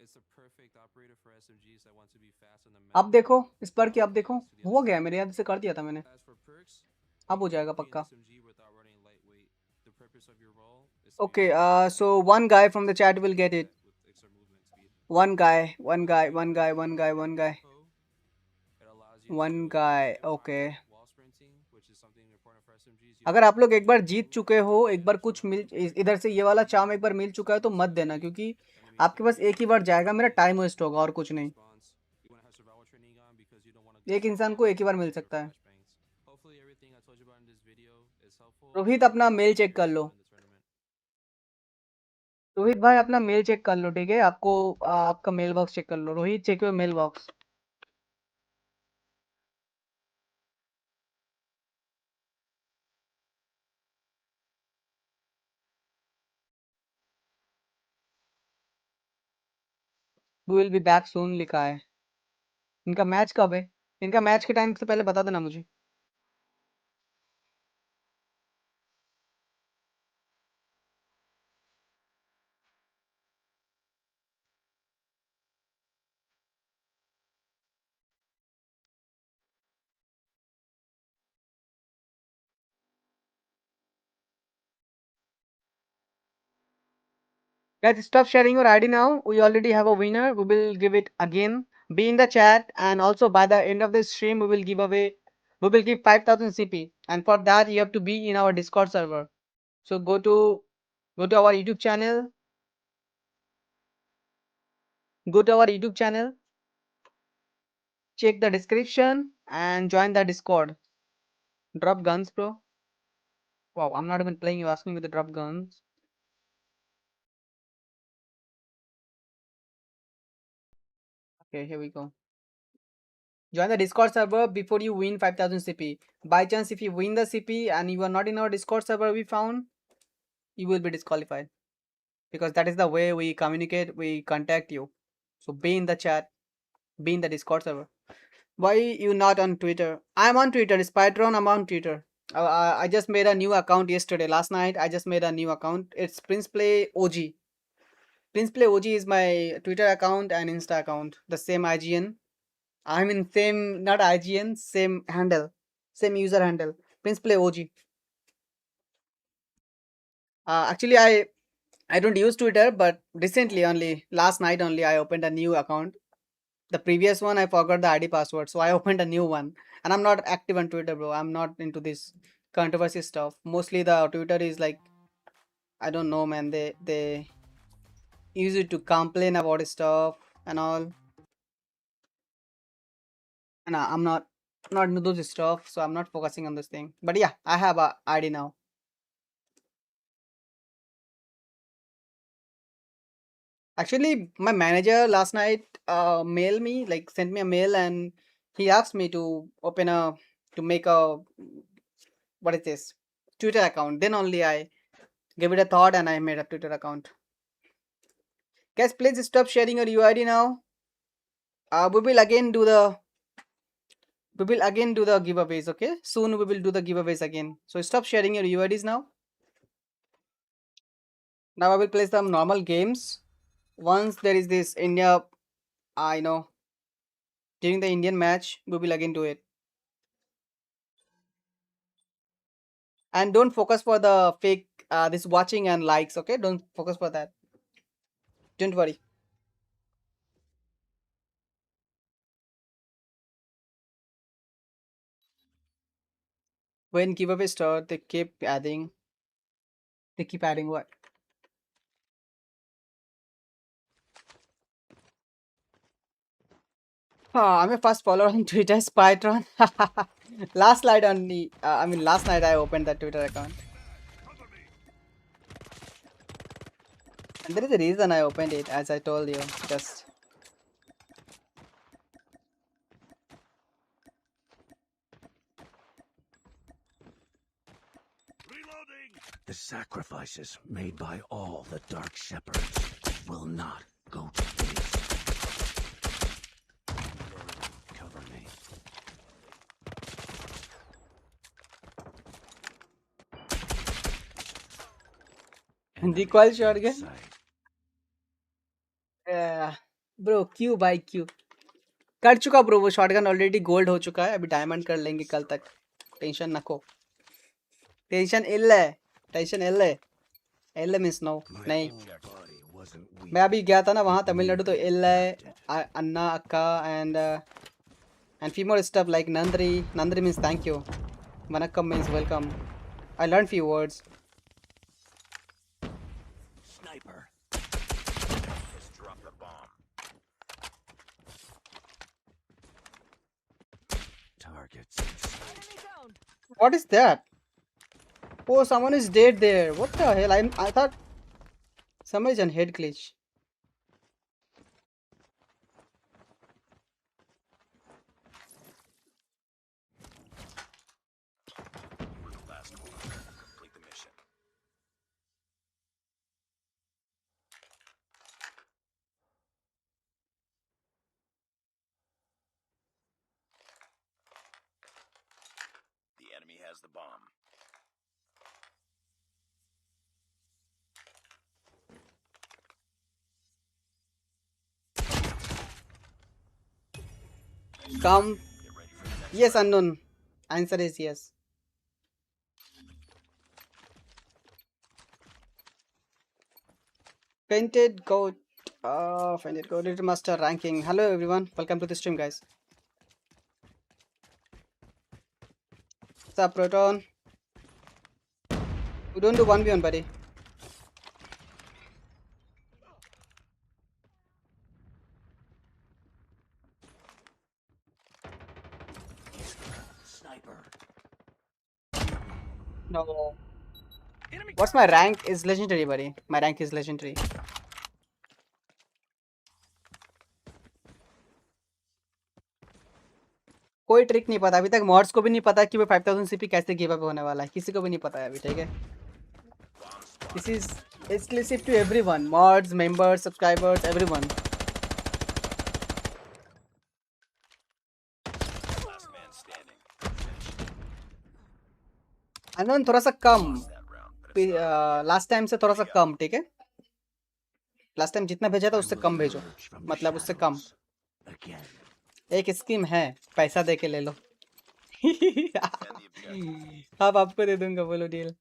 It's a perfect operator for SMGs that want to be fast on the map. अब देखो इस बार की, अब देखो हो गया, मेरे याद से कर दिया था मैंने, अब हो जाएगा पक्का। Okay, so one guy from the chat will get it. One guy, one guy, one guy, one guy, one guy, one guy. Okay. अगर आप लोग एक बार जीत चुके हो, एक बार कुछ मिल, इधर से ये वाला चाम एक बार मिल चुका है तो मत देना, क्योंकि आपके पास एक ही बार जाएगा, मेरा टाइम वेस्ट होगा और कुछ नहीं। एक इंसान को एक ही बार मिल सकता है। रोहित अपना मेल चेक कर लो, रोहित भाई अपना मेल चेक कर लो, ठीक है? आपको आपका मेल बॉक्स चेक कर लो। Rohit, check your mailbox. We will be back soon लिखा है। इनका मैच कब है? इनका मैच के टाइम से पहले बता देना मुझे। Guys, stop sharing your ID now. We already have a winner. We will give it again. Be in the chat, and also by the end of the stream, we will give away. We will give 5,000 CP, and for that you have to be in our Discord server. So go to our YouTube channel. Go to our YouTube channel. Check the description and join the Discord. Drop guns, bro. Wow, I'm not even playing. You asking me to drop guns. Okay, here we go. Join the Discord server before you win 5,000 CP. By chance, if you win the CP and you are not in our Discord server we found, you will be disqualified. Because that is the way we communicate, we contact you. So be in the chat, be in the Discord server. Why you not on Twitter? I'm on Twitter, Spytron, I'm on Twitter. I just made a new account yesterday. Last night, I just made a new account. It's PrincePlay OG. PrincePlay OG is my Twitter account and Insta account. The same IGN. I'm in same, not IGN, same handle, same user handle. PrincePlay OG. Actually, I don't use Twitter, but recently only, last night only, I opened a new account. The previous one, I forgot the ID password, so I opened a new one. And I'm not active on Twitter, bro. I'm not into this controversy stuff. Mostly the Twitter is like, I don't know, man. They use it to complain about stuff and all. And I'm not not into those stuff, so I'm not focusing on this thing. But yeah, I have a ID now. Actually, my manager last night sent me a mail, and he asked me to make a, what is this, Twitter account. Then only I gave it a thought and I made a Twitter account. Guys, please stop sharing your UID now. We will again do the giveaways, okay? Soon we will do the giveaways again. So stop sharing your UIDs now. Now I will play some normal games. Once there is this India, I know, during the Indian match, we will again do it. And don't focus for the fake this watching and likes, okay? Don't focus for that. Don't worry. When giveaway start, they keep adding what? I'm a first follower on Twitter, Spytron. Last night last night I opened that Twitter account. And there is a reason I opened it, as I told you. Just The sacrifices made by all the Dark Shepherds will not go to waste. Cover me. recoil shotgun. Bro Q by Q कर चुका bro, वो shotgun already gold हो चुका है, अभी diamond कर लेंगे कल तक. टेंशन नको, टेंशन इल्ले मीन्स नो नहीं. मैं अभी गया था ना वहाँ तमिलनाडु, तो इल्ले अन्ना अक्का and few more stuff like Nandri means thank you, Vanakkam means welcome. I learned few words. Sniper. Just drop the bomb. Targets. What is that? Oh, someone is dead there. What the hell? I thought somebody's on head glitch. Last one. Complete the mission. The enemy has the bomb. Come. Yes, unknown. Answer is yes. Painted goat. Painted goat. Little master ranking. Hello everyone. Welcome to the stream, guys. What's up, Proton? We don't do 1v1, buddy. Sniper. No. What's my rank? Is legendary, buddy. My rank is legendary. कोई trick नहीं पता अभी तक, mods को भी नहीं पता कि वो 5000 सीपी कैसे गिव अप होने वाला है, किसी को भी नहीं पता है अभी, ठीक है? This is exclusive to everyone, mods, members, subscribers, everyone. अनन थोड़ा सा कम, लास्ट टाइम से थोड़ा सा कम, ठीक है? लास्ट टाइम जितना भेजा था उससे कम भेजो, मतलब उससे कम. एक स्कीम है, पैसा दे के ले लो. आप आपको दे दूंगा, बोलो डील.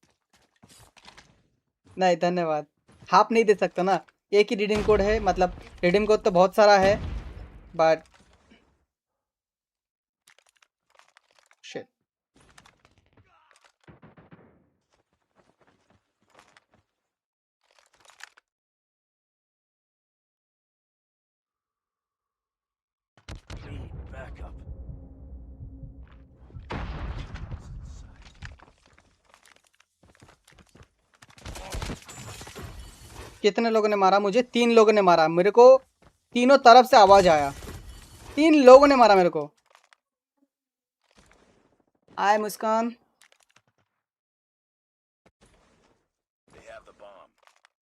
नहीं धन्यवाद, हाफ नहीं दे सकता ना, एक ही रिडीम कोड है, मतलब रिडीम कोड तो बहुत सारा है, बट शिट. Backup. कितने लोगों ने मारा मुझे? 3 लोगों ने मारा मेरे को, तीनों तरफ से आवाज आया, 3 लोगों ने मारा मेरे को। आए मुस्कान।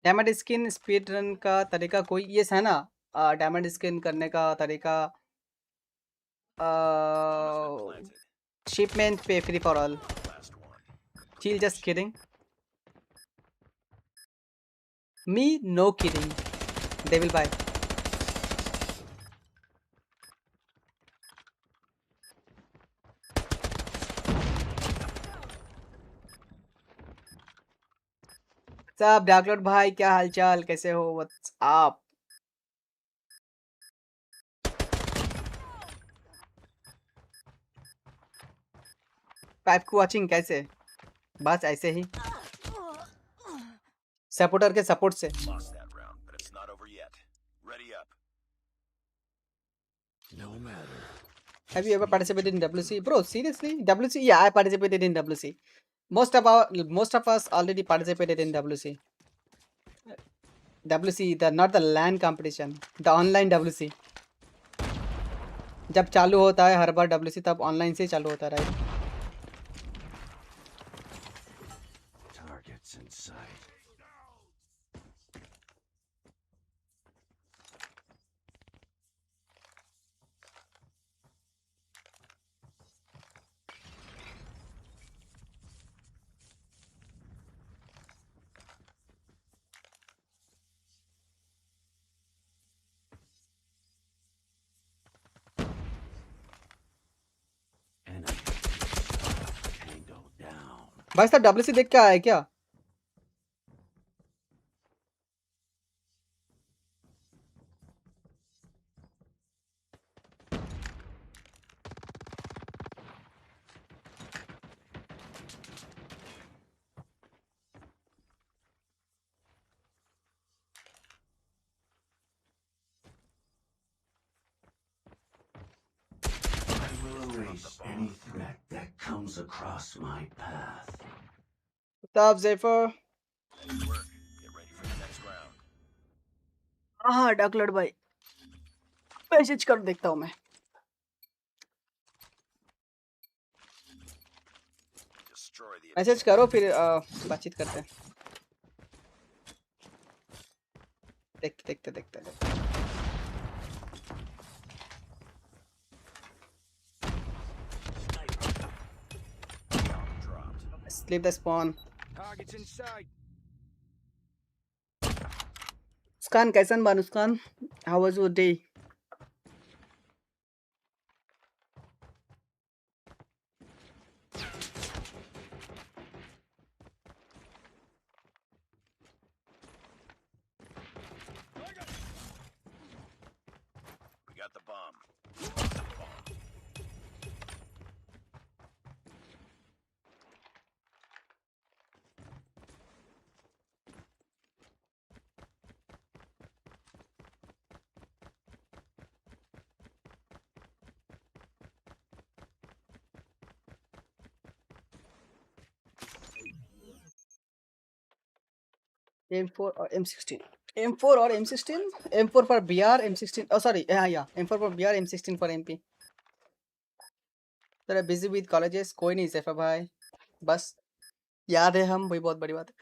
डायमंड स्किन स्पीड रन का तरीका कोई ये है ना? डायमंड स्किन करने का तरीका, शिपमेंट पे free for all. Chill, just kidding, me no kidding, Devil bye. सब डार्कलॉर्ड भाई, क्या हालचाल, कैसे हो? What's up? पाइप को वाचिंग कैसे? बस ऐसे ही, सपोर्टर के सपोर्ट से। Lost that round, but it's not over yet. Ready up. No matter. Have you ever participated in WC? Bro, seriously? WC? Yeah, I participated in WC. Most of us already participated in WC. WC, not the LAN competition, the online WC. जब चालू होता है हर बार WC, तब online से चालू होता है, right? Targets in sight. भाई साहब WC देख के आया है क्या? Any threat that comes across my path. What's up, Zephyr? Nice work. Get ready for the next round. हाँ डार्कलॉर्ड भाई, मैसेज कर देखता हूँ मैं। Destroy the मैसेज करो फिर बातचीत करते हैं। देखते। Leave the spawn. Targets in sight. Uskan, कैसन बा Uskan? How was your day? We got the bomb. M4 or M16? M4 or M16? M4 for BR, M16. Oh, sorry. Yeah. M4 for BR, M16 for MP. Sir, busy with colleges. कोई नहीं Zephyr भाई, बस याद है हम, वही बहुत बड़ी बात है।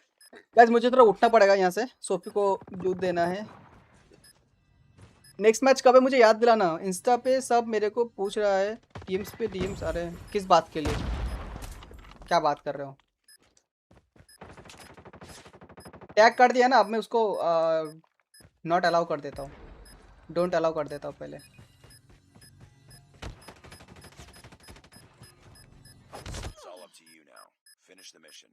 गाइस मुझे थोड़ा उठना पड़ेगा यहाँ से, सोफी को दूध देना है। नेक्स्ट मैच कब है मुझे याद दिलाना। इंस्टा पे सब मेरे को पूछ रहा है, टीम्स पे डीएम्स आ रहे हैं, किस बात के लिए, क्या बात कर रहे हो? टैग कर दिया ना, अब मैं उसको नॉट अलाउ कर देता हूँ, डोंट अलाउ कर देता हूँ पहले। It's all up to you now. Finish the mission.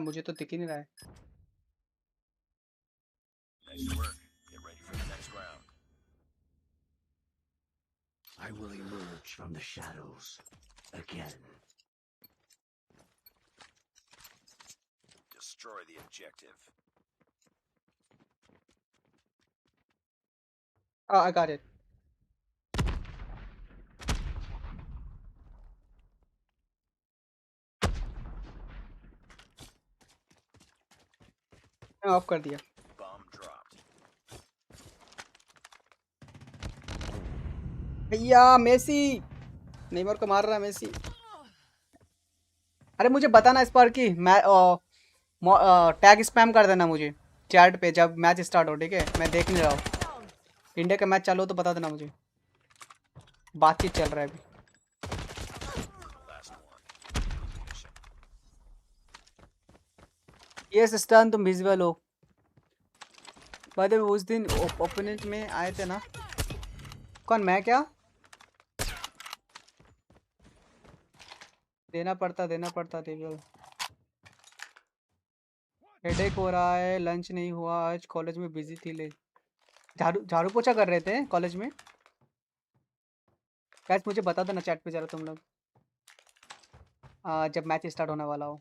मुझे तो दिख ही नहीं रहा है। Nice work. Get ready for the next round. I will emerge from the shadows again. Destroy the objective. Oh, I got it. Of कर दिया। Bomb dropped. भैया Messi, Neymar को मार रहा है मेसी। अरे मुझे बताना इस बार की मैं टैग स्पैम कर देना मुझे चैट पे जब मैच स्टार्ट हो, ठीक है? मैं देख नहीं रहा हूँ, इंडिया का मैच चालू हो तो बता देना मुझे, बातचीत चल रहा है अभी। यस स्टन, तुम विजुअल हो। बाय द वे उस दिन ओपोनेंट में आए थे ना, कौन? मैं क्या देना पड़ता टेबल। हेडेक हो रहा है, लंच नहीं हुआ आज, कॉलेज में बिजी थी। ले झाड़ू पोछा कर रहे थे कॉलेज में। गाइस मुझे बता देना चैट पे जरा तुम लोग जब मैच स्टार्ट होने वाला हो।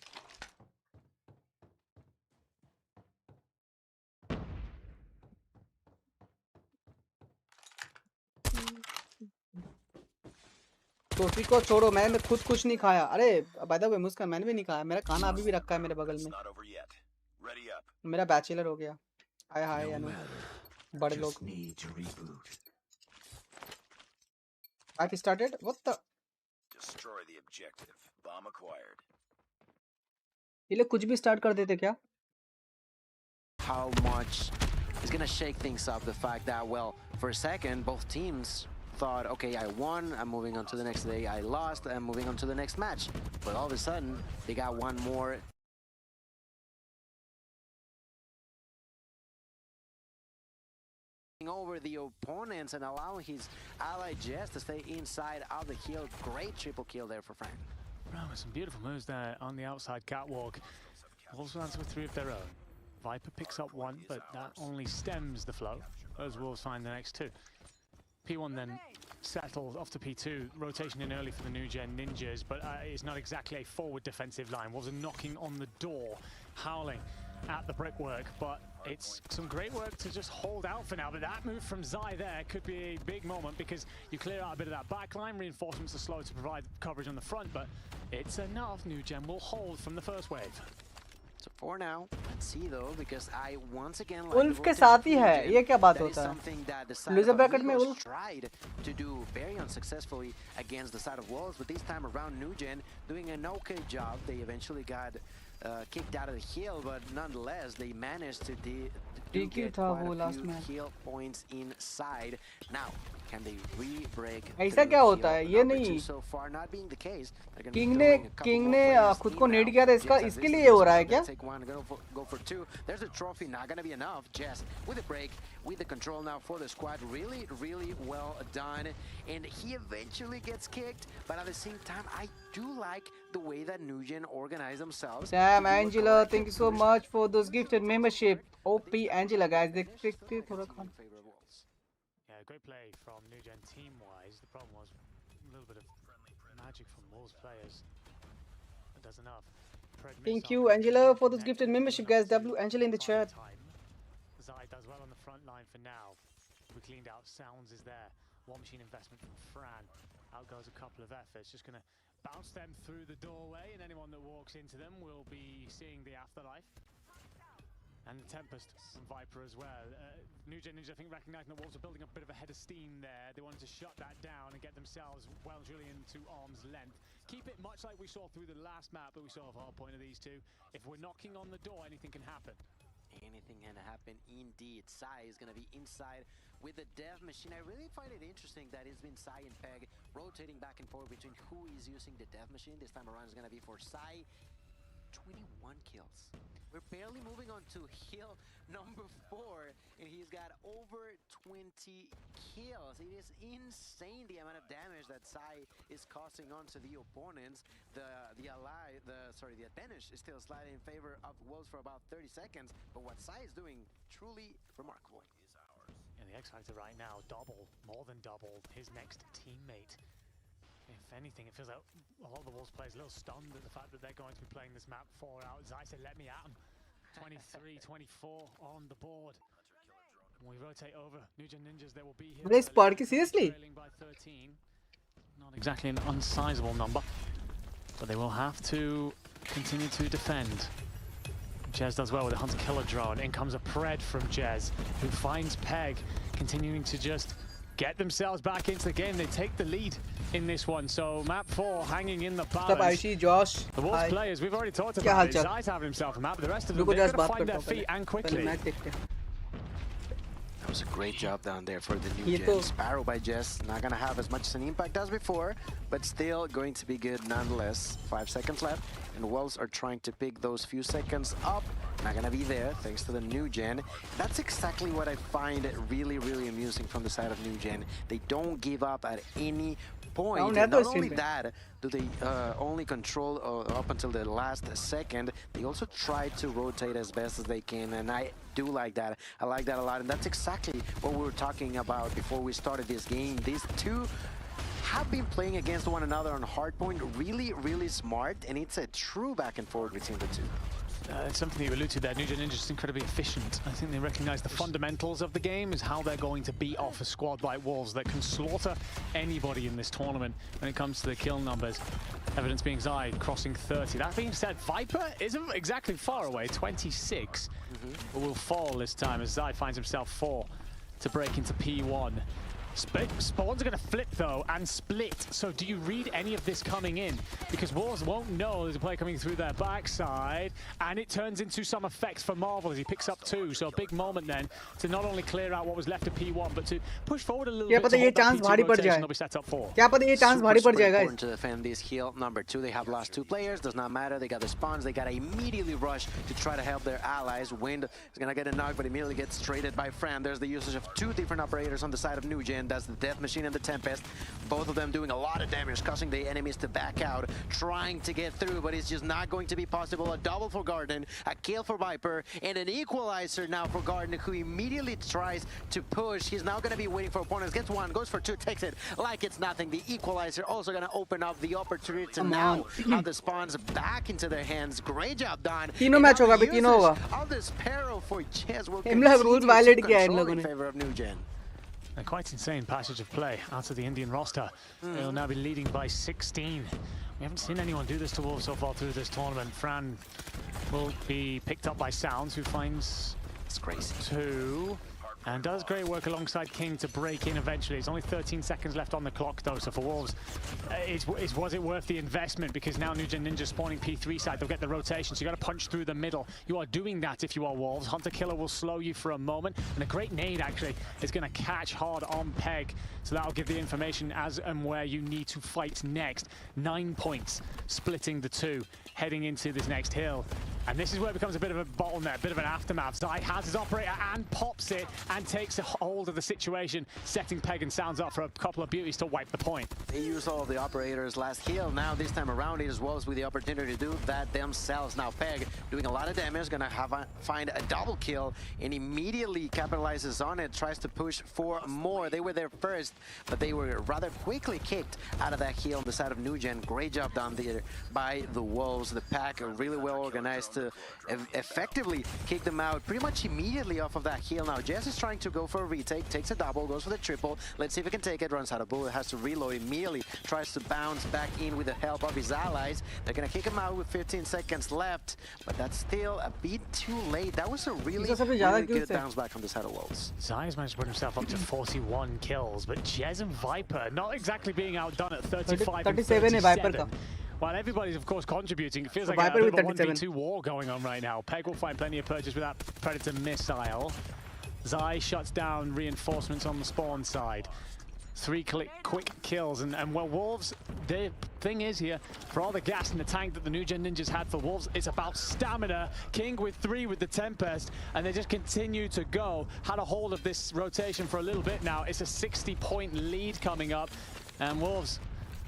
टोफी को छोड़ो, मैंने खुद कुछ नहीं खाया। अरे बाय द वे मुस्कान, मैंने भी नहीं खाया, मेरा खाना अभी भी रखा है मेरे बगल में। मेरा बैचलर हो गया। हाय हाय यानी बड़े लोग। I've started. What the? Destroy the objective. Bomb acquired. ये लोग कुछ भी स्टार्ट कर देते क्या? How much is gonna shake things up? The fact that, well, for a second, both teams thought, okay, I won, I'm moving on to the next day. I lost, I'm moving on to the next match. But all of a sudden, they got one more. Over the opponents and allowing his ally Jess to stay inside of the kill. Great triple kill there for Frank. Wow, some beautiful moves there on the outside catwalk. Wolves will answer with 3 of their own. Viper picks up 1, but that only stems the flow as Wolves find the next 2. P1 then settles off to P2, rotation in early for the new gen ninjas, but it's not exactly a forward defensive line. Wolves are knocking on the door, howling at the brickwork, but it's some great work to just hold out for now. But that move from Zai there could be a big moment, because you clear out a bit of that back line. Reinforcements are slow to provide coverage on the front, but it's enough. New gen will hold from the first wave. So for now, let's see though, because I once again उल्फ के साथ ही है, ये क्या बात होता है? लूजर ब्रैकेट में उल्फ tried to do very unsuccessfully against the side of Wolves, but this time around New Gen doing an okay job. They eventually got kicked out of the hill, but nonetheless they managed to get quite a few kill points inside. Now, can they re-break? ऐसा क्या होता है? ये नहीं, so far not being the case. King ने खुद को नेड किया था, इसके लिए हो रहा है क्या? Take one, go for 2. There's a trophy, not gonna be enough. Jess with a break, with the control now for the squad. Really well done. And he eventually gets kicked, but at the same time, I do like the way that New Gen organize themselves. Sam, Angela, thank you so much for those gifted membership. OP Angela, guys. देखते थोड़ा Khan. Yeah, great play from New Gen team-wise. The problem was a little bit of magic from Wolves players. That does enough. Thank you, Angela, for this gifted membership, guys. W Angela in the chat. Zai does well on the front line for now. We cleaned out. Sounds is there. War machine investment from Fran. Out goes a couple of efforts. Just going to bounce them through the doorway, and anyone that walks into them will be seeing the afterlife. And the Tempest from Viper as well. New Gen Ninja, I think, recognizing the Wolves are building up a bit of a head of steam there. They wanted to shut that down and get themselves well truly into arm's length. Keep it much like we saw through the last map, but we saw a point of these two. If we're knocking on the door, anything can happen. Anything can happen indeed. Sai is going to be inside with the dev machine. I really find it interesting that it's been Sai and Peg rotating back and forth between who is using the dev machine. This time around is going to be for Sai. 21 kills. We're barely moving on to hill number 4, and he's got over 20 kills. It is insane the amount of damage that Sai is causing onto the opponents. The advantage is still slightly in favor of Wolves for about 30 seconds, but what Sai is doing truly remarkable. And the X Factor right now, more than double his next teammate. If anything, it feels like a lot of the Wolves players a little stunned at the fact that they're going to be playing this map 4 out. Zai said, let me at him. 23, 24 on the board. When we rotate over, New Gen Ninjas, they will be here. This party, seriously? By 13. Not exactly an unsizable number, but they will have to continue to defend. Jez does well with a hunter-killer drone. In comes a pred from Jez, who finds Peg, continuing to just get themselves back into the game. They take the lead in this one. So map 4 hanging in the balance. Josh. The Wolves players, we've already talked about it. Zai's having himself a map, but the rest of them, they've got to find their feet and quickly. That was a great job down there for the new gen. Sparrow by Jess, not gonna have as much an impact as before, but still going to be good nonetheless. 5 seconds left, and Wolves are trying to pick those few seconds up. Not gonna be there, thanks to the new gen. That's exactly what I find really, really amusing from the side of new gen. They don't give up at any point. Not only that, do they only control up until the last second, they also try to rotate as best as they can, and I do like that. I like that a lot, and that's exactly what we were talking about before we started this game. These two have been playing against one another on hardpoint really, really smart, and it's a true back and forth between the two. It's something you alluded to there. New Gen Ninja is incredibly efficient. I think they recognize the fundamentals of the game is how they're going to beat off a squad like Wolves that can slaughter anybody in this tournament when it comes to the kill numbers. Evidence being Zai crossing 30. That being said, Viper isn't exactly far away, 26, but will fall this time as Zai finds himself 4 to break into P1. Spawns are going to flip though and split. So do you read any of this coming in? Because Wolves won't know there's a play coming through their backside, and it turns into some effects for Marvel as he picks up 2. So a big moment then to not only clear out what was left of P1, but to push forward a little bit. To chance they'll be set up for. Important to defend this heal. Number 2, they have lost 2 players. Does not matter. They got the spawns. They got to immediately rush to try to help their allies. Wind is going to get a knock, but immediately gets traded by Fran. There's the usage of 2 different operators on the side of New Gen. That's the Death Machine and the Tempest. Both of them doing a lot of damage, causing the enemies to back out, trying to get through, but it's just not going to be possible. A double for Garden, a kill for Viper, and an equalizer now for Garden, who immediately tries to push. He's now going to be waiting for opponents. Gets 1, goes for 2, takes it like it's nothing. The equalizer also going to open up the opportunity to now have the spawns back into their hands. Great job done. Match होगा अभी तीनों होगा. Of the Sparrow for Chess will rules violate किया इन लोगों in ने. favor of New Gen. A quite insane passage of play out of the Indian roster. They'll now be leading by 16. We haven't seen anyone do this to Wolves so far through this tournament. Fran will be picked up by Sounds, who finds 2. And does great work alongside King to break in eventually. It's only 13 seconds left on the clock though, so for Wolves, was it worth the investment? Because now New Gen Ninja spawning P3 side, they'll get the rotation, so you got to punch through the middle. You are doing that if you are Wolves. Hunter Killer will slow you for a moment, and a great nade actually is going to catch hard on Peg, so that'll give the information as and where you need to fight next. 9 points, splitting the 2, heading into this next hill. And this is where it becomes a bit of a bottleneck, a bit of an aftermath. Zai has his operator and pops it and takes a hold of the situation, setting Peg and Sounds up for a couple of beauties to wipe the point. They used all of the operators last heal. Now this time around, it is Wolves with the opportunity to do that themselves. Now Peg doing a lot of damage, gonna find a double kill and immediately capitalizes on it, tries to push for more. They were there first, but they were rather quickly kicked out of that heal on the side of New Gen. Great job done there by the Wolves. The pack are really well organized to effectively kick them out pretty much immediately off of that heal. Now Jess is trying to go for a retake, takes a double, goes for the triple. Let's see if he can take it, runs out of bullet, has to reload immediately, tries to bounce back in with the help of his allies. They're gonna kick him out with 15 seconds left, but that's still a bit too late. That was a really good bounce back from the side of Wolves. Zai's managed to put himself up to 41 kills, but Jez and Viper not exactly being outdone at 35 and 37. While everybody's, of course, contributing, it feels like a bit of a 1v2 war going on right now. Peg will find plenty of purchase with that Predator missile. Zai shuts down reinforcements on the spawn side. 3 quick kills, and well, Wolves, the thing is here, for all the gas in the tank that the New Gen Ninjas had for Wolves, it's about stamina. King with 3 with the Tempest, and they just continue to go. Had a hold of this rotation for a little bit now. It's a 60-point lead coming up, and Wolves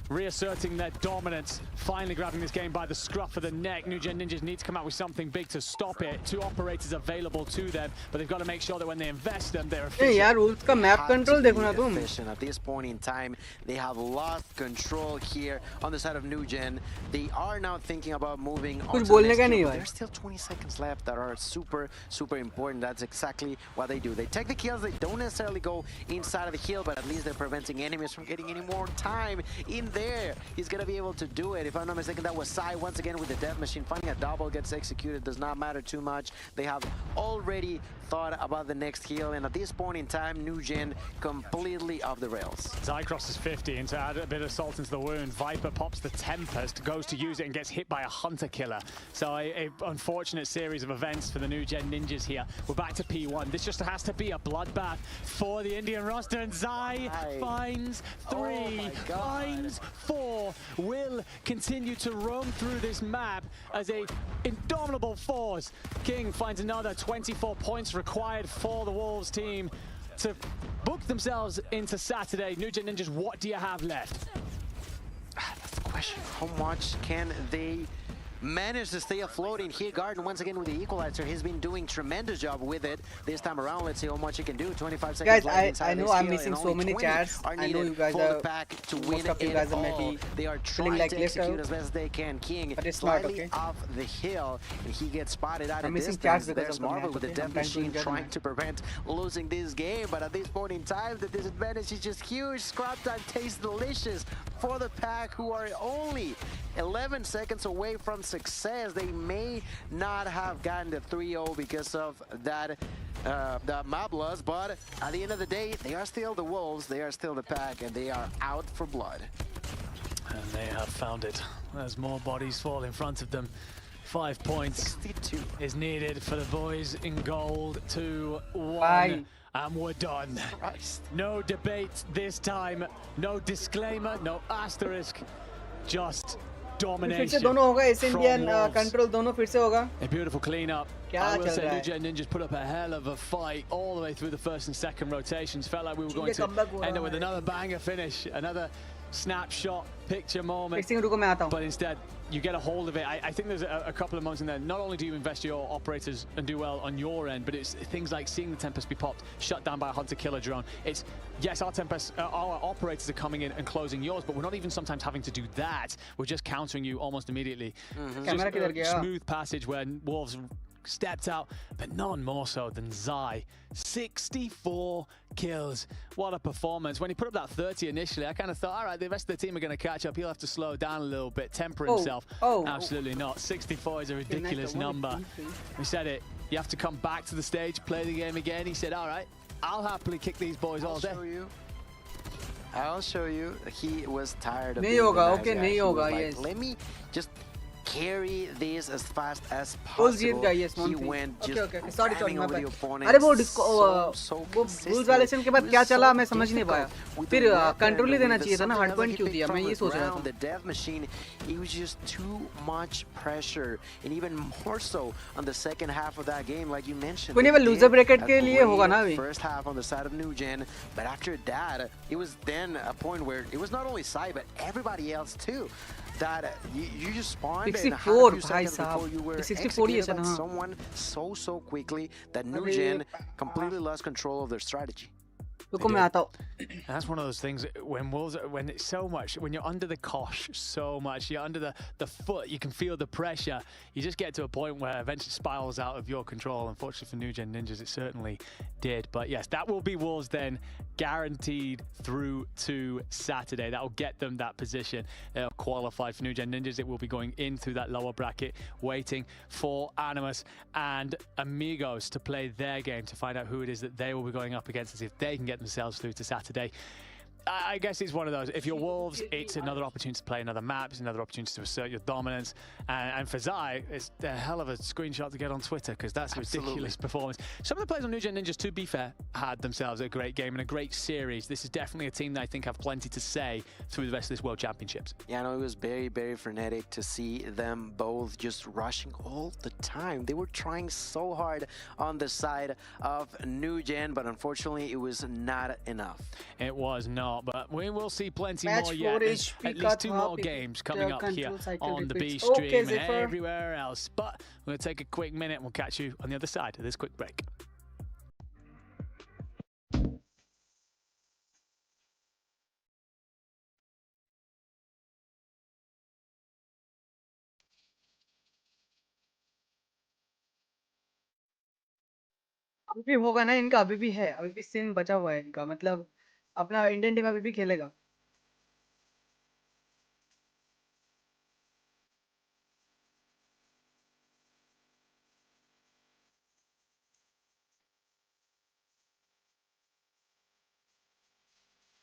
reasserting their dominance, finally grabbing this game by the scruff of the neck. New Gen Ninjas need to come out with something big to stop it. 2 operators available to them, but they've got to make sure that when they invest them, they're efficient. यार rules का map control देखो ना तुम. At this point in time, they have lost control here on the side of New Gen. They are now thinking about moving on to the next kill, but there's still 20 seconds left that are super important. That's exactly what they do. They take the kills, they don't necessarily go inside of the hill, but at least they're preventing enemies from getting any more time in there, he's going to be able to do it. If I'm not mistaken, that was Sai once again with the death machine. Finding a double gets executed does not matter too much. They have already thought about the next kill, and at this point in time, Nugen completely off the rails. Zai crosses 50, and to add a bit of salt into the wound, Viper pops the Tempest, goes to use it and gets hit by a Hunter Killer. So a unfortunate series of events for the new gen ninjas here. We're back to P1. This just has to be a bloodbath for the Indian roster, and Zai finds 3, finds 4, will continue to roam through this map as a indomitable force. King finds another 24 points required for the Wolves team to book themselves into Saturday. New Gen Ninjas, what do you have left? That's the question. How much can they manage to stay afloat in here? Garden once again with the equalizer. He's been doing tremendous job with it this time around. Let's see how much he can do. 25 seconds left inside. I know I'm missing so many chats. I know you guys are, most of you guys are maybe they are feeling trying like to execute as best as they can. King but it's slightly not, okay? off the hill, and he gets spotted out I'm of missing distance. chats because There's of the Marvel map, with the okay? death machine trying to prevent losing this game, but at this point in time, the disadvantage is just huge. Scrap time tastes delicious for the pack, who are only 11 seconds away from success. They may not have gotten the 3-0 because of that map loss, but at the end of the day, they are still the Wolves, they are still the pack, and they are out for blood. And they have found it. There's more bodies fall in front of them. 5 points 62 is needed for the boys in gold. 2-1. Bye. And we're done. Christ. No debate this time. No disclaimer, no asterisk. Just फिर से domination. दोनों होगा S from Indian Wolves. Control दोनों फिर से होगा A beautiful cleanup. क्या I will चल say रहा New है? Gen Ninjas put up a hell of a fight all the way through the first and second rotations. Felt like we were going चीजें to comeback हो end रहा up with है। another banger finish, another snapshot picture moment. Fixing रुको मैं आता हूँ But instead, you get a hold of it. I think there's a couple of moments in there. Not only do you invest your operators and do well on your end, but it's things like seeing the Tempest be popped, shut down by a Hunter Killer drone. It's, yes, our Tempest, our operators are coming in and closing yours, but we're not even sometimes having to do that. We're just countering you almost immediately. Just camera किधर a गया smooth passage where Wolves stepped out, but none more so than Zai. 64 kills. What a performance. When he put up that 30 initially, I kind of thought, all right, the rest of the team are going to catch up. He'll have to slow down a little bit, temper himself. Absolutely not. 64 is a ridiculous number. We said it. You have to come back to the stage, play the game again. He said, all right, I'll happily kick these boys all day. I'll show you. He was tired of नहीं being the होगा, nice okay, guy. नहीं He was होगा, like, yes. let me just carry this as fast as Wolves Jeet possible. गया, yes, He one thing. went Okay, just okay, sorry, ramming my over bad. the opponent. अरे वो disco so वो rules violation के बाद क्या चला मैं समझ नहीं पाया फिर कंट्रोल ही देना चाहिए था ना हार्ड पॉइंट क्यों दिया मैं ये सोच रहा था The death machine, it was just too much pressure, and even more so on the second half of that game, like you mentioned. कोई नहीं वो लूजर ब्रैकेट के लिए होगा ना अभी First half on the side of New Gen, but after that, it was then a point where it was not only Sai, but everybody else too. That you just spawned and had a few seconds before you were executed by someone so quickly that New Gen completely lost control of their strategy. रुको मैं आता हूँ And that's one of those things when it's so much, when you're under the cosh so much, you're under the foot, you can feel the pressure. You just get to a point where eventually spirals out of your control. Unfortunately for New Gen Ninjas, it certainly did. But yes, that will be Wolves then, guaranteed through to Saturday. That will get them that position. They'll qualify for New Gen Ninjas. It will be going in through that lower bracket, waiting for Animus and Amigos to play their game to find out who it is that they will be going up against and see if they can get themselves through to Saturday. I guess it's one of those. If you're Wolves, it's another opportunity to play another map. It's another opportunity to assert your dominance. And for Zai, it's a hell of a screenshot to get on Twitter because that's a ridiculous performance. Some of the players on New Gen Ninjas, to be fair, had themselves a great game and a great series. This is definitely a team that I think have plenty to say through the rest of this World Championships. Yeah, no, it was very frenetic to see them both just rushing all the time. They were trying so hard on the side of New Gen, but unfortunately, it was not enough. It was not, but we will see plenty Match more yet. 4 There's HP at least 2 cut more half games coming up here control cycle on the B repeats. stream Okay, and Zephyr. everywhere else. But we're going to take a quick minute and we'll catch you on the other side of this quick break. अभी भी होगा ना इनका अभी भी है अभी भी सीन बचा हुआ है इनका मतलब अपना इंडियन टीम अभी भी खेलेगा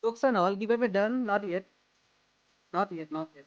Jokes and all, giveaway done? Not yet. Not yet, not yet.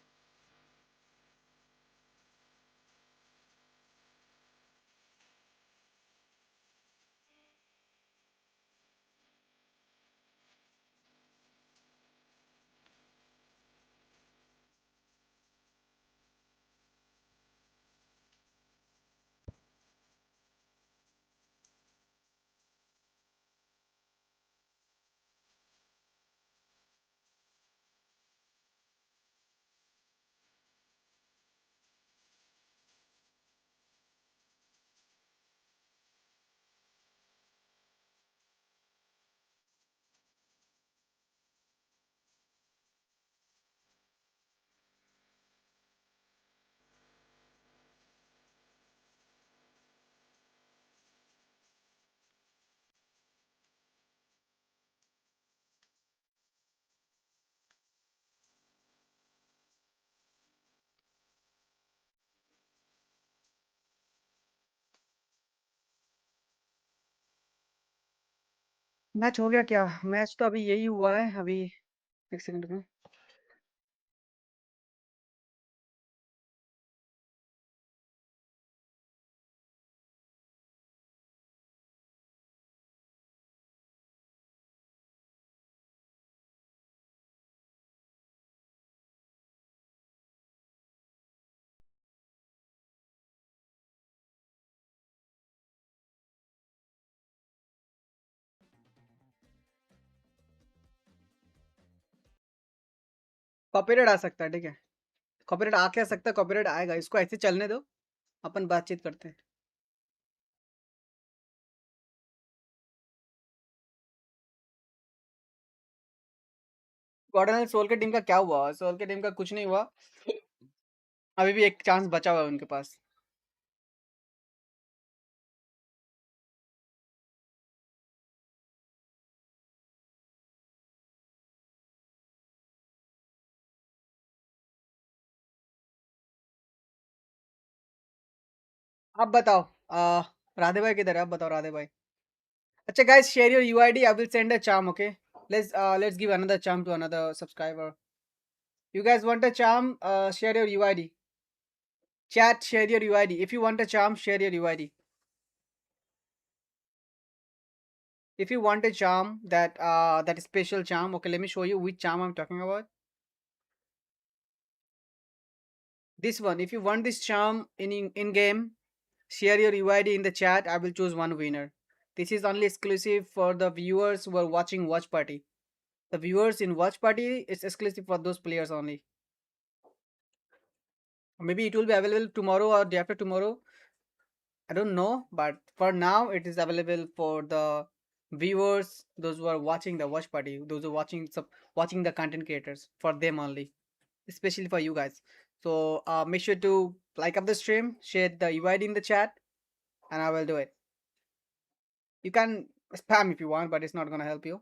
Match हो गया क्या? मैच तो अभी यही हुआ है अभी। एक सेकंड में। कॉपीराइट आ सकता है, ठीक है। कॉपीराइट आ क्या सकता है, कॉपीराइट आएगा, इसको ऐसे चलने दो, अपन बातचीत करते हैं। गॉर्डन सोल के टीम का क्या हुआ? सोल के टीम का कुछ नहीं हुआ। अभी भी एक चांस बचा हुआ है उनके पास। आप बताओ, राधे भाई किधर है? आप बताओ राधे भाई। अच्छा guys, share your UID, I will send a charm, okay? Let's give another charm to another subscriber. You guys want a charm? Share your UID. Chat, share your UID. If you want a charm, share your UID. If you want a charm, that special charm, okay, let me show you which charm I'm talking about. This one. If you want this charm in game, share your UID in the chat. I will choose one winner. This is only exclusive for the viewers who are watching Watch Party. The viewers in Watch Party is exclusive for those players only. Maybe it will be available tomorrow or day after tomorrow. I don't know, but for now it is available for the viewers, those who are watching the Watch Party, those who are watching the content creators, for them only, especially for you guys. So make sure to like up the stream, share the UID in the chat, and I will do it. You can spam if you want, but it's not gonna help you.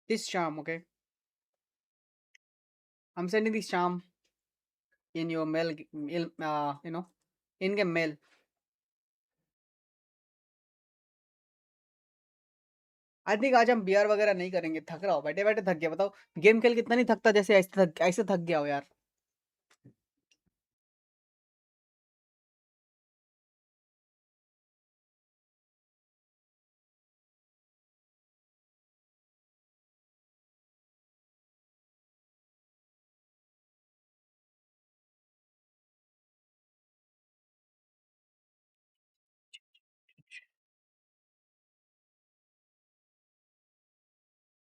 This charm, okay? I'm sending this charm in your mail, in-game mail. I think आज हम B R वगैरह नहीं करेंगे, थक रहा हो, बैठे बैठे थक गया। बताओ गेम खेल कितना नहीं थकता, जैसे ऐसे थक गया हो यार।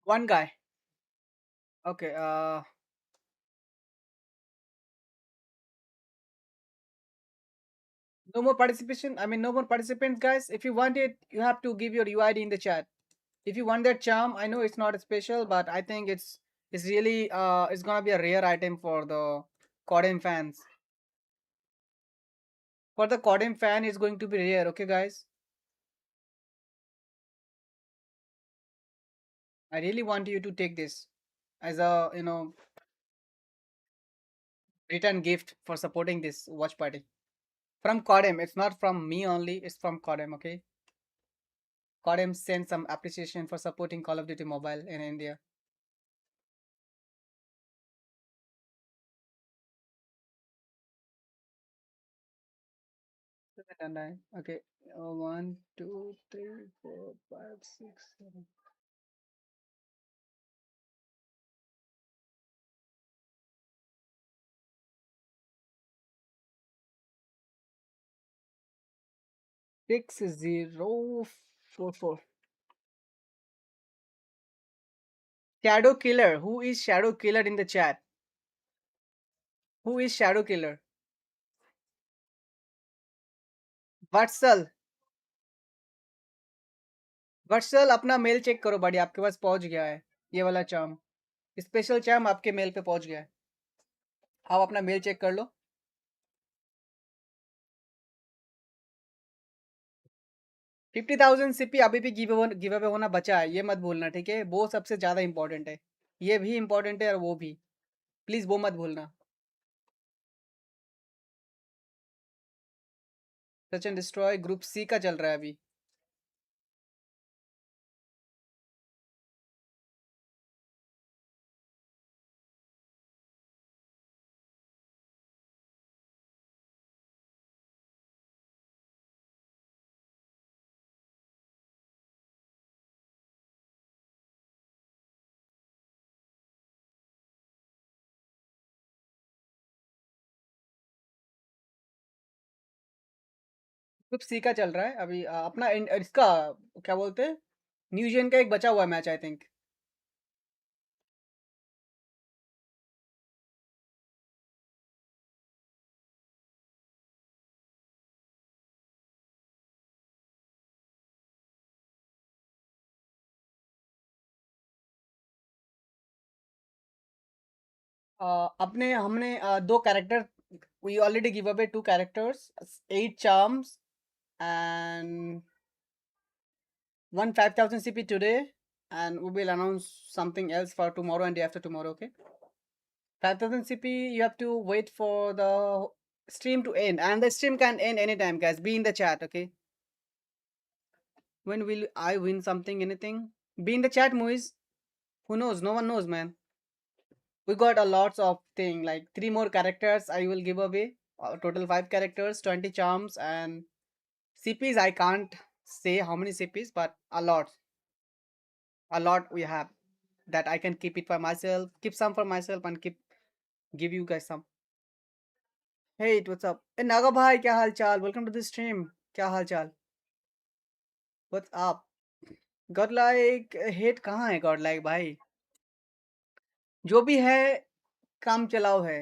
One guy. Okay. No more participation. I mean, no more participants, guys. If you want it, you have to give your UID in the chat. If you want that charm, I know it's not special, but I think it's really it's gonna be a rare item for the CODM fans. For the CODM fan, it's going to be rare. Okay, guys. I really want you to take this as a return gift for supporting this watch party from CODM. It's not from me only. It's from CODM. Okay. CODM sent some appreciation for supporting Call of Duty Mobile in India. Okay. 1, 2, 3, 4, 5, 6, 7. Six 0 4 4. Shadow Killer. Who is Shadow Killer in the chat? Who is Shadow Killer? Vatsal. Vatsal अपना mail check करो buddy, आपके पास पहुंच गया है ये वाला charm. Special charm आपके mail पे पहुंच गया है. आप अपना मेल चेक कर लो. 50,000 सीपी अभी भी गिव अवे होना बचा है, ये मत भूलना, ठीक है? वो सबसे ज्यादा इंपॉर्टेंट है. ये भी इंपॉर्टेंट है और वो भी. प्लीज वो मत भूलना. सच एंड डिस्ट्रॉय ग्रुप सी का चल रहा है अभी. ग्रुप सी का चल रहा है अभी. अपना इसका क्या बोलते हैं, न्यूजीलैंड का एक बचा हुआ मैच आई थिंक. अपने हमने दो character, we already give away 2 characters, 8 charms and 5,000 CP today, and we will announce something else for tomorrow and day after tomorrow. Okay, 5,000 CP. You have to wait for the stream to end, and the stream can end anytime, guys. Be in the chat, okay? When will I win something, anything? Be in the chat, Moise. Who knows? No one knows, man. We got a lots of thing, like 3 more characters I will give away. Total 5 characters, 20 charms, and CPs. I can't say how many CPs, but a lot we have that I can keep it for myself, keep some for myself, and give you guys some. Hey, what's up? Hey, Naga bhai, kya hal chal? Welcome to the stream. Kya hal chal? What's up? Godlike hate कहाँ है Godlike भाई? जो भी है काम चलाओ है.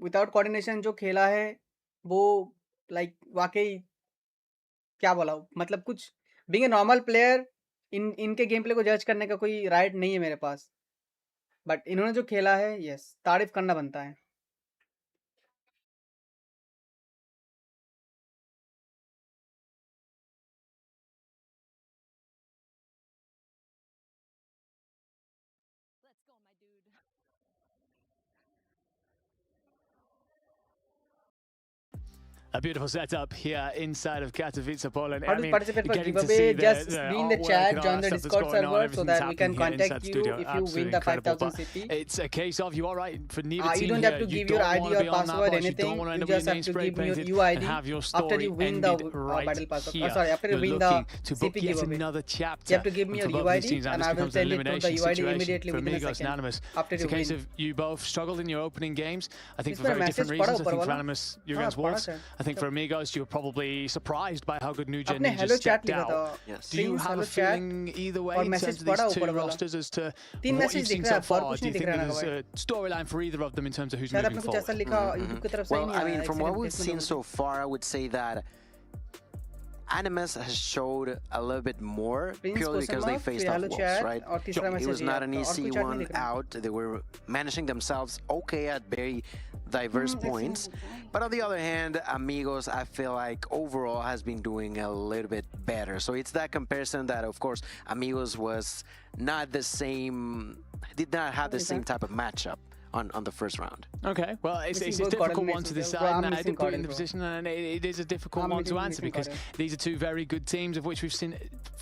Without coordination जो खेला है वो लाइक वाकई क्या बोला, मतलब कुछ बीइंग ए नॉर्मल प्लेयर इनके गेम प्ले को जज करने का कोई राइट नहीं है मेरे पास, बट इन्होंने जो खेला है यस तारीफ करना बनता है. A beautiful setup here inside of Katowice, Poland. How to participate for giveaway? Just be in the chat, join the Discord server so that we can contact you if you win the 5,000 CP. It's a case of, you are right, for neither you don't have to give your ID or password, anything. You just have to give me your UID after you win the battle pass. Sorry, after you win the CP giveaway. You have to give me your UID and I will send it to the UID immediately within a second. After you win. It's a case of you both struggled in your opening games, I think for very different reasons. I think for Animus, you're against Wolves. I think for Amigos, you were probably surprised by how good New Gen Ninjas stepped out. Yes. Do you have a feeling either way in terms of these two rosters as to what you've seen so far? Do you think there's a storyline for either of them in terms of who's moving forward? Well, I mean, from what we've seen so far, I would say that Animus has showed a little bit more purely because they faced off Wolves, right? It was not an easy one out. They were managing themselves okay at very diverse points. But on the other hand, Amigos, I feel like overall has been doing a little bit better. So it's that comparison that, of course, Amigos was not the same, did not have the same type of matchup on the first round. Okay, well, it's a difficult one to decide now. I did put it in the position, and it is a difficult one to answer because these are two very good teams of which we've seen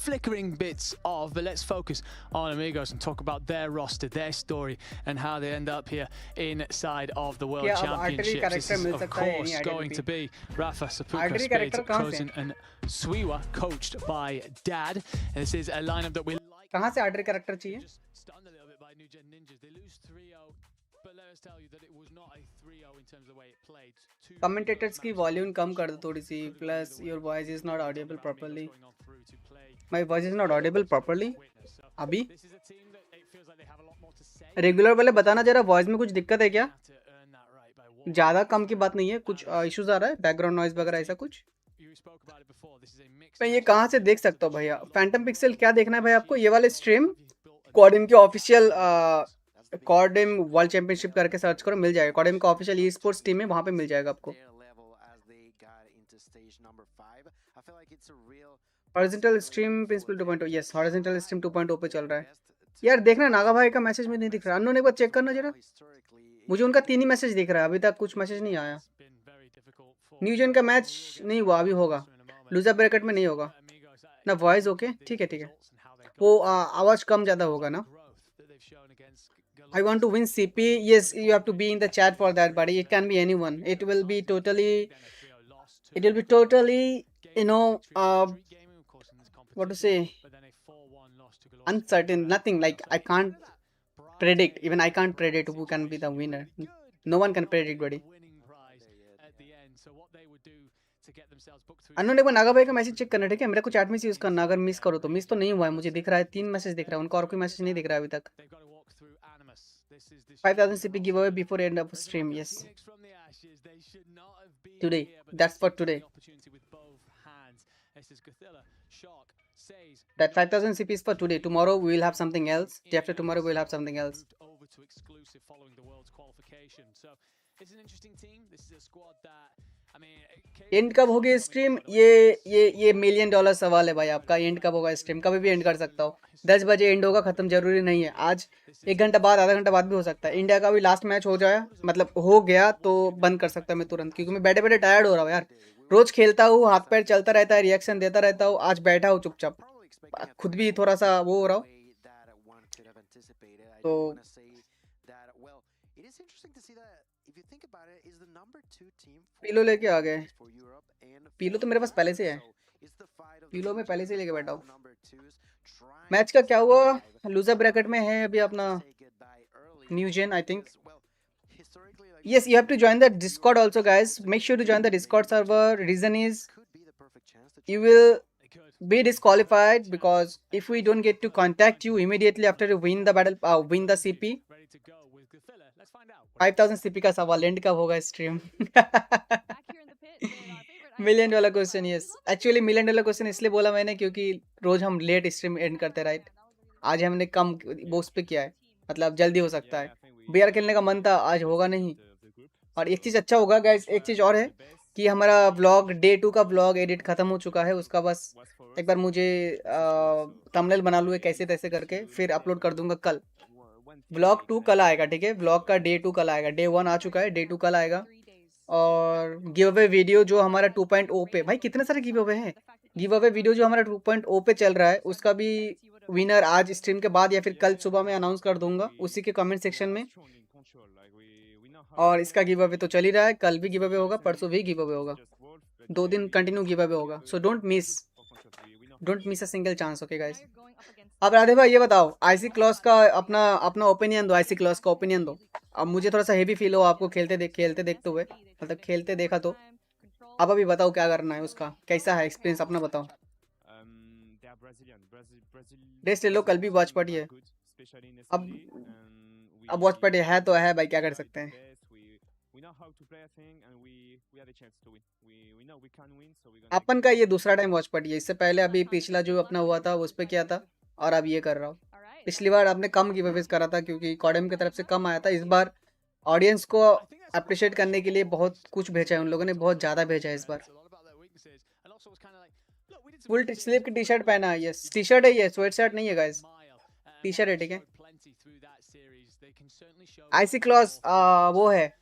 flickering bits of. But let's focus on Amigos and talk about their roster, their story, and how they end up here inside of the World Championships. This is, of course, going to be Rafa, Sapuka, Spades, Kozin, and Swiwa, coached by Dad. And this is a lineup that we like. कहाँ से आर्डरी character चाहिए? Stunned a little bit by New Gen Ninjas. They lose 3-0, but let us tell you that it was not a 3-0 in terms of the way it played. Commentators की volume कम कर दो थोड़ी सी. Plus your voice is not audible properly. My voice is not audible properly. अभी? Regular वाले बताना जरा voice में कुछ दिक्कत है क्या? ज़्यादा कम की बात नहीं है, कुछ issues आ रहा है, background noise वगैरह ऐसा कुछ? मैं ये कहाँ से देख सकता हूँ भैया? Phantom Pixel क्या देखना है भाई आपको? ये वाले stream CODM के ऑफिशियल CODM वर्ल्ड चैंपियनशिप करके सर्च करो, मिल जाएगा. CODM का ऑफिशियल ई स्पोर्ट्स टीम है, वहां पे मिल जाएगा आपको. Horizontal stream principal 2.0, yes horizontal stream 2.0 पे चल रहा है. यार देखना, नागा भाई का मैसेज में नहीं दिख रहा. अननोन एक बार चेक करना जरा. मुझे उनका 3 ही मैसेज दिख रहा है, अभी तक कुछ मैसेज नहीं आया. न्यूजन का मैच नहीं हुआ, अभी होगा. लूजर ब्रैकेट में नहीं होगा ना. वॉइस ओके, ठीक है ठीक है. वो आवाज कम ज्यादा होगा ना. I want to win CP. Yes, you have to be in the chat for that, buddy. It can be anyone. It will be totally, you know, what to say, uncertain. Nothing like I can't predict. Even I can't predict who can be the winner. No one can predict, buddy. Unknown एक बार नागा भाई का message check करना, ठीक है. मेरे को chat में से यूज करना. अगर मिस करो तो. मिस तो नहीं हुआ है, मुझे दिख रहा है 3 मैसेज दिख रहा है. उनका और कोई मैसेज नहीं दिख रहा है अभी तक. 5000 CP giveaway before end of stream. Yes, today. That's for today. That 5000 CP is for today. Tomorrow we will have something else. Day after tomorrow we will have something else. And कब होगी stream? ये $1 million सवाल है भाई आपका. And कब होगा stream? कभी भी एंड कर सकता हूँ. 10 बजे एंड होगा, खत्म जरूरी नहीं है. आज 1 घंटा बाद, आधा घंटा बाद भी हो सकता है. इंडिया का भी लास्ट मैच हो जाए, मतलब हो गया तो बंद कर सकता मैं तुरंत, क्योंकि मैं बैठे बैठे टायर्ड हो रहा हूँ यार. रोज खेलता हूँ, हाथ पैर चलता रहता है, रिएक्शन देता रहता हूँ. आज बैठा हूँ चुपचाप, खुद भी थोड़ा सा वो हो रहा हूँ. तो पीलो लेके आ गए. पीलो तो मेरे पास पहले से है. पीलो में पहले से लेके बैठा हूँ. मैच का क्या हुआ? लूजर ब्रैकेट में है अभी अपना न्यूजन, I think. Yes, you have to join the Discord also, guys. Make sure to join the Discord server. Reason is you will be disqualified because if we don't get to contact you immediately after you win the battle, win the CP. 5000 CP का सवाल and कब होगा stream? Million वाला question. Yes, actually $1 million question इसलिए बोला मैंने क्योंकि रोज हम लेट स्ट्रीम एंड करते, राइट. आज हमने कम वो उस पे किया है, मतलब जल्दी हो सकता है. बीआर खेलने का मन था, आज होगा नहीं. और एक चीज़ अच्छा होगा गाइस, एक चीज़ और है कि हमारा व्लॉग डे 2 का व्लॉग एडिट खत्म हो चुका है. उसका बस एक बार मुझे थंबनेल बना लूँ कैसे तैसे करके, फिर अपलोड कर दूंगा कल. व्लॉग 2 कल आएगा, ठीक है. व्लॉग का डे 2 कल आएगा. डे 1 आ चुका है, डे 2 कल आएगा. और गिव अवे वीडियो जो हमारा 2.0 पे, भाई कितने सारे गिव अवे हैं. गिव अवे वीडियो जो हमारा 2.0 पे चल रहा है, उसका भी विनर आज स्ट्रीम के बाद या फिर कल सुबह में अनाउंस कर दूंगा उसी के कमेंट सेक्शन में. और इसका गिव अवे तो चल ही रहा है. कल भी गिव अवे होगा, परसों भी गिव अवे होगा. 2 दिन कंटिन्यू गिव अवे होगा. So don't miss a single chance. Okay guys. अब राधे भाई ये बताओ, आईसी क्लॉस का अपना ओपिनियन दो. आईसी क्लॉस का ओपिनियन दो. अब मुझे थोड़ा सा हेवी फील हो आपको खेलते देखते हुए, मतलब खेलते देखा तो. अब अभी बताओ क्या करना है उसका, कैसा है एक्सपीरियंस अपना बताओ. रेस्ट ले लो, कल भी वॉच पार्टी है. अब वॉच पार्टी है तो है भाई, क्या कर सकते हैं. अपन का ये दूसरा टाइम वॉच पार्टी है. इससे पहले अभी पिछला जो अपना हुआ था उस पर किया था, और अब ये कर रहा हूँ. पिछली बार आपने कम गिवअवेज करा था क्योंकि कॉडम की तरफ से कम आया था. इस बार ऑडियंस को अप्रिशिएट करने के लिए बहुत कुछ भेजा है उन लोगों ने, बहुत ज़्यादा भेजा है इस बार. फुल स्लीव की टी शर्ट पहना है. यस टी शर्ट है ये, स्वेट शर्ट नहीं है गाइस, टी शर्ट है, ठीक है. आइसी क्लॉज वो है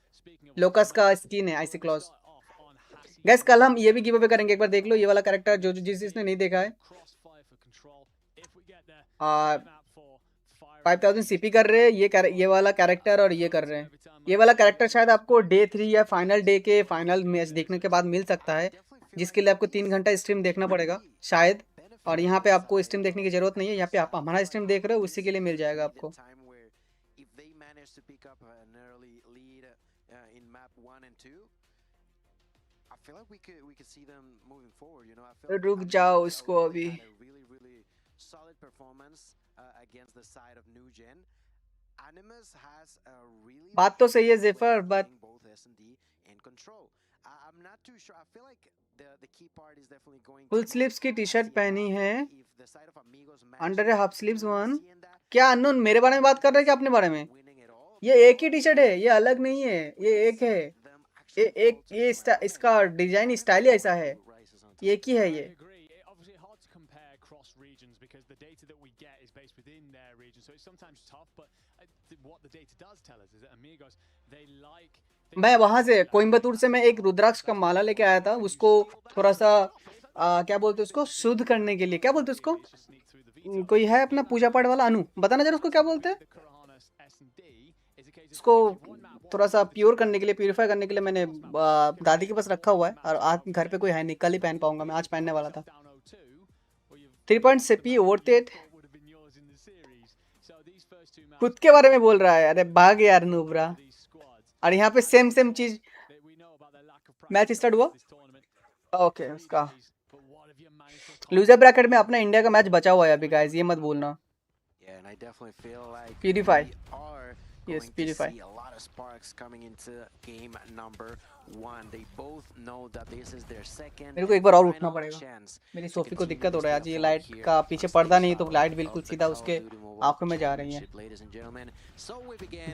लोकस का स्किन है आइसी क्लॉज। गैस कल हम ये भी गिव अवे करेंगे, एक बार देख लो ये वाला कैरेक्टर जो जिसने नहीं देखा है। 5000 सीपी कर रहे हैं ये वाला कैरेक्टर और ये कर रहे हैं। ये वाला कैरेक्टर शायद आपको डे 3 या फाइनल डे के फाइनल मैच देखने के बाद मिल सकता है, जिसके लिए आपको 3 घंटा स्ट्रीम देखना पड़ेगा शायद। और यहाँ पे आपको स्ट्रीम देखने की जरूरत नहीं है, यहाँ पे आप हमारा स्ट्रीम देख रहे हो उसी के लिए मिल जाएगा आपको। रुक जाओ उसको अभी। बात तो सही है जेफर, बट फुल स्लीव्स की टी शर्ट पहनी है, अंडर हाफ स्लीव्स वन। क्या अननोन मेरे बारे में बात कर रहे हैं क्या अपने बारे में? ये एक ही टी शर्ट है, ये अलग नहीं है, ये एक है। ये इसका डिजाइन स्टाइल ही ऐसा है, ये एक ही है ये। मैं वहां से कोयम्बतूर से मैं एक रुद्राक्ष का माला लेके आया था, उसको थोड़ा सा क्या बोलते उसको शुद्ध करने के लिए, क्या बोलते उसको, कोई है अपना पूजा पाठ वाला अनु, बताना जरा उसको क्या बोलते हैं। उसको थोड़ा सा प्योर करने के लिए, प्यूरिफाई करने के लिए मैंने दादी के पास रखा हुआ है, और आज घर पे कोई है नहीं, कल ही पहन पाऊंगा मैं, आज पहनने वाला था। 3 पॉइंट सीपी ओवरटेड खुद के बारे में बोल रहा है, अरे भाग यार नूबरा। और यहाँ पे सेम चीज मैच स्टार्ट हुआ। ओके उसका लूजर ब्रैकेट में अपना इंडिया का मैच बचा हुआ है अभी गाइस, ये मत भूलना। Purify, yes, purify. मेरे को एक बार और उठना पड़ेगा, मेरी सोफी को दिक्कत हो रहा है आज, ये लाइट का पीछे पर्दा नहीं तो लाइट बिल्कुल सीधा उसके आंखों में जा रही है।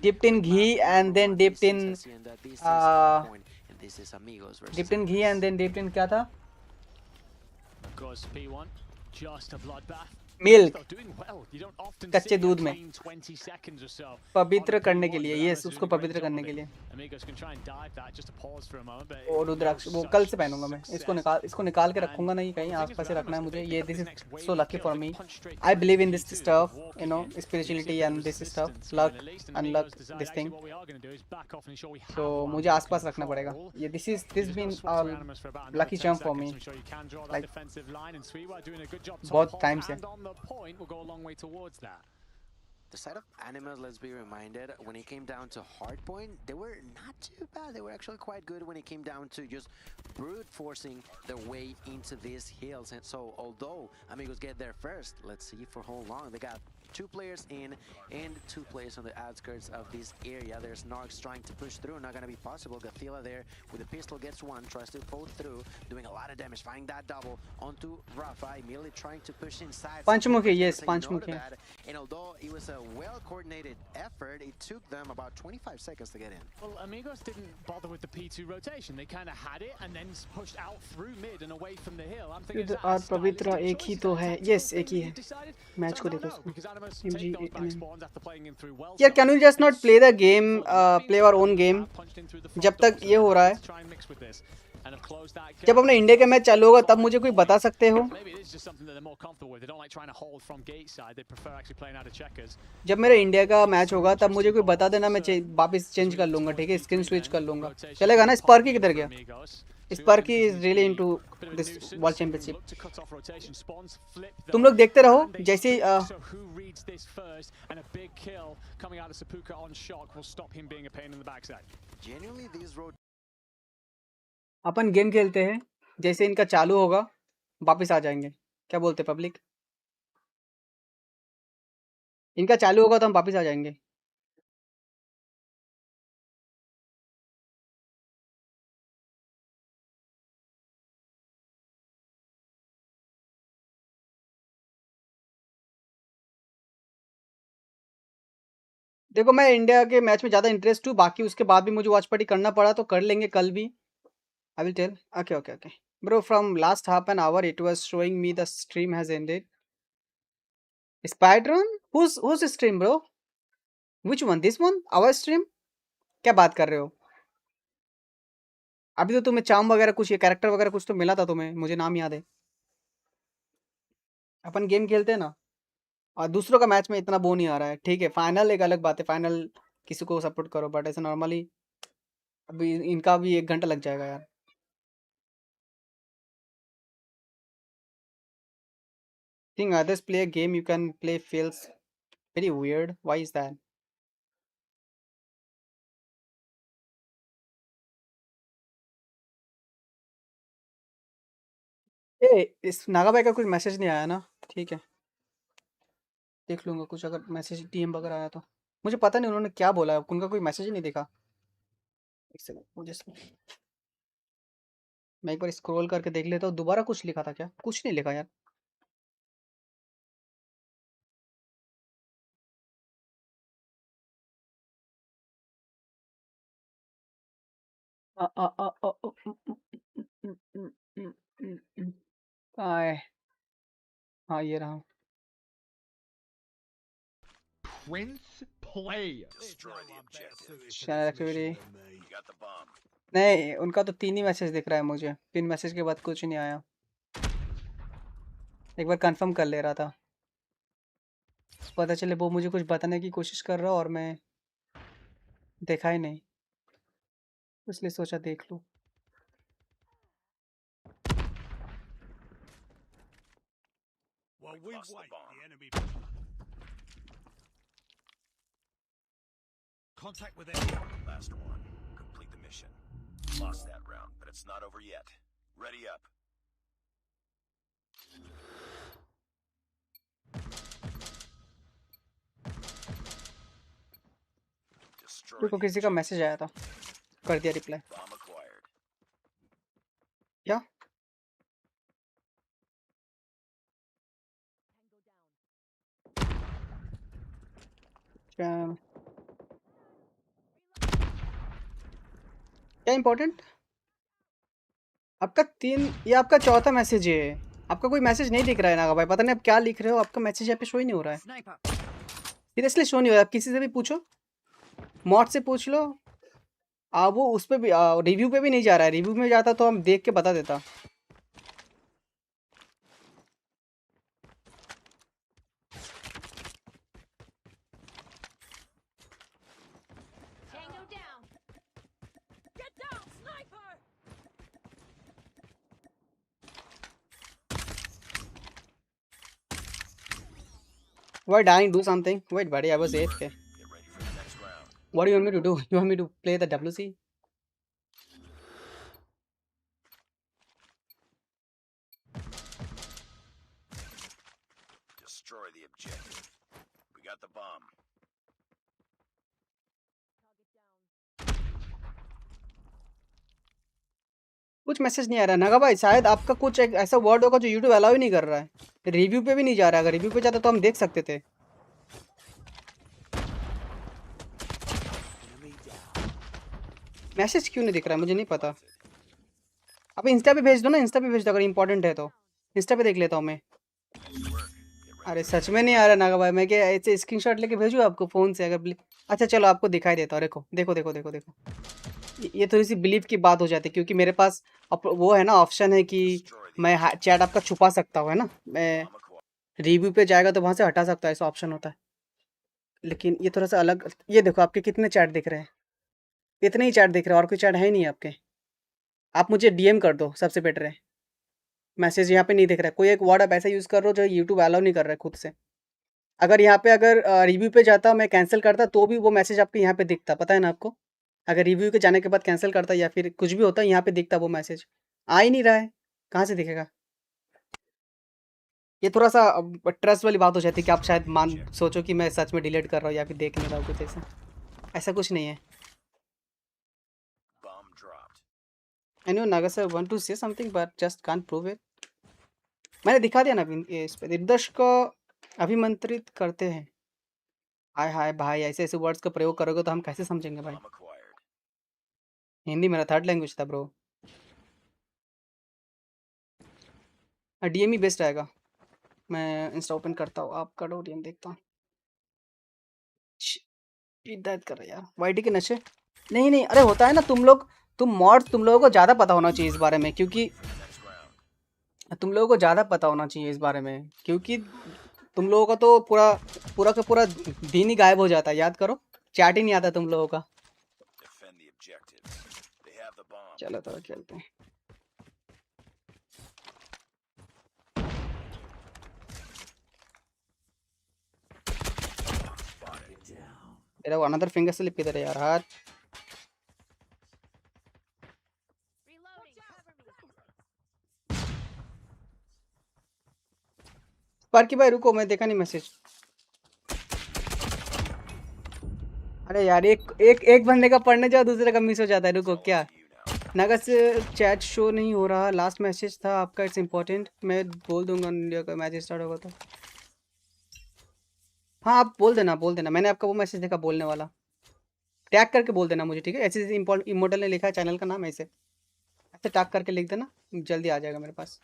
Dipped in ghee and then dipped in क्या था, मिल्क, कच्चे दूध में पवित्र करने के लिए, ये उसको पवित्र करने के लिए। और रुद्राक्ष वो कल से पहनूंगा मैं, इसको निकाल के रखूंगा नहीं कहीं, आसपास से रखना है मुझे। ये this is so lucky for me, I believe in this stuff, you know, spirituality and this stuff, luck अनलक दिस थिंग, तो मुझे आसपास रखना पड़ेगा ये। दिस बीन लकी चम फॉर मी, लाइक बहुत टाइम से। Point will go a long way towards that. The side of animals, let's be reminded, when it came down to hardpoint, they were not too bad. They were actually quite good when it came down to just brute forcing their way into these hills. And so, although Amigos get there first, let's see for how long. They got 2 players in and 2 players on the outskirts of this area. There's Narcs trying to push through, not gonna be possible. Gathila there with the pistol gets one, tries to pull through, doing a lot of damage, finding that double onto Rafa, immediately trying to push inside. Panchmukhi, yes, Panchmukhi. And although it was a well-coordinated effort, it took them about 25 seconds to get in. Well, Amigos didn't bother with the P2 rotation. They kind of had it and then pushed out through mid and away from the hill. I'm thinking और पवित्र एक ही तो है, yes एक ही है। Match को देखो यार, can you just not play the game, play our own game जब तक ये हो रहा है। जब अपने इंडिया का मैच चालू होगा तब मुझे कोई बता सकते हो। जब मेरा इंडिया का मैच होगा तब मुझे कोई बता देना, मैं वापस चेंज कर लूंगा, ठीक है, स्किन स्विच कर लूंगा, चलेगा ना। स्पार्की किधर गया? Sparky is really into this world championship. तुम लोग देखते रहो, जैसे अपन गेम खेलते हैं, जैसे इनका चालू होगा वापस आ जाएंगे। क्या बोलते पब्लिक? इनका चालू होगा तो हम वापस आ जाएंगे। देखो मैं इंडिया के मैच में ज़्यादा इंटरेस्ट हूँ, बाकी उसके बाद भी मुझे वॉच पार्टी करना पड़ा तो कर लेंगे कल भी। I will tell. Okay bro, from last half an hour it was showing me the stream has ended. स्पाइडरन? who's stream bro? Which one, this one, our stream? क्या बात कर रहे हो? अभी तो तुम्हें चाम वगैरह कुछ, ये कैरेक्टर वगैरह कुछ तो मिला था तुम्हें, मुझे नाम याद है। अपन गेम खेलते हैं ना, और दूसरों का मैच में इतना बो नहीं आ रहा है। ठीक है, फाइनल एक अलग बात है, फाइनल किसी को सपोर्ट करो, बट ऐसे नॉर्मली अभी इनका भी 1 घंटा लग जाएगा यार। Think others play a game you can play feels very weird. Why is that? ए, इस नागा भाई का कुछ मैसेज नहीं आया ना? ठीक है, देख लूंगा कुछ अगर मैसेज डीएम वगैरह आया तो। मुझे पता नहीं उन्होंने क्या बोला है, उनका कोई मैसेज ही नहीं दिखा। एक सेकंड, मैं एक बार स्क्रॉल करके देख लेता हूँ, दोबारा कुछ लिखा था क्या? कुछ नहीं लिखा यार। आ, आ, आ, आ, आ, कहाँ है? हाँ, ये रहा। PrincePlay. Destroy the objective. Channel activity You got the bomb. नहीं, उनका तो 3 ही मैसेज दिख रहा है मुझे, 3 मैसेज के बाद कुछ नहीं आया। एक बार कंफर्म कर ले रहा था, पता चले वो मुझे कुछ बताने की कोशिश कर रहा हो और मैं देखा ही नहीं, इसलिए सोचा देख लूँ। While we Lost the wait, bomb. the enemy. Contact with enemy. Last one. Complete the mission. Lost that round, but it's not over yet. Ready up. Destroy देखो the किसी का objective. मैसेज आया था, कर दिया रिप्लाई। Bomb acquired. क्या? क्या क्या इम्पोर्टेंट? आपका 3, ये आपका चौथा मैसेज है। आपका कोई मैसेज नहीं दिख रहा है नागा भाई, पता नहीं आप क्या लिख रहे हो, आपका मैसेज यहाँ पे शो ही नहीं हो रहा है। सीरियसली शो नहीं हो रहा है, आप किसी से भी पूछो, मॉड से पूछ लो। वो उस पे भी रिव्यू पे भी नहीं जा रहा है, रिव्यू में जाता तो हम देख के बता देता। Why dying? Do something. Wait, buddy, I was AFK. Get ready for the next round. What do you want me to do? You want me to play the WC? Destroy the objective. We got the bomb. कुछ message नहीं आ रहा है नागा भाई, शायद आपका कुछ एक ऐसा वर्ड होगा जो यूट्यूब अलाउ ही नहीं कर रहा है। रिव्यू पे भी नहीं जा रहा है, अगर रिव्यू पे जाता तो हम देख सकते थे। मैसेज क्यों नहीं दिख रहा है मुझे नहीं पता। आप इंस्टा पे भेज दो ना, इंस्टा पे भेज दो अगर इंपॉर्टेंट है तो। इंस्टा पे देख लेता हूँ मैं। अरे सच में नहीं आ रहा नागा भाई, मैं क्या ऐसे स्क्रीनशॉट लेके भेजूँ आपको फ़ोन से? अगर अच्छा चलो आपको दिखाई देता हूँ, देखो देखो देखो देखो देखो। ये थोड़ी सी बिलीव की बात हो जाती है, क्योंकि मेरे पास वो है ना, ऑप्शन है कि मैं चैट आपका छुपा सकता हूँ, है ना। मैं रिव्यू पे जाएगा तो वहाँ से हटा सकता है, ऐसा ऑप्शन होता है। लेकिन ये थोड़ा सा अलग, ये देखो आपके कितने चैट दिख रहे हैं, इतने ही चैट दिख रहे हैं और कोई चैट है ही नहीं आपके। आप मुझे डीएम कर दो, सबसे बेटर है। मैसेज यहाँ पे नहीं दिख रहा है, कोई एक वर्ड आप ऐसा यूज़ कर रहे हो जो यूट्यूब अलाउ नहीं कर रहा है खुद से। अगर यहाँ पे अगर रिव्यू पे जाता मैं कैंसिल करता तो भी वो मैसेज आपके यहाँ पे दिखता, पता है ना आपको। अगर रिव्यू के जाने के बाद कैंसिल करता या फिर कुछ भी होता, यहाँ पे दिखता वो मैसेज। आ ही नहीं रहा है, कहाँ से दिखेगा? ये थोड़ा सा ट्रस्ट वाली बात हो जाती है कि आप शायद सोचो कि मैं सच में डिलीट कर रहा हूँ या फिर देख नहीं रहा हूँ कुछ ऐसा। ऐसा कुछ नहीं है। I know Naga sir want to say something but just can't prove it. मैंने दिखा दिया ना ये इस पे, निर्देश को अभिमंत्रित करते हैं। हाय हाय भाई, ऐसे ऐसे वर्ड्स का प्रयोग करोगे तो हम कैसे समझेंगे भाई? हिंदी मेरा थर्ड लैंग्वेज था ब्रो। डीएम ही बेस्ट आएगा। मैं इंस्टा ओपन करता हूँ, आपका डीएम देखता हूँ। हिदायत कर यार वाईटी के नशे नहीं नहीं अरे होता है ना तुम लोगों को ज़्यादा पता होना चाहिए इस बारे में क्योंकि तुम लोगों को ज़्यादा पता होना चाहिए इस बारे में क्योंकि तुम लोगों का तो पूरा पूरा का पूरा दिन ही गायब हो जाता है याद करो चैट ही नहीं आता तुम लोगों का चलो तो खेलते हैं तेरा अनदर फिंगर स्लिप किधर है यार स्पार्की भाई रुको मैं देखा नहीं मैसेज अरे यार एक बंदे का पढ़ने जाओ दूसरे का मिस हो जाता है रुको क्या नगद से चैट शो नहीं हो रहा लास्ट मैसेज था आपका इट्स इम्पोर्टेंट मैं बोल दूंगा इंडिया का मैच स्टार्ट होगा तो हाँ आप बोल देना मैंने आपका वो मैसेज देखा बोलने वाला टैग करके बोल देना मुझे ठीक है ऐसे इमोर्टल ने लिखा है चैनल का नाम ऐसे टैग करके लिख देना जल्दी आ जाएगा मेरे पास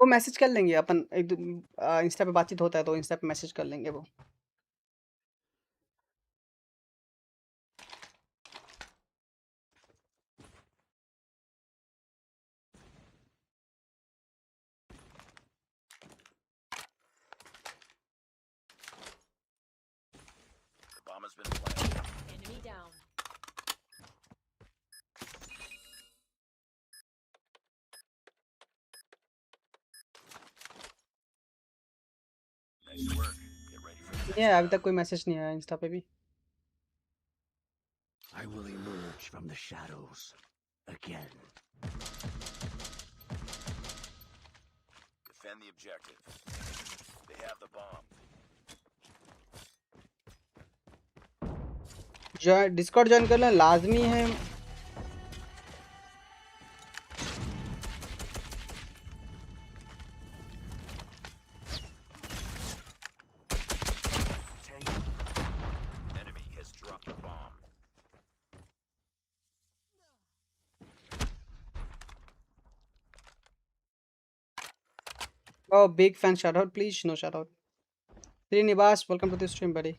वो मैसेज कर लेंगे अपन इंस्टा पे बातचीत होता है तो इंस्टा पे मैसेज कर लेंगे वो Enemy down. ये अभी तक कोई मैसेज नहीं आया इंस्टा पे भी I will emerge from the shadows again. Defend the objective. They have the bomb. Discord join करना लाजमी है Enemy has dropped the bomb. Oh, big fan shout out, please. No shout out. Srinivas, welcome to the stream, buddy.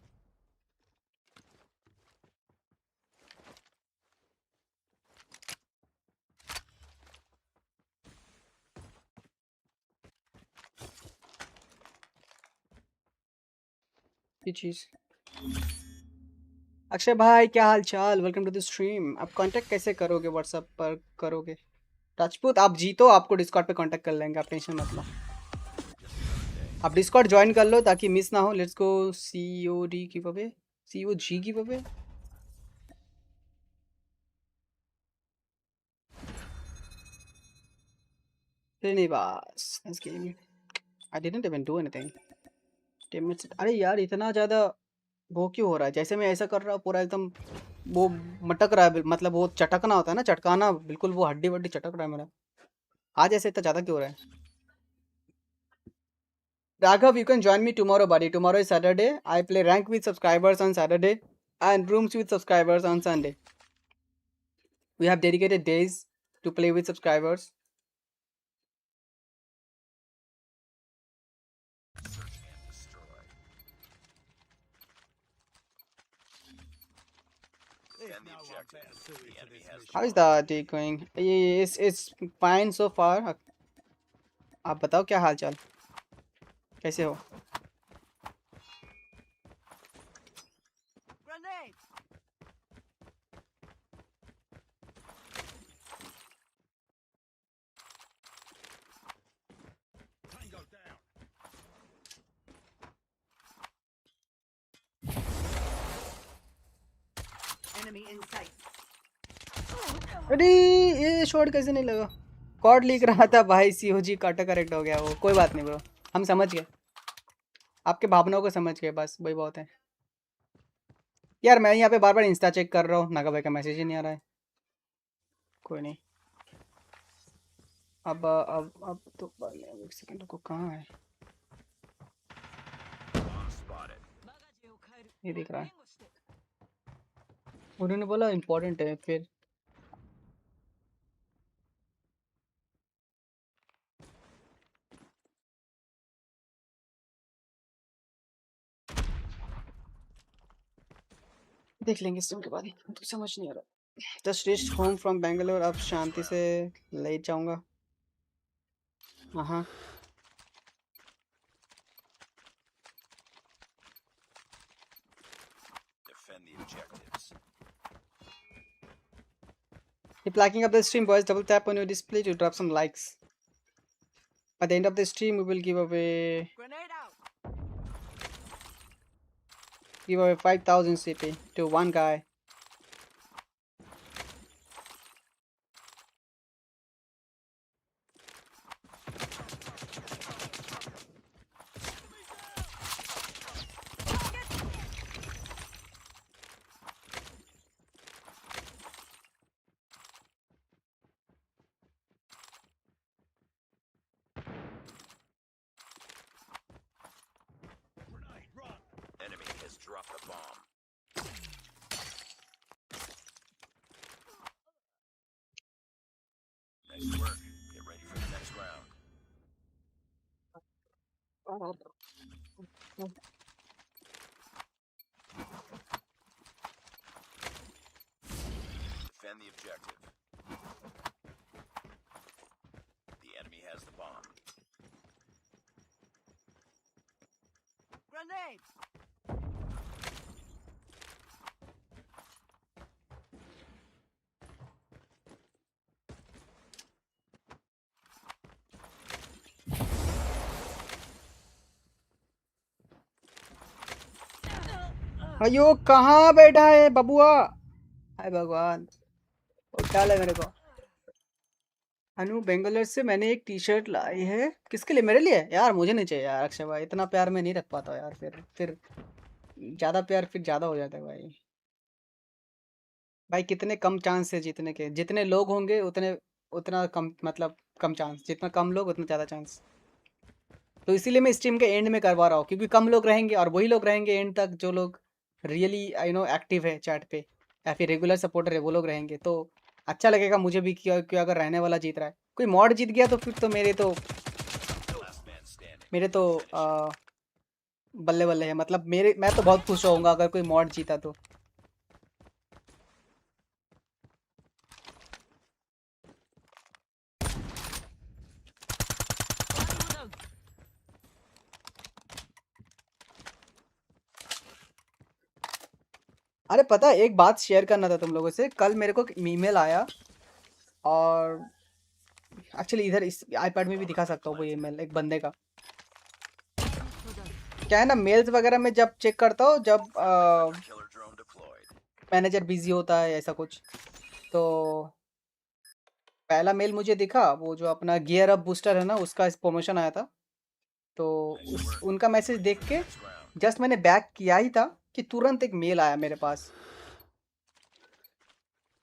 ये चीज अक्षय भाई क्या हाल चाल welcome to the stream आप contact कैसे करोगे व्हाट्सएप पर करोगे राजपूत आप जीतो आपको डिस्कॉर्ड पे कांटेक्ट कर लेंगे आप टेंशन मत लो आप डिस्कॉर्ड ज्वाइन कर लो ताकि मिस ना हो let's go COD giveaway COG giveaway Srinivas nice game I didn't even do anything teammates अरे यार इतना ज़्यादा वो क्यों हो रहा है जैसे मैं ऐसा कर रहा हूँ पूरा एकदम वो मटक रहा है मतलब वो चटकना होता है ना चटकाना बिल्कुल वो हड्डी वड्डी चटक रहा है मेरा आज ऐसे इतना ज़्यादा क्यों हो रहा है Raghav you can join me tomorrow buddy tomorrow is Saturday I play rank with subscribers on Saturday and rooms with subscribers on Sunday we have dedicated days to play with subscribers How is the day going? It's fine so far. आप बताओ क्या हाल चाल कैसे हो अरे ये shot कैसे नहीं लगा कॉर्ड लीक रहा था भाई सीओजी काटा करेक्ट हो गया वो कोई बात नहीं ब्रो हम समझ गए आपके भावनाओं को समझ गए बस वही बहुत है यार मैं यहाँ पे बार बार इंस्टा चेक कर रहा हूँ नागा भाई का मैसेज ही नहीं आ रहा है कोई नहीं अब तो एक सेकंड को कहाँ है ये दिख रहा है उन्होंने बोला इम्पोर्टेंट है फिर देख लेंगे इस के बाद ही तो समझ नहीं आ रहा just reached home from Bangalore अब शांति से लेट जाऊंगा हाँ Defend the objectives. Keep liking up the stream, boys. Double tap on your display to drop some likes. At the end of the stream, we will give away 5,000 CP to one guy. Enemy has dropped the bomb. Nice work. Get ready for the next round. Defend the objective. The enemy has the bomb. Grenade! अयो कहाँ बैठा है बबुआ हाय भगवान उठा ले मेरे को अनु बेंगलोर से मैंने एक टी शर्ट लाई है किसके लिए मेरे लिए यार मुझे नहीं चाहिए यार अक्षय भाई इतना प्यार मैं नहीं रख पाता यार फिर ज्यादा प्यार फिर ज्यादा हो जाता है भाई भाई कितने कम चांस है जीतने के जितने लोग होंगे उतना कम मतलब कम चांस जितना कम लोग उतना ज़्यादा चांस तो इसीलिए मैं स्ट्रीम के एंड में करवा रहा हूँ क्योंकि कम लोग रहेंगे और वही लोग रहेंगे एंड तक जो लोग रियली एक्टिव है चैट पे या फिर रेगुलर सपोर्टर है वो लोग रहेंगे तो अच्छा लगेगा मुझे भी कि अगर रहने वाला जीत रहा है कोई मॉड जीत गया तो फिर तो मेरे तो बल्ले बल्ले है मतलब मैं तो बहुत खुश होऊंगा अगर कोई मॉड जीता तो अरे पता है एक बात शेयर करना था तुम लोगों से कल मेरे को ईमेल आया और एक्चुअली इधर इस आईपैड में भी दिखा सकता हूँ वो ईमेल एक बंदे का क्या है ना मेल्स वगैरह में जब चेक करता हूँ जब मैनेजर बिजी होता है ऐसा कुछ तो पहला मेल मुझे दिखा वो जो अपना गियर अप बूस्टर है ना उसका प्रमोशन आया था तो उनका मैसेज देख के जस्ट मैंने बैक किया ही था कि तुरंत एक मेल आया मेरे पास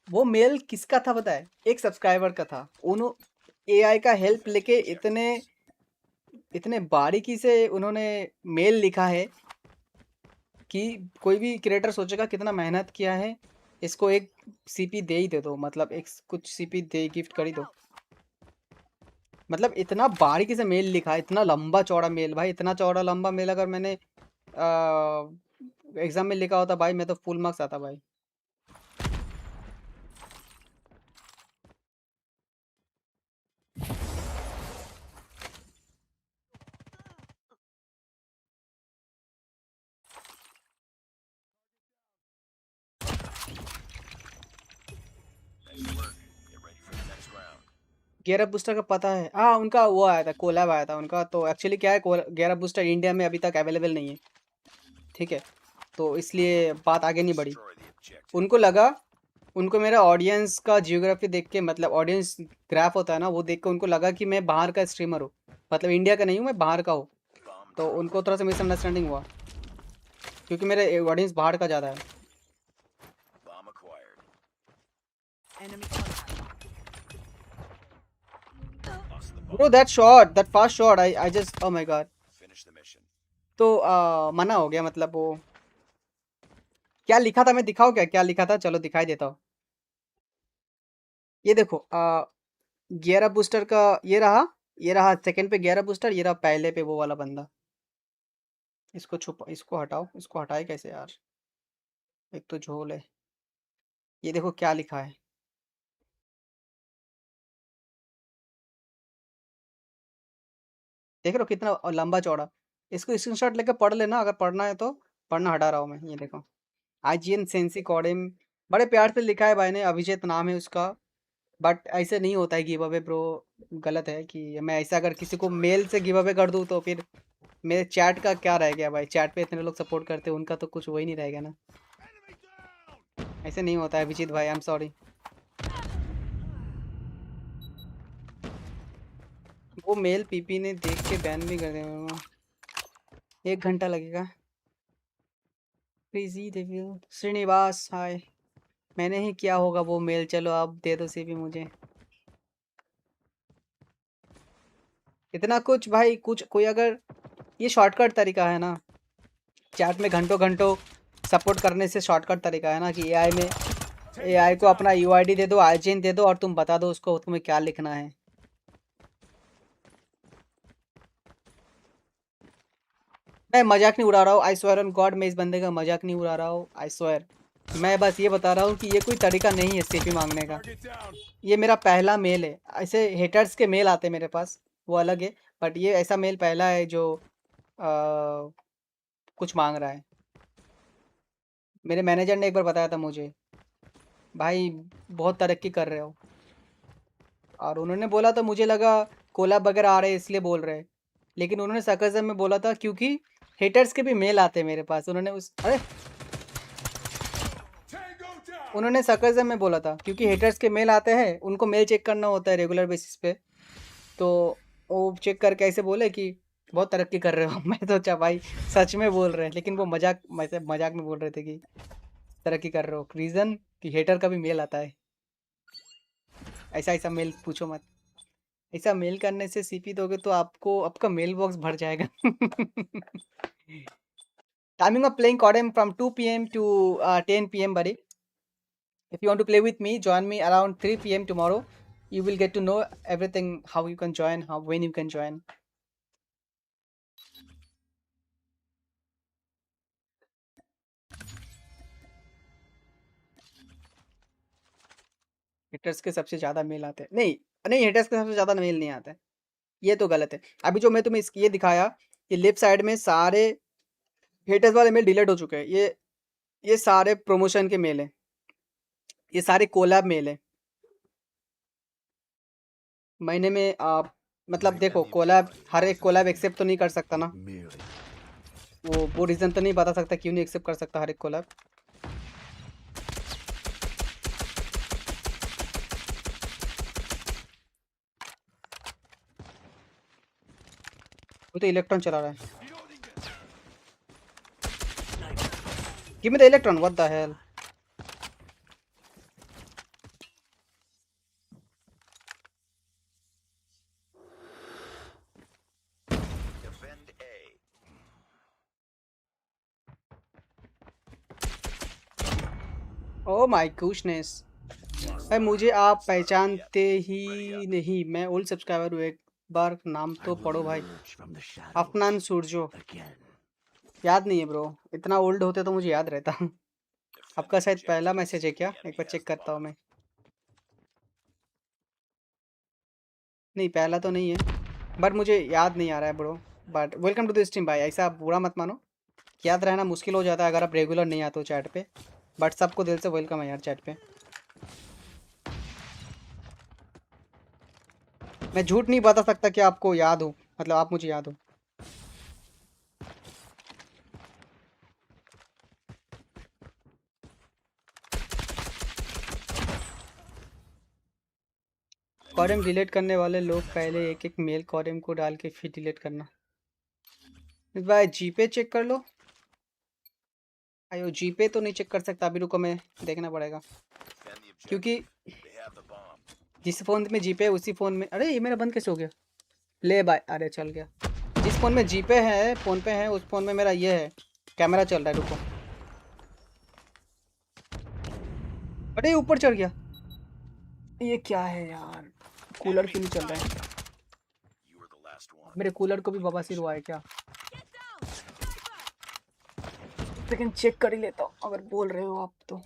वो मेल किसका था पता है एक सब्सक्राइबर का था उन्होंने एआई का हेल्प लेके इतने बारीकी से उन्होंने मेल लिखा है कि कोई भी क्रिएटर सोचेगा कितना मेहनत किया है इसको एक सीपी दे ही दे दो मतलब एक कुछ सीपी दे गिफ्ट कर ही दो मतलब इतना बारीकी से मेल लिखा है इतना लंबा चौड़ा मेल भाई इतना चौड़ा लंबा मेल अगर मैंने एग्जाम में लिखा होता भाई मैं तो फुल मार्क्स आता भाई गियर अप बूस्टर का पता है हाँ उनका वो आया था कोलैब आया था उनका तो एक्चुअली क्या है गियर अप बूस्टर इंडिया में अभी तक अवेलेबल नहीं है ठीक है तो इसलिए बात आगे नहीं बढ़ी उनको मेरा ऑडियंस का जियोग्राफी देख के मतलब ऑडियंस ग्राफ होता है ना वो देख के उनको लगा कि मैं बाहर का स्ट्रीमर हूँ मतलब इंडिया का नहीं हूँ मैं बाहर का हूँ तो उनको थोड़ा सा मिसअंडरस्टैंडिंग हुआ क्योंकि मेरा ऑडियंस बाहर का ज़्यादा है Bro, that shot, that fast shot, I just, oh my god. तो मना हो गया मतलब वो क्या लिखा था मैं दिखाऊं क्या लिखा था? चलो दिखाई देता हूँ। ये देखो 11 बूस्टर का ये रहा सेकंड पे 11 बूस्टर, ये रहा पहले पे वो वाला बंदा। इसको हटाओ, इसको हटाए कैसे यार? एक तो झोल है। ये देखो क्या लिखा है, देख रहे हो कितना लंबा चौड़ा। इसको स्क्रीनशॉट लेकर पढ़ लेना अगर पढ़ना है तो। पढ़ना हटा रहा हूँ मैं, ये देखो आईजीएन सेंसी कॉडेम, बड़े प्यार से लिखा है भाई ने, अभिजीत नाम है उसका। बट ऐसे नहीं होता है गिव अवे ब्रो, गलत है कि मैं ऐसा अगर किसी को मेल से गिव अवे कर दूँ तो फिर मेरे चैट का क्या रह गया भाई? चैट पे इतने लोग सपोर्ट करते हैं, उनका तो कुछ वही नहीं रहेगा ना। ऐसे नहीं होता है अभिजीत भाई, आई एम सॉरी। वो मेल पीपी ने देख के बैन भी कर दिया। 1 घंटा लगेगा। क्रेजी डेविल श्रीनिवास हाय, मैंने ही किया होगा वो मेल। चलो आप दे दो सीपी मुझे। इतना कुछ भाई, कुछ कोई अगर ये शॉर्टकट तरीका है ना चैट में घंटों घंटों सपोर्ट करने से, शॉर्टकट तरीका है ना कि एआई को अपना यूआईडी दे दो, आईजीएन दे दो और तुम बता दो उसको तुम्हें क्या लिखना है। मैं मजाक नहीं उड़ा रहा हूँ, आई स्वेयर ऑन गॉड, मैं इस बंदे का मजाक नहीं उड़ा रहा हूँ, आई स्वेयर। मैं बस ये बता रहा हूँ कि ये कोई तरीका नहीं है सीपी मांगने का। ये मेरा पहला मेल है। ऐसे हेटर्स के मेल आते मेरे पास, वो अलग है, बट ये ऐसा मेल पहला है जो कुछ मांग रहा है। मेरे मैनेजर ने एक बार बताया था मुझे, भाई बहुत तरक्की कर रहे हो, और उन्होंने बोला था, मुझे लगा कोलैब वगैरह आ रहे हैं इसलिए बोल रहे हैं, लेकिन उन्होंने सरकज़म में बोला था क्योंकि हेटर्स के भी मेल आते हैं मेरे पास। उन्होंने सरकज़म में बोला था क्योंकि हेटर्स के मेल आते हैं, उनको मेल चेक करना होता है रेगुलर बेसिस पे, तो वो चेक करके ऐसे बोले कि बहुत तरक्की कर रहे हो। मैं सोचा भाई सच में बोल रहे हैं, लेकिन वो मजाक में बोल रहे थे कि तरक्की कर रहे हो, रीज़न कि हेटर का भी मेल आता है। ऐसा मेल पूछो मत, ऐसा मेल करने से सीपी दोगे तो आपका मेल बॉक्स भर जाएगा। Timing of playing CODM from 2 PM to 10 PM buddy. If you want to play with me, join me around 3 PM tomorrow. You will get to know everything, how you can join, when you can join. Haters के सबसे ज़्यादा mail आते हैं, नहीं haters के सबसे ज़्यादा mail नहीं आते, ये तो गलत है। अभी जो मैं तुम्हें ये दिखाया, ये लेफ्ट साइड में सारे हेटर्स वाले मेल डिलीट हो चुके हैं। ये सारे प्रमोशन के मेल हैं, ये सारे कोलैब मेल हैं। महीने में आप मतलब देखो, कोलैब हर एक कोलैब एक्सेप्ट तो नहीं कर सकता ना, वो रीज़न तो नहीं बता सकता क्यों नहीं एक्सेप्ट कर सकता हर एक कोलैब। वो तो इलेक्ट्रॉन चला रहा है। Give me the electron, what the hell. Oh my goodness, भाई मुझे आप पहचानते ही नहीं, मैं ओल्ड सब्सक्राइबर हूँ, एक बार नाम तो पढ़ो भाई। अफनान सूरजो, याद नहीं है ब्रो, इतना ओल्ड होते तो मुझे याद रहता। आपका शायद पहला मैसेज है क्या? एक बार चेक करता हूँ मैं। नहीं पहला तो नहीं है, बट मुझे याद नहीं आ रहा है bro. But welcome to the stream भाई, ऐसा आप बुरा मत मानो, याद रहना मुश्किल हो जाता है अगर आप रेगुलर नहीं आते हो चैट पे, बट सबको दिल से वेलकम है यार चैट पे। मैं झूठ नहीं बता सकता कि आपको याद हो, मतलब आप मुझे याद हो। कॉडम डिलीट करने वाले लोग पहले एक मेल कॉडम को डाल के फिर डिलीट करना। भाई जीपे चेक कर लो। अयो जीपे तो नहीं चेक कर सकता अभी, रुको मैं देखना पड़ेगा, क्योंकि जिस फ़ोन में जीपे है उसी फ़ोन में, अरे ये मेरा बंद कैसे हो गया? ले बाय, अरे चल गया। जिस फ़ोन में जीपे है, फ़ोन पे है, उस फ़ोन में मेरा ये है कैमरा चल रहा है। रुको अरे ऊपर चढ़ गया। ये क्या है यार, कूलर क्यों नहीं चल रहा है? मेरे कूलर को भी बवासीर हुआ है क्या? लेकिन चेक कर ही लेता हूँ अगर बोल रहे हो आप तो।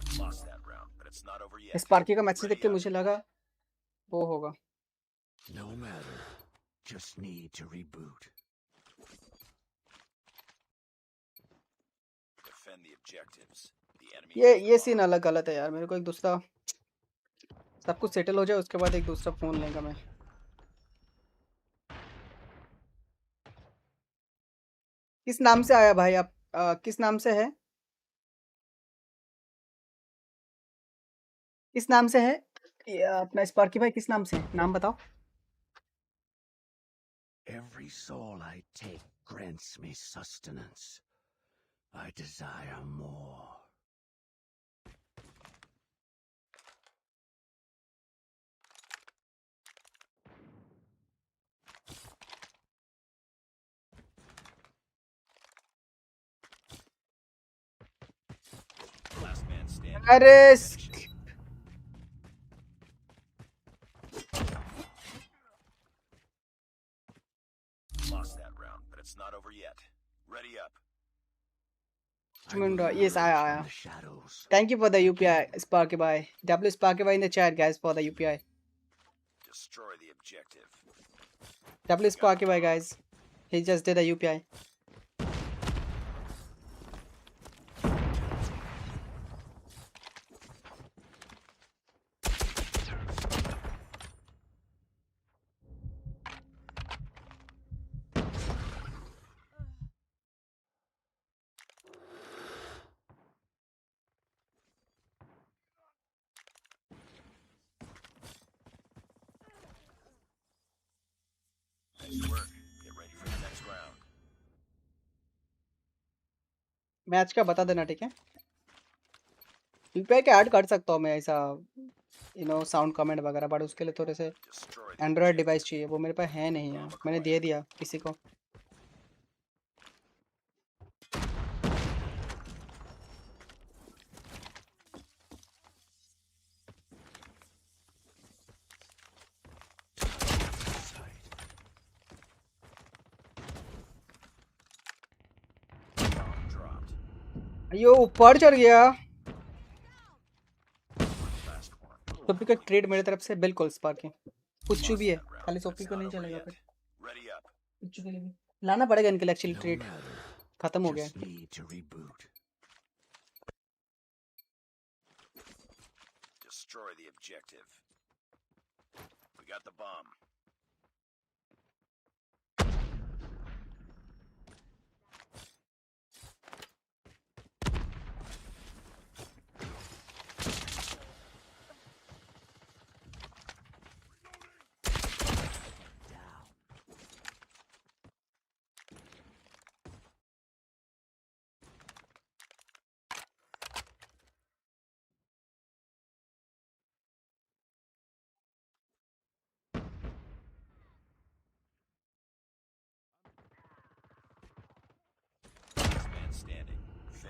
स्पार्की का मैसेज देख के मुझे लगा वो होगा। No matter. Just need to reboot. Defend the objectives. The enemy ये सीन अलग गलत है यार। मेरे को एक दूसरा, सब कुछ सेटल हो जाए उसके बाद एक दूसरा फोन लेगा मैं। किस नाम से आया भाई आप? किस नाम से है? किस नाम से है ये अपना स्पार्की भाई? किस नाम से है, नाम बताओ। Every soul I take grants me sustenance. I desire more. last man standing. अरे Lost that round, but it's not over yet. Ready up. yes, आया। Thank you for the UPI, Sparky Bhai. W Sparky Bhai in the chat, guys, for the UPI. Destroy the objective. W Sparky Bhai, guys. He just did a UPI. Nice work. Get ready for the next round. Match का बता देना, ठीक है? UPI का add कर सकता हूँ मैं ऐसा, साउंड कमेंट वगैरह, बट उसके लिए थोड़े से एंड्रॉयड डिवाइस चाहिए। वो मेरे पास है नहीं है, मैंने दे दिया किसी को। अयो ऊपर चढ़ गया। सोपी का ट्रेड मेरी तरफ से बिल्कुल स्पार्की। पुच्चू भी है, खाली सोपी को नहीं चलेगा फिर। पुच्चू के लिए भी लाना पड़ेगा इनके लिए एक्चुअली। ट्रेड खत्म हो गया है। Destroy the objective. We got the bomb.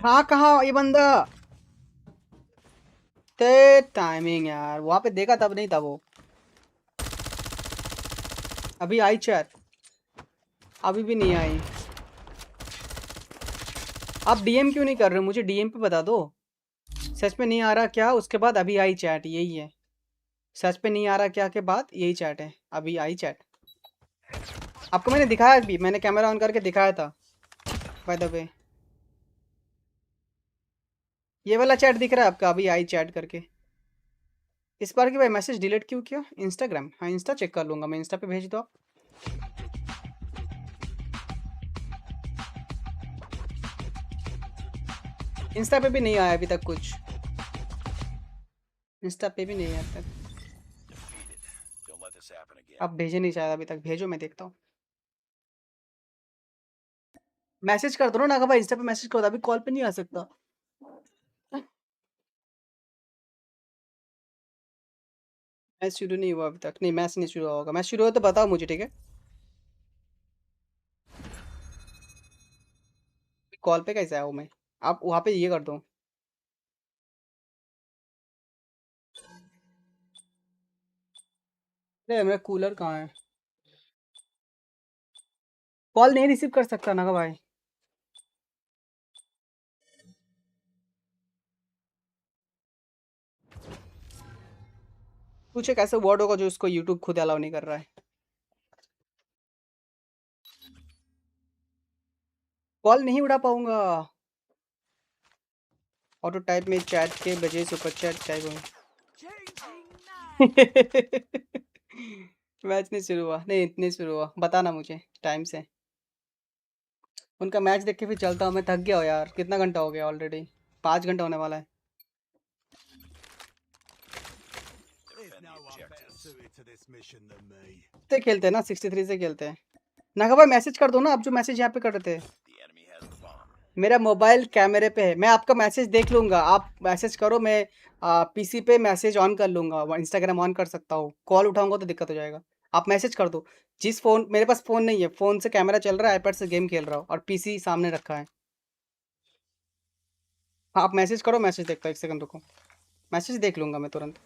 हाँ कहाँ ये बंदा? ते टाइमिंग यार, वहां पे देखा तब नहीं था वो। अभी आई चैट, अभी भी नहीं आई। आप डीएम क्यों नहीं कर रहे हो? मुझे डीएम पे बता दो। सच में नहीं आ रहा क्या? उसके बाद अभी आई चैट, यही है। सच पे नहीं आ रहा क्या के बाद यही चैट है, अभी आई चैट। आपको मैंने दिखाया भी, मैंने कैमरा ऑन करके दिखाया था बाय द वे। ये वाला चैट दिख रहा है आपका? अभी आई चैट करके। इस बार की भाई मैसेज डिलीट क्यों किया? इंस्टाग्राम, हाँ इंस्टा चेक कर लूंगा मैं। इंस्टा पे भेज दो आप। इंस्टा पे भी नहीं आया अभी तक कुछ। इंस्टा पे भी नहीं आया अब तक। आप भेजे नहीं शायद अभी तक। भेजो, मैं देखता हूँ। मैसेज कर दो ना भाई, इंस्टा पे मैसेज करो। अभी कॉल पे नहीं आ सकता। मैच शुरू नहीं हुआ अभी तक। नहीं, मैच नहीं शुरू होगा। मैच शुरू हो तो बताओ मुझे, ठीक है? कॉल पे कैसे आऊँ मैं? आप वहाँ पे ये कर दो। अरे मेरा कूलर कहाँ है? कॉल नहीं रिसीव कर सकता ना भाई। कुछ एक ऐसा वर्ड होगा जो उसको यूट्यूब खुद अलाउ नहीं कर रहा है। कॉल नहीं उठा पाऊंगा। ऑटो टाइप में चैट के बजे सुपर चैट टाइप हो। मैच नहीं शुरू हुआ, नहीं इतने शुरू हुआ, बताना मुझे टाइम से। उनका मैच देख के फिर चलता हूँ। मैं थक गया हूँ यार, कितना घंटा हो गया ऑलरेडी, 5 घंटा होने वाला है। से खेलते हैं ना, 63 से खेलते हैं। नागा भाई मैसेज कर दो ना, आप जो मैसेज यहाँ पे कर रहे थे। मेरा मोबाइल कैमरे पे है, मैं आपका मैसेज देख लूंगा। आप मैसेज करो, मैं पीसी पे मैसेज ऑन कर लूंगा, इंस्टाग्राम ऑन कर सकता हूँ। कॉल उठाऊंगा तो दिक्कत हो जाएगा। आप मैसेज कर दो। जिस फोन, मेरे पास फ़ोन नहीं है, फ़ोन से कैमरा चल रहा है, आईपैड से गेम खेल रहा हूँ और पीसी सामने रखा है। हाँ आप मैसेज करो, मैसेज देखता हूँ, 1 सेकंड रुको, मैसेज देख लूंगा मैं तुरंत।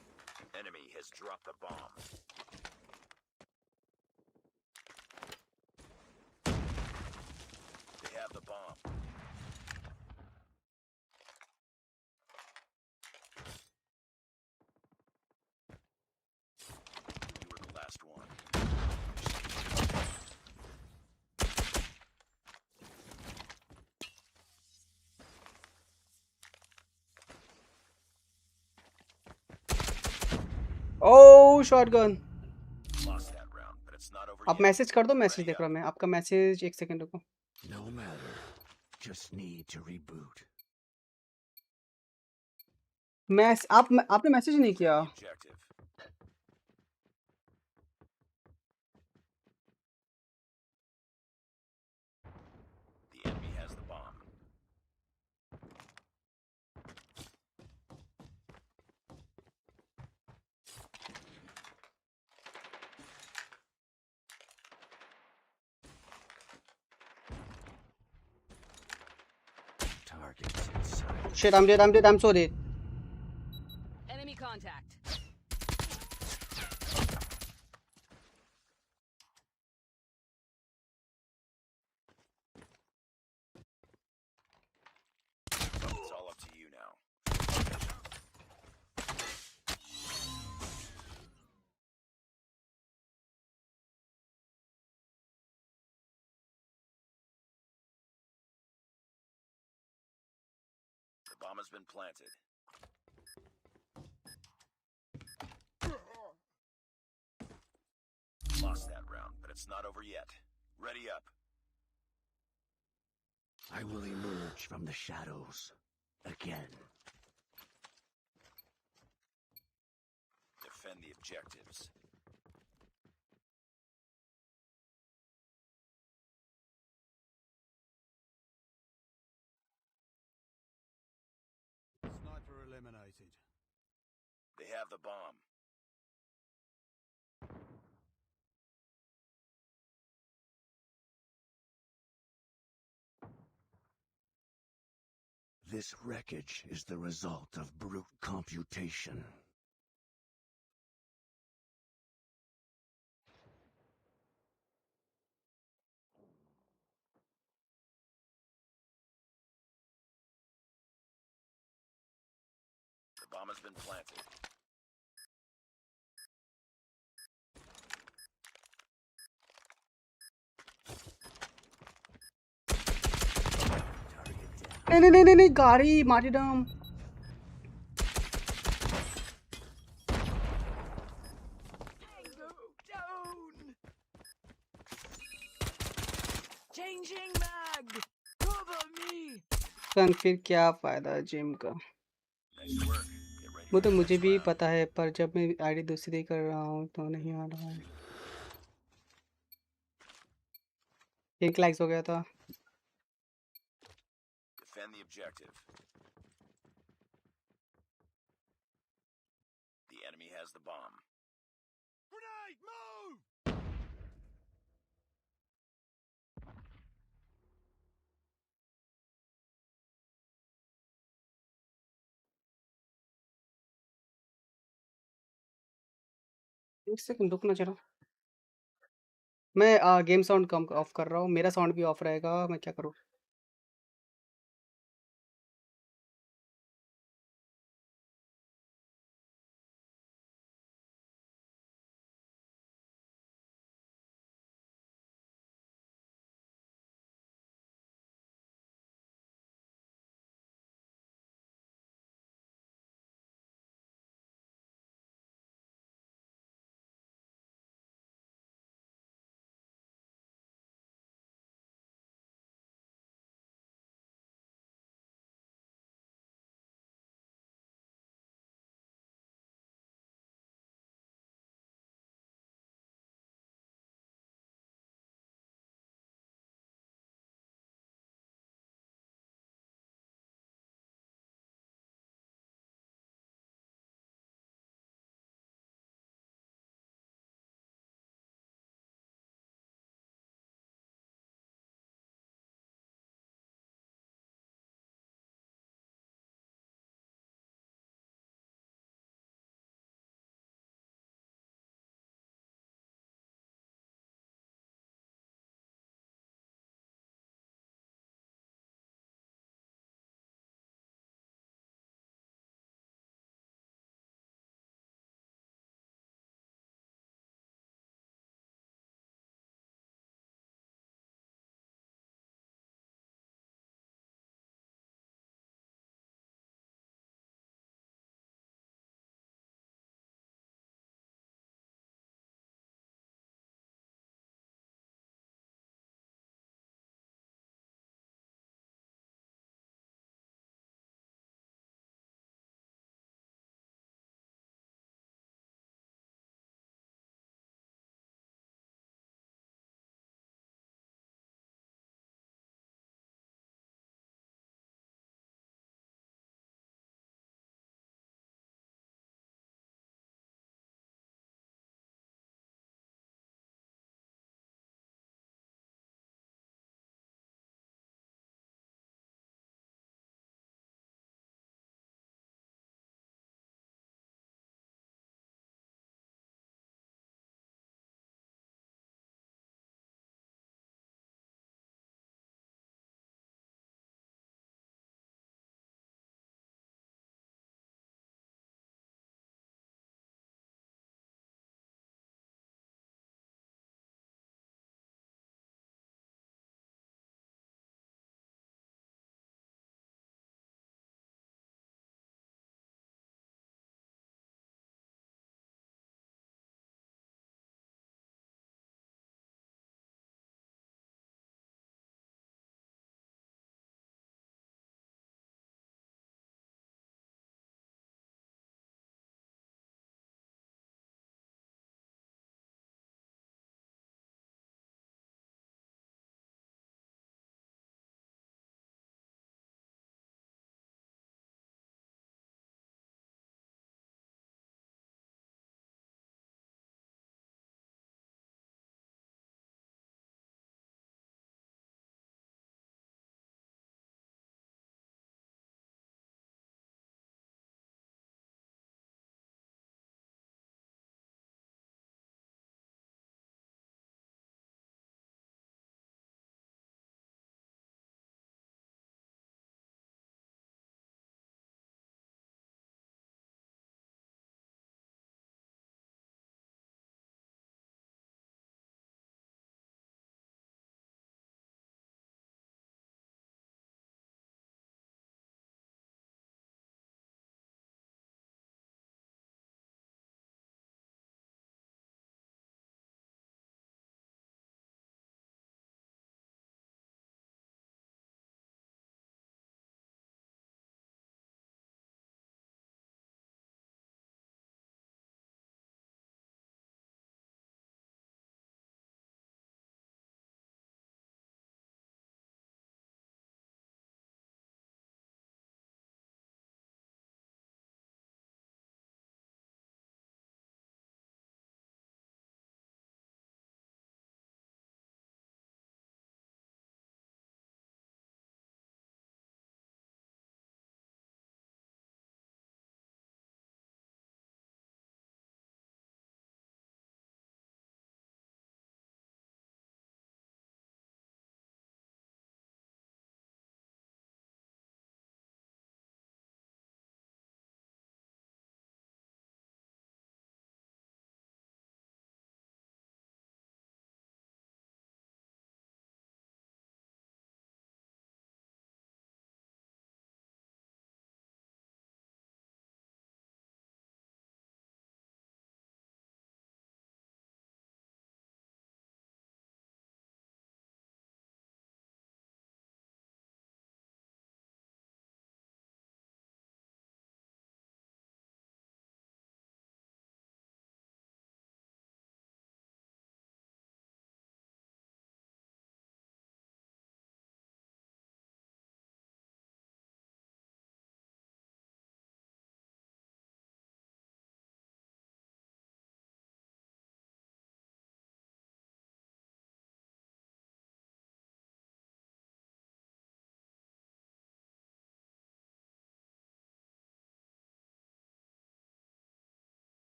ओह शॉटगन। आप मैसेज कर दो, मैसेज देख रहा हूँ मैं आपका मैसेज। 1 सेकंड रुको। No matter. Just need to reboot. आपने मैसेज नहीं किया। Targets inside. Shit, I'm dead, I'm so dead. Enemy contact. It's all up to you now. The bomb has been planted. Lost that round, but it's not over yet. Ready up. I will emerge from the shadows again. Defend the objectives. Sniper eliminated. They have the bomb. This wreckage is the result of brute computation. The bomb has been planted. नहीं गाड़ी मारी डाम। Changing mag. Cover me. फिर क्या फायदा gym का। वो तो मुझे भी पता है, पर जब मैं आईडी दूसरी कर रहा हूँ तो नहीं आ रहा है। 1 लाइक्स हो गया था। Defend the objective. The enemy has the bomb. Grenade, move! एक सेकंड रुकना जरा। मैं गेम साउंड कम ऑफ कर रहा हूँ, मेरा साउंड भी ऑफ रहेगा, मैं क्या करूँ?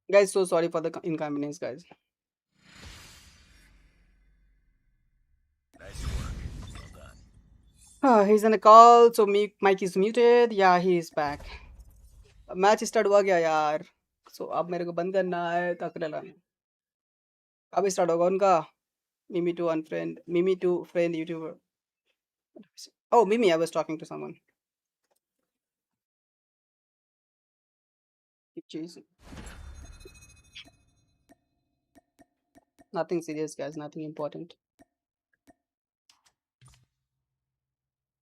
Guys, so sorry for the inconvenience, guys. Nice work. Well done. He's on a call, so Mike is muted. Yeah, he is back. Match start हुआ क्या यार? So अब मेरे को बंद करना है तकरेला। कब स्टार्ट होगा उनका? Mimi to unfriend. Mimi to friend YouTuber. Oh, Mimi, I was talking to someone. Jeez. Nothing serious, guys. Nothing important.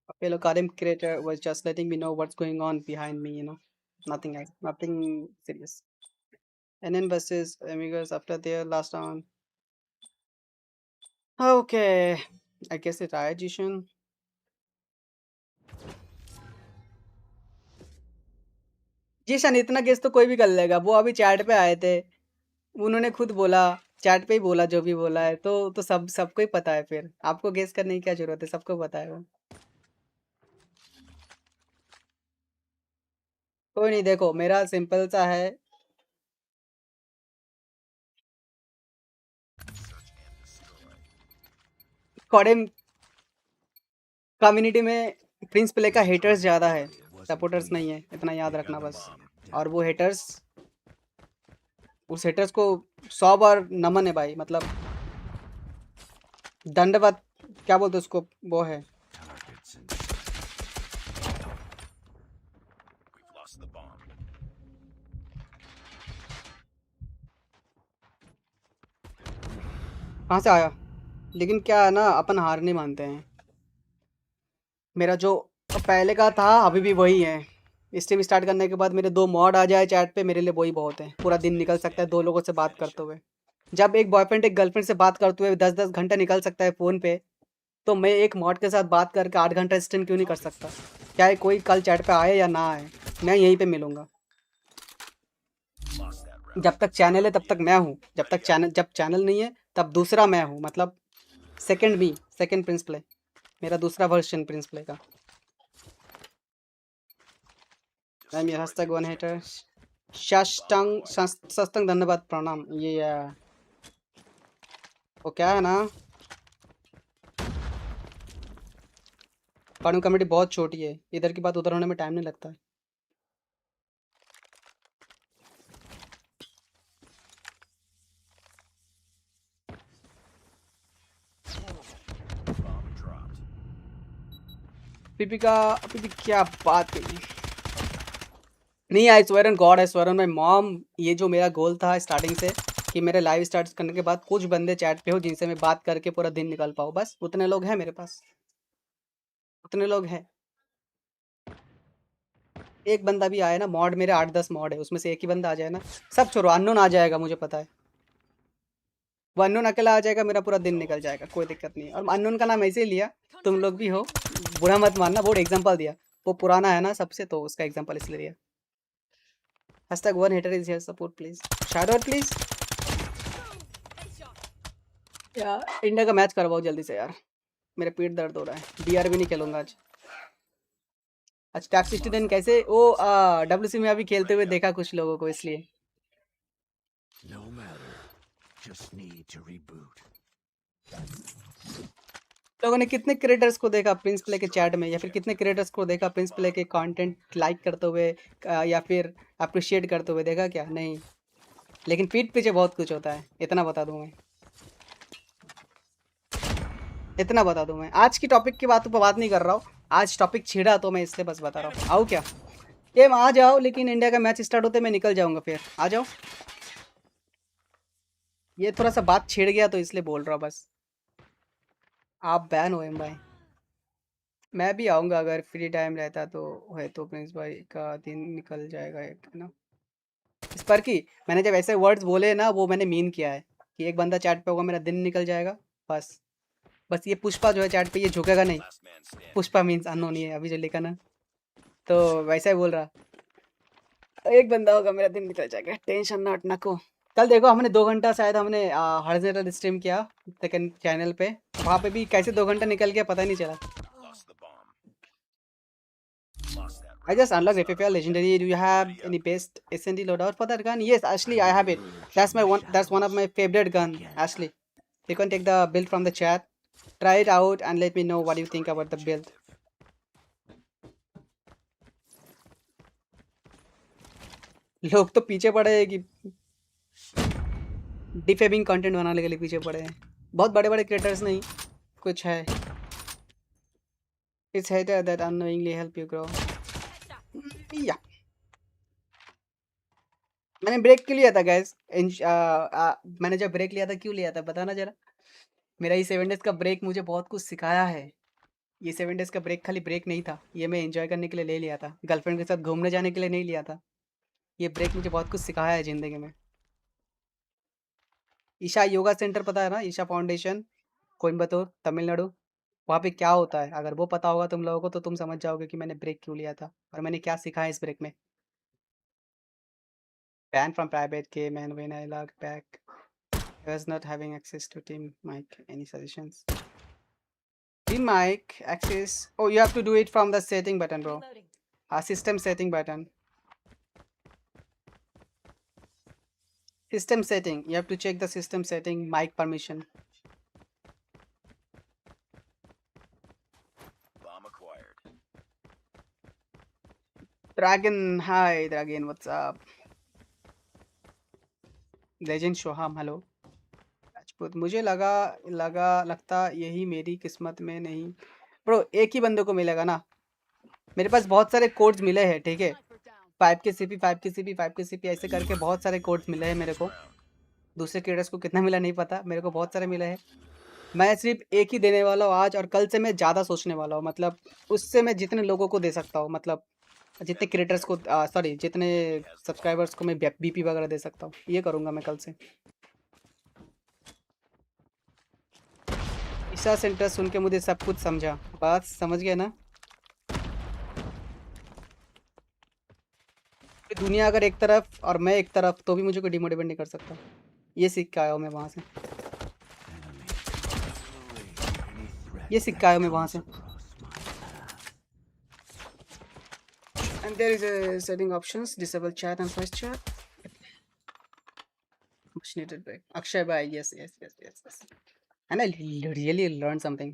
A fellow CODM creator was just letting me know what's going on behind me, you know. Nothing else. Nothing serious. NN versus Amigos after their last round. Okay. I guess it's Riot Jishan. Zeeshan इतना guess तो कोई भी कर लेगा। वो अभी chat पे आए थे, उन्होंने खुद बोला, चैट पे ही बोला जो भी बोला है, तो सबको ही पता है। फिर आपको गेस करने की क्या जरूरत है, सबको पता है वो। कोई नहीं, देखो मेरा सिंपल सा है। कॉडेम कम्युनिटी में प्रिंस प्ले का हेटर्स ज़्यादा है, सपोर्टर्स नहीं है, इतना याद रखना बस। और वो हेटर्स, उस हेटर्स को 100 बार नमन है भाई, मतलब दंडवत, क्या बोलते उसको, वो है। कहाँ से आया? लेकिन क्या है ना, अपन हार नहीं मानते हैं। मेरा जो पहले का था अभी भी वही है। स्ट्रीम स्टार्ट करने के बाद मेरे 2 मॉड आ जाए चैट पे, मेरे लिए वही बहुत है। पूरा दिन निकल सकता है 2 लोगों से बात करते हुए। जब एक बॉयफ्रेंड एक गर्लफ्रेंड से बात करते हुए 10-10 घंटा निकल सकता है फ़ोन पे, तो मैं एक मॉड के साथ बात करके 8 घंटा स्ट्रीम क्यों नहीं कर सकता? चाहे कोई कल चैट पे आए या ना आए, मैं यहीं पे मिलूँगा। जब तक चैनल है तब तक मैं हूँ, जब चैनल नहीं है तब दूसरा मैं हूँ, मतलब सेकंड प्रिंस प्ले, मेरा दूसरा वर्जन प्रिंस प्ले का। I'm your #1 hater. सस्तंग धन्यवाद, प्रणाम। ये वो क्या है ना, कॉडम कमेटी बहुत छोटी है, इधर की बात उधर होने में टाइम नहीं लगता है। पीपी क्या बात नहीं, I swear on God, I swear on my mom, ये जो मेरा गोल था स्टार्टिंग से कि मेरे लाइव स्टार्ट करने के बाद कुछ बंदे चैट पे हो जिनसे मैं बात करके पूरा दिन निकल पाऊँ, बस उतने लोग हैं मेरे पास, उतने लोग हैं। एक बंदा भी आया ना, मॉड मेरे 8-10 मॉड है, उसमें से एक ही बंदा आ जाए ना, सब छोड़ो, अननोन आ जाएगा, मुझे पता है वो अननोन अकेला आ जाएगा, मेरा पूरा दिन निकल जाएगा, कोई दिक्कत नहीं है। और अननोन का नाम ऐसे ही लिया, तुम लोग भी हो, बुरा मत मानना, बहुत एग्जाम्पल दिया, वो पुराना है ना सबसे, तो उसका एग्जाम्पल इसलिए दिया। #1 hater is here, support please, shout out please। यार इंडिया का मैच करवाओ जल्दी से यार, मेरे पेट दर्द हो रहा है। बीआर भी नहीं खेलूंगा आज। आज टैप 69 कैसे, ओ WC में अभी खेलते हुए देखा कुछ लोगों को, इसलिए। No matter, just need to reboot. लोगों ने कितने क्रिएटर्स को देखा प्रिंस प्ले के चैट में, या फिर कितने क्रिएटर्स को देखा प्रिंस प्ले के कंटेंट लाइक करते हुए या फिर अप्रिशिएट करते हुए, देखा क्या? नहीं। लेकिन पीठ पीछे बहुत कुछ होता है, इतना बता दूं मैं, इतना बता दूं मैं। आज की टॉपिक की बातों पर बात नहीं कर रहा हूँ, आज टॉपिक छिड़ा तो मैं इसलिए बस बता रहा हूँ। आओ क्या गेम आ जाओ, लेकिन इंडिया का मैच स्टार्ट होते मैं निकल जाऊंगा, फिर आ जाओ। ये थोड़ा सा बात छिड़ गया तो इसलिए बोल रहा हूँ बस। आप बैन हो एम भाई, मैं भी आऊँगा अगर फ्री टाइम रहता तो, है तो प्रिंस भाई का दिन निकल जाएगा एक, है ना। इस पर कि मैंने जब ऐसे वर्ड्स बोले ना, वो मैंने मीन किया है कि एक बंदा चैट पे होगा मेरा दिन निकल जाएगा, बस ये पुष्पा जो है चैट पे, ये झुकेगा नहीं। पुष्पा मीन्स अननोन ही है अभी जो लिखा ना, तो वैसा ही बोल रहा, एक बंदा होगा मेरा दिन निकल जाएगा, टेंशन नॉट नको। कल देखो हमने 2 घंटा शायद हमने हॉरिजॉन्टल स्ट्रीम किया सेकंड चैनल पे, वहाँ पे भी कैसे 2 घंटा निकल गया पता नहीं चला। I just unlocked FFL Legendary. Do you have any best SND loadout for that gun? Yes, Ashley, I have it. That's my one. That's one of my favorite gun. Ashley, you can take the build from the chat. Try it out and let me know what you think about the build. लोग तो पीछे पड़े हैं कि defaming content बनाने के लिए पीछे पड़े हैं. बहुत बड़े बड़े क्रिएटर्स नहीं, कुछ है. It's hater that unknowingly help you grow. Yeah. मैंने ब्रेक क्यों लिया था गाइस? मैंने जब ब्रेक लिया था क्यों लिया था बताना जरा. मेरा ये 7 डेज का ब्रेक मुझे बहुत कुछ सिखाया है. ये 7 डेज का ब्रेक खाली ब्रेक नहीं था, ये मैं एंजॉय करने के लिए ले लिया था. गर्लफ्रेंड के साथ घूमने जाने के लिए नहीं लिया था. ये ब्रेक मुझे बहुत कुछ सिखाया है ज़िंदगी में. ईशा योगा सेंटर पता है ना? ईशा फाउंडेशन, कोयम्बतूर, तमिलनाडु. वहाँ पे क्या होता है अगर वो पता होगा तुम लोगों को तो तुम समझ जाओगे कि मैंने ब्रेक क्यों लिया था और मैंने क्या सीखा है इस ब्रेक में. Banned from private game and when I logged back, I was not having access to team mic. Any suggestions? Team mic access. Oh, you have to do it from the setting button, bro. System setting button. System setting. You have to check the system setting mic permission. Bomb acquired. Dragon, hi Dragon, what's up? Legend Shoham, hello. Rajput, मुझे लगता यही मेरी किस्मत में नहीं. Bro एक ही बंदे को मिलेगा ना. मेरे पास बहुत सारे कोड्स मिले हैं, ठीक है. 5 के सीपी 5 के सीपी 5 के सीपी ऐसे करके बहुत सारे कोड्स मिले हैं मेरे को. दूसरे क्रिएटर्स को कितना मिला नहीं पता, मेरे को बहुत सारे मिले हैं. मैं सिर्फ एक ही देने वाला हूँ आज और कल से मैं ज़्यादा सोचने वाला हूँ. मतलब उससे मैं जितने लोगों को दे सकता हूँ, मतलब जितने क्रिएटर्स को सॉरी जितने सब्सक्राइबर्स को मैं बीपी वगैरह दे सकता हूँ, ये करूँगा मैं कल से. ईशा सेंटर सुन के मुझे सब कुछ समझा. बात समझ गया ना. दुनिया अगर एक तरफ और मैं एक तरफ तो भी मुझे कोई डिमोटिवेट नहीं कर सकता. ये सीख के आया हूँ मैं वहाँ से. ये सीख के आया हूँ मैं वहाँ से. And there is a setting options, disable chat and voice chat. Much needed break. Akshay bhai, yes. And I really learned something.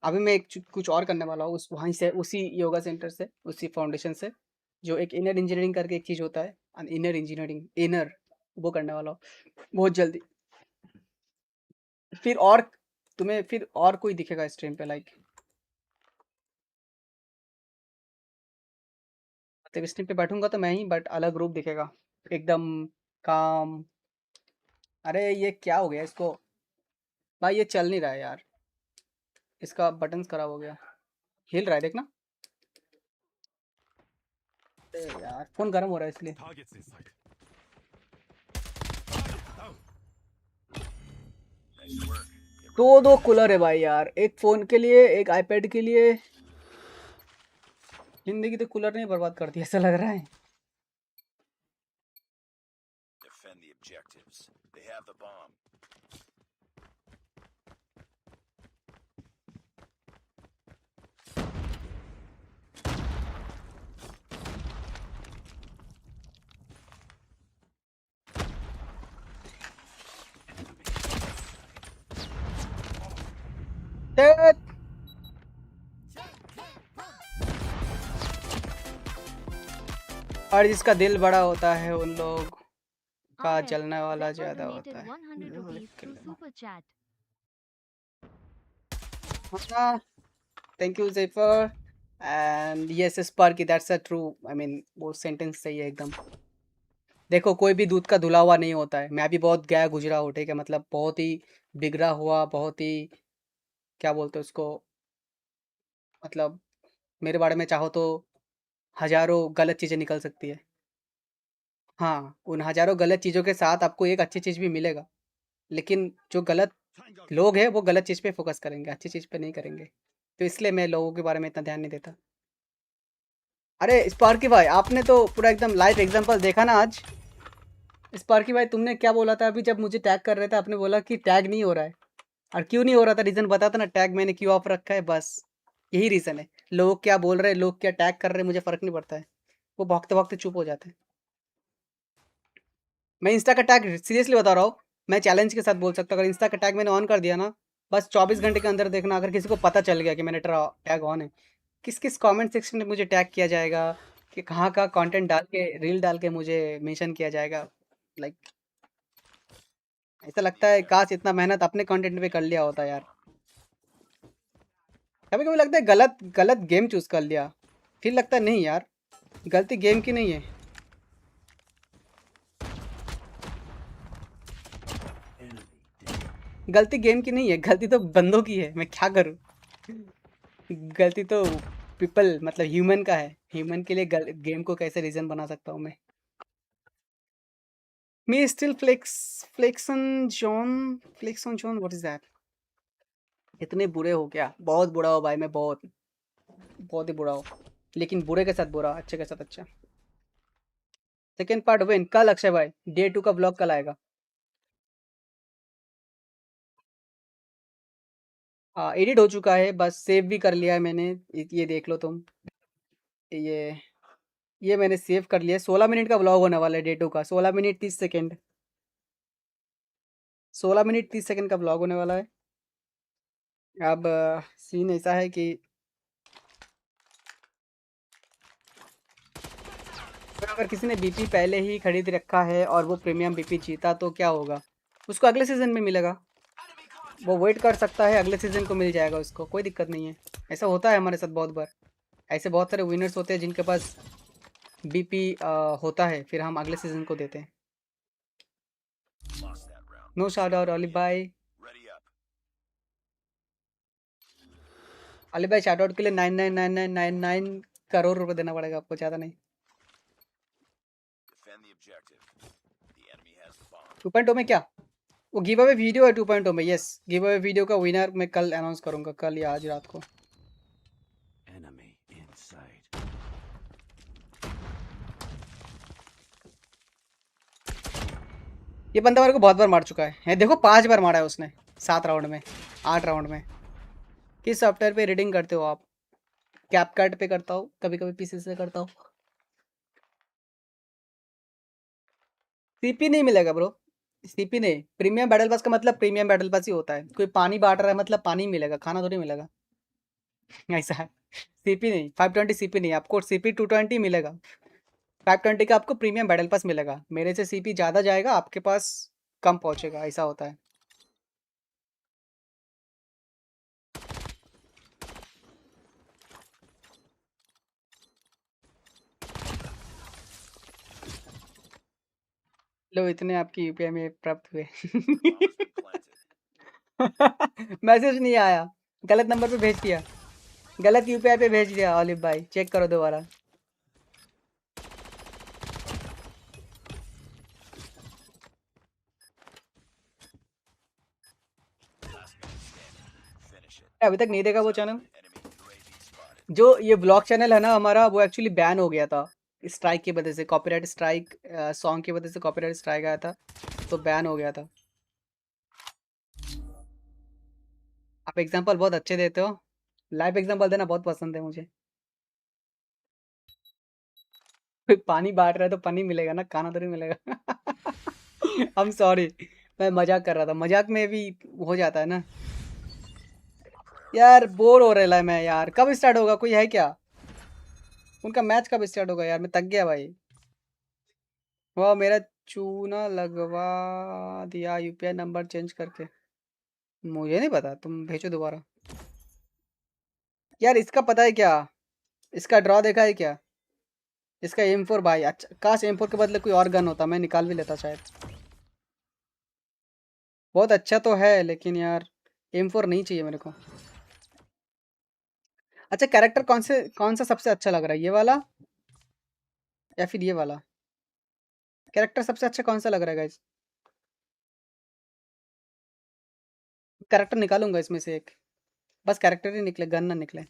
अभी मैं कुछ और करने वाला हूँ उस वहीं से, उसी योगा सेंटर से, उसी फाउंडेशन से, जो एक इनर इंजीनियरिंग करके एक चीज़ होता है. इनर इंजीनियरिंग, इनर, वो करने वाला हूँ बहुत जल्दी. फिर और कोई दिखेगा स्ट्रीम पे लाइक. मतलब स्ट्रीम पे बैठूंगा तो मैं ही, बट अलग रूप दिखेगा एकदम काम. अरे ये क्या हो गया इसको भाई, ये चल नहीं रहा है यार. इसका बटन्स खराब हो गया. हिल रहा है देखना. यार फोन गर्म हो रहा है इसलिए. दो कूलर है भाई यार, एक फोन के लिए एक आईपैड के लिए. जिंदगी तो कूलर ने बर्बाद कर दी ऐसा लग रहा है. Defend the objectives. They have the bomb. और जिसका दिल बड़ा होता है उन लोग का जलने वाला ज्यादा होता है. Thank you Zephyr. And yes Sparky, that's a true, I mean वो सेंटेंस सही है एकदम. देखो कोई भी दूध का धुला हुआ नहीं होता है. मैं भी बहुत गया गुजरा हूँ, ठीक है. मतलब बहुत ही बिगड़ा हुआ, बहुत ही क्या बोलते हैं उसको, मतलब मेरे बारे में चाहो तो हजारों गलत चीज़ें निकल सकती है. हाँ, उन हजारों गलत चीज़ों के साथ आपको एक अच्छी चीज़ भी मिलेगा, लेकिन जो गलत लोग हैं वो गलत चीज़ पे फोकस करेंगे, अच्छी चीज़ पे नहीं करेंगे. तो इसलिए मैं लोगों के बारे में इतना ध्यान नहीं देता. अरे स्पार्की भाई, आपने तो पूरा एकदम लाइव एग्जांपल देखा ना आज. स्पार्की भाई तुमने क्या बोला था अभी जब मुझे टैग कर रहे थे? आपने बोला कि टैग नहीं हो रहा है. और क्यों नहीं हो रहा था रीज़न बताता ना. टैग मैंने क्यों ऑफ रखा है, बस यही रीज़न है. लोग क्या बोल रहे हैं, लोग क्या टैग कर रहे हैं, मुझे फर्क नहीं पड़ता है। वो भौंकते भौंकते चुप हो जाते हैं। मैं इंस्टा का टैग सीरियसली बता रहा हूँ, मैं चैलेंज के साथ बोल सकता हूँ, अगर इंस्टा का टैग मैंने ऑन कर दिया ना, बस 24 घंटे के अंदर देखना, अगर किसी को पता चल गया कि मैंने टैग ऑन है, किस किस कमेंट सेक्शन में मुझे टैग किया जाएगा, कि कहाँ का कंटेंट डाल के, रील डाल के मुझे मेंशन किया जाएगा। लाइक ऐसा लगता है काश इतना मेहनत अपने कंटेंट पे कर लिया होता यार। कभी कभी लगता है गलत गलत गेम चूज कर लिया, फिर लगता है नहीं यार, गलती गेम की नहीं है, गलती गेम की नहीं है, गलती तो बंदों की है, मैं क्या करूं। गलती तो पीपल मतलब ह्यूमन का है, ह्यूमन के लिए गेम को कैसे रीजन बना सकता हूँ मैं। Me still flexion John what is that. इतने बुरे हो क्या, बहुत बुरा हो भाई मैं, बहुत बहुत ही बुरा हो, लेकिन बुरे के साथ बुरा, अच्छे के साथ अच्छा। सेकेंड पार्ट वेन कल अक्षय भाई, डे 2 का ब्लॉग कल आएगा। हाँ एडिट हो चुका है, बस सेव भी कर लिया है मैंने, ये देख लो तुम, ये ये मैंने सेव कर लिया है। 16 मिनट का ब्लॉग होने वाला है डे 2 का, 16 मिनट 30 सेकेंड, 16 मिनट 30 सेकेंड का ब्लॉग होने वाला है। अब सीन ऐसा है कि अगर किसी ने बीपी पहले ही खरीद रखा है और वो प्रीमियम बीपी जीता तो क्या होगा, उसको अगले सीज़न में मिलेगा, वो वेट कर सकता है, अगले सीज़न को मिल जाएगा उसको, कोई दिक्कत नहीं है। ऐसा होता है हमारे साथ बहुत बार, ऐसे बहुत सारे विनर्स होते हैं जिनके पास बीपी होता है, फिर हम अगले सीज़न को देते हैं। नो शाउट आउट अली भाई, अली भाई शाउट आउट के लिए 999999 करोड़ रुपए देना पड़ेगा आपको, ज़्यादा नहीं। 2.0 में क्या, वो गिव अवे वीडियो है 2.0 में, यस गिव अवे वीडियो का विनर मैं कल अनाउंस करूंगा, कल या आज रात को। ये बंदा मेरे को बहुत बार मार चुका है, देखो 5 बार मारा है उसने, 7 राउंड में, 8 राउंड में। किस सॉफ्टवेयर पे रीडिंग करते हो आप? कैपकट पे करता हूँ, कभी कभी पीसी से करता हूँ। सीपी नहीं मिलेगा ब्रो, सीपी नहीं, प्रीमियम बैटल पास का मतलब प्रीमियम बैटल पास ही होता है, कोई पानी बांट रहा है मतलब पानी मिलेगा, खाना थोड़ी मिलेगा। ऐसा है, सीपी नहीं, 520 सीपी नहीं, आपको सीपी 220 मिलेगा, 520 का आपको प्रीमियम बैटल पास मिलेगा, मेरे से सीपी ज़्यादा जाएगा, आपके पास कम पहुँचेगा, ऐसा होता है। लो इतने आपकी यूपीआई में प्राप्त हुए। मैसेज नहीं आया, गलत नंबर पे भेज दिया, गलत यूपीआई पे भेज दिया ऑलिव भाई, चेक करो दोबारा। अभी तक नहीं देखा वो चैनल, जो ये ब्लॉग चैनल है ना हमारा, वो एक्चुअली बैन हो गया था स्ट्राइक की वजह से, कॉपीराइट स्ट्राइक, सॉन्ग की वजह से कॉपीराइट स्ट्राइक आया था, तो बैन हो गया था। आप एग्जांपल बहुत अच्छे देते हो, लाइव एग्जांपल देना बहुत पसंद है मुझे। कोई पानी बांट रहा है तो पानी मिलेगा ना, खाना तो नहीं मिलेगा। आई एम सॉरी, मैं मजाक कर रहा था, मजाक में भी हो जाता है ना यार, बोर हो रहा है मैं यार, कब स्टार्ट होगा, कोई है क्या? उनका मैच कब स्टार्ट होगा यार, मैं थक गया भाई। वाह मेरा चूना लगवा दिया यूपीआई नंबर चेंज करके, मुझे नहीं पता, तुम भेजो दोबारा। यार इसका पता है क्या, इसका ड्रॉ देखा है क्या, इसका M4 भाई, अच्छा काश M4 के बदले कोई और गन होता, मैं निकाल भी लेता शायद। बहुत अच्छा तो है लेकिन यार M4 नहीं चाहिए मेरे को। अच्छा कैरेक्टर कौन सा सबसे अच्छा लग रहा है, ये वाला या फिर ये वाला? कैरेक्टर सबसे अच्छा कौन सा लग रहा है गाइस? कैरेक्टर निकालूंगा इसमें से एक, बस कैरेक्टर ही निकले, गन ना निकले।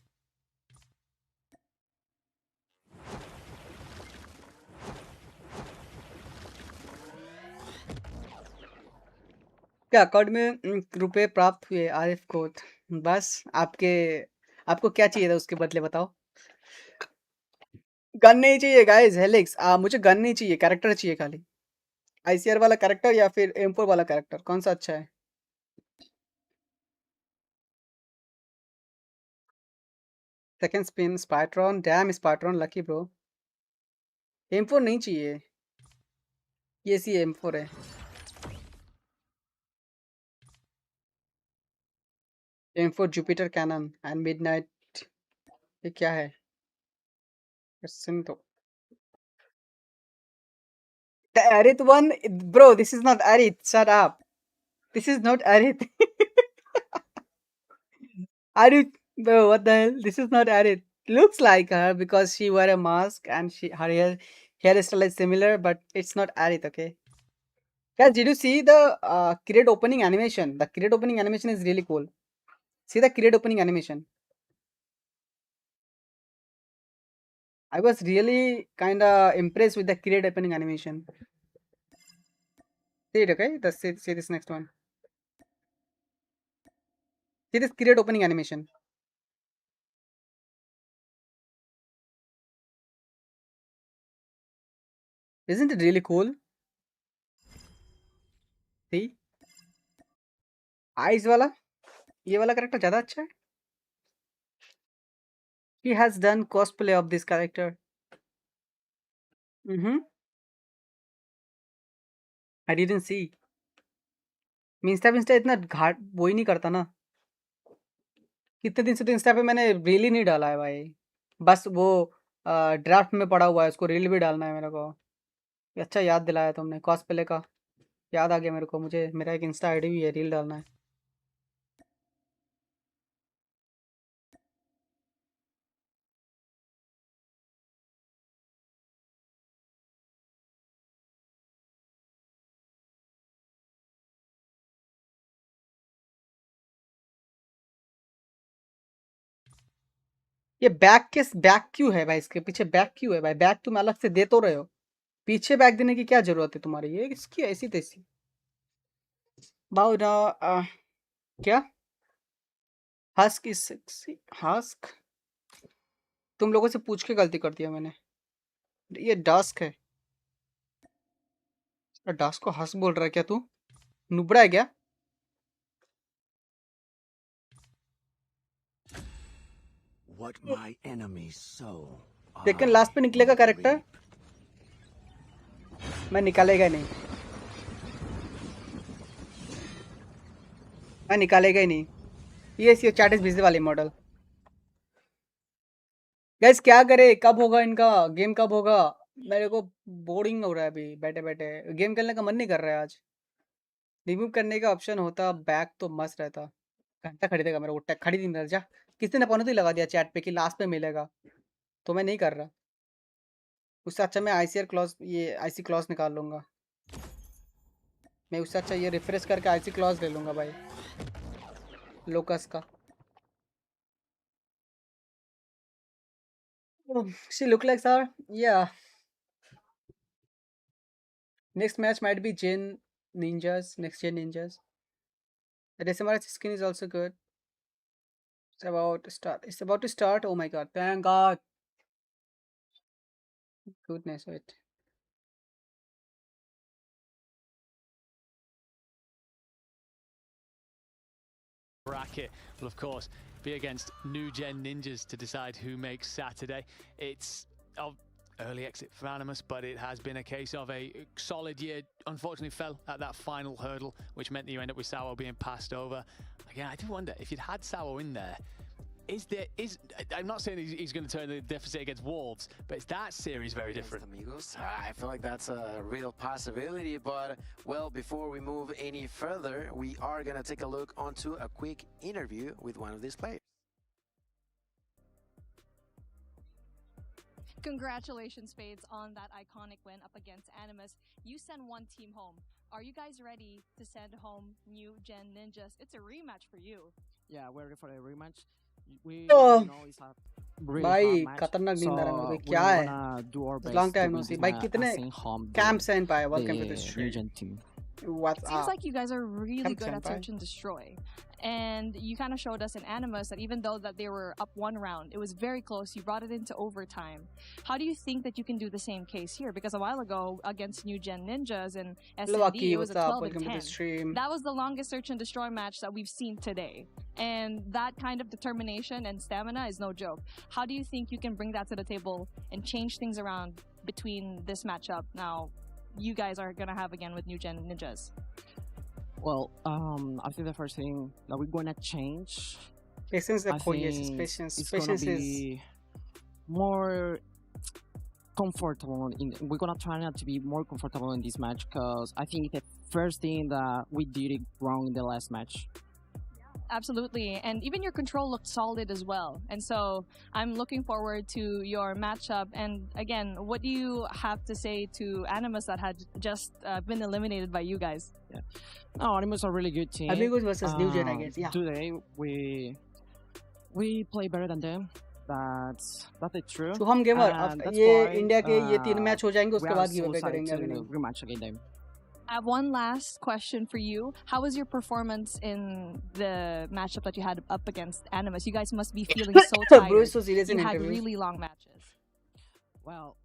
क्या अकाउंट में रुपए प्राप्त हुए आरिफ को, बस आपके आपको क्या चाहिए था उसके बदले बताओ? गन नहीं चाहिए गाइस, हेलिक्स मुझे गन नहीं चाहिए, कैरेक्टर चाहिए खाली। आईसीआर वाला कैरेक्टर या फिर M4 वाला कैरेक्टर, कौन सा अच्छा है? सेकंड स्पिन स्पाइट्रॉन, डैम स्पाइट्रॉन लकी ब्रो। M4 नहीं चाहिए, ये सी M4 है। M4 Jupiter cannon and midnight, ये क्या है? सुन तो the Arid one, bro. This is not Arid. Shut up. This is not Arid. Arid, bro. What the hell? This is not Arid. Looks like her because she wear a mask and her hairstyle is similar, but it's not Arid. Okay. Guys, did you see the crate opening animation? The crate opening animation is really cool. See the crate opening animation. I was really kind of impressed with the crate opening animation. See it, okay? See this next one. See this crate opening animation. Isn't it really cool? See? Ice वाला, ये वाला character ज्यादा अच्छा है। He has done cosplay of this character. I didn't see. Insta इतना घाट वो ही नहीं करता ना। कितने दिन से तो इंस्टा पे मैंने रील ही नहीं डाला है भाई, बस वो ड्राफ्ट में पड़ा हुआ है, उसको रील भी डालना है मेरे को। अच्छा याद दिलाया तुमने कॉस्प्ले का, याद आ गया मेरे को। मुझे मेरा एक इंस्टा आईडी भी है, रील डालना है। ये बैक क्यों है भाई? इसके पीछे बैक क्यों है भाई? बैक तुम अलग से दे तो रहे हो, पीछे बैक देने की क्या जरूरत है तुम्हारी? ये इसकी ऐसी तैसी बाउरा क्या हस्क इज सेक्सी। हस्क तुम लोगों से पूछ के गलती कर दिया मैंने। ये डस्क है, डस्क को हस्क बोल रहा है क्या तू? नुबड़ा है क्या? What my enemies sow, लेकिन लास्ट पे निकलेगा कैरेक्टर, मैं निकालेगा नहीं, मैं निकालेगा ही नहीं। ये चैट इज बिजी वाली मॉडल। गाइस क्या करे, कब होगा इनका गेम, कब होगा? मेरे को बोरिंग हो रहा है अभी बैठे बैठे, गेम खेलने का मन नहीं कर रहा है आज। रिमूव करने का ऑप्शन होता बैक तो मस्त रहता। घंटा खरीदेगा मेरे को, खरीद नहीं रहा जा। किसी ने पॉइंट लगा दिया चैट पे कि लास्ट पे मिलेगा, तो मैं नहीं कर रहा। उससे अच्छा मैं आईसीआर क्लॉज, ये आईसी क्लॉज निकाल लूंगा। मैं उससे अच्छा ये रिफ्रेश करके आईसी क्लॉज ले लूंगा भाई, लोकस का। She look like sir. Yeah. Next match might be Gen Ninjas, next gen Ninjas. The SMRS skin is also good. It's about to start. It's about to start. Oh my god! Thank God. Goodness, wait. Bracket will of course be against new gen ninjas to decide who makes Saturday. It's early exit for Animus, but it has been a case of a solid year. Unfortunately fell at that final hurdle, which meant that you end up with Sawo being passed over. Again, I do wonder if you'd had Sawo in there, I'm not saying he's going to turn the deficit against Wolves, but is that series very different? Amigos, I feel like that's a real possibility, but well, before we move any further, we are going to take a look onto a quick interview with one of these players. Congratulations, Spades, on that iconic win up against Animus. You send one team home. Are you guys ready to send home new gen ninjas? It's a rematch for you. Yeah, we're ready for a rematch. We Oh. know it's a really भाई hard match, खतरनाक नींद आ रहा है मेरे को। so क्या we है? wanna do our best long to time no win see this भाई, match कितने and send home कैंप्स हैं पाए। Welcome to the the stream. Legion team. What's It seems up? like you guys are really Come, good at senpai. search and destroy. And you kind of showed us in Animus that even though that they were up one round, it was very close. You brought it into overtime. How do you think that you can do the same case here? Because a while ago, against New Gen Ninjas and Hello, SMD, Aki. it was What's a up? 12 and Welcome to the 10. stream. That was the longest search and destroy match that we've seen today. And that kind of determination and stamina is no joke. How do you think you can bring that to the table and change things around between this matchup now you guys are going to have again with New Gen Ninjas? Well, I think the first thing that we're gonna change, Patience, I yes, think patience. it's gonna Patience is be more comfortable. We're gonna try not to be more comfortable in this match because I think the first thing that we did it wrong in the last match. Absolutely, and even your control looked solid as well. And so I'm looking forward to your matchup. And again, what do you have to say to Animus that had just been eliminated by you guys? Yeah. No, Animus are a really good team. Amigos versus New Gen, I guess. Yeah. Today we play better than them. That's true. Shubham gamer And that's ये why, India के ये 3 match हो जाएंगे we उसके are बाद so give away excited करेंगे अभी to नहीं. rematch against them. I have one last question for you. How was your performance in the matchup that you had up against Animus? You guys must be feeling so tired. Bro is so serious in You had interviews. really long matches. Well,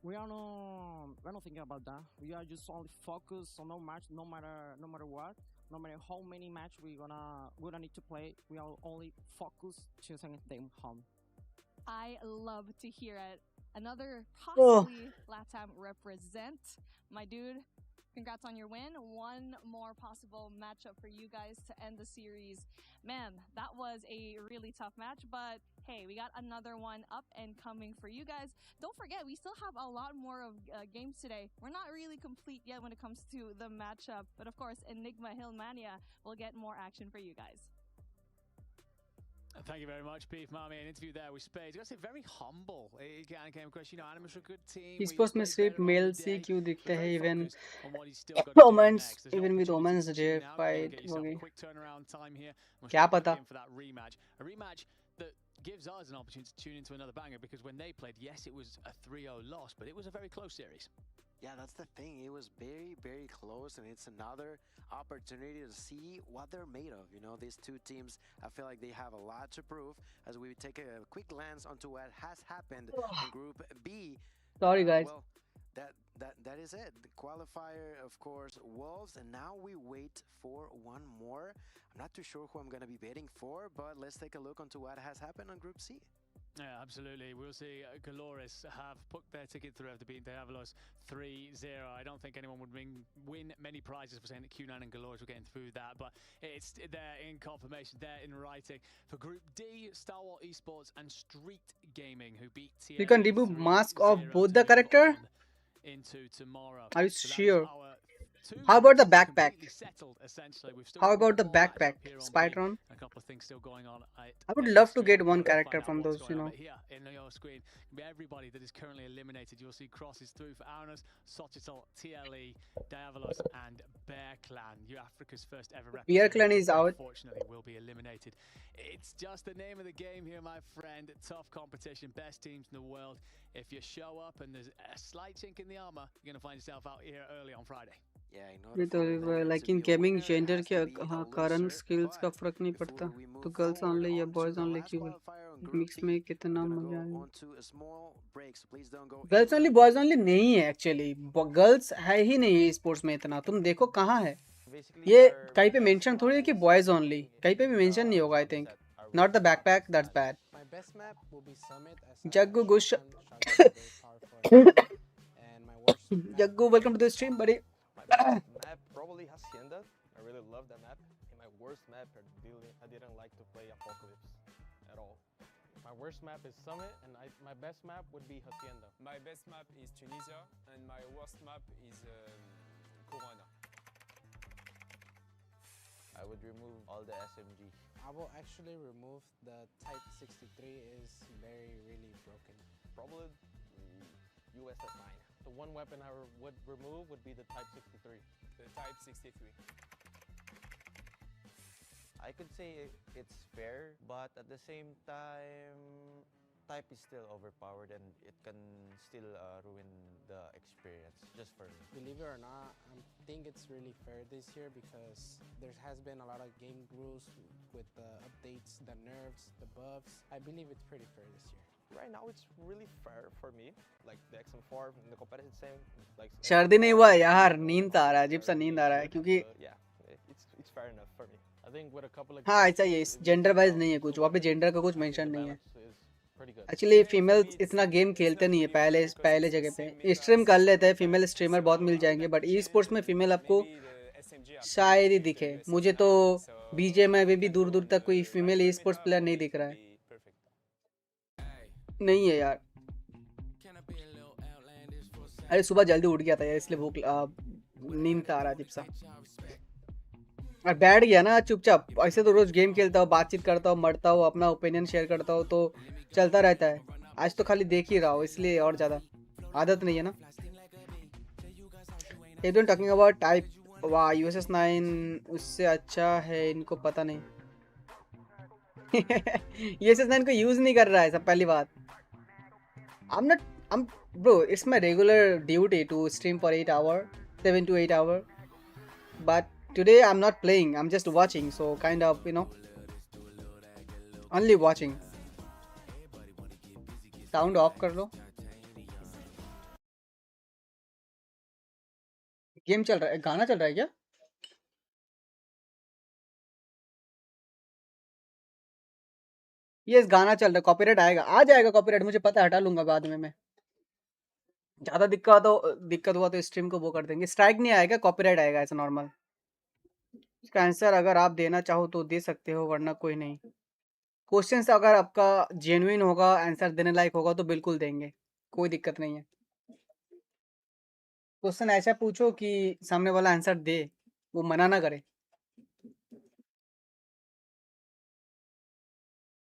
we're not thinking about that. We are just only focused on no match, no matter what, no matter how many match we're gonna need to play. We are only focused to send them home. I love to hear it. Another Oh. possibly LATAM represent. My dude, congrats on your win. One more possible matchup for you guys to end the series. Man, that was a really tough match, but hey, we got another one up and coming for you guys. Don't forget, we still have a lot more of games today. We're not really complete yet when it comes to the matchup, but of course, Enigma Hillmania will get more action for you guys. Thank you very much, Beef Mommy. An interview there with Spades. I got to say, very humble. It kind of came across, you know, Animus are a good team. Esports में सिर्फ mail से क्यों दिखते हैं even Omens even with omens J fight होगी क्या पता A rematch that gives us an opportunity to tune into another banger, because when they played, yes, it was a 3-0 loss, but it was a very close series. Yeah, that's the thing. It was very, very close, and it's another opportunity to see what they're made of. You know, these two teams, I feel like they have a lot to prove. As we take a quick glance onto what has happened in Group B. Sorry, guys. Well, that is it. The qualifier, of course, Wolves, and now we wait for one more. I'm not too sure who I'm going to be betting for, but let's take a look onto what has happened on Group C. Yeah, absolutely. We'll see Galores have put their ticket through after beating Diabolos 3-0. I don't think anyone would win many prizes for saying that Q9 and Galores were getting through that, but it's there in confirmation, there in writing. For Group D, Star Wars Esports and Street Gaming, who beat TLA. You can remove mask of both the character? Into tomorrow. Are you sure? Two How about the matches backpack? completely settled, essentially. We've still How got about the one more matchup backpack? here on Spytron? B. A couple of things still going on. I would love to get one character from those, you know. But here in your screen, everybody that is currently eliminated, you'll see crosses through for Aranos, Sochitel, TLE, Diavolos, and Bear Clan. You Africa's first ever representative. Bear Clan is out. Unfortunately, will be eliminated. It's just the name of the game here, my friend. Tough competition, best teams in the world. If you show up and there's a slight chink in the armor, you're going to find yourself out here early on Friday. ये तो like in gaming gender के कारण skills का फर्क नहीं पड़ता तो girls only या boys only क्यों है mix में कितना मजा आएगा girls only boys only नहीं है actually girls है ही नहीं sports में इतना तुम देखो कहाँ है ये कहीं पे mention थोड़ी है कि boys only कहीं पे भी mention नहीं होगा I think not the backpack that's bad Jaggu Gush Jaggu welcome to the stream buddy map probably Hacienda. I really love that map. And my worst map, I didn't like to play Apocalypse at all. My worst map is Summit, and my best map would be Hacienda. My best map is Tunisia, and my worst map is Corona. I would remove all the SMG. I will actually remove the Type 63 is really broken. Probably USF 9. The one weapon I would remove would be the Type 63. The Type 63. I could say it's fair, but at the same time, type is still overpowered and it can still ruin the experience, just for me. Believe it or not, I think it's really fair this year because there has been a lot of game rules with the updates, the nerfs, the buffs. I believe it's pretty fair this year. Right now, it's really fair for me. Like the XM4, the competitive same. Like सर्दी नहीं हुआ यार, नींद आ रहा है, अजीब सा नींद आ रहा है क्योंकि yeah, it's fair enough for me. I think with a couple of हाँ ऐसा ही है, जेंडर वाइज नहीं है कुछ, वहाँ पे जेंडर का कुछ मेंशन नहीं है। एक्चुअली फीमेल्स इतना गेम खेलते नहीं है पहले जगह पे, स्ट्रीम कर लेते हैं, फीमेल स्ट्रीमर बहुत मिल जाएंगे, बट ई स्पोर्ट्स में फीमेल आपको शायद ही दिखे। मुझे तो बीजे में भी दूर दूर तक कोई फीमेल ई स्पोर्ट्स प्लेयर नहीं दिख रहा है, नहीं है यार। अरे सुबह जल्दी उठ गया था यार, इसलिए भूख नींद आ रहा है सा, और बैठ गया ना चुपचाप। ऐसे तो रोज गेम खेलता हूँ, बातचीत करता हूँ, मरता हूँ, अपना ओपिनियन शेयर करता हूँ, तो चलता रहता है। आज तो खाली देख ही रहा हूँ, इसलिए और ज़्यादा आदत नहीं है ना। एवरीवन टॉकिंग अबाउट टाइप, वाह यूएसएस 9 उससे अच्छा है, इनको पता नहीं। यूएसएस 9 को यूज़ नहीं कर रहा है, सब पहली बात। I'm bro, it's my regular duty to stream for 8 hours, 7 to 8 hours, but today I'm not playing, I'm just watching, so kind of, you know, only watching. Sound off कर लो। Game चल रहा है, गाना चल रहा है क्या? ये गाना चल रहा है, कॉपीराइट आएगा, आ जाएगा कॉपीराइट, मुझे पता है, हटा लूंगा बाद में मैं। ज़्यादा दिक्कत हुआ तो स्ट्रीम को वो कर देंगे, स्ट्राइक नहीं आएगा, कॉपीराइट आएगा ऐसा नॉर्मल। इसका आंसर अगर आप देना चाहो तो दे सकते हो, वरना कोई नहीं। क्वेश्चन अगर आपका जेन्युइन होगा, आंसर देने लायक होगा तो बिल्कुल देंगे, कोई दिक्कत नहीं है। क्वेश्चन ऐसा पूछो कि सामने वाला आंसर दे, वो मना ना करे।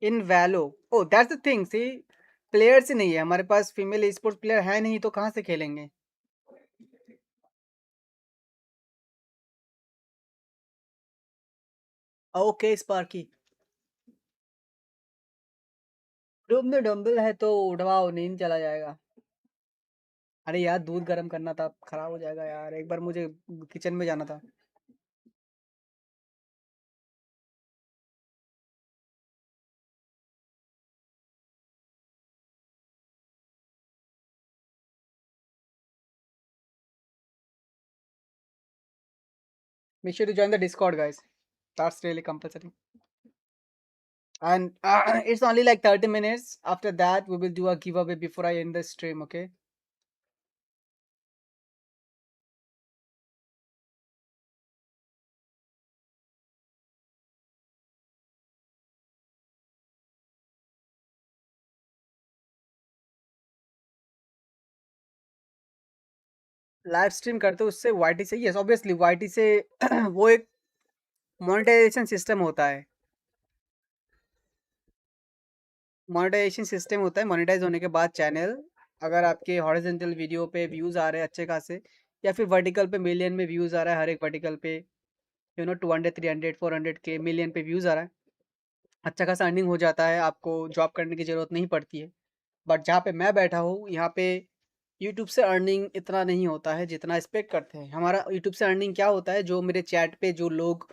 In Valo, oh that's the thing, see players ही नहीं है हमारे पास, फीमेल स्पोर्ट्स प्लेयर है नहीं, तो कहाँ से खेलेंगे? ओके स्पार्की, रूम में डंबल है तो उठवाओ, नींद चला जाएगा। अरे यार दूध गर्म करना था, खराब हो जाएगा यार, एक बार मुझे किचन में जाना था। Make sure to join the Discord, guys. That's really compulsory. And it's only like 30 minutes. After that, we will do a giveaway before I end the stream, okay? Live stream करते हो उससे YT से, yes obviously YT से वो एक monetization system होता है, monetization system होता है। मोनेटाइज होने के बाद चैनल, अगर आपके हॉरिजॉन्टल वीडियो पे व्यूज़ आ रहे हैं अच्छे खासे, या फिर वर्टिकल पे मिलियन में व्यूज़ आ रहा है, हर एक वर्टिकल पे 200 300 400 के मिलियन पे व्यूज़ आ रहा है, अच्छा खासा अर्निंग हो जाता है, आपको जॉब करने की ज़रूरत नहीं पड़ती है। बट जहाँ पे मैं बैठा हूँ, यहाँ पे यूट्यूब से अर्निंग इतना नहीं होता है जितना एक्सपेक्ट करते हैं। हमारा यूट्यूब से अर्निंग क्या होता है, जो मेरे चैट पे जो लोग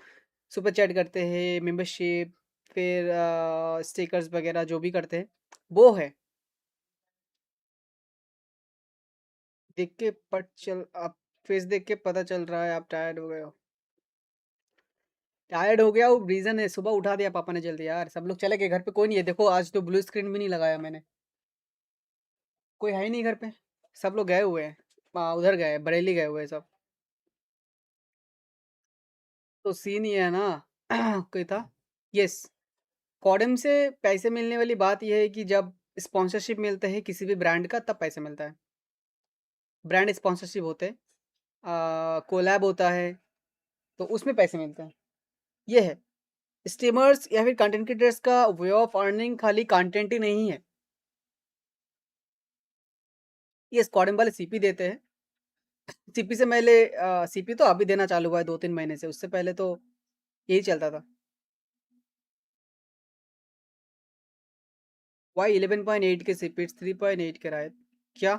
सुपर चैट करते हैं, मेंबरशिप, फिर स्टिकर्स वगैरह जो भी करते हैं, वो है। देख के पट चल, आप फेस देख के पता चल रहा है आप टायर्ड हो गए हो। टायर्ड हो गया वो रीज़न है, सुबह उठा दिया पापा ने जल्दी यार, सब लोग चले गए, घर पे कोई नहीं है। देखो आज तो ब्लू स्क्रीन भी नहीं लगाया मैंने, कोई है ही नहीं घर पे, सब लोग गए हुए हैं, उधर गए, बरेली गए हुए हैं सब। तो सीन ये है ना कोई था, यस, कॉडम से पैसे मिलने वाली बात यह है कि जब स्पॉन्सरशिप मिलते हैं किसी भी ब्रांड का, तब पैसे मिलता है। ब्रांड स्पॉन्सरशिप होते हैं, कोलैब होता है, तो उसमें पैसे मिलते हैं। ये है स्ट्रीमर्स या फिर कंटेंट क्रिएटर्स का वे ऑफ अर्निंग, खाली कंटेंट ही नहीं है। ये कॉडम वाले सीपी देते हैं, सीपी से पहले सीपी तो अभी देना चालू हुआ है 2-3 महीने से, उससे पहले तो यही चलता था। वाई 11.8 के सीपीट्स 3.8 के रायत क्या?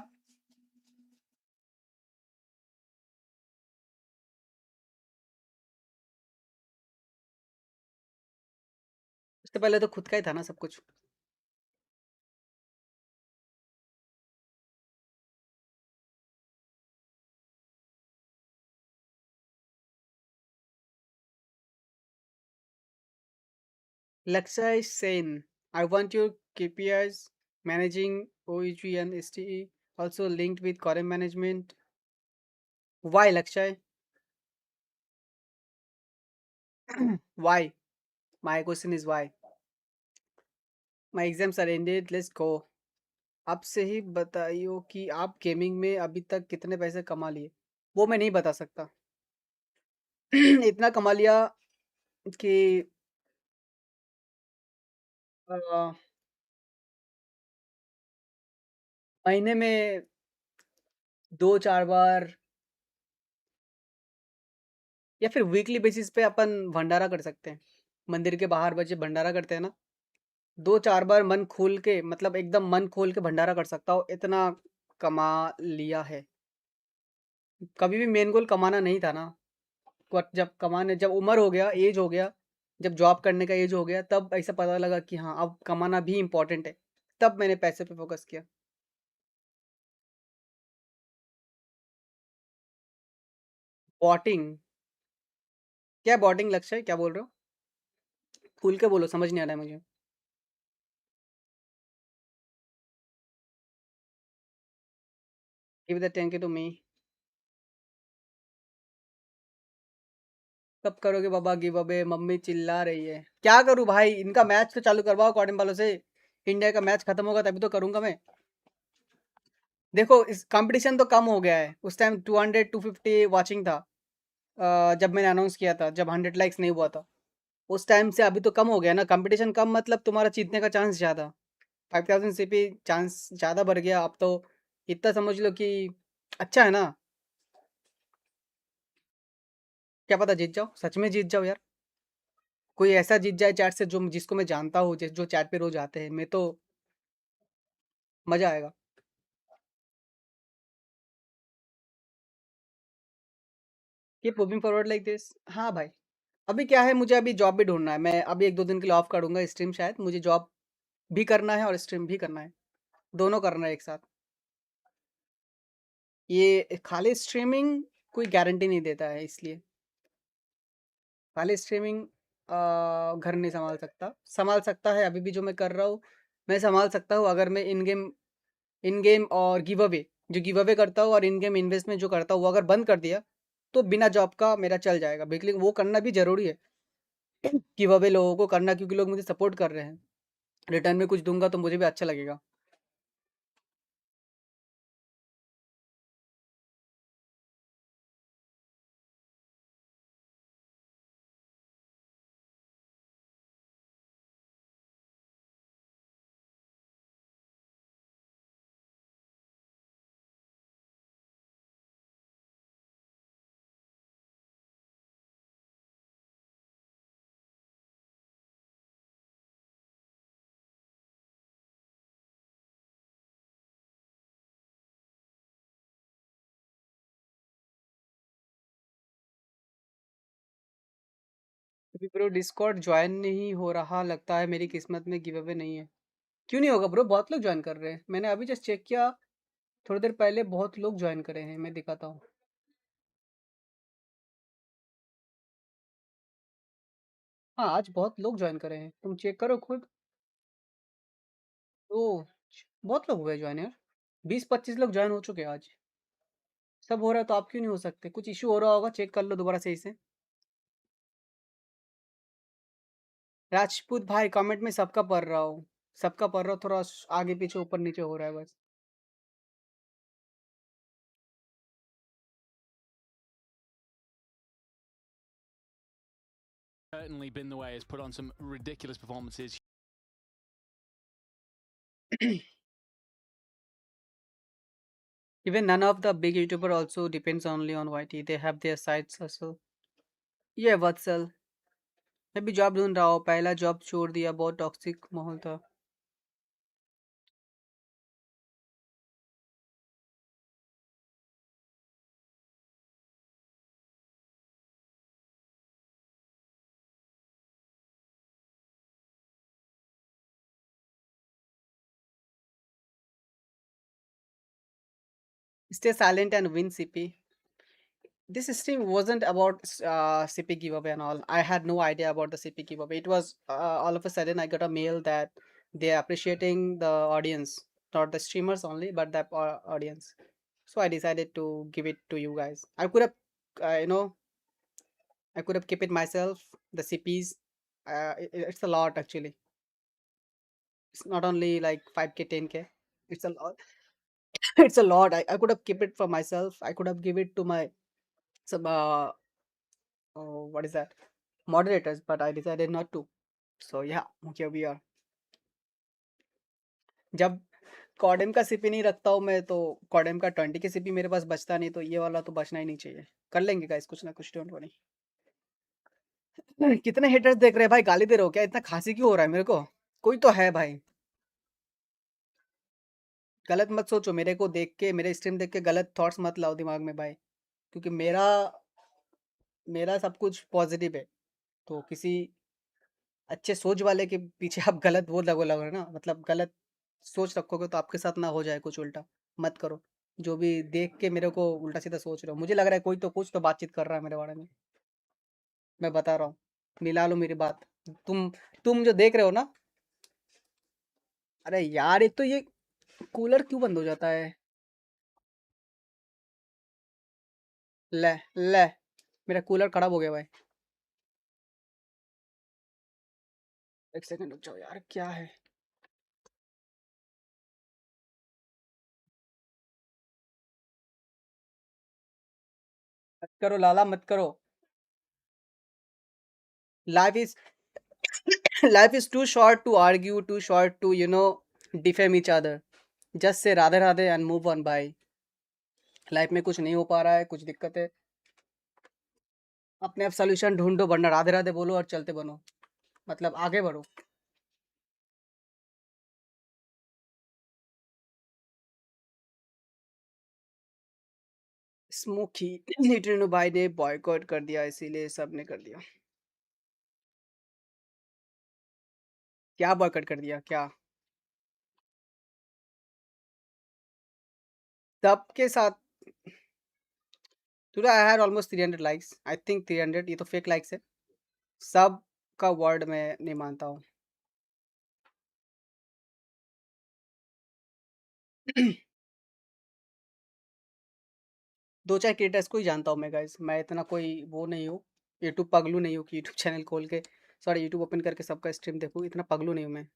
उससे पहले तो खुद का ही था ना सब कुछ। Lakshya is saying, I want your KPIs managing OEG and STE also linked with CODM management. Why, Lakshya? Why? My question is why. My exams are ended. Let's go. अब से ही बताइयो कि आप गेमिंग में अभी तक कितने पैसे कमा लिए। वो मैं नहीं बता सकता। इतना कमा लिया कि महीने में 2-4 बार या फिर वीकली बेसिस पे अपन भंडारा कर सकते हैं। मंदिर के बाहर बच्चे भंडारा करते हैं ना, 2-4 बार मन खोल के मतलब एकदम मन खोल के भंडारा कर सकता हूँ, इतना कमा लिया है। कभी भी मेन गोल कमाना नहीं था ना। जब उम्र हो गया, एज हो गया, जब जॉब करने का एज हो गया, तब ऐसा पता लगा कि हाँ, अब कमाना भी इम्पोर्टेंट है। तब मैंने पैसे पे फोकस किया। बॉटिंग? क्या बॉटिंग लक्ष्य है? क्या बोल रहे हो? खुल के बोलो, समझ नहीं आ रहा है मुझे। Give the 10K to me. कब करोगे बाबा गिव अवे? मम्मी चिल्ला रही है। क्या करूं भाई? इनका मैच तो चालू करवाओ कॉडम वालों से। इंडिया का मैच खत्म होगा तभी तो करूंगा मैं। देखो इस कंपटीशन तो कम हो गया है। उस टाइम 200-250 वाचिंग था, जब मैंने अनाउंस किया था, जब 100 लाइक्स नहीं हुआ था। उस टाइम से अभी तो कम हो गया ना। कंपटीशन कम मतलब तुम्हारा जीतने का चांस ज़्यादा। 5000 सीपी चांस ज़्यादा बढ़ गया अब तो। इतना समझ लो कि अच्छा है ना। क्या पता जीत जाओ, सच में जीत जाओ यार। कोई ऐसा जीत जाए चैट से जो जिसको मैं जानता हूँ, जो चैट पे रोज आते हैं, मैं तो मजा आएगा। Keep moving forward like this. हाँ भाई, अभी क्या है, मुझे अभी जॉब भी ढूंढना है। मैं अभी 1-2 दिन के लिए ऑफ करूंगा स्ट्रीम। शायद मुझे जॉब भी करना है और स्ट्रीम भी करना है, दोनों करना है एक साथ। ये खाली स्ट्रीमिंग कोई गारंटी नहीं देता है, इसलिए खाली स्ट्रीमिंग घर नहीं संभाल सकता। संभाल सकता है अभी भी जो मैं कर रहा हूँ, मैं संभाल सकता हूँ अगर मैं इन गेम और गिव अवे जो गिव अवे करता हूँ और इन गेम इन्वेस्टमेंट जो करता हूँ वो अगर बंद कर दिया तो बिना जॉब का मेरा चल जाएगा। लेकिन वो करना भी ज़रूरी है, गिव अवे लोगों को करना, क्योंकि लोग मुझे सपोर्ट कर रहे हैं। रिटर्न में कुछ दूंगा तो मुझे भी अच्छा लगेगा। अभी ब्रो डिस्कॉर्ड ज्वाइन नहीं हो रहा, लगता है मेरी किस्मत में गिव अवे नहीं है। क्यों नहीं होगा ब्रो? बहुत लोग ज्वाइन कर रहे हैं, मैंने अभी जस्ट चेक किया थोड़ी देर पहले, बहुत लोग ज्वाइन करे हैं। मैं दिखाता हूँ। हाँ, आज बहुत लोग ज्वाइन करे हैं, तुम चेक करो खुद। तो बहुत लोग हुए ज्वाइन यार, 20-25 लोग ज्वाइन हो चुके हैं आज। सब हो रहा है तो आप क्यों नहीं हो सकते? कुछ इशू हो रहा होगा, चेक कर लो दोबारा सही से। राजपूत भाई कमेंट में सबका पढ़ रहा हूँ, सबका पढ़ रहा हूँ, थोड़ा आगे पीछे ऊपर नीचे हो रहा है बस। Certainly been the way, has put on some ridiculous performances. Even none of the big YouTuber also depends only on YT. They have their sites also. ये वत्सल, मैं भी जॉब ढूंढ रहा हूँ। पहला जॉब छोड़ दिया, बहुत टॉक्सिक माहौल था। Stay silent and win CP. This stream wasn't about CP giveaway and all. I had no idea about the CP giveaway. It was all of a sudden I got a mail that they're appreciating the audience, not the streamers only, but the audience. So I decided to give it to you guys. I could have, I could have kept it myself. The CPs, it's a lot actually. It's not only like 5k, 10k. It's a lot. It's a lot. I could have kept it for myself. I could have give it to my some what is that, moderators, but I decided not to. So yeah, here we are. जब कॉडेम का CP नहीं रखता हूँ मैं, तो कॉडेम का 20 के CP मेरे पास बचता नहीं, तो ये वाला तो बचना ही नहीं चाहिए. कर लेंगे गाइस कुछ ना कुछ, डोंट वरी. कितने हेटर्स देख रहे हैं भाई? गाली दे रहे हो क्या? इतना खांसी क्यों हो रहा है मेरे को? कोई तो है भाई. गलत मत सोचो, मेरे को देख के, मेरे स्ट्रीम देख के गलत थॉट्स मत लाओ दिमाग में भाई, क्योंकि मेरा सब कुछ पॉजिटिव है. तो किसी अच्छे सोच वाले के पीछे आप गलत वो लगो ना, मतलब गलत सोच रखोगे तो आपके साथ ना हो जाए कुछ उल्टा. मत करो. जो भी देख के मेरे को उल्टा सीधा सोच रहे हो, मुझे लग रहा है कोई तो कुछ तो बातचीत कर रहा है मेरे बारे में. मैं बता रहा हूँ, मिला लो मेरी बात. तुम जो देख रहे हो ना, अरे यार एक तो ये कूलर क्यों बंद हो जाता है? ले ले, मेरा कूलर खराब हो गया भाई. एक सेकंड रुक जाओ यार, क्या है? मत करो लाला, मत करो. Life is life is too short to argue, too short to defame each other. Just say Radhe Radhe and move on भाई. लाइफ में कुछ नहीं हो पा रहा है, कुछ दिक्कत है, अपने आप सोल्यूशन ढूंढो, वरना राधे राधे बोलो और चलते बनो, मतलब आगे बढ़ो. स्मोकी न्यूट्रिनो भाई ने बॉयकॉट कर दिया, इसीलिए सबने कर दिया. क्या बॉयकॉट कर दिया? क्या सबके साथ? Today I had almost 300 likes. I think 300. ये तो फेक लाइक्स है. सब का वर्ड मैं नहीं मानता हूँ. दो चार क्रिएटर्स को ही जानता हूँ मैं गाइस. मैं इतना कोई वो नहीं हूँ, यूट्यूब पगलू नहीं हूँ कि यूट्यूब चैनल खोल के, सॉरी, यूट्यूब ओपन करके सबका स्ट्रीम देखूँ. इतना पगलू नहीं हूँ मैं.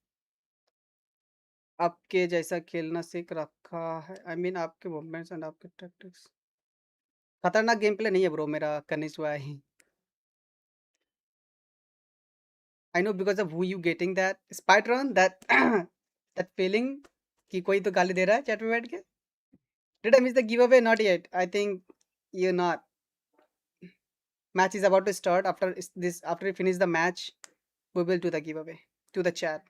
आपके जैसा खेलना सीख रखा है. आई मीन आपके मूवमेंट्स एंड आपके टैक्टिक्स. खतरनाक गेम प्ले नहीं है ब्रो मेरा, कनिष्ठ भाई. I know because of who you getting that spite run, that that feeling कि कोई तो गाली दे रहा है चैट में बैठ के. Did I miss the giveaway? Not yet. I think you're not. Match is about to start. After we finish the match, we will do the giveaway to the chat.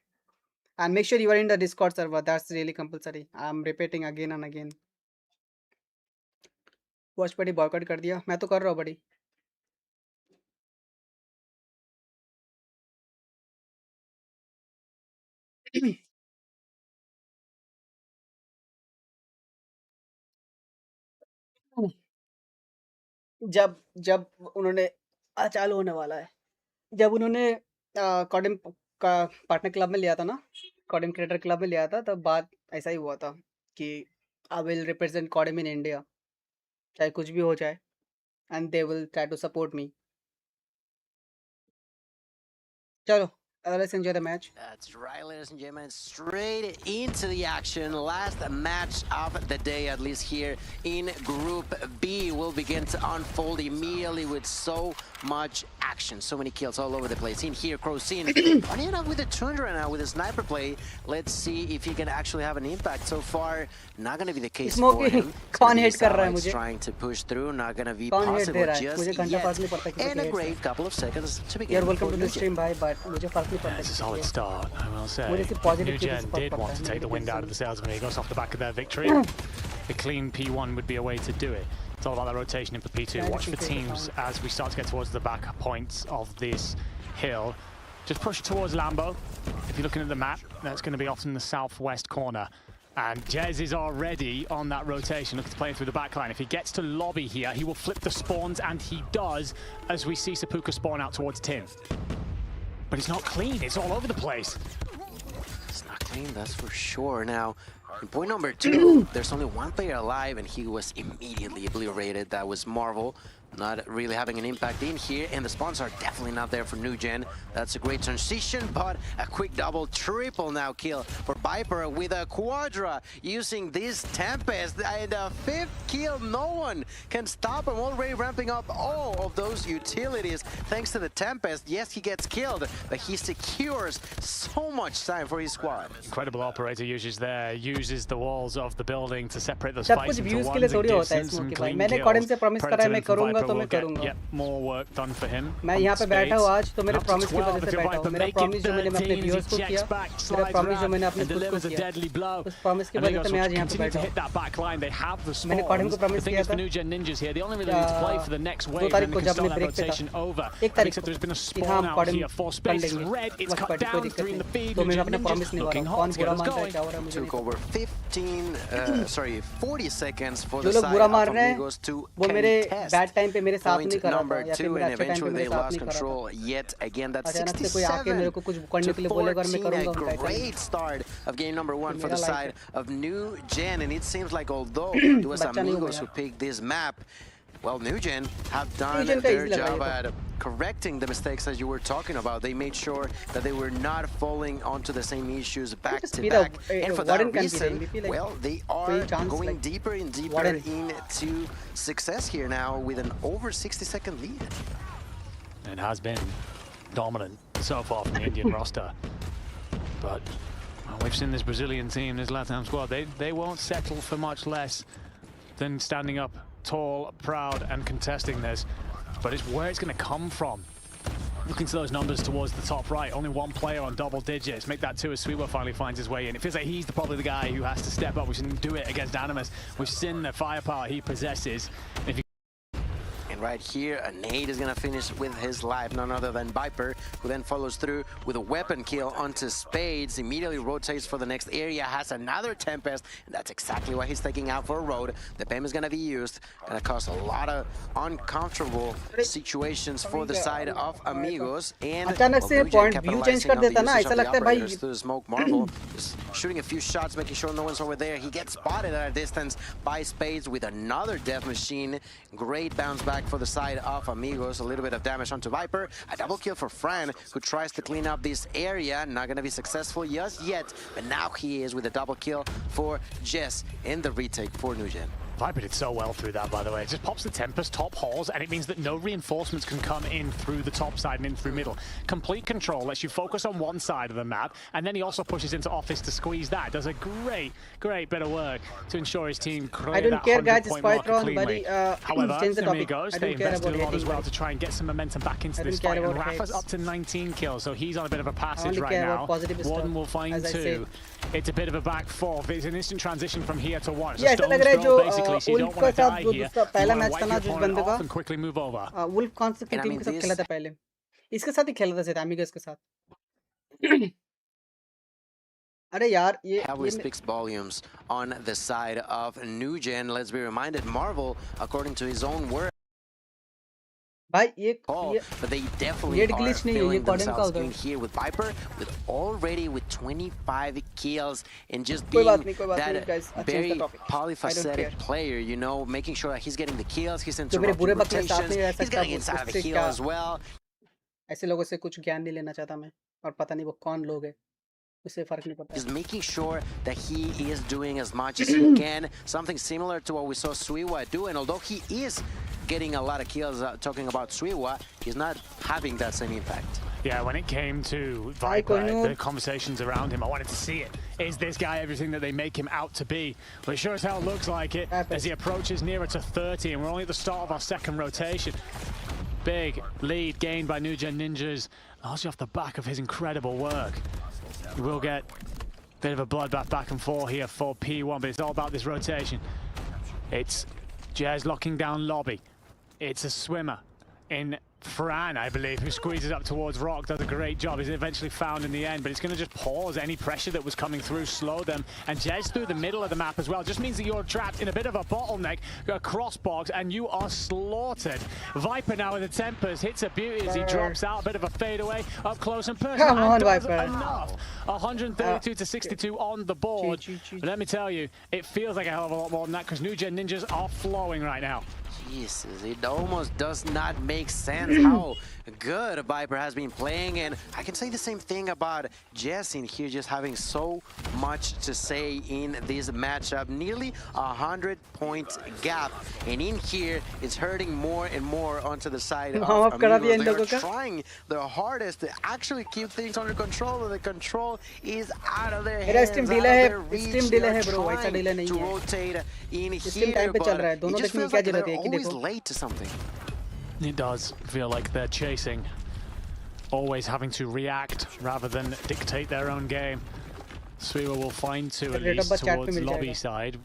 And make sure you are in the Discord server. That's really compulsory. I'm repeating again and again. Watch party boycott कर दिया. मैं तो कर रहा हूँ buddy. जब उन्होंने चालू होने वाला है, जब उन्होंने कॉडम का पार्टनर क्लब में लिया था ना, कॉडम क्रिएटर क्लब में लिया था, तब बात ऐसा ही हुआ था कि I will represent CODM in India, चाहे कुछ भी हो जाए, and they will try to support me. चलो, let's enjoy the match. That's right, ladies and gentlemen, straight into the action. Last match of the day, at least here in Group B, will begin to unfold immediately with so much action. So many kills all over the place. In here, Crowseen running out with a tundra right now with a sniper play. Let's see if he can actually have an impact. So far, not going to be the case for him. Trying to push through, not going to be possible just yet. And a great couple of seconds to begin. You're welcome to the stream, bye, but it's a solid start, I will say. New Gen did want to take the wind out of the sails of Amigos off the back of their victory. The clean P1 would be a way to do it. It's all about that rotation in for P2. Watch for teams as we start to get towards the back points of this hill. Just push towards Lambo. If you're looking at the map, that's going to be off in the southwest corner. And Jez is already on that rotation, looking to play through the backline. If he gets to lobby here, he will flip the spawns, and he does, as we see Seppuku spawn out towards Tim. But it's not clean, it's all over the place. It's not clean, that's for sure. Now, in point number 2, there's only one player alive, and he was immediately obliterated. That was Marvel. Not really having an impact in here, and the spawns are definitely not there for New Gen. That's a great transition, but a quick double, triple now kill for Viper with a Quadra using this Tempest, and a 5th kill. No one can stop him, already ramping up all of those utilities thanks to the Tempest. Yes, he gets killed, but he secures so much time for his squad. Incredible operator uses the walls of the building to separate those सब fights कुछ into views ones के लिए and थोड़ी होता है gives इसमें some कि भाई clean मैंने kills. कॉडम से प्रॉमिस करा है मैं Predator करूंगा and तो Viper मैं will get करूंगा yet more work done for him. मैं यहाँ पे बैठा हूँ आज तो मेरे प्रॉमिस की वजह से बैठा हूँ मेरा प्रॉमिस जो मैंने अपने व्यूअर्स को किया मेरा प्रॉमिस जो मैंने अपने खुद को किया उस प्रॉमिस की वजह से मैं आज यहाँ पे बैठा हूँ मैंने कॉडम को प्रॉमिस किया था 2 तारीख को जब मैं ब्रेक पे था 1 तारीख को कि हाँ हम कॉडम कर लेंगे बस पार्टी कोई दिक्कत नहीं तो मैं अपना प्रॉमिस नहीं कर रहा हूँ कौन बुरा मान रहा है क्या हो रहा है मुझे Took over 40 seconds for जो the लोग side बुरा of मार रहे हैं Amigos to वो मेरे contest बैड टाइम पे मेरे साथ point नहीं कर रहा था number या फिर 2, मेरे and अच्छे टाइम पे eventually मेरे they साथ lost नहीं कर रहा था control yet again. That's अचानक से कोई आके मेरे को कुछ करने के लिए बोलेगा और मैं 67 करूंगा to 14. A great start of game number 1 for the side of New Gen, and it seems like although it was Amigos who picked this map, well, New Gen have done their job at correcting the mistakes as you were talking about. They made sure that they were not falling onto the same issues back to back. And for that reason, well, they are going deeper and deeper into success here now with an over 60-second lead. It has been dominant so far from the Indian roster. But well, we've seen this Brazilian team, this LATAM squad, they won't settle for much less than standing up tall, proud, and contesting this. But it's where it's going to come from. Looking to those numbers towards the top right, only one player on double digits. Make that 2 as Sweetwa finally finds his way in. It feels like he's probably the guy who has to step up. We shouldn't do it against Animus. We've seen the firepower he possesses. If you And right here, a nade is going to finish with his life, none other than Viper, who then follows through with a weapon kill onto Spades, immediately rotates for the next area, has another Tempest, and that's exactly why he's taking out for a road. The PEM is going to be used, going to cause a lot of uncomfortable situations for the side of Amigos, and अचानक से point view change कर देता ना ऐसा लगता है भाई to smoke Marvel, just shooting a few shots, making sure no one's over there. He gets spotted at a distance by Spades with another death machine. Great bounce back for the side of Amigos. A little bit of damage onto Viper. A double kill for Fran, who tries to clean up this area. Not going to be successful just yet, but now he is with a double kill for Jess in the retake for New Gen. Viper did so well through that, by the way. It just pops the Tempest, top hauls, and it means that no reinforcements can come in through the top side and in through middle. Complete control lets you focus on one side of the map, and then he also pushes into office to squeeze that. Does a great bit of work to ensure his team clear I don't that care, guys. 100-point It's marker wrong, cleanly. buddy. However, Change the topic. Amigos, I they don't care invested about a lot as hating, well buddy. to try and get some momentum back into this fight. And Rafa's up to 19 kills, so he's on a bit of a passage right now. One will find 2. It's a bit of a back 4. It's an instant transition from here to 1. It's a stone's throw, basically, so you don't want to die here. पहला match था ना जिस बंदे का quickly move over. Wolf कौन सी team के साथ खेला था पहले इसके साथ ही खेला था शायद Amigos के साथ अरे यार ये Hawas speaks volumes on the side of New Gen. Let's be reminded, Marvel, according to his own word, भाई ये but they definitely are feeling themselves in here with Viper, with already with 25 kills and just being that very polyphacetic player, you know, making sure that he's getting the kills, he's interrupting rotations, he's getting inside of the kill as well. ऐसे लोगों से कुछ ज्ञान नहीं लेना चाहता मैं और पता नहीं वो कौन लोग हैं उससे फर्क नहीं पड़ता. He's making sure that he is doing as much as he can, something similar to what we saw Sweetwa do, and although he is getting a lot of kills, talking about Sweetwa, he's not having that same impact. Yeah, when it came to Viper, the conversations around him, I wanted to see it. Is this guy everything that they make him out to be? Well, it sure as hell looks like it as he approaches nearer to 30, and we're only at the start of our second rotation. Big lead gained by New Gen Ninjas, largely off the back of his incredible work. We will get a bit of a bloodbath back and forth here for P1, but it's all about this rotation. It's Jez locking down lobby. It's a swimmer in Fran, I believe, who squeezes up towards Rock, does a great job. He's eventually found in the end, but it's going to just pause any pressure that was coming through, slow them. And Jez through the middle of the map as well. Just means that you're trapped in a bit of a bottleneck, a crossbox, and you are slaughtered. Viper now with the Tempest, hits a beauty as he drops out, a bit of a fadeaway, up close and personal. Come on, Viper. Enough. 132 to 62 on the board. But let me tell you, it feels like a hell of a lot more than that because New Gen Ninjas are flowing right now. Jesus, it almost does not make sense how good Viper has been playing, and I can say the same thing about Jess in here, just having so much to say in this matchup. Nearly 100-point gap, and in here it's hurting more and more onto the side of Amigos. They are trying their hardest to actually keep things under control, but the control is out of their hands, out of their reach. They're trying to rotate in here, but it just feels like they're always late to something. It does feel like they're chasing, always having to react rather than dictate their own game. Suiwa will find two at least towards lobby side,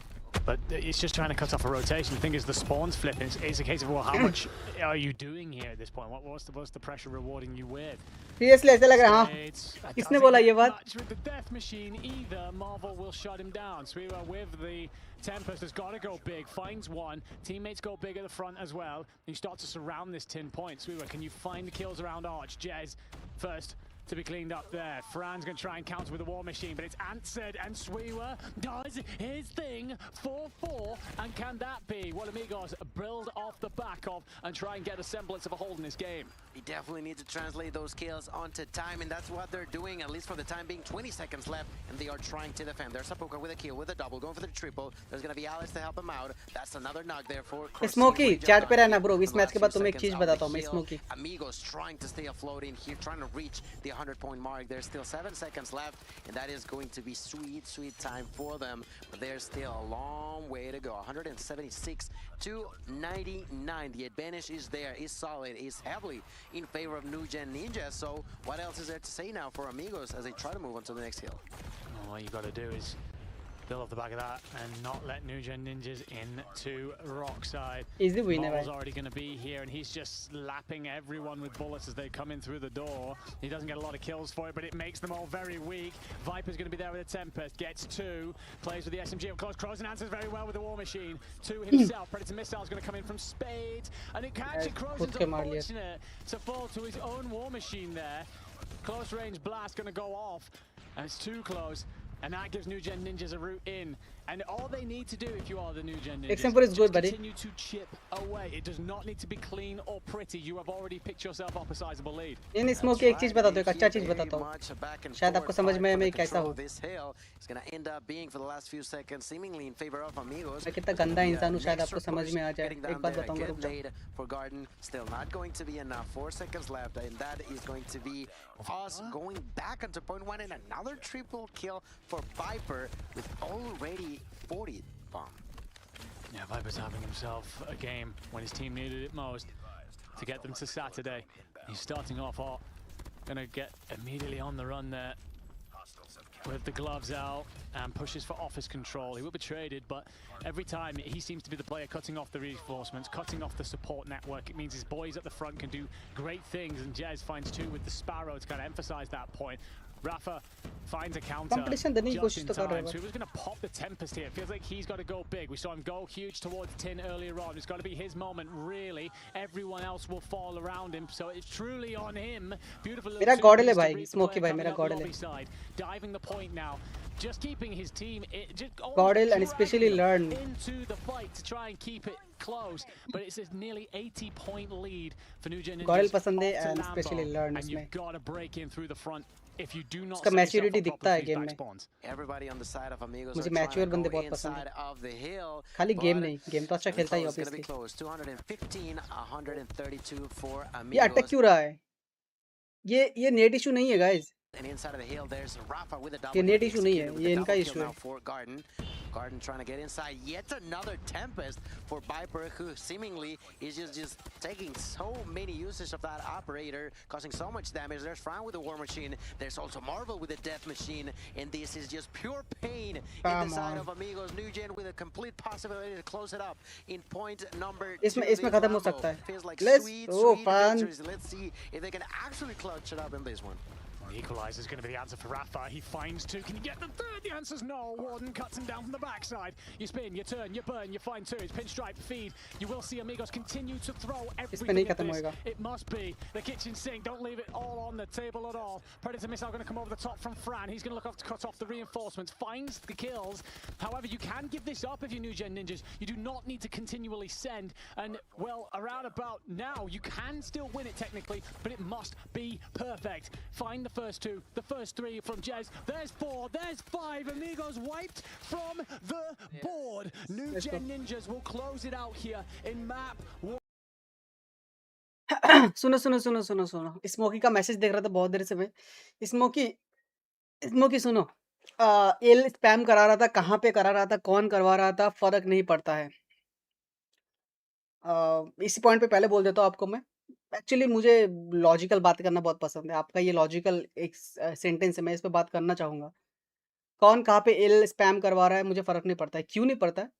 but it's just trying to cut off a rotation. The thing is, the spawn's flipping. It's a case of, well, how much are you doing here at this point? What's the pressure rewarding you with? Seriously, ऐसा लग रहा है. किसने बोला ये बात? With the death machine, either Marvel will shut him down. Suiwa with the Tempest has got to go big, finds one. Teammates go big at the front as well. You start to surround this 10 points. Suiwa, can you find the kills around Arch? Jez first to be cleaned up there. Fran's going to try and counter with the War Machine, but it's answered, and Suiwa does his thing. 4-4, and can that be what Amigos build off the back of and try and get a semblance of a hold in this game? We definitely need to translate those kills onto time, and that's what they're doing, at least for the time being. 20 seconds left, and they are trying to defend. There's Sapuka with a kill, with a double, going for the triple. There's going to be Alice to help him out. That's another knock there for Smokey, chat पे रहना bro. इस match के बाद तुम्हें एक चीज बताता हूँ मैं, Smokey. Amigos trying to stay afloat in here, trying to reach the 100-point mark. There's still 7 seconds left, and that is going to be sweet, sweet time for them. But there's still a long way to go. 176 to 99. The advantage is there, is solid, is heavily in favor of New Gen Ninja. So what else is there to say now for Amigos as they try to move on to the next hill? Well, what you got to do is build off the back of that and not let New Gen Ninjas into Rockside. Easy winner. Marvel's already going to be here, and he's just slapping everyone with bullets as they come in through the door. He doesn't get a lot of kills for it, but it makes them all very weak. Viper's going to be there with a Tempest, gets 2, plays with the SMG of course. Crozen answers very well with the War Machine. 2 himself. Predator Missile's going to come in from Spades, and it catches Crozen's unfortunate to fall to his own War Machine there. Close range blast going to go off, and it's too close. And that gives New Gen Ninjas a route in. And all they need to do, if you are the New Gen Ninjas, example is good, buddy. Continue to chip away. It does not need to be clean or pretty. You have already picked yourself up a sizable lead. In Smokey एक चीज बताता हूँ, एक अच्छा चीज बताता हूँ. शायद आपको समझ में मैं कैसा हूँ. This hill is going to end up being for the last few seconds seemingly in favor of Amigos. मैं कितना गंदा इंसान हूँ, शायद आपको समझ में आ जाए. एक बात बताऊँगा, रुक जाओ. For Garden, still not going to be enough. 4 seconds left, and that is going to be us going back onto point 1 and another triple kill for Viper with already 40 bomb. Yeah, Viper's having himself a game when his team needed it most to get them to Saturday. He's starting off hot, gonna get immediately on the run there with the gloves out and pushes for office control. He will be traded, but every time he seems to be the player cutting off the reinforcements, cutting off the support network. It means his boys at the front can do great things, and Jez finds 2 with the Sparrow to kind of emphasize that point. Rafa finds a counter just in time. So he was going to pop the Tempest here. It feels like he's got to go big. We saw him go huge towards Tin earlier on. It's got to be his moment, really. Everyone else will fall around him, so it's truly on him. Beautiful. मेरा गॉडल है भाई, Smokey भाई, मेरा गॉडल है. Diving the point now. Just keeping his team Gordel and especially learn into the fight to try and keep it close, but it's a nearly 80-point lead for New Gen Ninjas. Gordel पसंद है and especially learn and you've got to break in through the front if you do not. उसका maturity दिखता है game में. Everybody on the side of Amigos मुझे mature बंदे बहुत पसंद हैं. खाली game नहीं, game तो अच्छा खेलता ही obviously. 215, 132 for Amigos. ये अटक क्यों रहा है? ये नेट इशू नहीं है guys. And inside of the hill, there's Rafa with a ये double नेट kill इशू नहीं है, executed with ये the इनका double इशू kill है. now for Garden. Garden trying to get inside. Yet another Tempest for Viper, who seemingly is just taking so many uses of that operator, causing so much damage. There's Fran with the War Machine. There's also Marvel with the Death Machine. And this is just pure pain in the side of Amigos. New Gen with a complete possibility to close it up in point number 2. इसमें खत्म हो सकता है. Feels like Let's sweet Fran. victories. Let's see if they can actually clutch it up in this one. The equalizer is going to be the answer for Rafa. He finds two. Can you get the third? The answer's no. Warden cuts him down from the backside. You spin, you turn, you burn, you find two. It's pinstripe, feed. You will see Amigos continue to throw everything at this. It must be the kitchen sink. Don't leave it all on the table at all. Predator missile going to come over the top from Fran. He's going to look off to cut off the reinforcements. Finds the kills. However, you can give this up if you're New Gen Ninjas. You do not need to continually send. And, well, around about now, you can still win it technically, but it must be perfect. Find the first two, the first three from Jez. There's four, there's five. Amigos wiped from the board. New Gen Ninjas will close it out here in map. सुनो सुनो सुनो सुनो सुनो smoky का message देख रहा था बहुत देर से मैं. स्मोकी सुनो, एल स्पैम करा रहा था, कहाँ पे करा रहा था, कौन करवा रहा था, फर्क नहीं पड़ता है. इसी पॉइंट पे पहले बोल देता हूँ आपको मैं. एक्चुअली मुझे लॉजिकल बात करना बहुत पसंद है. आपका ये लॉजिकल एक सेंटेंस है, मैं इस पे बात करना चाहूँगा. कौन कहाँ पे एल स्पैम करवा रहा है मुझे फ़र्क नहीं पड़ता है. क्यों नहीं पड़ता है?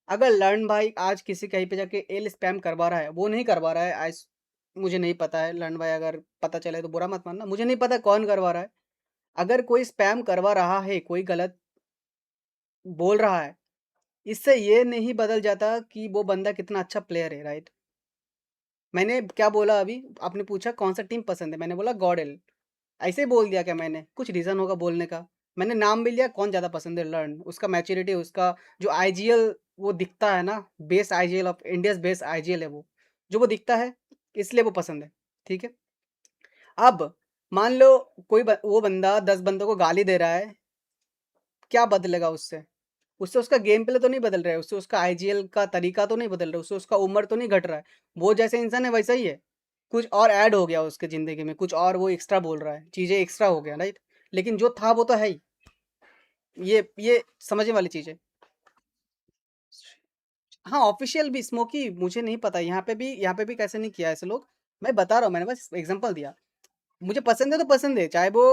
अगर लर्न भाई आज किसी कहीं पे जाके एल स्पैम करवा रहा है, वो नहीं करवा रहा है, आज मुझे नहीं पता है. लर्न भाई अगर पता चले तो बुरा मत मानना, मुझे नहीं पता कौन करवा रहा है. अगर कोई स्पैम करवा रहा है, कोई गलत बोल रहा है, इससे ये नहीं बदल जाता कि वो बंदा कितना अच्छा प्लेयर है. राइट, मैंने क्या बोला अभी? आपने पूछा कौन सा टीम पसंद है, मैंने बोला गॉडेल. ऐसे ही बोल दिया क्या मैंने? कुछ रीज़न होगा बोलने का. मैंने नाम भी लिया कौन ज़्यादा पसंद है. लर्न, उसका मैच्योरिटी, उसका जो आईजीएल वो दिखता है ना, best IGL of India's best IGL है वो, जो वो दिखता है इसलिए वो पसंद है. ठीक है, अब मान लो कोई वो बंदा 10 बंदों को गाली दे रहा है, क्या बदलेगा उससे? उससे उसका गेम प्ले तो नहीं बदल रहा है, उससे उसका आईजीएल का तरीका तो नहीं बदल रहा है, उससे उसका उम्र तो नहीं घट रहा है. वो जैसे इंसान है वैसा ही है, कुछ और ऐड हो गया उसके ज़िंदगी में, कुछ और वो एक्स्ट्रा बोल रहा है, चीज़ें एक्स्ट्रा हो गया. राइट, लेकिन जो था वो तो है ही. ये समझने वाली चीज़ है. हाँ, ऑफिशियल भी स्मोकी मुझे नहीं पता. यहाँ पे भी कैसे नहीं किया ऐसे लोग. मैं बता रहा हूँ, मैंने बस एग्जांपल दिया. मुझे पसंद है तो पसंद है, चाहे वो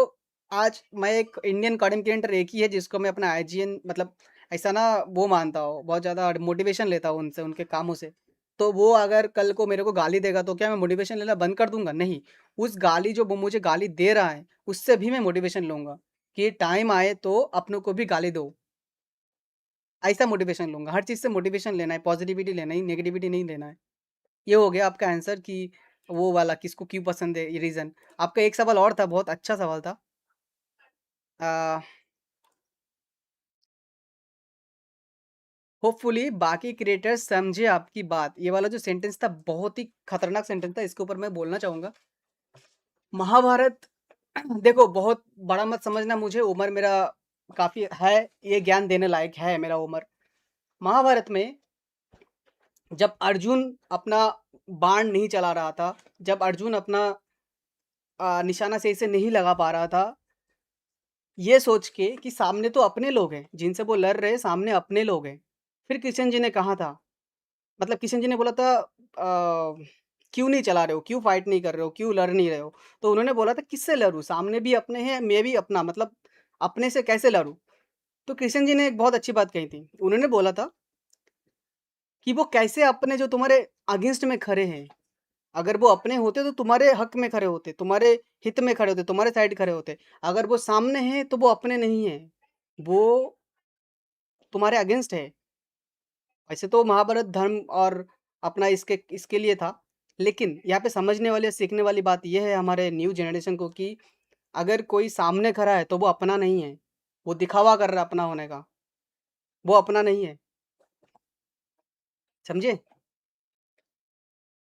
आज मैं एक इंडियन कॉडम क्रिएटर एक ही है जिसको मैं अपना आईजीएन मतलब ऐसा ना वो मानता हूँ, बहुत ज़्यादा मोटिवेशन लेता हूँ उनसे, उनके कामों से. तो वो अगर कल को मेरे को गाली देगा तो क्या मैं मोटिवेशन लेना बंद कर दूंगा? नहीं. उस गाली जो वो मुझे गाली दे रहा है उससे भी मैं मोटिवेशन लूंगा कि टाइम आए तो अपनों को भी गाली दो. ऐसा मोटिवेशन लूंगा. हर चीज़ से मोटिवेशन लेना है, पॉजिटिविटी लेना है, नेगेटिविटी नहीं लेना है. ये हो गया आपका आंसर कि वो वाला किसको क्यों पसंद है, ये रीज़न. आपका एक सवाल और था, बहुत अच्छा सवाल था. होपफुली बाकी क्रिएटर्स समझे आपकी बात. ये वाला जो सेंटेंस था बहुत ही खतरनाक सेंटेंस था, इसके ऊपर मैं बोलना चाहूँगा. महाभारत देखो, बहुत बड़ा मत समझना मुझे, उम्र मेरा काफ़ी है, ये ज्ञान देने लायक है मेरा उम्र. महाभारत में जब अर्जुन अपना बाण नहीं चला रहा था, जब अर्जुन अपना निशाना सही से नहीं लगा पा रहा था, ये सोच के कि सामने तो अपने लोग हैं जिनसे वो लड़ रहे हैं, सामने अपने लोग हैं. फिर किशन जी ने कहा था, मतलब किशन जी ने बोला था क्यों नहीं चला रहे हो, क्यों फाइट नहीं कर रहे हो, क्यों लड़ नहीं रहे हो? तो उन्होंने बोला था किससे लड़ूँ, सामने भी अपने हैं, मैं भी अपना, मतलब अपने से कैसे लड़ूँ? तो किशन जी ने एक बहुत अच्छी बात कही थी. उन्होंने बोला था कि वो कैसे अपने जो तुम्हारे अगेंस्ट में खड़े हैं, अगर वो अपने होते तो तुम्हारे हक में खड़े होते, तुम्हारे हित में खड़े होते, तुम्हारे साइड खड़े होते. अगर वो सामने हैं तो वो अपने नहीं हैं, वो तुम्हारे अगेंस्ट है. वैसे तो महाभारत धर्म और अपना इसके लिए था, लेकिन यहाँ पे समझने वाली, सीखने वाली बात यह है हमारे न्यू जनरेशन को कि अगर कोई सामने खड़ा है तो वो अपना नहीं है, वो दिखावा कर रहा है अपना होने का, वो अपना नहीं है. समझे?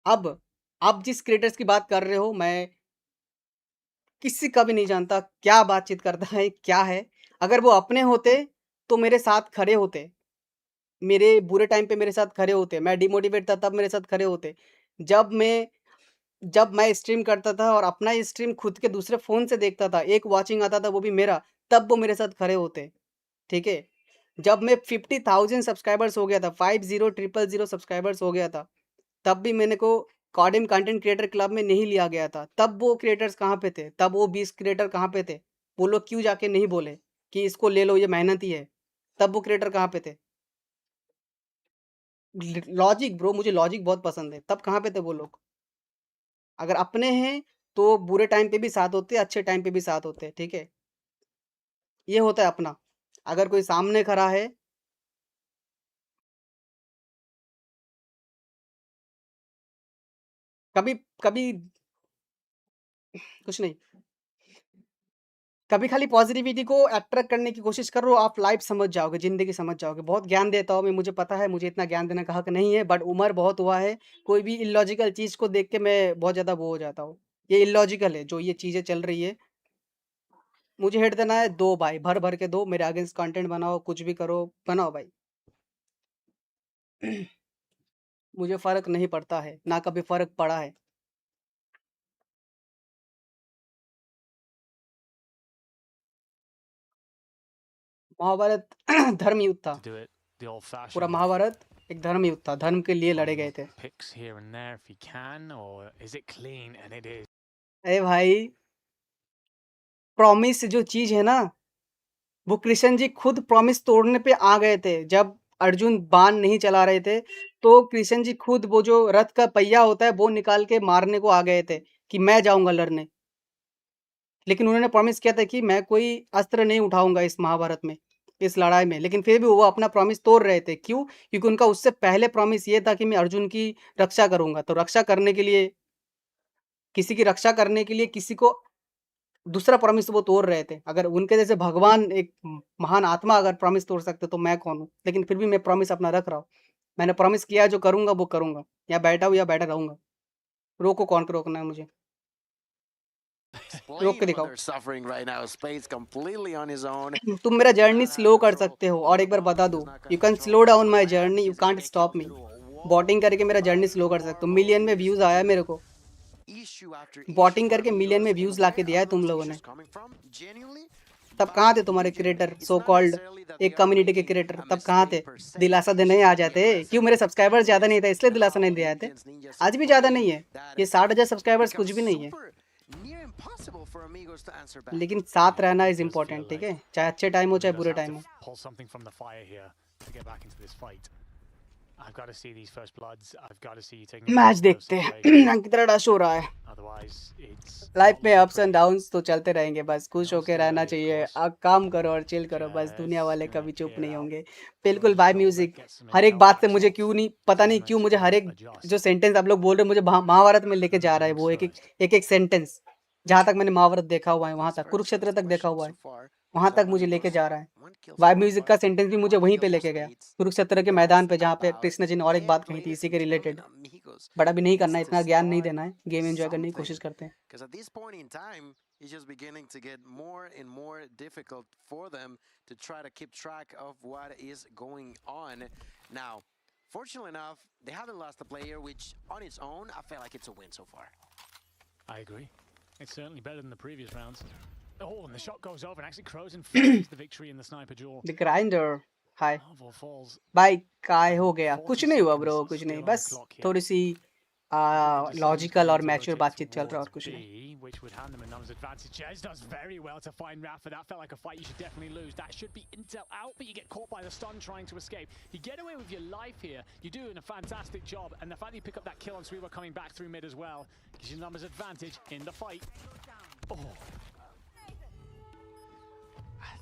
अब आप जिस क्रिएटर्स की बात कर रहे हो, मैं किसी का भी नहीं जानता क्या बातचीत करता है, क्या है. अगर वो अपने होते तो मेरे साथ खड़े होते, मेरे बुरे टाइम पे मेरे साथ खड़े होते. मैं डिमोटिवेट था तब मेरे साथ खड़े होते. जब मैं जब मैं स्ट्रीम करता था और अपना स्ट्रीम खुद के दूसरे फ़ोन से देखता था, एक वॉचिंग आता था वो भी मेरा, तब वो मेरे साथ खड़े होते, ठीक है? जब मैं 50,000 सब्सक्राइबर्स हो गया था, 50,000 सब्सक्राइबर्स हो गया था, तब भी मैंने को कॉडम कंटेंट क्रिएटर क्लब में नहीं लिया गया था। तब वो क्रिएटर्स कहाँ पे थे? तब वो 20 क्रिएटर कहाँ पे थे? वो लोग क्यों जाके नहीं बोले कि इसको ले लो, ये मेहनती है? तब वो क्रिएटर कहाँ पे थे? लॉजिक ब्रो, मुझे लॉजिक बहुत पसंद है। तब कहाँ पे थे वो लोग? अगर अपने हैं तो बुरे टाइम पे भी साथ होते हैं, अच्छे टाइम पे भी साथ होते हैं, ठीक है? ये होता है अपना। अगर कोई सामने खड़ा है कभी कभी कुछ नहीं, कभी खाली पॉजिटिविटी को अट्रैक्ट करने की कोशिश करो, आप लाइफ समझ जाओगे, ज़िंदगी समझ जाओगे। बहुत ज्ञान देता हूँ मैं, मुझे पता है, मुझे इतना ज्ञान देने का हक नहीं है, बट उम्र बहुत हुआ है। कोई भी इलॉजिकल चीज़ को देख के मैं बहुत ज़्यादा वो हो जाता हूँ। ये इलॉजिकल है, जो ये चीज़ें चल रही है। मुझे हेट देना है, दो भाई, भर-भर के दो, मेरे अगेंस्ट कंटेंट बनाओ, कुछ भी करो, बनाओ भाई। मुझे फ़र्क नहीं पड़ता है, ना कभी फ़र्क पड़ा है। महाभारत धर्म युद्ध था। To do it the old-fashioned पूरा way. महाभारत एक धर्म युद्ध था, धर्म के लिए लड़े गए थे। Picks here and there if he can, or is it clean? And it is. अरे भाई, प्रॉमिस जो चीज़ है ना, वो कृष्ण जी खुद प्रॉमिस तोड़ने पे आ गए थे। जब अर्जुन बाण नहीं चला रहे थे, तो कृष्ण जी खुद वो जो रथ का पहिया होता है, वो निकाल के मारने को आ गए थे कि मैं जाऊँगा लड़ने। लेकिन उन्होंने प्रॉमिस किया था कि मैं कोई अस्त्र नहीं उठाऊँगा इस महाभारत में, इस लड़ाई में। लेकिन फिर भी वो अपना प्रॉमिस तोड़ रहे थे। क्यों? क्योंकि उनका उससे पहले प्रॉमिस ये था कि मैं अर्जुन की रक्षा करूँगा। तो रक्षा करने के लिए, किसी की रक्षा करने के लिए किसी को दूसरा प्रॉमिस वो तोड़ रहे थे। अगर उनके जैसे भगवान, एक महान आत्मा अगर प्रॉमिस तोड़ सकते, तो मैं कौन हूँ? लेकिन फिर भी मैं प्रॉमिस अपना रख रहा हूँ। मैंने प्रॉमिस किया है, जो करूँगा वो करूँगा। या बैठा हूँ या बैठा रहूँगा। रोको, कौन को रोकना है मुझे? रोक के Explain what दिखाओ। they're suffering right now. Spade's completely on his own. तुम मेरा जर्नी स्लो कर सकते हो, और एक बार बता दूँ, you can slow down my journey, you can't stop me. Botting करके मेरा जर्नी स्लो कर सकते हो। मिलियन में व्यूज़ आया मेरे को। बॉटिंग करके मिलियन में व्यूज़ लाके दिया है तुम लोगों ने। तब कहाँ थे तुम्हारे क्रिएटर, सो कॉल्ड एक कम्युनिटी के क्रिएटर? तब कहाँ थे? दिलासा देने आ जाते। क्यों? मेरे सब्सक्राइबर्स ज़्यादा नहीं थे, इसलिए दिलासा नहीं दिया थे। आज भी ज़्यादा नहीं है, ये 60,000 सब्सक्राइबर्स कुछ भी नहीं है। लेकिन साथ रहना इज इम्पोर्टेंट, ठीक है? चाहे अच्छे टाइम हो चाहे बुरे टाइम हो। Pull something from the fire here to get back into this fight. I've got to see these first bloods. I've got to see you taking. Match देखते हैं। अंकित रश हो रहा है। Otherwise, it's लाइफ में ups and downs तो चलते रहेंगे, बस खुश होके रहना चाहिए। अब काम करो और चिल करो, बस दुनिया वाले कभी चुप नहीं होंगे। बिल्कुल भाई, म्यूजिक हर एक बात से मुझे क्यों नहीं, पता नहीं क्यों मुझे हर एक जो सेंटेंस आप लोग बोल रहे हो, मुझे महाभारत में लेके जा रहा है। वो एक सेंटेंस, जहाँ तक मैंने महाभारत देखा हुआ है, वहाँ तक कुरुक्षेत्र तक देखा हुआ है, वहाँ तक मुझे लेके जा रहा है। वाइब म्यूजिक का सेंटेंस भी मुझे वहीं पे लेके गया, कुरुक्षेत्र के मैदान पे, जहाँ पे कृष्ण जी ने और एक बात कही थी इसी के रिलेटेड। बट अभी नहीं करना है, इतना ज्ञान नहीं देना है, गेम एंजॉय करने की कोशिश करते हैं। Because at this point in time, it's just beginning to get more and more difficult for them to try to keep track of what is going on. Now, fortunately enough, they haven't lost a player, which on its own, I feel like it's a win so far. I agree. It's certainly better than the previous rounds. Oh, and the shot goes over, and actually Crozen finds the victory in the sniper duel. The grinder, hi Marvel falls. भाई, काय हो गया? कुछ नहीं हुआ bro, कुछ नहीं, बस थोड़ी सी लॉजिकल और मैच्योर बातचीत चल रहा है, और कुछ नहीं। Which would hand them a numbers advantage. Jez does very well to find Rafa. That felt like a fight you should definitely lose. That should be intel out, but you get caught by the stun trying to escape. You get away with your life here. You're doing a fantastic job, and the fact that you pick up that kill on Sweeper coming back through mid as well gives you numbers advantage in the fight. Oh.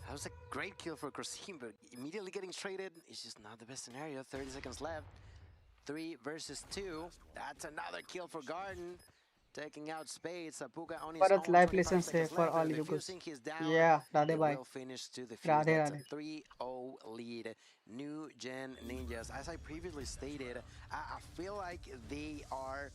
That was a great kill for Krasim, but immediately getting traded is just not the best scenario. 30 seconds left. 3 versus 2. That's another kill for Garden. Taking out Spade. Sapuka on his Bharat own. life 25 lessons seconds for left. all The you fuse guys. sync is down. Yeah, Radhe They bhai. will finish to the fuse. Radhe That's Radhe. a 3-0 lead. New Gen Ninjas. As I previously stated, I feel like they are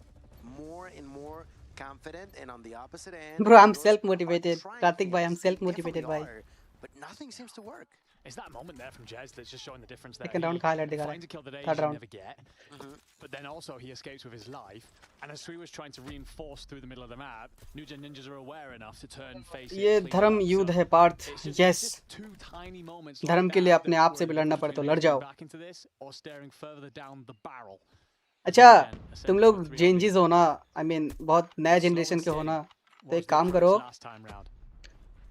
more and more confident, and on the opposite end, Bro, I'm those self-motivated. are trying Karthik bhai, I'm things. They self-motivated definitely bhai. are, but nothing seems to work. It's that moment there from Jez that's just showing the difference there. Second round का highlight दिखा रहा Finds a kill that है, third you round. never get, but then also he escapes with his life. And as Sui was trying to reinforce through the middle of the map, New Gen Ninjas are aware enough to turn face. ये धर्म युद्ध है Partha. Yes. धर्म के लिए अपने आप से भी लड़ना पड़े तो लड़ जाओ. अच्छा तुम लोग जेंजीज हो ना, I mean बहुत नया जनरेशन के हो ना, तो एक काम करो,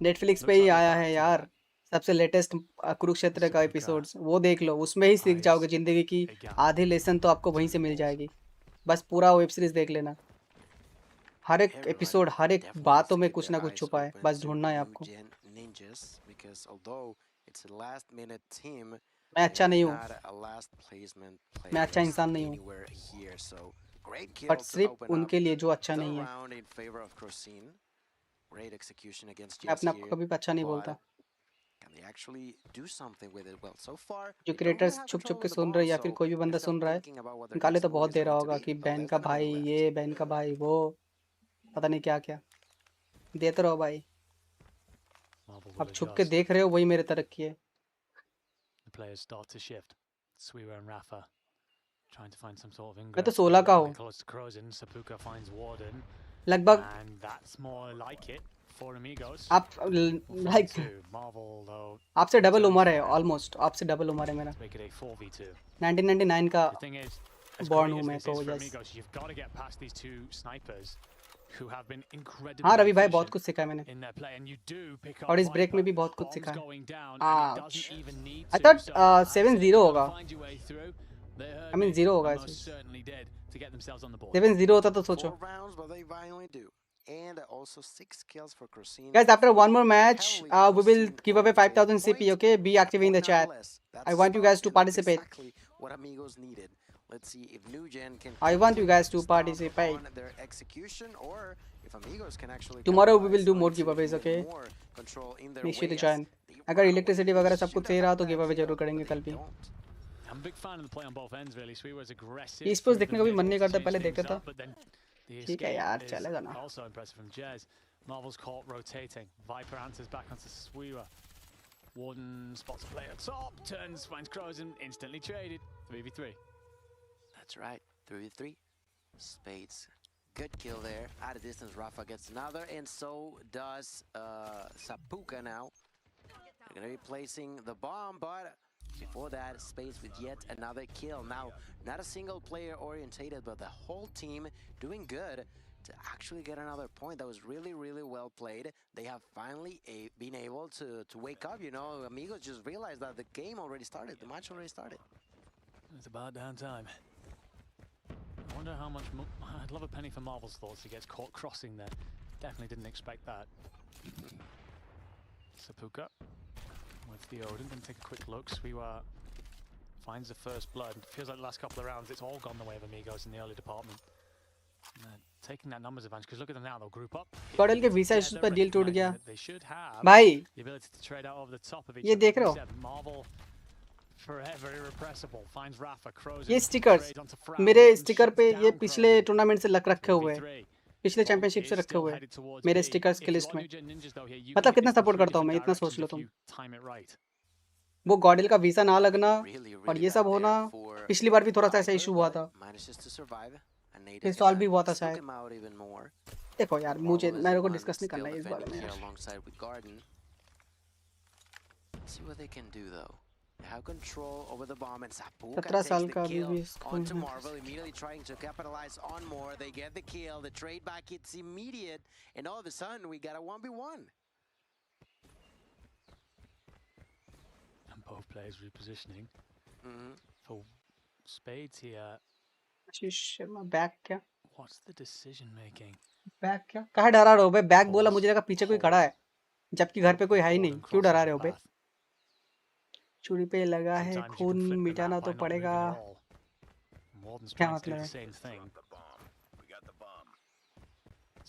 नेटफ्लिक्स पे ही आया है यार सबसे लेटेस्ट कुरुक्षेत्र का एपिसोड्स, वो देख लो, उसमें ही सीख जाओगे जिंदगी की आधी लेसन तो आपको वहीं से मिल जाएगी. बस पूरा वेब सीरीज देख लेना, हर एक एपिसोड हर एक बातों में कुछ ना कुछ छुपा है, बस ढूंढना है आपको. मैं अच्छा नहीं हूँ, मैं अच्छा इंसान नहीं हूँ, बट सिर्फ उनके लिए जो अच्छा नहीं है. मैं अपने आप को कभी अच्छा नहीं बोलता. जो क्रिएटर्स छुप छुप के सुन रहे हैं या फिर कोई भी बंदा सुन रहा है, गाली तो बहुत दे रहा होगा कि बहन का भाई ये, बहन का भाई वो, पता नहीं क्या क्या देते रहो भाई. अब छुप के देख रहे हो, वही मेरे तरक्की है. मैं तो 16 का हूँ लगभग. आप लाइक आपसे डबल उम्र है, ऑलमोस्ट आपसे डबल उम्र है मेरा. 1999 का बॉर्न हूँ मैं तो. हाँ रवि भाई बहुत कुछ सीखा है मैंने, और इस ब्रेक में भी बहुत कुछ सीखा है. आई थॉट 7-0 होगा, I mean 0 होगा इसमें. 7-0 होता तो सोचो. Guys, after one more match, we will give away 5,000 CP. Okay, be active in the chat. I want you guys to participate. I want you guys to participate. Tomorrow we will do more giveaways. Okay, make sure to join. अगर electricity वगैरह सब कुछ सही रहा तो give away जरूर करेंगे कल भी. esports देखने को भी मन नहीं करता, पहले देखता था. ठीक है यार, चलेगा ना. Marvel's caught rotating. Viper answers back onto Suiwa. Warden spots a player top, turns, finds Crows and instantly traded. 3v3. That's right, 3v3. Spades. Good kill there. Out of distance, Rafa gets another, and so does Sapuka now. They're going to be placing the bomb, but before that, Spades with yet another kill. Now, not a single player orientated, but the whole team doing good to actually get another point. That was really, really well played. They have finally been able to wake up, you know. Amigos just realized that the game already started, the match already started. It's about damn time. I wonder how much... I'd love a penny for Marvel's thoughts. He gets caught crossing there. Definitely didn't expect that. Sapuka with the Odin. Then take a quick look. Suiwa finds the first blood. Feels like the last couple of rounds, it's all gone the way of Amigos in the early department. Taking that numbers advantage, because look at them now, they'll group up. कॉडल के visa issues पर deal टूट गया भाई. ये देख रहे हो, ये स्टिकर्स मेरे स्टिकर पे ये पिछले टूर्नामेंट से लग रखे हुए हैं, पिछले चैंपियनशिप से रखे हुए हैं मेरे स्टिकर्स के लिस्ट में. मतलब कितना सपोर्ट करता हूँ मैं, इतना सोच लो तुम. वो गॉडल का वीसा ना लगना और ये सब होना, पिछली बार भी थोड़ा सा ऐसा इशू हुआ था, फिर सॉल्व भी हुआ था शायद. देखो यार, मुझे मेरे को डिस्कस नहीं करना है इस बारे में. Have control over the bomb, and Sapuka 17 साल takes का the अभी भी kill onto Marvel, immediately trying to capitalize on more. They get the kill, the trade back, it's immediate, and all of a sudden we got a 1v1. And both players repositioning. For Spades here. Ashish Sharma back क्या? What's the decision making? Back क्या? कहाँ डरा रहे हो बे? Back बोला, मुझे लगा पीछे कोई खड़ा है, जबकि घर पे कोई है ही नहीं. क्यों डरा रहे हो बे? चूड़ी पे लगा है, खून मिटाना तो पड़ेगा. क्या मतलब है?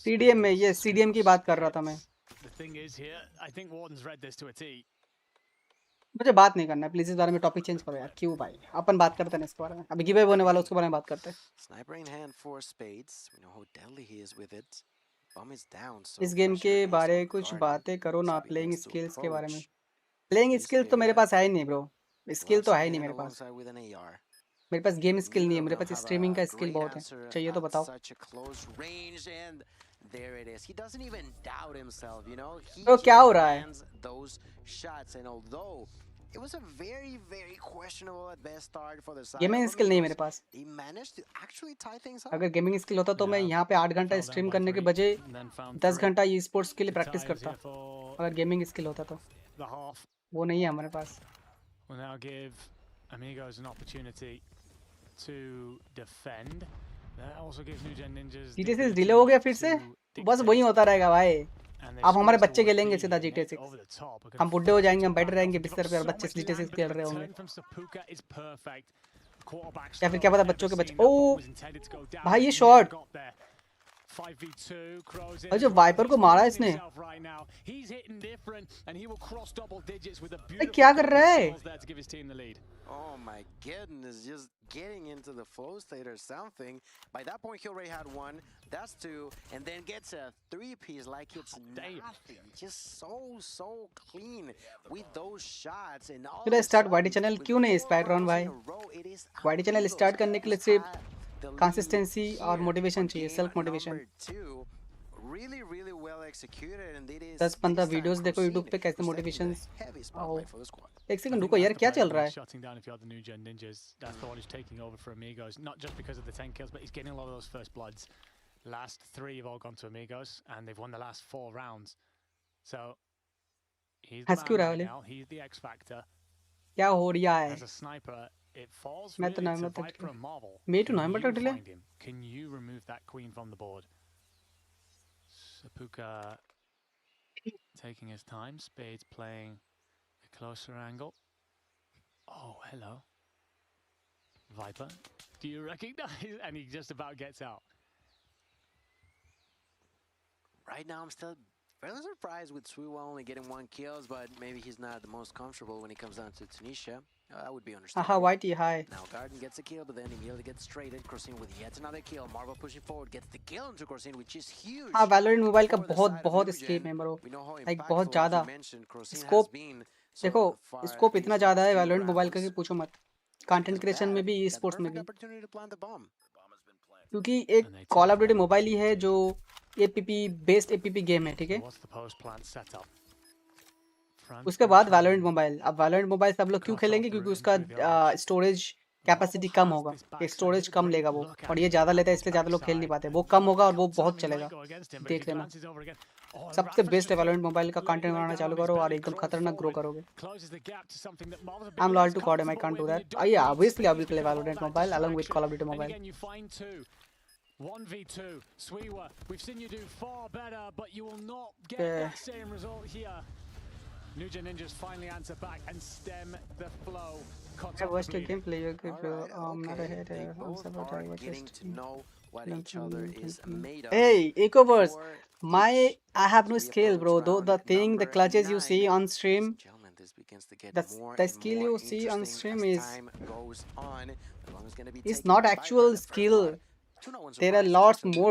CDM में, ये CDM की बात कर रहा था मैं. मुझे बात नहीं करना है प्लीज इस बारे में. टॉपिक चेंज करो यार. क्यों भाई, अपन बात करते हैं इसके बारे में. अभी गिव अवे होने वाला उसके बारे में बात करते हैं. इस गेम के बारे कुछ बातें करो ना, प्लेइंग स्किल्स के बारे में. प्लेइंग स्किल तो मेरे पास है ही नहीं ब्रो, स्किल तो Loves है ही to नहीं hit मेरे पास। alongside with an AR. मेरे पास गेम स्किल नहीं है, Neither मेरे of them pass have streaming a का स्किल great बहुत है। answer चाहिए तो at बताओ। such a close range, and there it is. He doesn't even doubt himself, you know. He तो क्या हो just रहा है? lands those shots, and although it was a very, very questionable at best start for the side gaming of skill नहीं है Amigos, मेरे पास। they managed to actually tie things up. अगर gaming skill होता तो मैं यहाँ पे 8 घंटा स्ट्रीम करने के बजाय 10 घंटा ई स्पोर्ट्स के लिए प्रैक्टिस करता, अगर गेमिंग स्किल होता तो। वो नहीं है हमारे पास। Will now give Amigos an opportunity to defend. That also gives New Gen Ninjas GTA 6 delay हो गया फिर से, बस वही होता रहेगा भाई। अब हमारे बच्चे खेलेंगे सीधा GTA 6, हम बुड्ढे हो जाएंगे, हम बैठे रहेंगे बिस्तर पे और बच्चे GTA 6 खेल रहे होंगे, या फिर क्या पता बच्चों के बच्चे। ओ भाई ये शॉट, और जो वाइपर को मारा इसने, क्या कर रहा है? Oh my goodness, just getting into the flow state or something. By that point, he already had one, that's two, and then gets a 3-piece like it's nothing. Just so clean with those shots. And all फिर start वाईडी channel क्यों नहीं स्पाइडरन भाई? वाईडी channel start करने के लिए सिर्फ consistency और motivation चाहिए, self motivation. Really well executed, and it is 10-15 videos देखो यूट्यूब पे कैसे मोटिवेशन। एक सेकंड रुको यार, क्या चल रहा है? Shutting down if you are the New Gen Ninjas. That's the one who's taking over for Amigos, not just because of the 10 kills, but he's getting a lot of those first bloods. Last 3 have all gone to Amigos, and they've won the last 4 rounds. So he's the man right now. He's the X factor. क्या हो रहा है? As a sniper, it falls मैं तो really to नवंबर तक Viper and Marvel. May to November तक delay. Can you remove that queen from the board? Sapuka taking his time. Spades playing a closer angle. Oh, hello. Viper, do you recognize? And he just about gets out. Right now, I'm still fairly surprised with Suiwa only getting 1 kills, but maybe he's not the most comfortable when it comes down to Tunisia. That would be understandable. Haha, Whitey, hi. Now Garden gets a kill, but then immediately gets traded. Corsin with yet another kill. Marvel pushing forward, gets the kill into Corsin, which is huge. हाँ, Valorant mobile का बहुत escape है bro, like बहुत ज़्यादा scope. देखो scope इतना ज़्यादा है Valorant मोबाइल का कि पूछो मत। कंटेंट क्रिएशन में भी, ई स्पोर्ट्स में भी, क्योंकि एक कॉल ऑफ ड्यूटी मोबाइल ही है जो एपीपी बेस्ड एपीपी गेम है, ठीक है। उसके बाद वैलोरेंट मोबाइल। अब वैलोरेंट मोबाइल सब लोग क्यों खेलेंगे? क्योंकि उसका स्टोरेज कैपेसिटी कम होगा, स्टोरेज कम लेगा वो, और ये ज़्यादा लेता है इसलिए ज़्यादा लोग खेल नहीं पाते। वो कम होगा और वो बहुत चलेगा, देख लेना। सबसे बेस्ट है वैलोरेंट मोबाइल का। कंटेंट बनाना चालू करो और एकदम खतरनाक ग्रो करोगे। I am loyal to CODM, I can't do that. Yeah, obviously I will play Valorant mobile along with Call of Duty mobile. 1v2, Sweewa, we've seen you do far better, but you will not get that same result here. New Gen Ninjas finally answer back and stem the flow. I watched your gameplay. You're good, bro. Not ahead. I'm supporting what getting to know what each other is made of. Hey, Ecoverse, I have no skill, bro. Though the clutches you see on stream, the skill you see on stream is not actual skill. There are lots more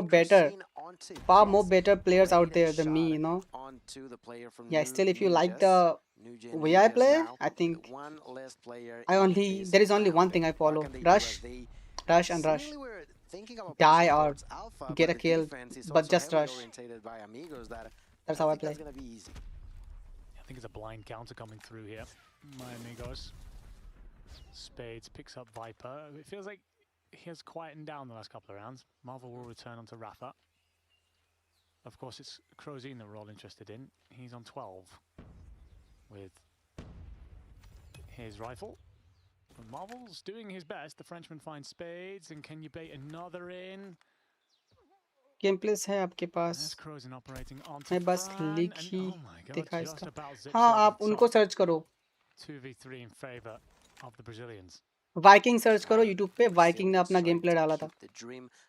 far more better players out there than me, you know. Yeah, still if you like the way I play, I think there is only one thing I follow: rush and rush. Die or get a kill, but just rush. That's how I play. I think it's a blind counter coming through here. My amigos. Spades picks up Viper. It feels like he has quietened down the last couple of rounds. Marvel will return onto Rafa. Of course, it's Crozine that we're all interested in. He's on 12 with his rifle. And Marvel's doing his best. The Frenchman finds Spades, and can you bait another in? गेमप्लेस है आपके पास, मैं बस leak ही देखा इसका। हाँ, आप उनको search करो, 2v3 in favor of the Brazilians. Viking search करो यूट्यूब पे। वाइकिंग ने अपना गेम प्ले डाला था।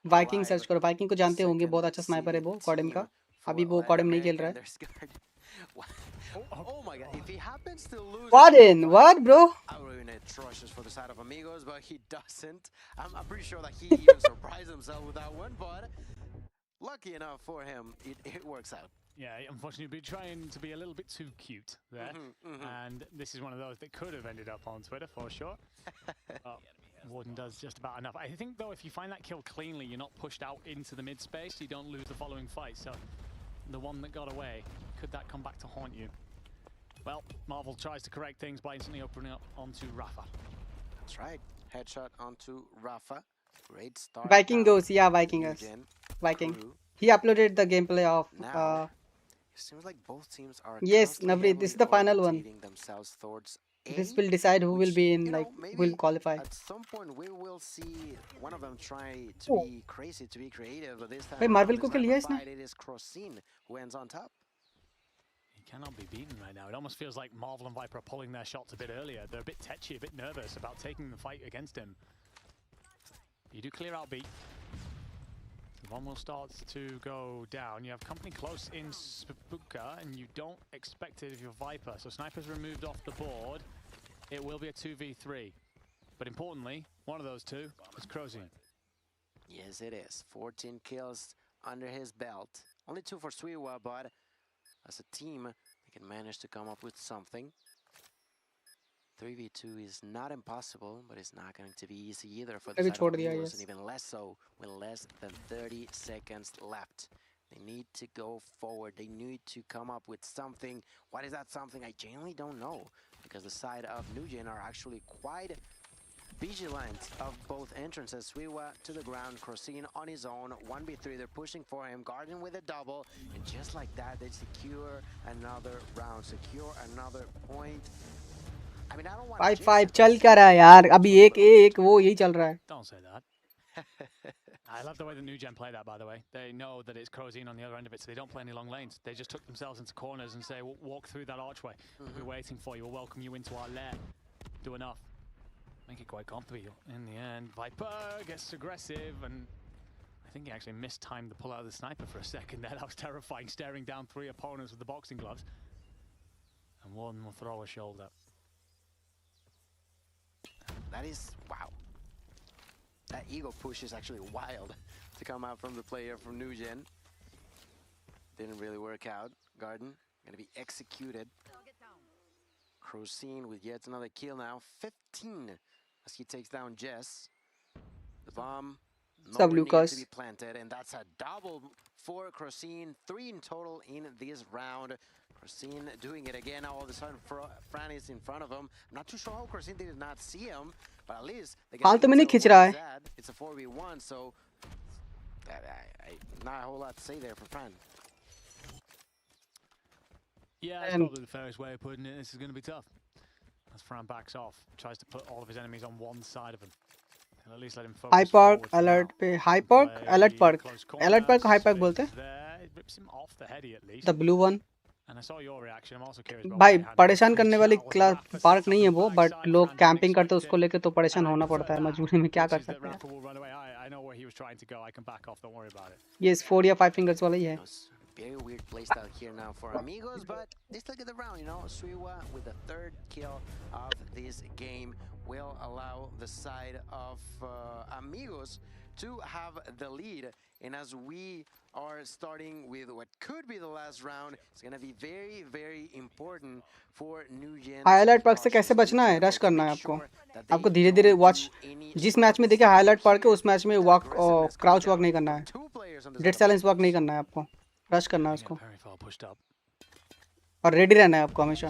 वाइकिंग सर्च करो, वाइकिंग को जानते होंगे, बहुत अच्छा स्नाइपर है वो CODM का। अभी वो CODM नहीं खेल रहा है। What bro? Atrocious for the side of Amigos, but he doesn't. I'm pretty sure that he even surprised himself with that one, but lucky enough for him, it works out. Yeah, unfortunately, we're trying to be a little bit too cute there. And this is one of those that could have ended up on Twitter for sure. Warden does just about enough. I think, though, if you find that kill cleanly, you're not pushed out into the mid space, you don't lose the following fight. So the one that got away, could that come back to haunt you? Well, Marvel tries to correct things by instantly opening up onto Rafa. That's right. Headshot onto Rafa. Great start. Viking goes, yeah, Viking goes. Viking. He uploaded the gameplay of. Now, it seems like both teams are. Yes, Navreet, this is the final one. Themselves towards This will decide who will be in, like, who will qualify. At some point, we will see one of them try to be crazy, to be creative. But this time, Wait, Marvel को क्या लिया इसने? it is Crossin who ends on top. He cannot be beaten right now. It almost feels like Marvel and Viper are pulling their shots a bit earlier. They're a bit tetchy, a bit nervous about taking the fight against him. You do clear out B. One will start to go down. You have company close in Spibuka, and you don't expect it if you're Viper. So Sniper's removed off the board. It will be a 2v3. But importantly, one of those two is Crozine. Yes, it is. 14 kills under his belt. Only 2 for Swiwa, but as a team, they can manage to come up with something. 3v2 is not impossible, but it's not going to be easy either for the side of Eagles, and even less so with less than 30 seconds left. They need to go forward. They need to come up with something. What is that something? I genuinely don't know, because the side of Nugen are actually quite vigilant of both entrances. Swiwa to the ground, Crossin on his own, 1v3, they're pushing for him, Garden with a double, and just like that, they secure another round, secure another point. I mean, I don't want 5-5 चल क्या रहा है यार? अभी 1-1 वो यही चल रहा है. Don't say that. I love the way the New Gen play that, by the way. They know that it's Crozine on the other end of it, so they don't play any long lanes. They just took themselves into corners and say, walk through that archway. We're waiting for you. We'll welcome you into our lair. Do enough. Make it quite comfortable. In the end, Viper gets aggressive, and I think he actually mistimed the pull out of the sniper for a second there. That was terrifying, staring down 3 opponents with the boxing gloves. And one will throw a shoulder. That is, wow. That ego push is actually wild to come out from the player from New Gen. Didn't really work out. Garden gonna be executed. Crossin with yet another kill now. 15 as he takes down Jess. The bomb nowhere near to be planted, and that's a double for Crossin. 3 in total in this round. Crossin doing it again. Now all of a sudden, Fran is in front of him. I'm not too sure how Crossin did not see him, but at least they it's a 4v1, so not a whole lot to say there for Fran. Yeah, that's probably the fairest way of putting it. This is going to be tough. As Fran backs off, tries to put all of his enemies on one side of him. And at least let him focus. High park alert पे high park alert park को high park बोलते हैं. It rips him off the heady at least. The blue one. And I saw your reaction. I'm also curious. भाई परेशान करने वाली class park नहीं है वो, बट लोग कैंपिंग करते हैं उसको लेके तो परेशान होना पड़ता है. मजबूरी में क्या कर सकते हैं. I know where he was trying to go. I can back off. Don't worry about it. Yes, 4 या 5 fingers वाला ही है. Very weird playstyle here now for Amigos, but they still get the round, you know. Swiwa with the 3rd kill of this game will allow the side of Amigos to have the lead. And as we are starting with what could be the last round, it's going to be very, very important for New Gen. Highlight park से कैसे बचना है? Rush करना है आपको. आपको धीरे-धीरे watch जिस मैच में देखिए हाईलाइट पार्क के उस मैच में वॉक क्राउच वॉक नहीं करना है. डेड साइलेंस वॉक नहीं करना है आपको. रश करना है उसको. और रेडी रहना है आपको हमेशा.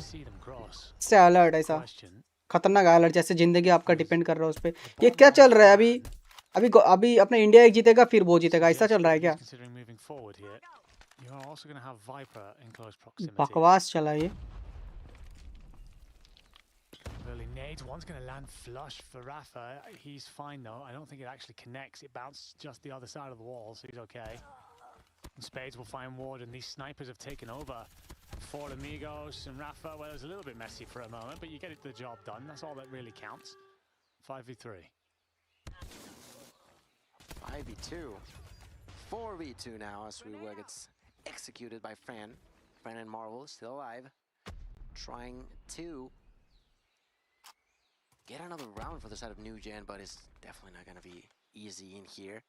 से अलर्ट ऐसा खतरनाक अलर्ट जैसे जिंदगी आपका डिपेंड कर रहा है उस पे. ये क्या चल रहा है अभी अपना इंडिया एक जीतेगा फिर वो जीतेगा. ऐसा चल रहा है क्या? बकवास चला ये. Early nades, one's going to land flush for Rafa. He's fine though. I don't think it actually connects. It bounced just the other side of the wall, so he's okay. And Spades will find Ward, and these snipers have taken over for Amigos and Rafa. Well, it was a little bit messy for a moment, but you get the job done. That's all that really counts. 5v3. 5v2. 4v2 now as Swiwa gets executed by Fran. Fran and Marvel still alive. Trying to get another round for the side of New Gen, but it's definitely not going to be easy in here.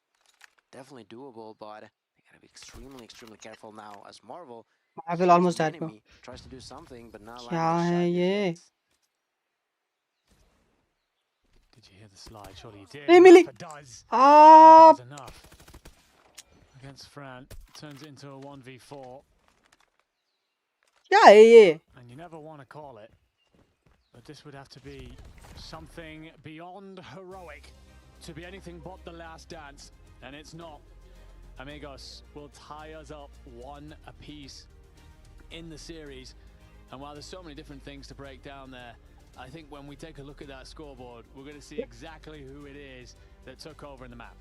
Definitely doable, but they got to be extremely, extremely careful now as Marvel I will almost die, bro. Tries to do something, but not क्या है ये? Did you hear the slide? Surely you did. नहीं मिली. Does enough against Fran. Turns it into a 1v4. क्या है ये? And you never want to call it, but this would have to be something beyond heroic to be anything but the last dance, and it's not. Amigos will tie us up 1 apiece in the series, and while there's so many different things to break down there, I think when we take a look at that scoreboard, we're going to see exactly who it is that took over in the map.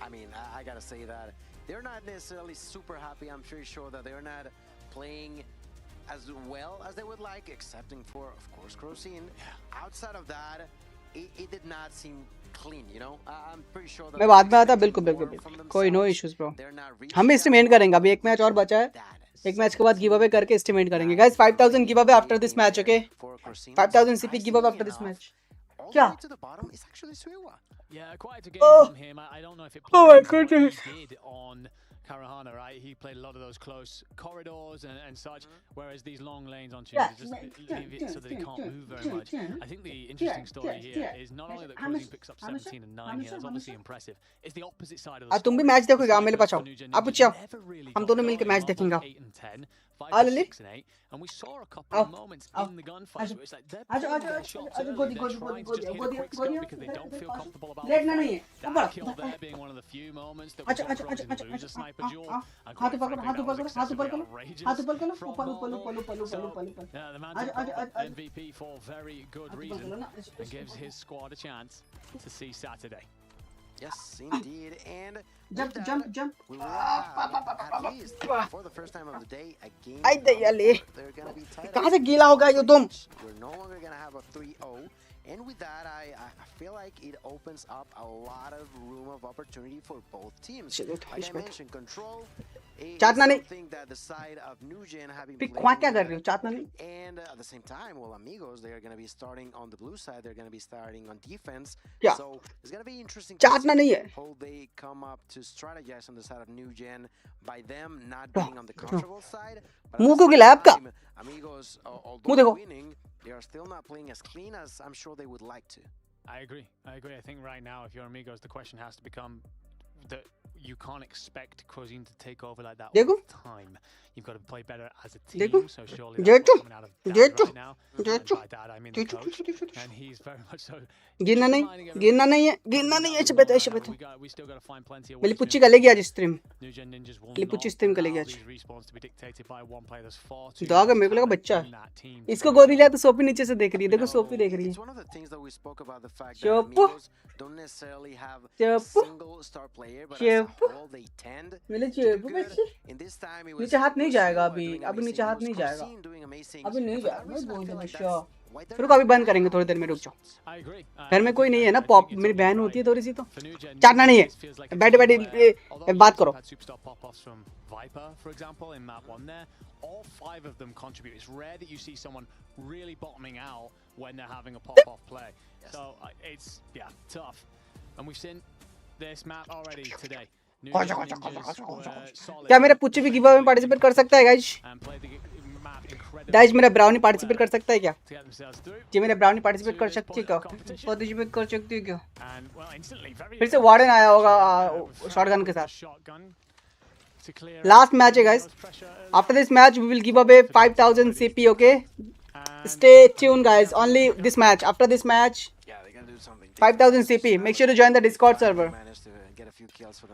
I mean, I gotta say that they're not necessarily super happy. I'm pretty sure that they're not playing as well as they would like, excepting for, of course, Crocin. Outside of that, it did not seem clean, you know. I'm pretty sure that मैं बाद में आता बिल्कुल बिल्कुल कोई no issues bro. हम estimate करेंगे अभी एक मैच और बचा है. एक मैच के बाद गिव अवे करके estimate करेंगे. Guys 5000 give away after this match, okay? 5000 CP give up after this match. क्या? Yeah, quite a game from him. I don't know if it played what he did on Karahana, right? He played a lot of those close corridors and such, whereas these long lanes on Tunisia just leave it so that he can't move very much. I think the interesting story here is not only that Crozin picks up 17 and 9 here, that's obviously impressive. It's the opposite side of the story. तुम भी match देखोगे मेरे पास आओ. आप पूछो. हम दोनों मिलके मैच देखेंगे. 5 to 6 and 8, and we saw a couple of moments in the gunfight where it's like they're playing their shots early, they're trying to just hit a quick scope because they don't feel comfortable about the fight. That kill there being one of the few moments that we saw Crozin lose a sniper duel, and quite frankly that was excessively outrageous from Volvo. So, yeah, the man took MVP for very good reason and gives his squad a chance to see Saturday. Yes, indeed, and jump. We will have, at least for the first time of the day, a game. They're gonna be tight. कहाँ से गीला होगा ये तुम? We're no longer gonna have a 3-0, and with that, I feel like it opens up a lot of room of opportunity for both teams. Like I mentioned, control. चाटना नहीं. Something that the side of Nugen having pick क्या क्या कर रहे हो? चाटना नहीं. And at the same time, well, Amigos, they are going to be starting on the blue side. They're going to be starting on defense. Yeah. So it's going to be interesting चाटना नहीं है. how they come up to strategize on the side of Nugen by them not being on the comfortable side. मुंह क्यों गिला आपका? Amigos, although winning, they are still not playing as clean as I'm sure they would like to. I agree. I think right now, if you're Amigos, the question has to become that you can't expect Crozin to take over like that all the time. You've got to play better as a team, so surely that's what's coming out of that right now. And by that I mean the coach, and he's very much so. गिरना नहीं है इसे बता We still got to find plenty of मेरी ways पुच्ची कलेगी आज stream Nugen Ninjas will मेरी पुच्ची stream कलेगी आज these respawns to be dictated by one player. There's far too dog है मेरे को लगा बच्चा है इसको गोदी लिया तो सोफी नीचे से देख रही है देखो सोफी देख रही है It's one of the things that we spoke about, the fact that Amigos don't necessarily have a single star player, but as a whole they tend मेरे to do good. In this time it was नीचे हाथ नहीं जाएगा अभी नीचे हाथ नहीं जाएगा doing amazing. अभी नहीं जाएगा मैं बोल दूंगा श्योर फिर को अभी बंद करेंगे थोड़ी देर में रुक जाओ घर में कोई नहीं है ना पॉप मेरी बहन होती है थोड़ी सी तो चाटना नहीं है बैठे बात करो Viper, for example, in map 1 there, all 5 of them contribute. It's rare that you see someone really bottoming out when they're having a pop-off play. So it's, yeah, tough. And we've seen this map already today. क्या मेरा पुच्ची भी give away में participate कर सकता है guys guys मेरा brownie participate कर सकता है क्या जी मेरा ब्राउनी पार्टिसिपेट कर सकती है क्या पार्टिसिपेट कर सकती है क्या फिर से वार्डन आया होगा शॉटगन के साथ Last match, guys. After this match, we will give away 5,000 CP. Okay. Stay tuned, guys. Only this match. After this match, 5,000 CP. Make sure to join the Discord server.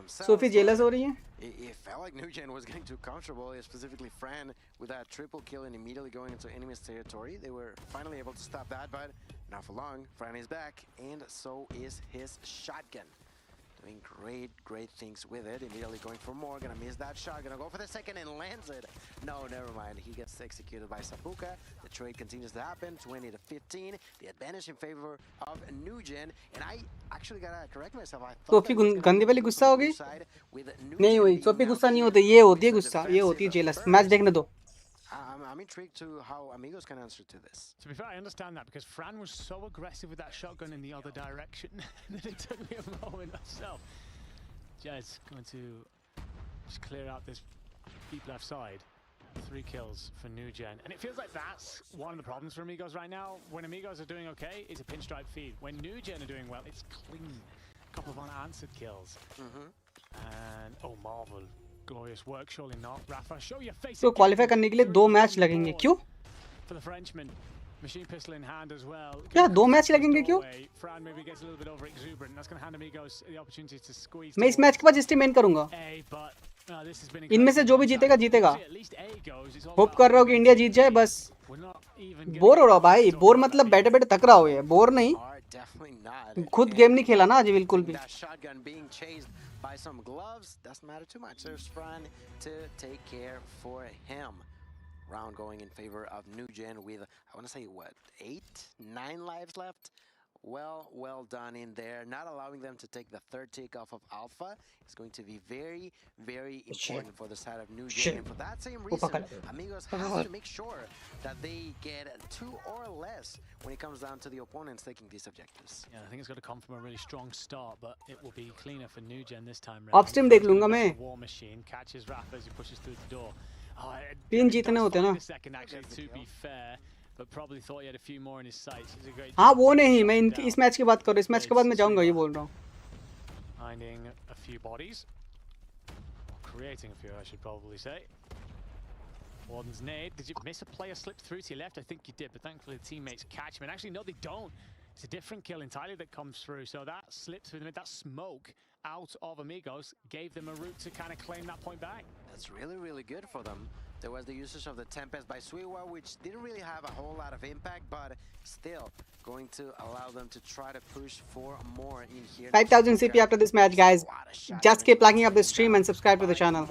Sophie jealous हो रही है. It felt like Nugen was getting too comfortable, specifically Fran with that triple kill and immediately going into enemy's territory. They were finally able to stop that, but not for long. Fran is back, and so is his shotgun. Doing great things with it. Immediately going for more. Gonna miss that shot. Gonna go for the second and lands it. No, never mind. He gets executed by Sapuka. The trade continues to happen. 20 to 15. The advantage in favor of Nugen. And I actually gotta correct myself. I thought Sophie गंदी वाली गुस्सा हो गई नहीं हुई Sophie गुस्सा नहीं होती ये होती है गुस्सा ये होती है जेलस मैच देखने दो I'm intrigued to how Amigos can answer to this. To be fair, I understand that because Fran was so aggressive with that shotgun in the other direction that it took me a moment myself. Jez going to just clear out this deep left side. 3 kills for New Gen. And it feels like that's one of the problems for Amigos right now. When Amigos are doing okay, it's a pinstripe feed. When New Gen are doing well, it's clean. A couple of unanswered kills. And, oh, Marvel. Glorious work, surely not. Rafa, show your face. तो qualify करने के लिए 2 match लगेंगे, क्यों? For the Frenchman. Machine pistol in hand as well. क्या 2 match लगेंगे क्यों? Fran maybe gets a little bit over exuberant. That's going to hand Amigos the opportunity to squeeze. मैं इस मैच के बाद स्ट्रीम एंड करूंगा. इनमें से जो भी जीतेगा जीतेगा. होप कर रहा हूँ कि इंडिया जीत जाए बस. बोर हो रहा भाई. बोर मतलब बैठे बैठे थक रहा हो ये. बोर नहीं. खुद गेम नहीं खेला ना आज बिल्कुल भी. By some gloves, doesn't matter too much. There's Fran to take care for him. Round going in favor of New Gen with, I want to say, what, 8, 9 lives left? Well done in there. Not allowing them to take the 3rd tick off of Alpha is going to be very, very important for the side of New Gen. And for that same reason, Amigos has to make sure that they get 2 or less when it comes down to the opponents taking these objectives. Yeah, I think it's got to come from a really strong start, but it will be cleaner for New Gen this time round. Off stream देख लूँगा मैं. War Machine catches Rafa as he pushes through the door. 3 जीतने होते ना. Second actually, to be fair. But probably thought he had a few more in his sights. It's a great. हाँ वो नहीं मैं इस मैच की बात कर रहा हूँ. इस मैच के बाद मैं जाऊँगा ये बोल रहा हूँ. Finding a few bodies, creating a few, I should probably say. Warden's nade. Did you miss a player slip through to your left? I think you did, but thankfully the teammates catch him. And actually, no, they don't. It's a different kill entirely that comes through. So that slip through the mid, that smoke out of Amigos gave them a route to kind of claim that point back. That's really, really good for them. There was the usage of the Tempest by Suiwa, which didn't really have a whole lot of impact, but still going to allow them to try to push for more in here. 5,000 CP after this match, guys. Just keep liking up the stream and subscribe to the channel.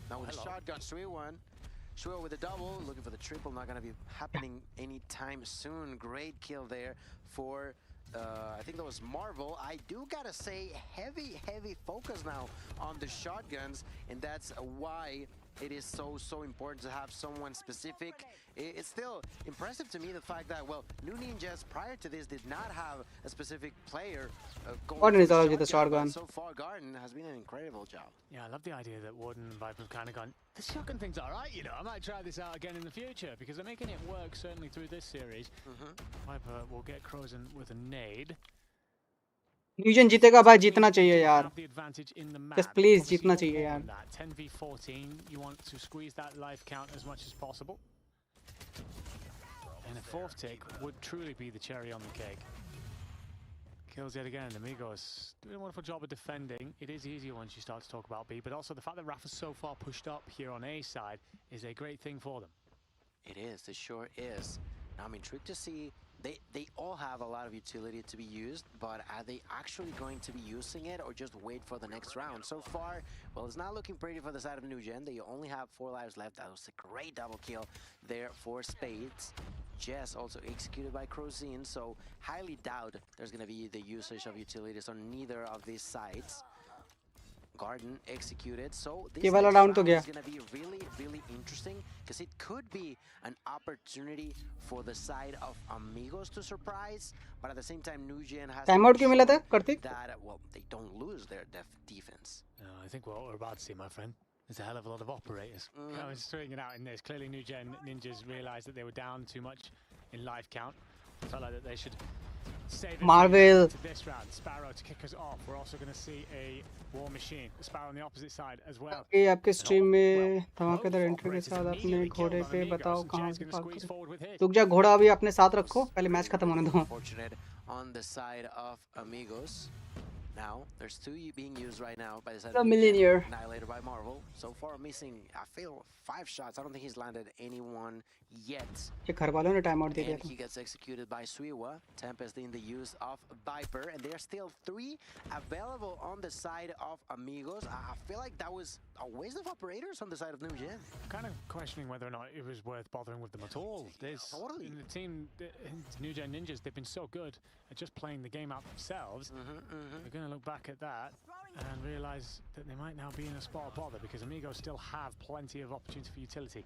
Now with the shotgun, Suiwa with a double, looking for the triple, not going to be happening anytime soon. Great kill there for I think that was Marvel. I do gotta say, heavy focus now on the shotguns, and that's why it is so important to have someone specific. It's still impressive to me the fact that, well, New Ninjas prior to this did not have a specific player Warden is always with the shotgun. So far, Garden has been an incredible job. Yeah, I love the idea that Warden and Viper have kind of gone, the shotgun thing's alright, you know, I might try this out again in the future, because they're making it work, certainly through this series. Viper will get Crozen with a nade. न्यूजन जीतेगा भाई जीतना चाहिए यार. Just please जीतना चाहिए यार. 10v14, you want to squeeze that life count as much as possible. And a 4th tick would truly be the cherry on the cake. Kills yet again. Amigos doing a wonderful job of defending. It is easier once you start to talk about B, but also the fact that Rafa's so far pushed up here on A side is a great thing for them. It is, it sure is. Now I'm intrigued to see, they all have a lot of utility to be used, but are they actually going to be using it or just wait for the next round? So far, well, it's not looking pretty for the side of New Gen. They only have 4 lives left. That was a great double kill there for Spades. Jess also executed by Crozine, so highly doubt there's going to be the usage of utilities on neither of these sides. Garden executed, so this round is going to be really interesting because it could be an opportunity for the side of Amigos to surprise, but at the same time New Gen has timeout क्यों मिला था Kartik? That well, they don't lose their defense. I think what we're about to see, my friend, is a hell of a lot of operators. I was throwing it out in this. Clearly New Gen Ninjas realized that they were down too much in life count. Felt like that they should save it Marvel to this round. Sparrow to kick us off. We're also going to see a War Machine. Sparrow on the opposite side as well. ये आपके stream में धमाकेदार entry के साथ अपने घोड़े पे बताओ कहां से पार करें. रुक जा घोड़ा अभी अपने साथ रखो पहले मैच खत्म होने दो. On the side of Amigos. Now, there's 2 being used right now by the side the of Millionaire. Annihilated by Marvel. So far missing, I feel, 5 shots. I don't think he's landed anyone yet. ये घर वालों ने time out दे दिया And he gets executed by Suiwa. Tempest in the use of Viper. And there are still 3 available on the side of Amigos. I feel like that was a waste of operators on the side of New Gen. Kind of questioning whether or not it was worth bothering with them at all. There's in the team, New Gen Ninjas, they've been so good at just playing the game out themselves. They're going to look back at that and realize that they might now be in a spot of bother because Amigos still have plenty of opportunity for utility.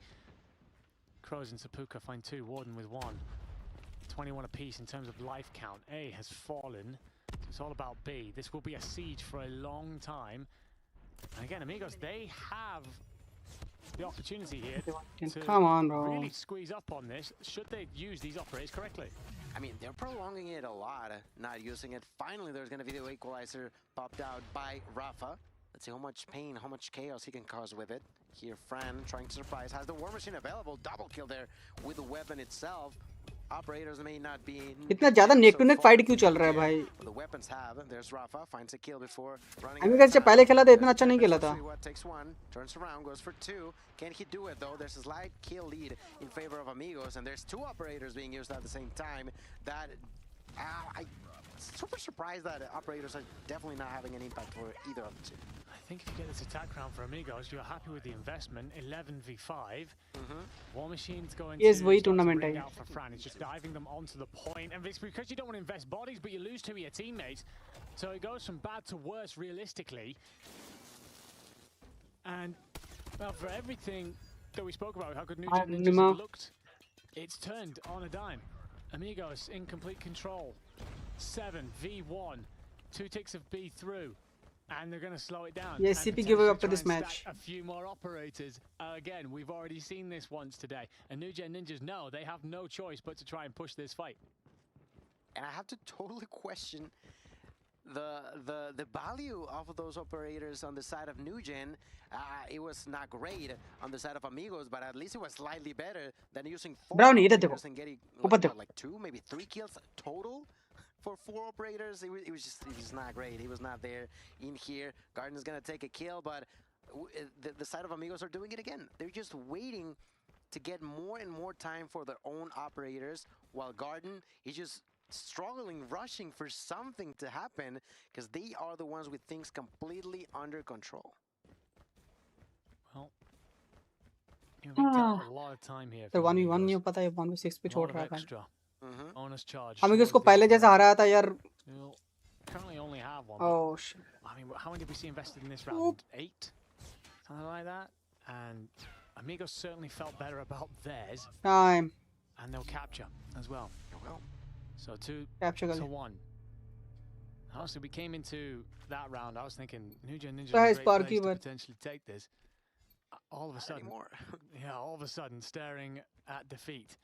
Crows and Seppuku find 2, Warden with 1. 21 apiece in terms of life count. A has fallen. It's all about B. This will be a siege for a long time. And again, Amigos, they have the opportunity here to Come on, bro. really squeeze up on this. Should they use these operators correctly? I mean, they're prolonging it a lot, not using it. Finally, there's going to be the equalizer popped out by Rafa. Let's see how much pain, how much chaos he can cause with it. Here, Fran trying to surprise, has the war machine available. Double kill there with the weapon itself. Operators may not be इतना ज़्यादा neck to neck fight क्यों चल रहा है भाई? The weapons have. There's Rafa finds a kill before running. Amigos जब पहले खेला था इतना अच्छा नहीं खेला था. Takes one, turns around, goes for two. Can he do it though? There's a slight kill lead in favor of Amigos, and there's two operators being used at the same time. That I'm super surprised that operators are definitely not having an impact for either of the two. I think if you get this attack round for Amigos, you're happy with the investment. 11v5. War Machine's going Yes, to वही start to tournament bring है. out for Fran. It's just diving them onto the point. And it's because you don't want to invest bodies, but you lose two of your teammates. So it goes from bad to worse, realistically. And, well, for everything that we spoke about, how good New Gen Ninjas have looked, it's turned on a dime. Amigos in complete control. 7v1. 2 ticks of B through. And they're going to slow it down. Yes, CP give up for this match. A few more operators. Again, we've already seen this once today. And New Gen Ninjas know they have no choice but to try and push this fight. And I have to totally question the value of those operators on the side of New Gen. It was not great on the side of Amigos, but at least it was slightly better than using 4 operators and getting like 2, maybe 3 kills total. For 4 operators, it was just not great. He was not there in here. Garden's gonna take a kill, but the side of Amigos are doing it again. They're just waiting to get more and more time for their own operators, while Garden is just struggling, rushing for something to happen, because they are the ones with things completely under control. Well, you know, a lot of time here. तो 1v1 नहीं हो पाता है 1v6 पे छोड़ रहा है. Bonus charge. Amigos को पहले जैसा हराया था यार. Currently only have one. Oh shit. I mean, how many did we see invested in this round? 8? Something like that. And Amigos certainly felt better about theirs. Time. And they'll capture as well. So 2 capture to 1. Honestly, we came into that round, I was thinking New Gen Ninja is a great place to potentially take this. All of a sudden, all of a sudden, staring at defeat.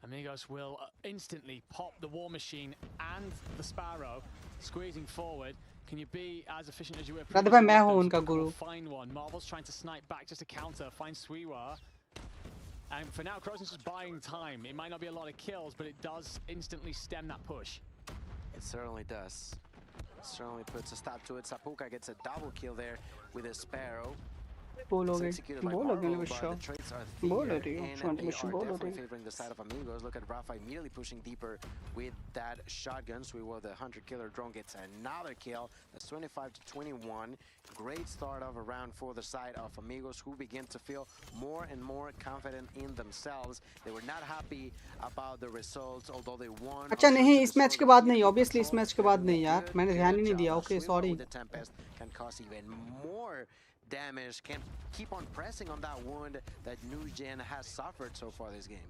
Amigos will instantly pop the War Machine and the Sparrow, squeezing forward. Can you be as efficient as you were? Find one. Marvel's trying to snipe back just to counter. Find Swiwa. And for now, Crozen's just buying time. It might not be a lot of kills, but it does instantly stem that push. It certainly does. Certainly puts a stop to it. Sapuka gets a double kill there with a Sparrow. बोल हो गई the traits are there, and they are definitely favoring the side of Amigos. Look at Rafa immediately pushing deeper with that shotgun. So the hunter killer drone gets another kill. That's 25 to 21. Great start of a round for the side of Amigos, who begin to feel more and more confident in themselves. They were not happy about the results, although they won. अच्छा नहीं, इस match के बाद नहीं, obviously इस match के बाद नहीं यार, मैंने ध्यान ही नहीं दिया. Okay, sorry. The Tempest can cause even more damage, can keep on pressing on that wound that New Gen has suffered so far this game.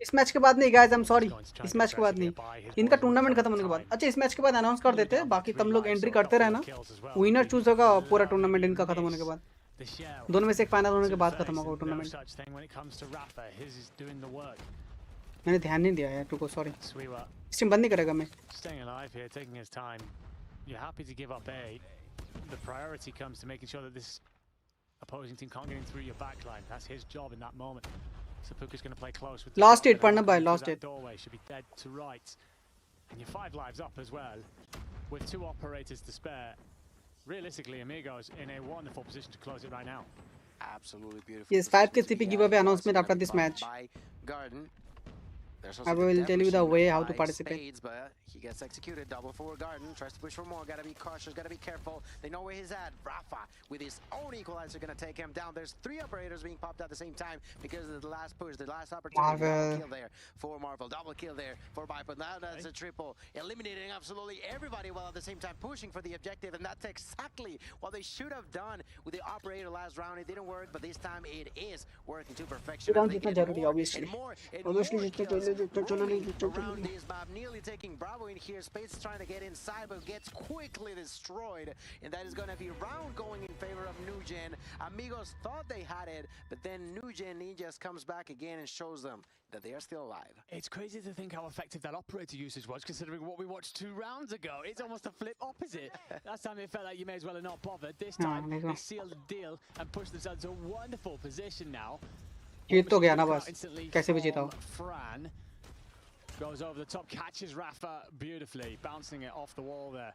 इस मैच के बाद नहीं guys, I'm sorry. इस मैच के बाद नहीं. इनका टूर्नामेंट खत्म होने के बाद. अच्छा इस मैच के बाद अनाउंस कर देते हैं, बाकी तुम लोग एंट्री करते रहना. विनर चूज होगा पूरा टूर्नामेंट इनका खत्म होने के बाद. दोनों में से एक फाइनल होने के बाद खत्म होगा टूर्नामेंट. मैंने ध्यान नहीं दिया यार, टुको सॉरी. स्ट्रीम बंद नहीं करेगा मैं. You're happy to give up A. The priority comes to making sure that this opposing team can't get in through your backline. That's his job in that moment. Sapuka's going to play close with last hit, partner by last hit. Doorway should be dead to right, and you're 5 lives up as well, with 2 operators to spare. Realistically, Amigos in a wonderful position to close it right now. Absolutely beautiful. Yes, 5k CP giveaway announcement after this match. I will tell you the way how to participate. But he gets executed. Double forward Garden. Tries to push for more. Gotta be cautious. Gotta be careful. They know where he's at. Rafa with his own equalizer gonna take him down. There's 3 operators being popped at the same time because of the last push, the last opportunity. Double kill there for Marvel. Double kill there for Viper. Now that's a triple, eliminating absolutely everybody while at the same time pushing for the objective. And that's exactly what they should have done with the operator last round. It didn't work, but this time it is working to perfection. Obviously. around this map, nearly taking Bravo in here. Spades trying to get inside, but gets quickly destroyed. And that is going to be round going in favor of New Gen. Amigos thought they had it, but then New Gen Ninjas comes back again and shows them that they are still alive. It's crazy to think how effective that operator usage was, considering what we watched 2 rounds ago. It's almost a flip opposite. Last time it felt like you may as well have not bothered. This time, they sealed the deal and pushed themselves to a wonderful position now. जीत तो गया ना बस कैसे भी जीता हो Fran goes over the top, catches Rafa beautifully, bouncing it off the wall there.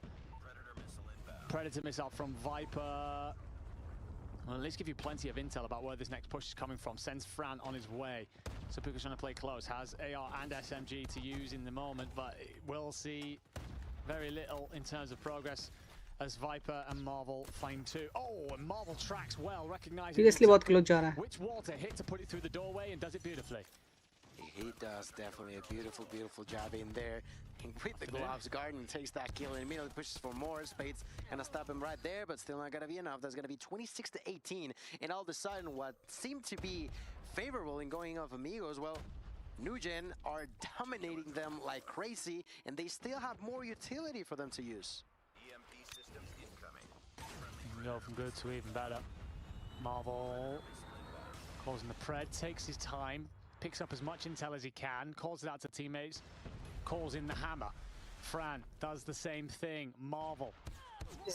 Predator missile from Viper. Well, at least give you plenty of intel about where this next push is coming from. Sends Fran on his way. So Puka's trying to play close. Has AR and SMG to use in the moment, but we'll see very little in terms of progress as Viper and Marvel find 2. Oh, and Marvel tracks well, recognizing seriously बहुत close जा रहा है which wall to hit to put it through the doorway, and does it beautifully. He does definitely a beautiful job in there. With the gloves, Garden takes that kill and immediately pushes for more. Spades gonna stop him right there, but still not gonna be enough. That's gonna be 26-18, and all of a sudden, what seemed to be favorable in going off Amigos, well, New Gen are dominating them like crazy, and they still have more utility for them to use. EMP systems incoming. You can go from good to even better. Marvel calls in the Pred, takes his time, picks up as much intel as he can, calls it out to teammates, calls in the hammer. Fran does the same thing. Marvel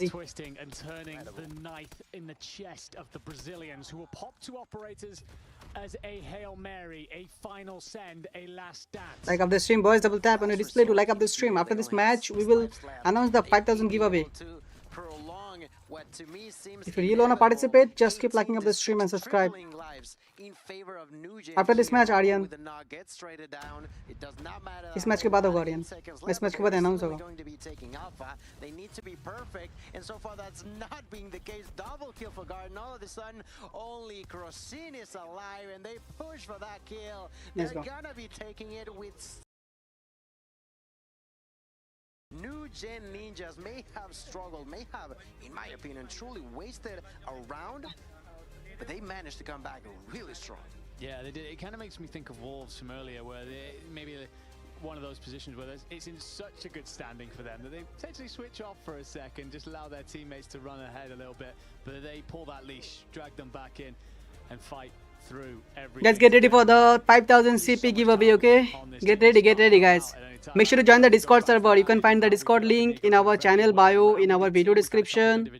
twisting and turning the knife in the chest of the Brazilians, who will pop 2 operators as a Hail Mary, a final send, a last dance. Like up the stream, boys. Double tap on your display to like up the stream. After this match, we will announce the 5,000 giveaway. What to me seems If you really want to participate, just keep liking up the stream and subscribe. After this match, Aryan. इस match के बाद होगा Aryan. इस match के बाद announce होगा. They need to be perfect, and so far that's not being the case. Double kill for Garden. All of a sudden, only Crosin is alive, and they push for that kill. They're gonna be taking it with. New Gen Ninjas may have struggled, may have, in my opinion, truly wasted a round, but they managed to come back really strong. Yeah, they did. It kind of makes me think of Wolves from earlier, where they maybe one of those positions where it's in such a good standing for them that they potentially switch off for a second, just allow their teammates to run ahead a little bit, but they pull that leash, drag them back in, and fight through every. Let's get ready for the 5,000 CP giveaway, okay? Get ready, guys. Make sure to join the Discord server. You can find the Discord link in our channel bio, in our video description.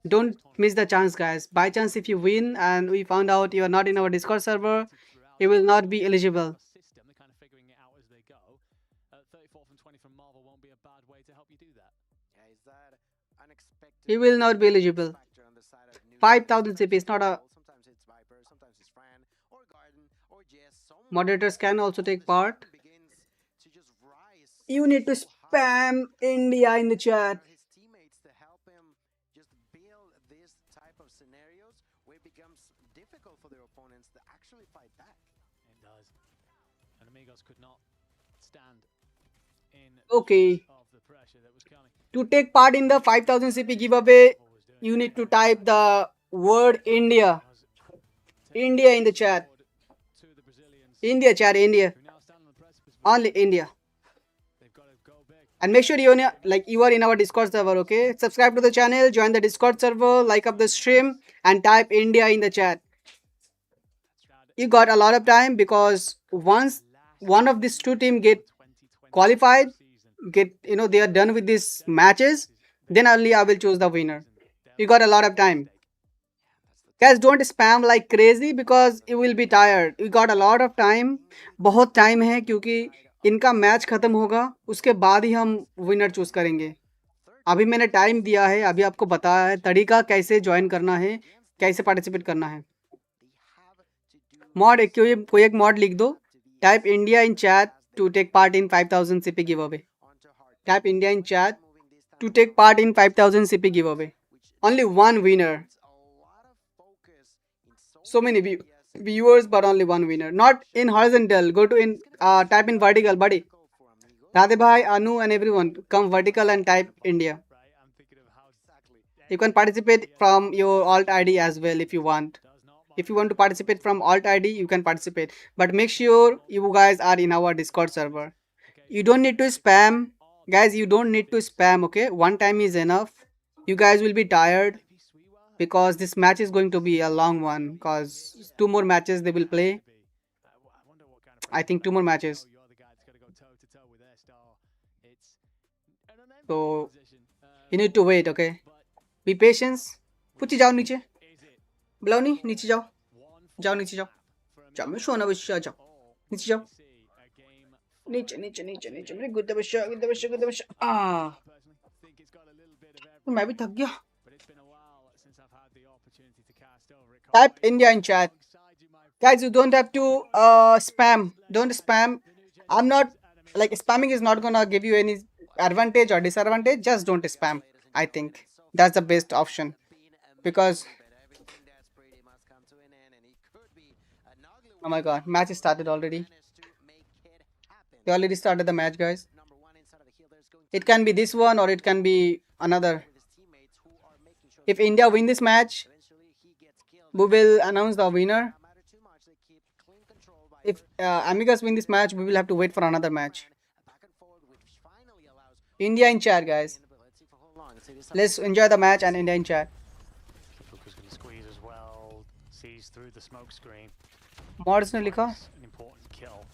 Don't miss the chance, guys. By chance, if you win and we found out you are not in our Discord server, you will not be eligible. You will not be eligible. 5,000 CP is not a. Moderators can also take part. You need to spam India in the chat. His teammates to help him just build this type of scenarios where it becomes difficult for their opponents to actually fight back. It does. And Amigos could not stand in Okay. of the pressure that was coming. To take part in the 5,000 CP giveaway, you need to type the word India. India in the chat. India chat, India. Only India. And make sure you are in our Discord server, okay? Subscribe to the channel, join the Discord server, like up the stream, and type India in the chat. You got a lot of time, because once one of these 2 teams get qualified, they are done with these matches, then only I will choose the winner. You got a lot of time. Guys, don't spam like crazy because you will be tired. We got a lot of time. बहुत time है क्योंकि इनका match खत्म होगा, उसके बाद ही हम winner choose करेंगे. अभी मैंने टाइम दिया है, अभी आपको बताया है तरीका कैसे ज्वाइन करना है, कैसे पार्टिसिपेट करना है. मॉड कोई एक मॉड लिख दो. Type India in chat to take part in 5,000 CP giveaway. Type India in chat to take part in 5,000 CP giveaway. Only one winner. So many viewers, but only one winner. Not in horizontal. Go to type in vertical, buddy. Radhe bhai, Anu, and everyone come vertical and type India. You can participate from your alt ID as well if you want. If you want to participate from alt ID, you can participate. But make sure you guys are in our Discord server. You don't need to spam. Guys, you don't need to spam, okay? One time is enough. You guys will be tired because this match is going to be a long one because 2 more matches they will play. I think 2 more matches. So you need to wait, okay? Be patient. Puchi jao niche. Blowni, niche jao. Jao niche jao. Jao me shona bishya jao. Niche jao. Niche. मेरे गुद्दे बच्चा ah मैं भी थक गया. Type India in chat. Guys, you don't have to spam. Don't spam. I'm not like spamming is not gonna give you any advantage or disadvantage. Just don't spam. I think that's the best option because oh my god, match started already. They already started the match, guys. It can be this one or it can be another. If India win this match, we will announce the winner. If Amigas win this match, we will have to wait for another match. India in chat, guys. Let's enjoy the match and India in chat. Fuku's going to squeeze as well. Sees through the smoke screen. Mods ne likha. An important kill.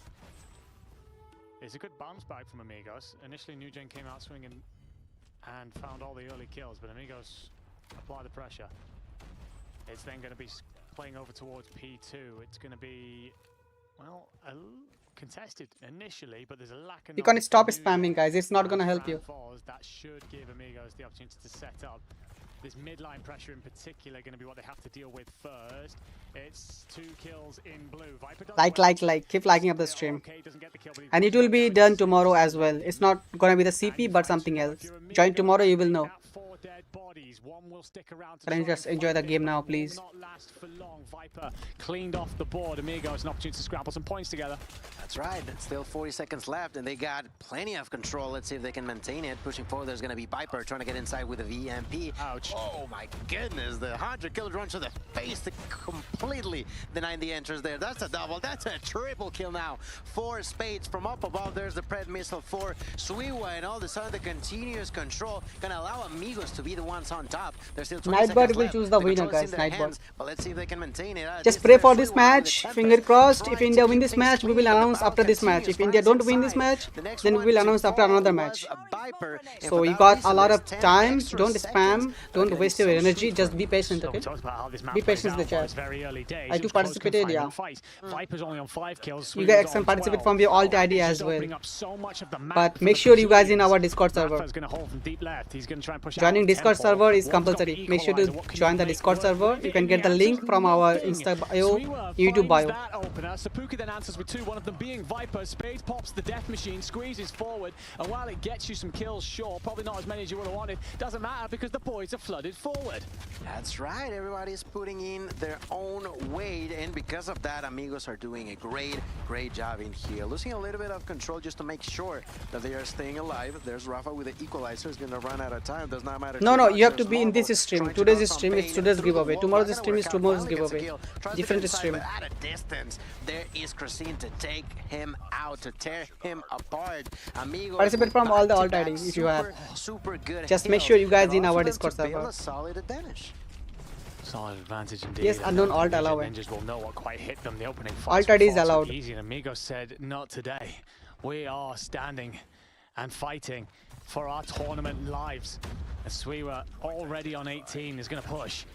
It's a good bounce back from Amigos. Initially, New Gen came out swinging and found all the early kills, but Amigos apply the pressure. It's then going to be playing over towards P2. It's going to be, well, contested initially, but there's a lack of... You can stop spamming, guys. It's not going to help you. That should give Amigos the opportunity to set up. This midline pressure in particular going to be what they have to deal with first. It's 2 kills in blue. Like. Keep liking up the stream. And it will be done tomorrow as well. It's not going to be the CP, but something else. Join tomorrow, you will know. Can I just enjoy the game now, please? Viper cleaned off the board. Amigos an opportunity to scramble some points together. That's right. Still 40 seconds left, and they got plenty of control. Let's see if they can maintain it. Pushing forward, there's going to be Viper trying to get inside with a VMP. Ouch. Oh my goodness, the 100 run to the face to completely deny the entrance there. That's a double. That's a triple kill now. 4 spades from up above. There's the Pred missile for Suiwa, and all of a sudden the continuous control can allow Amigos to be the ones on top. There's still 20 Nightbird will left. choose the winner, guys. Nightbird. But let's see if they can maintain it. Just pray for this match. Finger crossed. If India win this match, we will announce after this match. If India don't win this match, then we will announce after another match. So you got a lot of time. Don't spam. Don't waste your energy. Just be patient, okay? Be patient with the chat. I do participated, yeah. Viper's only on 5 kills. You guys can participate from your alt ID as well. But make sure you guys in our Discord server. Joining Discord server is compulsory. Make sure to join the Discord server. You can get the link from our Insta bio, YouTube bio. Sapuki then answers with 2, one of them being Viper. Spades pops the death machine, squeezes forward, and while it gets you some kills, sure, probably not as many as you would have wanted, doesn't matter because the boys are flooded forward. That's right, everybody's putting in their own weight, and because of that, Amigos are doing a great job in here. Losing a little bit of control just to make sure that they are staying alive. There's Rafa with the equalizer, is going to run out of time. Does not matter. No, you have to be in this stream. Today's stream is today's giveaway. Tomorrow's stream is tomorrow's giveaway. Different stream. At a distance, there is Christine to take him out, to tear him apart. Amigos participate from all the alt IDs if you have. Super good. Just make sure you guys in our Discord server. Solid advantage. Solid advantage indeed. Yes, unknown alt allow it. Ninjas will know what quite hit them. The opening alt ID is allowed. Easy, and Amigos said, not today. We are standing and fighting for our tournament lives. As Suiwa already on 18 is going to push.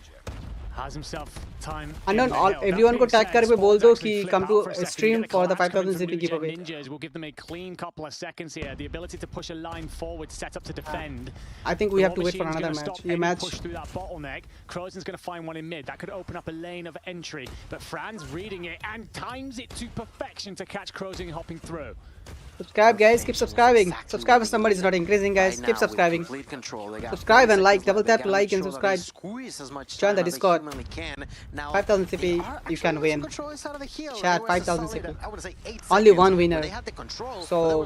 Has himself time. Unknown all everyone को tag करके बोल दो कि come to stream for the 5000 ZP giveaway. Ninjas will give them a clean couple of seconds here. The ability to push a line forward, set up to defend. I think we have to wait for another match. Ye match. Push through that bottleneck. Crozen's going to find one in mid. That could open up a lane of entry. But Franz reading it and times it to perfection to catch Crozen hopping through. Subscribe, guys. Keep subscribing. Subscribers number is not increasing, guys. Keep subscribing. Subscribe and like. Double tap to like and subscribe. Join the Discord. 5,000 CP, you can win. Chat, 5,000 CP. Only one winner. So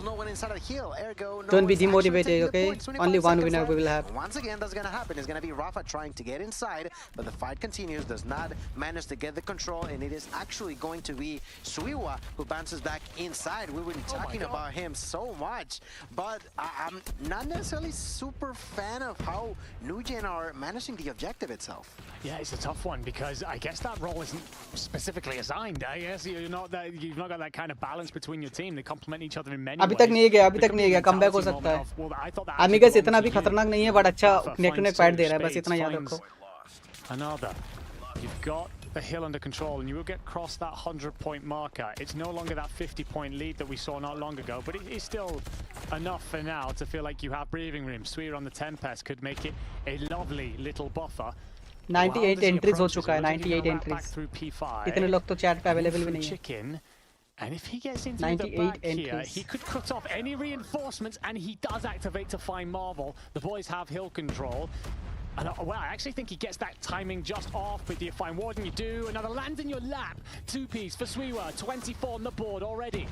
don't be demotivated, okay? Only one winner we will have. Once again, that's gonna happen. It's gonna be Rafa trying to get inside, but the fight continues. Does not manage to get the control, and it is actually going to be Suiwa who bounces back inside. We were talking about him so much, but I'm not necessarily super fan of how Nugen are managing the objective itself. Yeah, it's a tough one because I guess that role isn't specifically assigned. I guess you've not got that kind of balance between your team. They complement each other in many ways. अभी तक नहीं गया comeback हो सकता है. Amigas इतना भी खतरनाक नहीं है, but अच्छा neck to neck fight दे रहा है, बस इतना याद रखो. Another. You've got the hill under control and you will get across that 100-point marker. It's no longer that 50-point lead that we saw not long ago, but it is still enough for now to feel like you have breathing room. Sweer on the Tempest could make it a lovely little buffer. 98 entries हो चुका है, 98 entries. इतने लोग तो chat पे available भी नहीं है. And if he gets into the back here, he could cut off any reinforcements, and he does activate to find Marvel. The boys have hill control. And, well, I actually think he gets that timing just off, but do you find Warden? You do. Another land in your lap. 2-piece for Sweewa. 24 on the board already.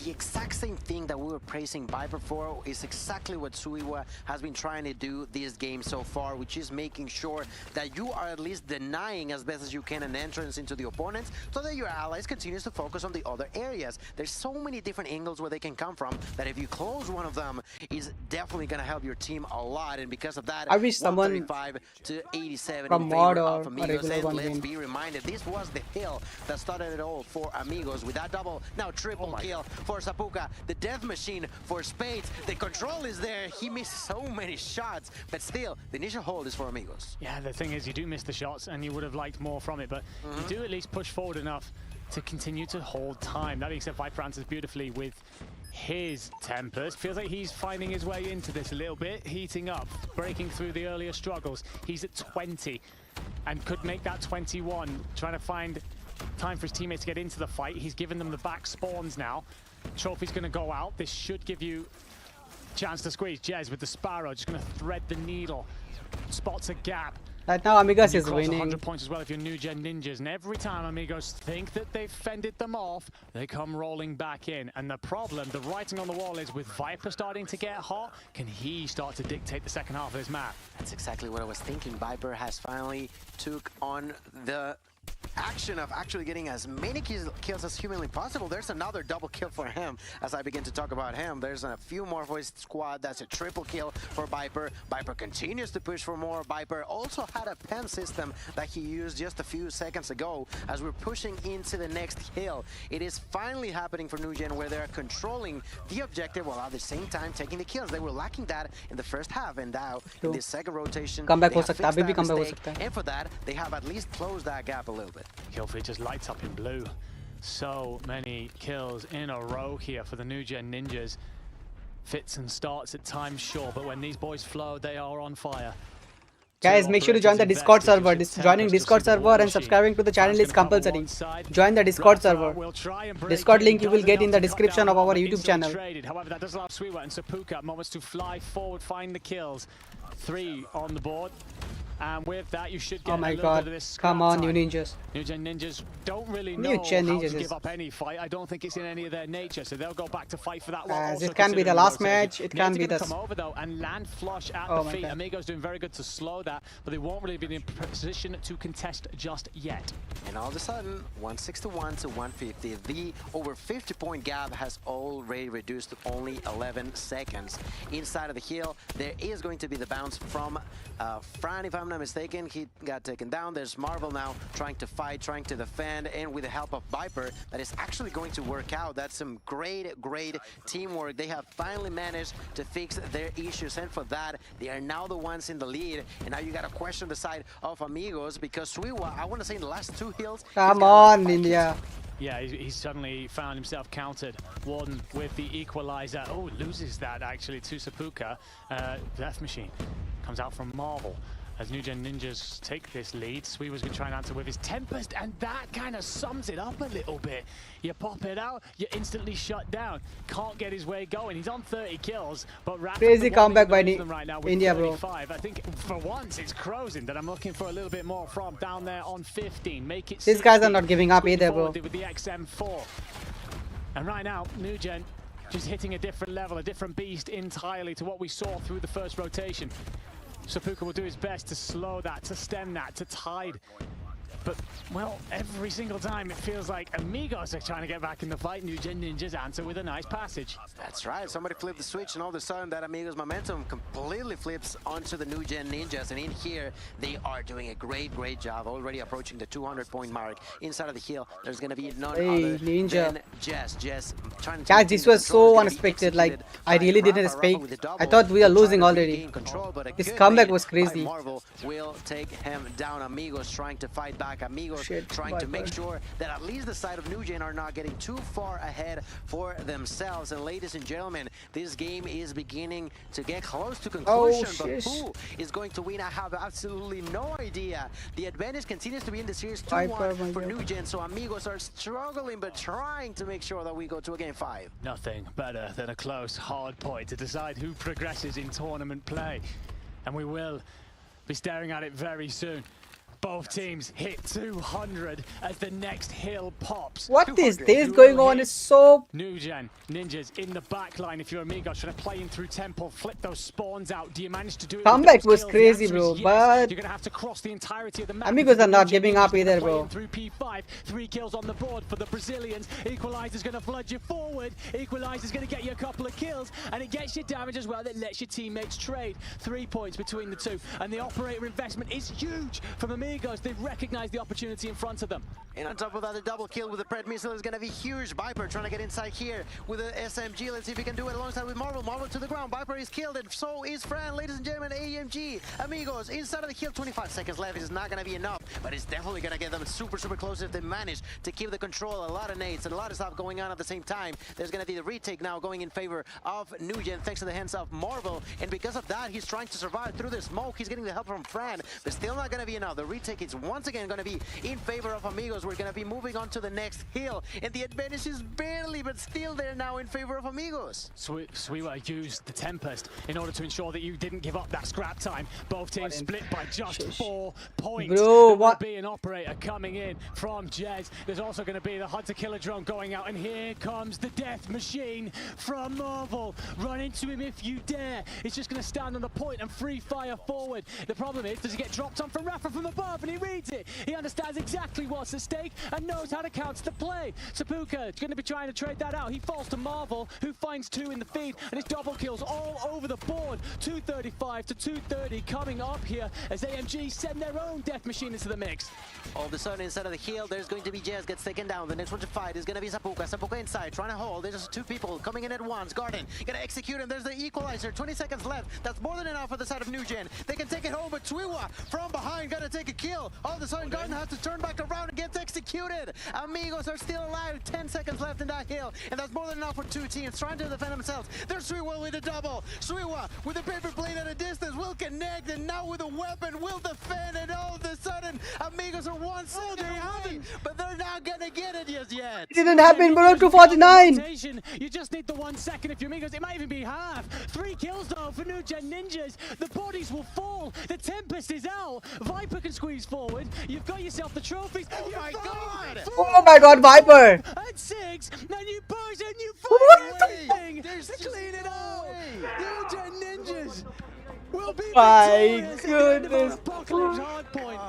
The exact same thing that we were praising Viper for is exactly what Suiwa has been trying to do this game so far, which is making sure that you are at least denying as best as you can an entrance into the opponents so that your allies continues to focus on the other areas. There's so many different angles where they can come from that if you close one of them is definitely going to help your team a lot, and because of that, I wish someone 135 to 87 from in mod favor or of Amigos. regular And one let's game. be reminded, this was the hill that started it all for Amigos with that double, now triple kill for Sapuka, the death machine for Spades. The control is there. He missed so many shots, but still, the initial hold is for Amigos. Yeah, the thing is, you do miss the shots, and you would have liked more from it, but you do at least push forward enough to continue to hold time. That being said, Viper answers beautifully with his Tempest. Feels like he's finding his way into this a little bit, heating up, breaking through the earlier struggles. He's at 20 and could make that 21, trying to find time for his teammates to get into the fight. He's given them the back spawns now. Trophy's going to go out. This should give you a chance to squeeze. Jez with the Sparrow, just going to thread the needle. Spots a gap. Right now, Amigas is winning. 100 points as well if you're new gen ninjas. And every time Amigos think that they've fended them off, they come rolling back in. And the problem, the writing on the wall is with Viper starting to get hot, can he start to dictate the second half of this map? That's exactly what I was thinking. Viper has finally took on the action of actually getting as many kills as humanly possible. There's another double kill for him as I begin to talk about him. There's a few more for his squad. That's a triple kill for Viper. Viper continues to push for more. Viper also had a pen system that he used just a few seconds ago as we're pushing into the next hill. It is finally happening for Nugen where they're controlling the objective while at the same time taking the kills. They were lacking that in the first half, and now in this second rotation, comeback they हो have सकता है, fixed अभी भी that comeback हो mistake, सकता है. and for that, they have at least closed that gap a little bit. Killfree just lights up in blue. So many kills in a row here for the new gen ninjas. Fits and starts at times, sure, but when these boys flow, they are on fire. Guys, make sure to join the Discord server. Joining Discord server and subscribing to the channel is compulsory. Join the Discord server. Discord link you will get in the description of our YouTube channel. However, that does allow Sweewa and Sapuka moments to fly forward, find the kills. 3 on the board. And with that, you should get Oh my a little god, bit of this come on, time. new ninjas. New Gen Ninjas don't really know New Gen how Ninjas to is- give up any fight. I don't think it's in any of their nature, so they'll go back to fight for that one. As Also it can be the considering last rotation. match, it can Nate's be gonna the- come over though and land flush at Oh the my feet. God. Amigo's doing very good to slow that, but they won't really be in a position to contest just yet. And all of a sudden, 161 to 150. The over 50-point gap has already reduced to only 11 seconds. Inside of the hill, there is going to be the bounce from Fran, if I'm not mistaken. He got taken down. There's Marvel now trying to fight, trying to defend, and with the help of Viper, that is actually going to work out. That's some great teamwork. They have finally managed to fix their issues, and for that, they are now the ones in the lead. And now you got to question the side of Amigos because Suiwa, I want to say in the last 2 hills, Come on, India. Yeah, he's suddenly found himself countered. Warden with the equalizer. Oh, loses that actually to Sapuka. Death Machine comes out from Marvel. As New Gen Ninjas take this lead, Sweewa's going to try and answer with his Tempest, and that kind of sums it up a little bit. You pop it out, you're instantly shut down. Can't get his way going. He's on 30 kills, but crazy comeback by right now India, 35. I think for once it's Crozen that I'm looking for a little bit more from down there on 15. Make it. These guys are not giving up either, bro. With the XM4. And right now, New Gen just hitting a different level, a different beast entirely to what we saw through the first rotation. Sapuka will do his best to slow that, to stem that, to tide. But, well, every single time it feels like Amigos are trying to get back in the fight. New Gen Ninjas answer with a nice passage. That's right. Somebody flipped the switch, and all of a sudden that Amigos momentum completely flips onto the New Gen Ninjas. And in here, they are doing a great job. Already approaching the 200-point mark. Inside of the hill, there's going to be none other than Jess. Jess trying to... Guys, this was so unexpected. Like, I really didn't expect. I thought we are losing already. This comeback was crazy. Marvel will take him down. Amigos trying to fight back. Amigos trying to make sure that at least the side of New Gen are not getting too far ahead for themselves. And ladies and gentlemen, this game is beginning to get close to conclusion. But who is going to win? I have absolutely no idea. The advantage continues to be in the series 2-1 for New Gen. So Amigos are struggling, but trying to make sure that we go to a game 5. Nothing better than a close, hard point to decide who progresses in tournament play. And we will be staring at it very soon. Both teams hit 200 as the next hill pops. What is this going on? It's so... New Gen Ninjas in the back line. If you're Amigos trying to play in through Temple, flip those spawns out. Do you manage to do it? Comeback was crazy, bro, but... You're going to have to cross the entirety of the map. Amigos are not giving up either, bro. Through P5, 3 kills on the board for the Brazilians. Equalizer's going to flood you forward. Equalizer's going to get you a couple of kills, and it gets you damage as well that lets your teammates trade. 3 points between the two, and the operator investment is huge from Amigos. They've recognized the opportunity in front of them. And on top of that, the double kill with the Pred missile is going to be huge. Viper trying to get inside here with the SMG. Let's see if he can do it alongside with Marvel. Marvel to the ground. Viper is killed, and so is Fran. Ladies and gentlemen, AMG, Amigos, inside of the kill. 25 seconds left. It's not going to be enough, but it's definitely going to get them super close if they manage to keep the control. A lot of nades and a lot of stuff going on at the same time. There's going to be the retake now going in favor of New Gen, thanks to the hands of Marvel. And because of that, he's trying to survive through the smoke. He's getting the help from Fran, but still not going to be enough. The retake is once again going to be in favor of Amigos. We're going to be moving on to the next hill, and the advantage is barely, but still there now in favor of Amigos. Sweewa used the Tempest in order to ensure that you didn't give up that scrap time. Both teams split by just 4 points. Bro, there what? will be an operator coming in from Jez. There's also going to be the Hunter Killer drone going out, and here comes the death machine from Marvel. Run into him if you dare. He's just going to stand on the point and free fire forward. The problem is, does he get dropped on from Rafa from above, and he reads it. He understands exactly what's at stake and knows how to counter the play. Sapuka is going to be trying to trade that out. He falls to Marvel, who finds 2 in the feed, and it's double kills all over the board. 235 to 230 coming up here as AMG send their own death machine into the mix. All of a sudden, inside of the hill, there's going to be Jez gets taken down. The next one to fight is going to be Sapuka. Sapuka inside, trying to hold. There's just 2 people coming in at once. Garden, gonna execute him. There's the equalizer. 20 seconds left. That's more than enough for the side of New Gen. They can take it home, but Sweewa from behind gonna take a kill. All of a sudden, Garden has to turn back around and gets executed. Amigos are still alive. 10 seconds left in that hill, and that's more than enough for 2 teams trying to defend themselves. There's Sweewa with a double. Sweewa with a paper plane at a distance will connect, and now with a weapon will defend, and all of a sudden, Amigos are 1 second away, but they're not gonna get it just yet. It didn't happen, bro. 249. You just need the 1 second if you're Amigos. It might even be half. 3 kills though for New Gen Ninjas. The bodies will fall. The Tempest is out. Viper can squeeze forward. You've got yourself the trophies. Oh my god! Oh my god, Viper! At 6, and you push and you find everything to clean it out. New Gen Ninjas will be my goodness. Apocalypse hard point.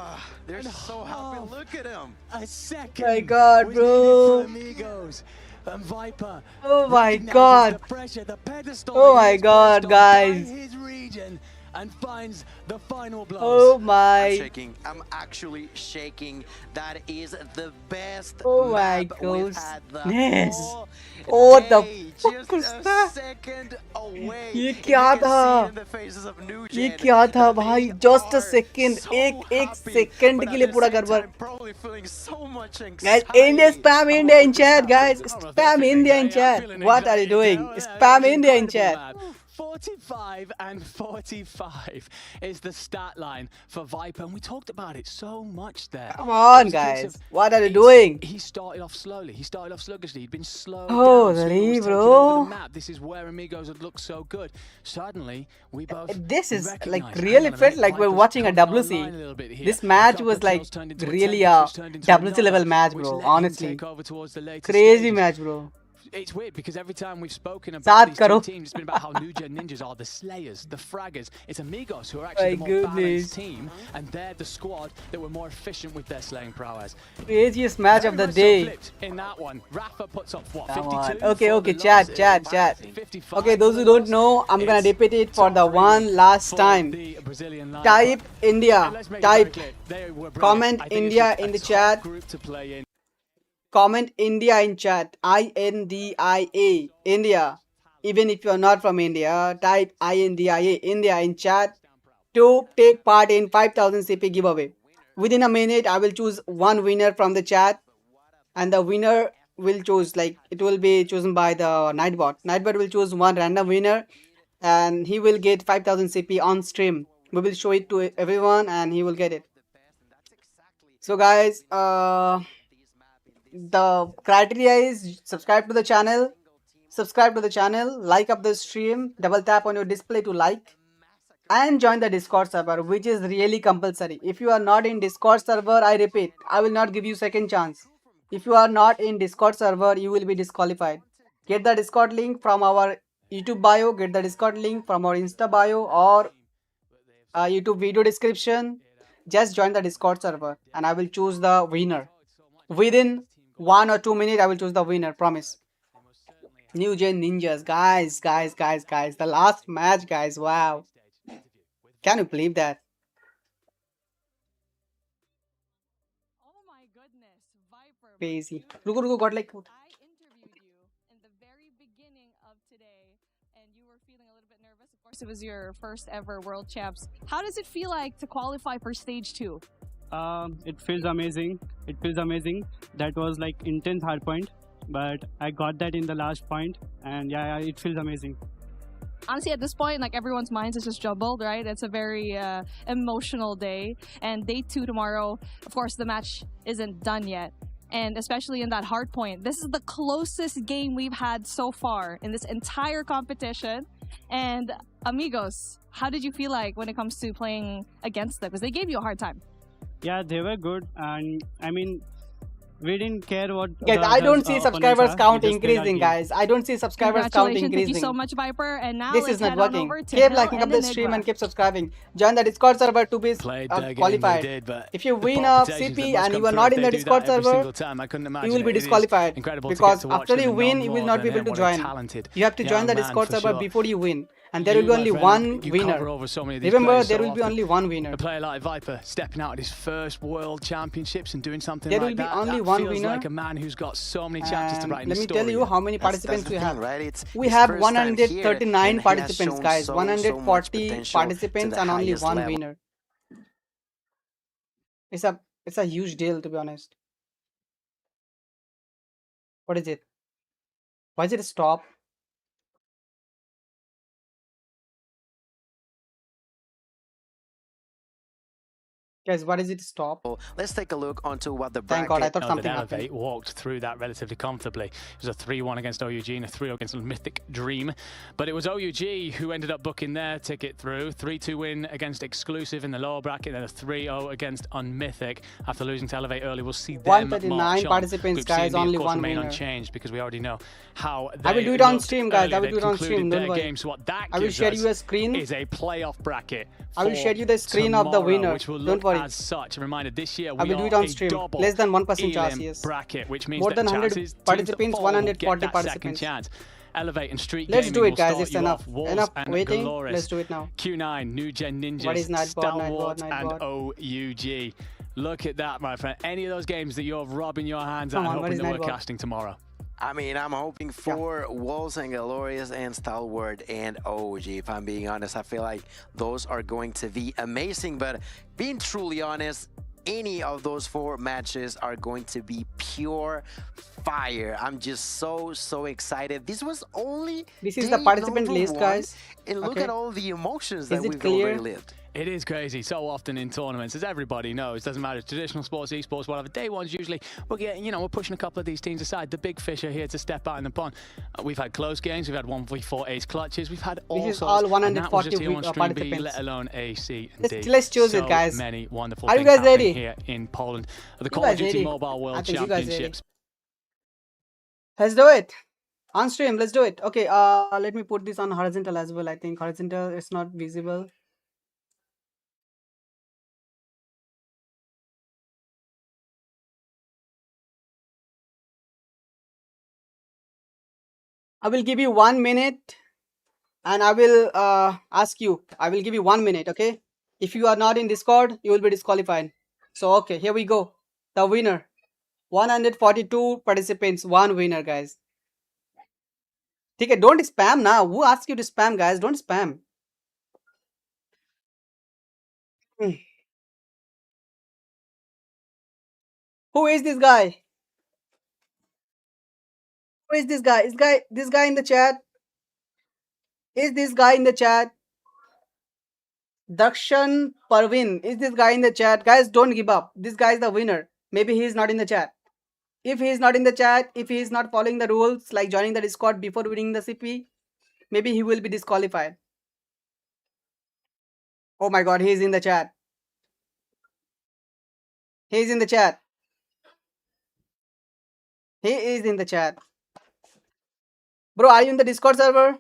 They're so happy. Look at him. A second. My god, bro. Amigos. And Viper. Oh my god. The pressure, the pedestal. Oh my god, guys. His region and finds the final blows. Oh my. I'm shaking. I'm actually shaking. That is the best. Oh my goodness. Yes. Oh, the fuck was Just a that? second away. ये क्या था? ये क्या था भाई? Just a second. एक second के लिए पूरा गड़बड़. Probably feeling so much Guys, anxiety. India, spam India in chat, guys. Spam India in chat. What are you doing? Spam India in chat. 45 and 45 is the stat line for Viper, and we talked about it so much there. Come on, guys. What are you doing? He started off slowly. He started off sluggishly. He'd been slowed down. Holy, So over the bro. map. This is where Amigos had looked so good. Suddenly, we both This is like recognized, really hang on a felt minute, like we're Viper's watching a coming online a little WC. bit here. This match Couple was like kills turned into really 10, a which turned into WC level another, match, which bro. let him Honestly. take over towards the later Crazy stages. match, bro. It's weird because every time we've spoken Saat about these two karo. teams, it's been about how New Gen Ninjas are the slayers, the fraggers. It's Amigos who are actually My the more goodness. balanced team, and they're the squad that were more efficient with their slaying prowess. Craziest match of the Very much so day. flipped in that one. Rafa puts up what, Come 52? on. Okay, for okay. the Chat, loss. chat. 55 Okay, those for who the don't loss. know, I'm gonna It's repeat it for the top one three last for time. the Brazilian lineup. Type India. And let's make it very Type. clear, they were brilliant. Comment I think this India was in a the tough chat. group to play in. Comment India in chat. INDIA. India. Even if you're not from India, type INDIA India in chat to take part in 5000 CP giveaway. Within a minute, I will choose one winner from the chat, and the winner will choose, like, it will be chosen by the Nightbot. Nightbot will choose one random winner, and he will get 5000 CP on stream. We will show it to everyone, and he will get it. So, guys, the criteria is subscribe to the channel, like up the stream, double tap on your display to like, and join the Discord server, which is really compulsory. If you are not in Discord server, I repeat, I will not give you second chance. If you are not in Discord server, you will be disqualified. Get the Discord link from our YouTube bio, get the Discord link from our Insta bio or YouTube video description. Just join the Discord server and I will choose the winner. Within 1 or 2 minutes, I will choose the winner, promise. New Gen Ninjas, guys. The last match, guys. Wow. Can you believe that? Oh my goodness, Viper. Crazy. Ruko, got like. I interviewed you in the very beginning of today, and you were feeling a little bit nervous. Of course, it was your first ever World Champs. How does it feel like to qualify for stage 2? It feels amazing. That was like intense hard point, but I got that in the last point, and yeah, it feels amazing. Honestly, at this point, like, everyone's minds is just jumbled, right? It's a very emotional day, and day 2 tomorrow. Of course, the match isn't done yet, and especially in that hard point, this is the closest game we've had so far in this entire competition. And Amigos, how did you feel like when it comes to playing against them? Because they gave you a hard time. Yeah, they were good, and I mean, we didn't care what. Guys, I don't see subscribers count increasing, guys. I don't see subscribers count increasing. Thank you so much, Viper. And now this is not working. Keep liking up the stream and keep subscribing. Join the Discord server to be qualified. If you win a CP and you are not in the Discord server, you will be disqualified. Because after you win, you will not be able to join. You have to join the Discord server before you win. And there will be only one winner. Remember, there will be only one winner. A player like Viper stepping out at his first World Championships and doing something like that. There will be only one winner. Like a man who's got so many chances to write in Let the me story. tell you how many participants we have. Right? We have 139 participants, guys. 140 participants and only one winner. It's a huge deal, to be honest. What is it? Why is it stop? Guys, what is it stop? Let's take a look onto what the bracket... Thank God, I thought something happened. Elevate walked through that relatively comfortably. It was a 3-1 against OUG and a 3-0 against Mythic Dream. But it was OUG who ended up booking their ticket through. 3-2 win against Exclusive in the lower bracket, and a 3-0 against Unmythic. After losing to Elevate early, we'll see them 139 participants, guys, only one winner. Unchanged because we already know how I will do it on stream, guys. I will do it on stream. Don't worry. So what that I will share you a screen. Is a playoff bracket. I will share you the screen of the winner. Don't worry. As such, a reminder, this year I will do it on stream. Less than 1% chance, yes. Bracket, which means more than 100 participants, 140 participants. Chance. Elevate and Street Let's do it, guys. It's enough. Enough waiting. Let's do it now. Q9, New Gen Ninjas, what is Stalwart, and OUG. Look at that, my friend. Any of those games that you're rubbing your hands at and hoping that we're casting tomorrow. I mean, I'm hoping for Wolves and Glorious and Stalwart and OG. If I'm being honest, I feel like those are going to be amazing. But being truly honest, any of those 4 matches are going to be pure fire. I'm just so excited. This was only This is the day participant number list, 1, guys. and look Okay. at all the emotions Is that it we've clear? already lived. It is crazy so often in tournaments, as everybody knows. Doesn't matter, traditional sports, esports, whatever. Day one's usually we're getting, we're pushing a couple of these teams aside. The big fish are here to step out in the pond. We've had close games. We've had 1v4 ace clutches. We've had all This is sorts. all And that was just 140 here on stream B, participants. let alone A, C, and D. Let's choose so it, guys. many wonderful Are you things guys happening ready? here in Poland. The You Call guys of Duty ready? Mobile I World think you guys ready. Championships. Let's do it. On stream, let's do it. Okay, let me put this on horizontal as well. I think horizontal is not visible. I will give you 1 minute and I will ask you. I will give you 1 minute, okay? If you are not in Discord, you will be disqualified. So, okay, here we go. The winner. 142 participants, 1 winner, guys. Okay, don't spam now. Who asked you to spam, guys? Don't spam. Who is this guy? Who is this guy? This guy in the chat? Is this guy in the chat? Dakshan Parvin. Is this guy in the chat? Guys, don't give up. This guy is the winner. Maybe he is not in the chat. If he is not in the chat, if he is not following the rules, like joining the Discord before winning the CP, maybe he will be disqualified. Oh my god, he is in the chat. He is in the chat. He is in the chat. Bro, are you in the Discord server?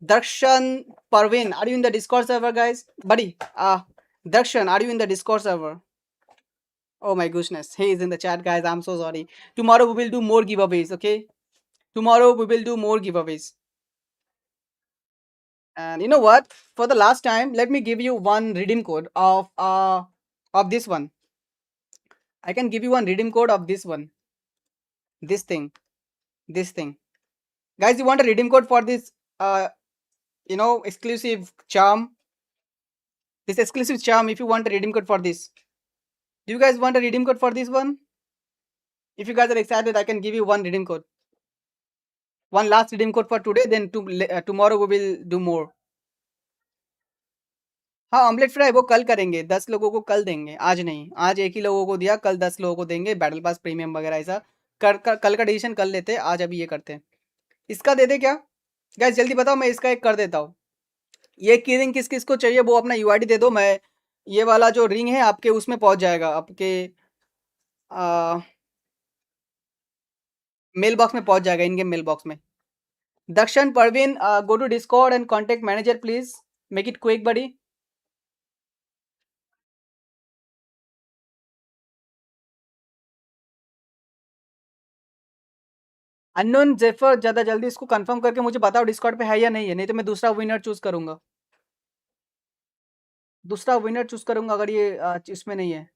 Darshan Parvin, are you in the Discord server, guys? Buddy, Darshan, are you in the Discord server? Oh my goodness, he is in the chat, guys. I'm so sorry. Tomorrow we will do more giveaways, okay? Tomorrow we will do more giveaways. And you know what? For the last time, let me give you one redeem code of this one. I can give you one redeem code of this one. This thing. Guys, you want a redeem code for this exclusive charm? This exclusive charm, if you want a redeem code for this. Do you guys want a redeem code for this one? If you guys are excited, I can give you one redeem code. One last redeem code for today, then tomorrow we will do more. हाँ omelette fry वो कल करेंगे 10 लोगों को कल देंगे आज नहीं आज एक ही लोगों को दिया कल 10 लोगों को देंगे बैटल पास प्रीमियम वगैरह ऐसा कल का डिसीजन कर लेते आज अभी ये करते हैं इसका दे दे क्या गाइस जल्दी बताओ मैं इसका एक कर देता हूँ ये की रिंग किस किस को चाहिए वो अपना यूआईडी दे दो मैं ये वाला जो रिंग है आपके उसमें पहुंच जाएगा आपके मेल बॉक्स में पहुंच जाएगा इनके मेल बॉक्स में Dakshan Parveen go to Discord and contact manager please make it quick buddy unknown Zephyr ज़्यादा जल्दी इसको कंफर्म करके मुझे बताओ डिस्कॉर्ड पे है या नहीं है नहीं तो मैं दूसरा विनर चूज करूंगा अगर ये इसमें नहीं है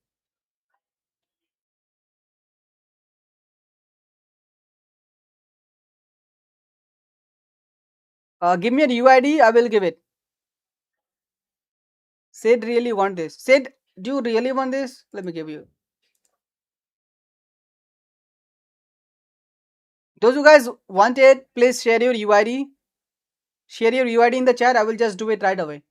give me a UID I will give it Sid really want this Sid do you really want this let me give you those who guys want it please share your UID in the chat I will just do it right away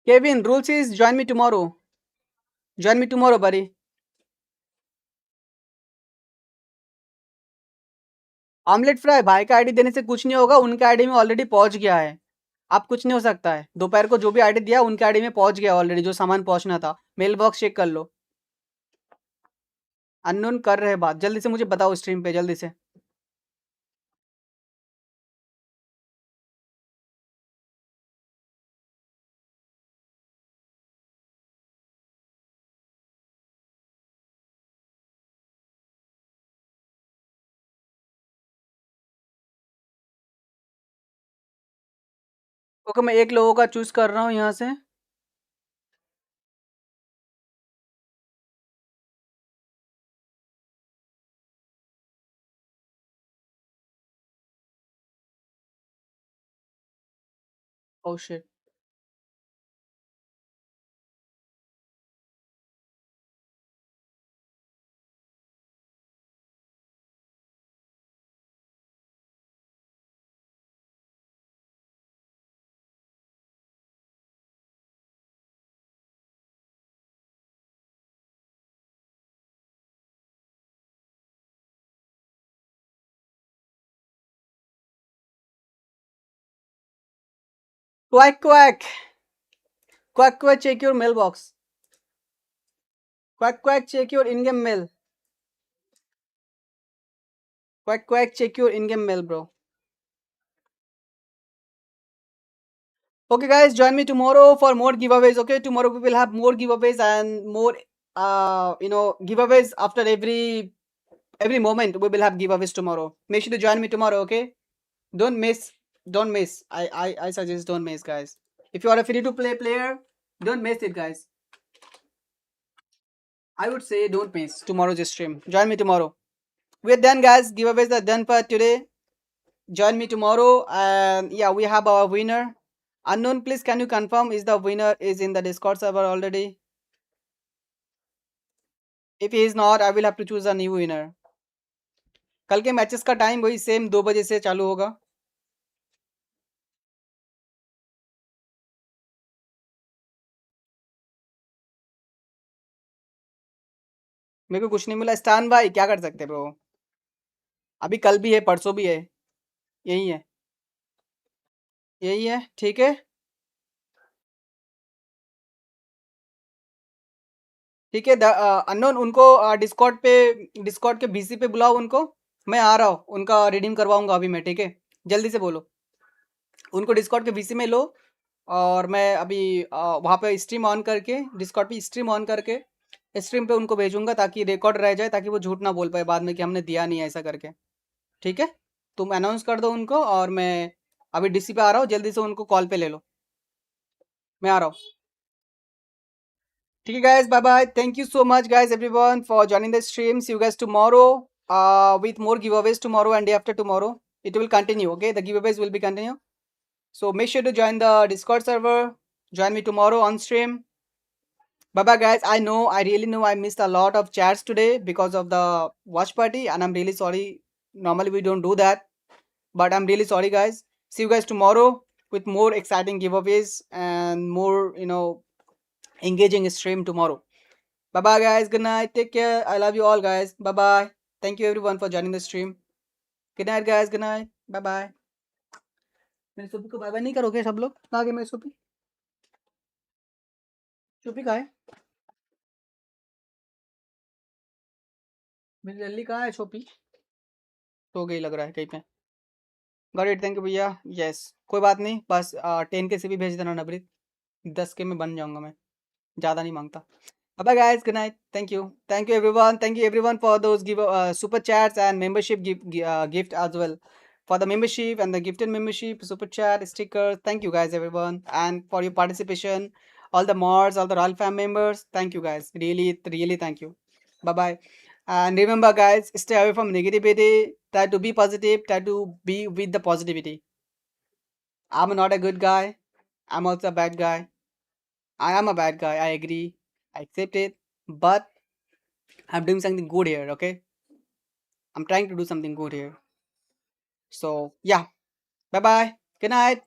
Kevin rules is join me tomorrow buddy omelette fry भाई का ID देने से कुछ नहीं होगा उनके ID में already पहुंच गया है आप कुछ नहीं हो सकता है दोपहर को जो भी आईडी दिया उनके आईडी में पहुंच गया ऑलरेडी जो सामान पहुंचना था मेल बॉक्स चेक कर लो अननोन कर रहे बात जल्दी से मुझे बताओ स्ट्रीम पे जल्दी से ओके मैं एक लोगों का चूज कर रहा हूँ यहाँ से Oh shit. Quack quack. Quack quack, check your mailbox. Quack quack, check your in-game mail. Quack quack, check your in-game mail, bro. Okay guys, join me tomorrow for more giveaways. Okay, tomorrow we will have more giveaways and more giveaways after every moment. We will have giveaways tomorrow. Make sure to join me tomorrow. Okay, don't miss. I suggest don't miss, guys. If you are a free to play player, don't miss it, guys. I would say don't miss tomorrow's stream. Join me tomorrow. We're done, guys. Giveaways are done for today. Join me tomorrow, and yeah, we have our winner. Unknown, please can you confirm is the winner is in the Discord server already? If he is not, I will have to choose a new winner. कल के matches का time वही same 2 बजे से चालू होगा. मेरे को कुछ नहीं मिला. स्टान भाई क्या कर सकते ब्रो? अभी कल भी है, परसों भी है. यही है, यही है. ठीक है, ठीक है. अननोन उनको डिस्कॉर्ड के बीसी पे बुलाओ उनको. मैं आ रहा हूँ, उनका रिडीम करवाऊंगा अभी मैं. ठीक है, जल्दी से बोलो उनको डिस्कॉर्ड के बीसी में लो. और मैं अभी वहाँ पे स्ट्रीम ऑन करके, डिस्कॉर्ड पे स्ट्रीम ऑन करके स्ट्रीम पे उनको भेजूंगा ताकि रिकॉर्ड रह जाए, ताकि वो झूठ ना बोल पाए बाद में कि हमने दिया नहीं ऐसा करके. ठीक है, तुम अनाउंस कर दो उनको और मैं अभी डीसी पे आ रहा हूँ. जल्दी से उनको कॉल पे ले लो, मैं आ रहा हूँ. ठीक है guys, bye bye. Thank you so much guys everyone for joining the stream. See you guys tomorrow with more giveaways tomorrow and day after tomorrow. It will continue. Okay, the giveaways will be continue. So make sure to join the Discord server. Join me tomorrow on stream. Bye bye guys. I really know I missed a lot of chats today because of the watch party, and I'm really sorry. Normally we don't do that, but I'm really sorry guys. See you guys tomorrow with more exciting giveaways and more engaging stream tomorrow. Bye bye guys, good night, take care. I love you all guys. Bye bye. Thank you everyone for joining the stream. Good night guys, good night. Bye bye. मेरे सोपी को bye bye नहीं करोगे सब लोग? कहाँ गए मेरे सोपी? सोपी कहाँ है? मेरी लल्ली कहाँ है? सोपी तो गई लग रहा है कहीं पे. गॉट इट, थैंक यू भैया. यस, कोई बात नहीं, बस 10 के से भी भेज देना नवरीत. 10 के में बन जाऊंगा मैं, ज़्यादा नहीं मांगता. Bye bye guys, good night. Thank you everyone for those super chats and membership gift as well, for the membership and the gifted membership, super chat, stickers. Thank you guys everyone, and for your participation, all the mods, all the Royal Fam members. Thank you guys, really thank you. Bye bye, and remember guys, stay away from negativity. Try to be positive, try to be with the positivity. I'm not a good guy, I'm also a bad guy. I am a bad guy, I agree, I accept it, but I'm doing something good here. Okay, I'm trying to do something good here. So yeah, bye bye, good night.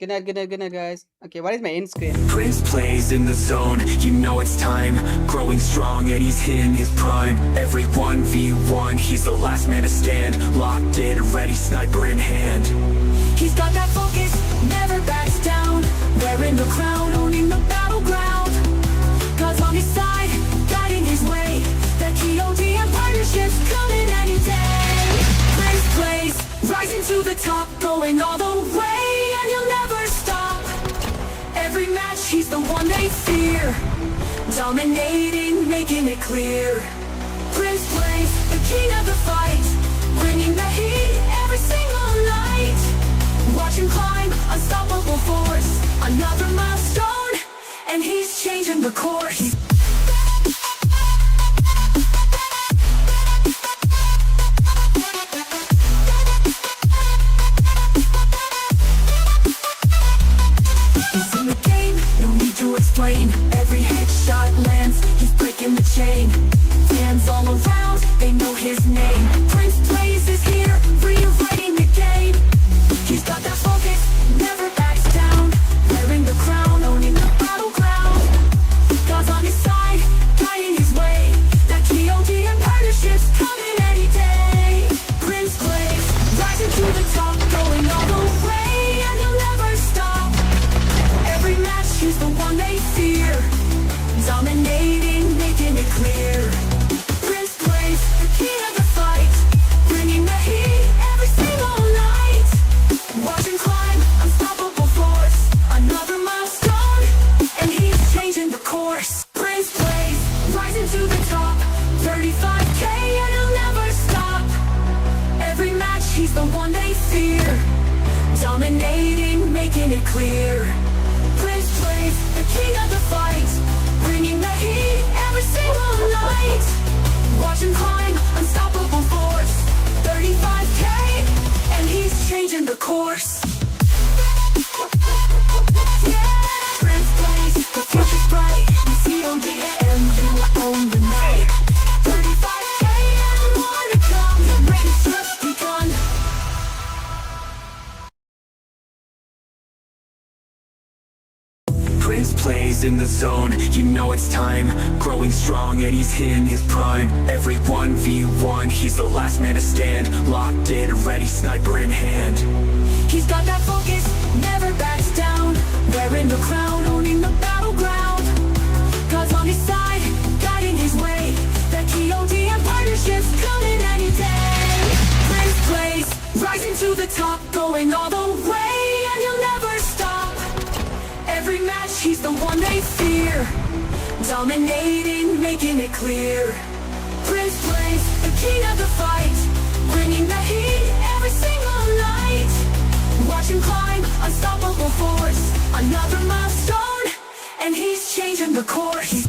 Good night guys. Okay, what is my end screen? Prince plays in the zone, you know it's time. Growing strong and he's in his prime. Every 1v1, he's the last man to stand. Locked in, ready, sniper in hand. He's got that focus, never backs down. Wearing the crown, owning the battleground. God's on his side, guiding his way. The CODM partnerships coming any day. Prince plays, rising to the top, going all the way, and he'll never stop. Every match, he's the one they fear. Dominating, making it clear. Prince plays, the king of the fight, bringing the heat every single night. Watch him climb, unstoppable force. Another milestone, and he's changing the course. clear. Prince plays the king of the fight, bringing the heat every single night. Watch him climb, unstoppable force. 35K, and he's changing the course. Yeah, Prince plays, the future's bright. CODM, you own the night. 35K and more to come. The race just begun. Prince plays in the zone, you know it's time. Growing strong and he's in his prime. Every 1v1, he's the last man to stand. Locked in, ready, sniper in hand. He's got that focus, never backs down. Wearing the crown, owning the battleground. God's on his side, guiding his way. That CODM partnership's coming any day. Prince plays, rising to the top, going all the way, and he'll never stop. Every match, he's the one they fear. Dominating, making it clear. Prince plays, the king of the fight, bringing the heat every single night. Watch him climb, unstoppable force. Another milestone, and he's changing the course.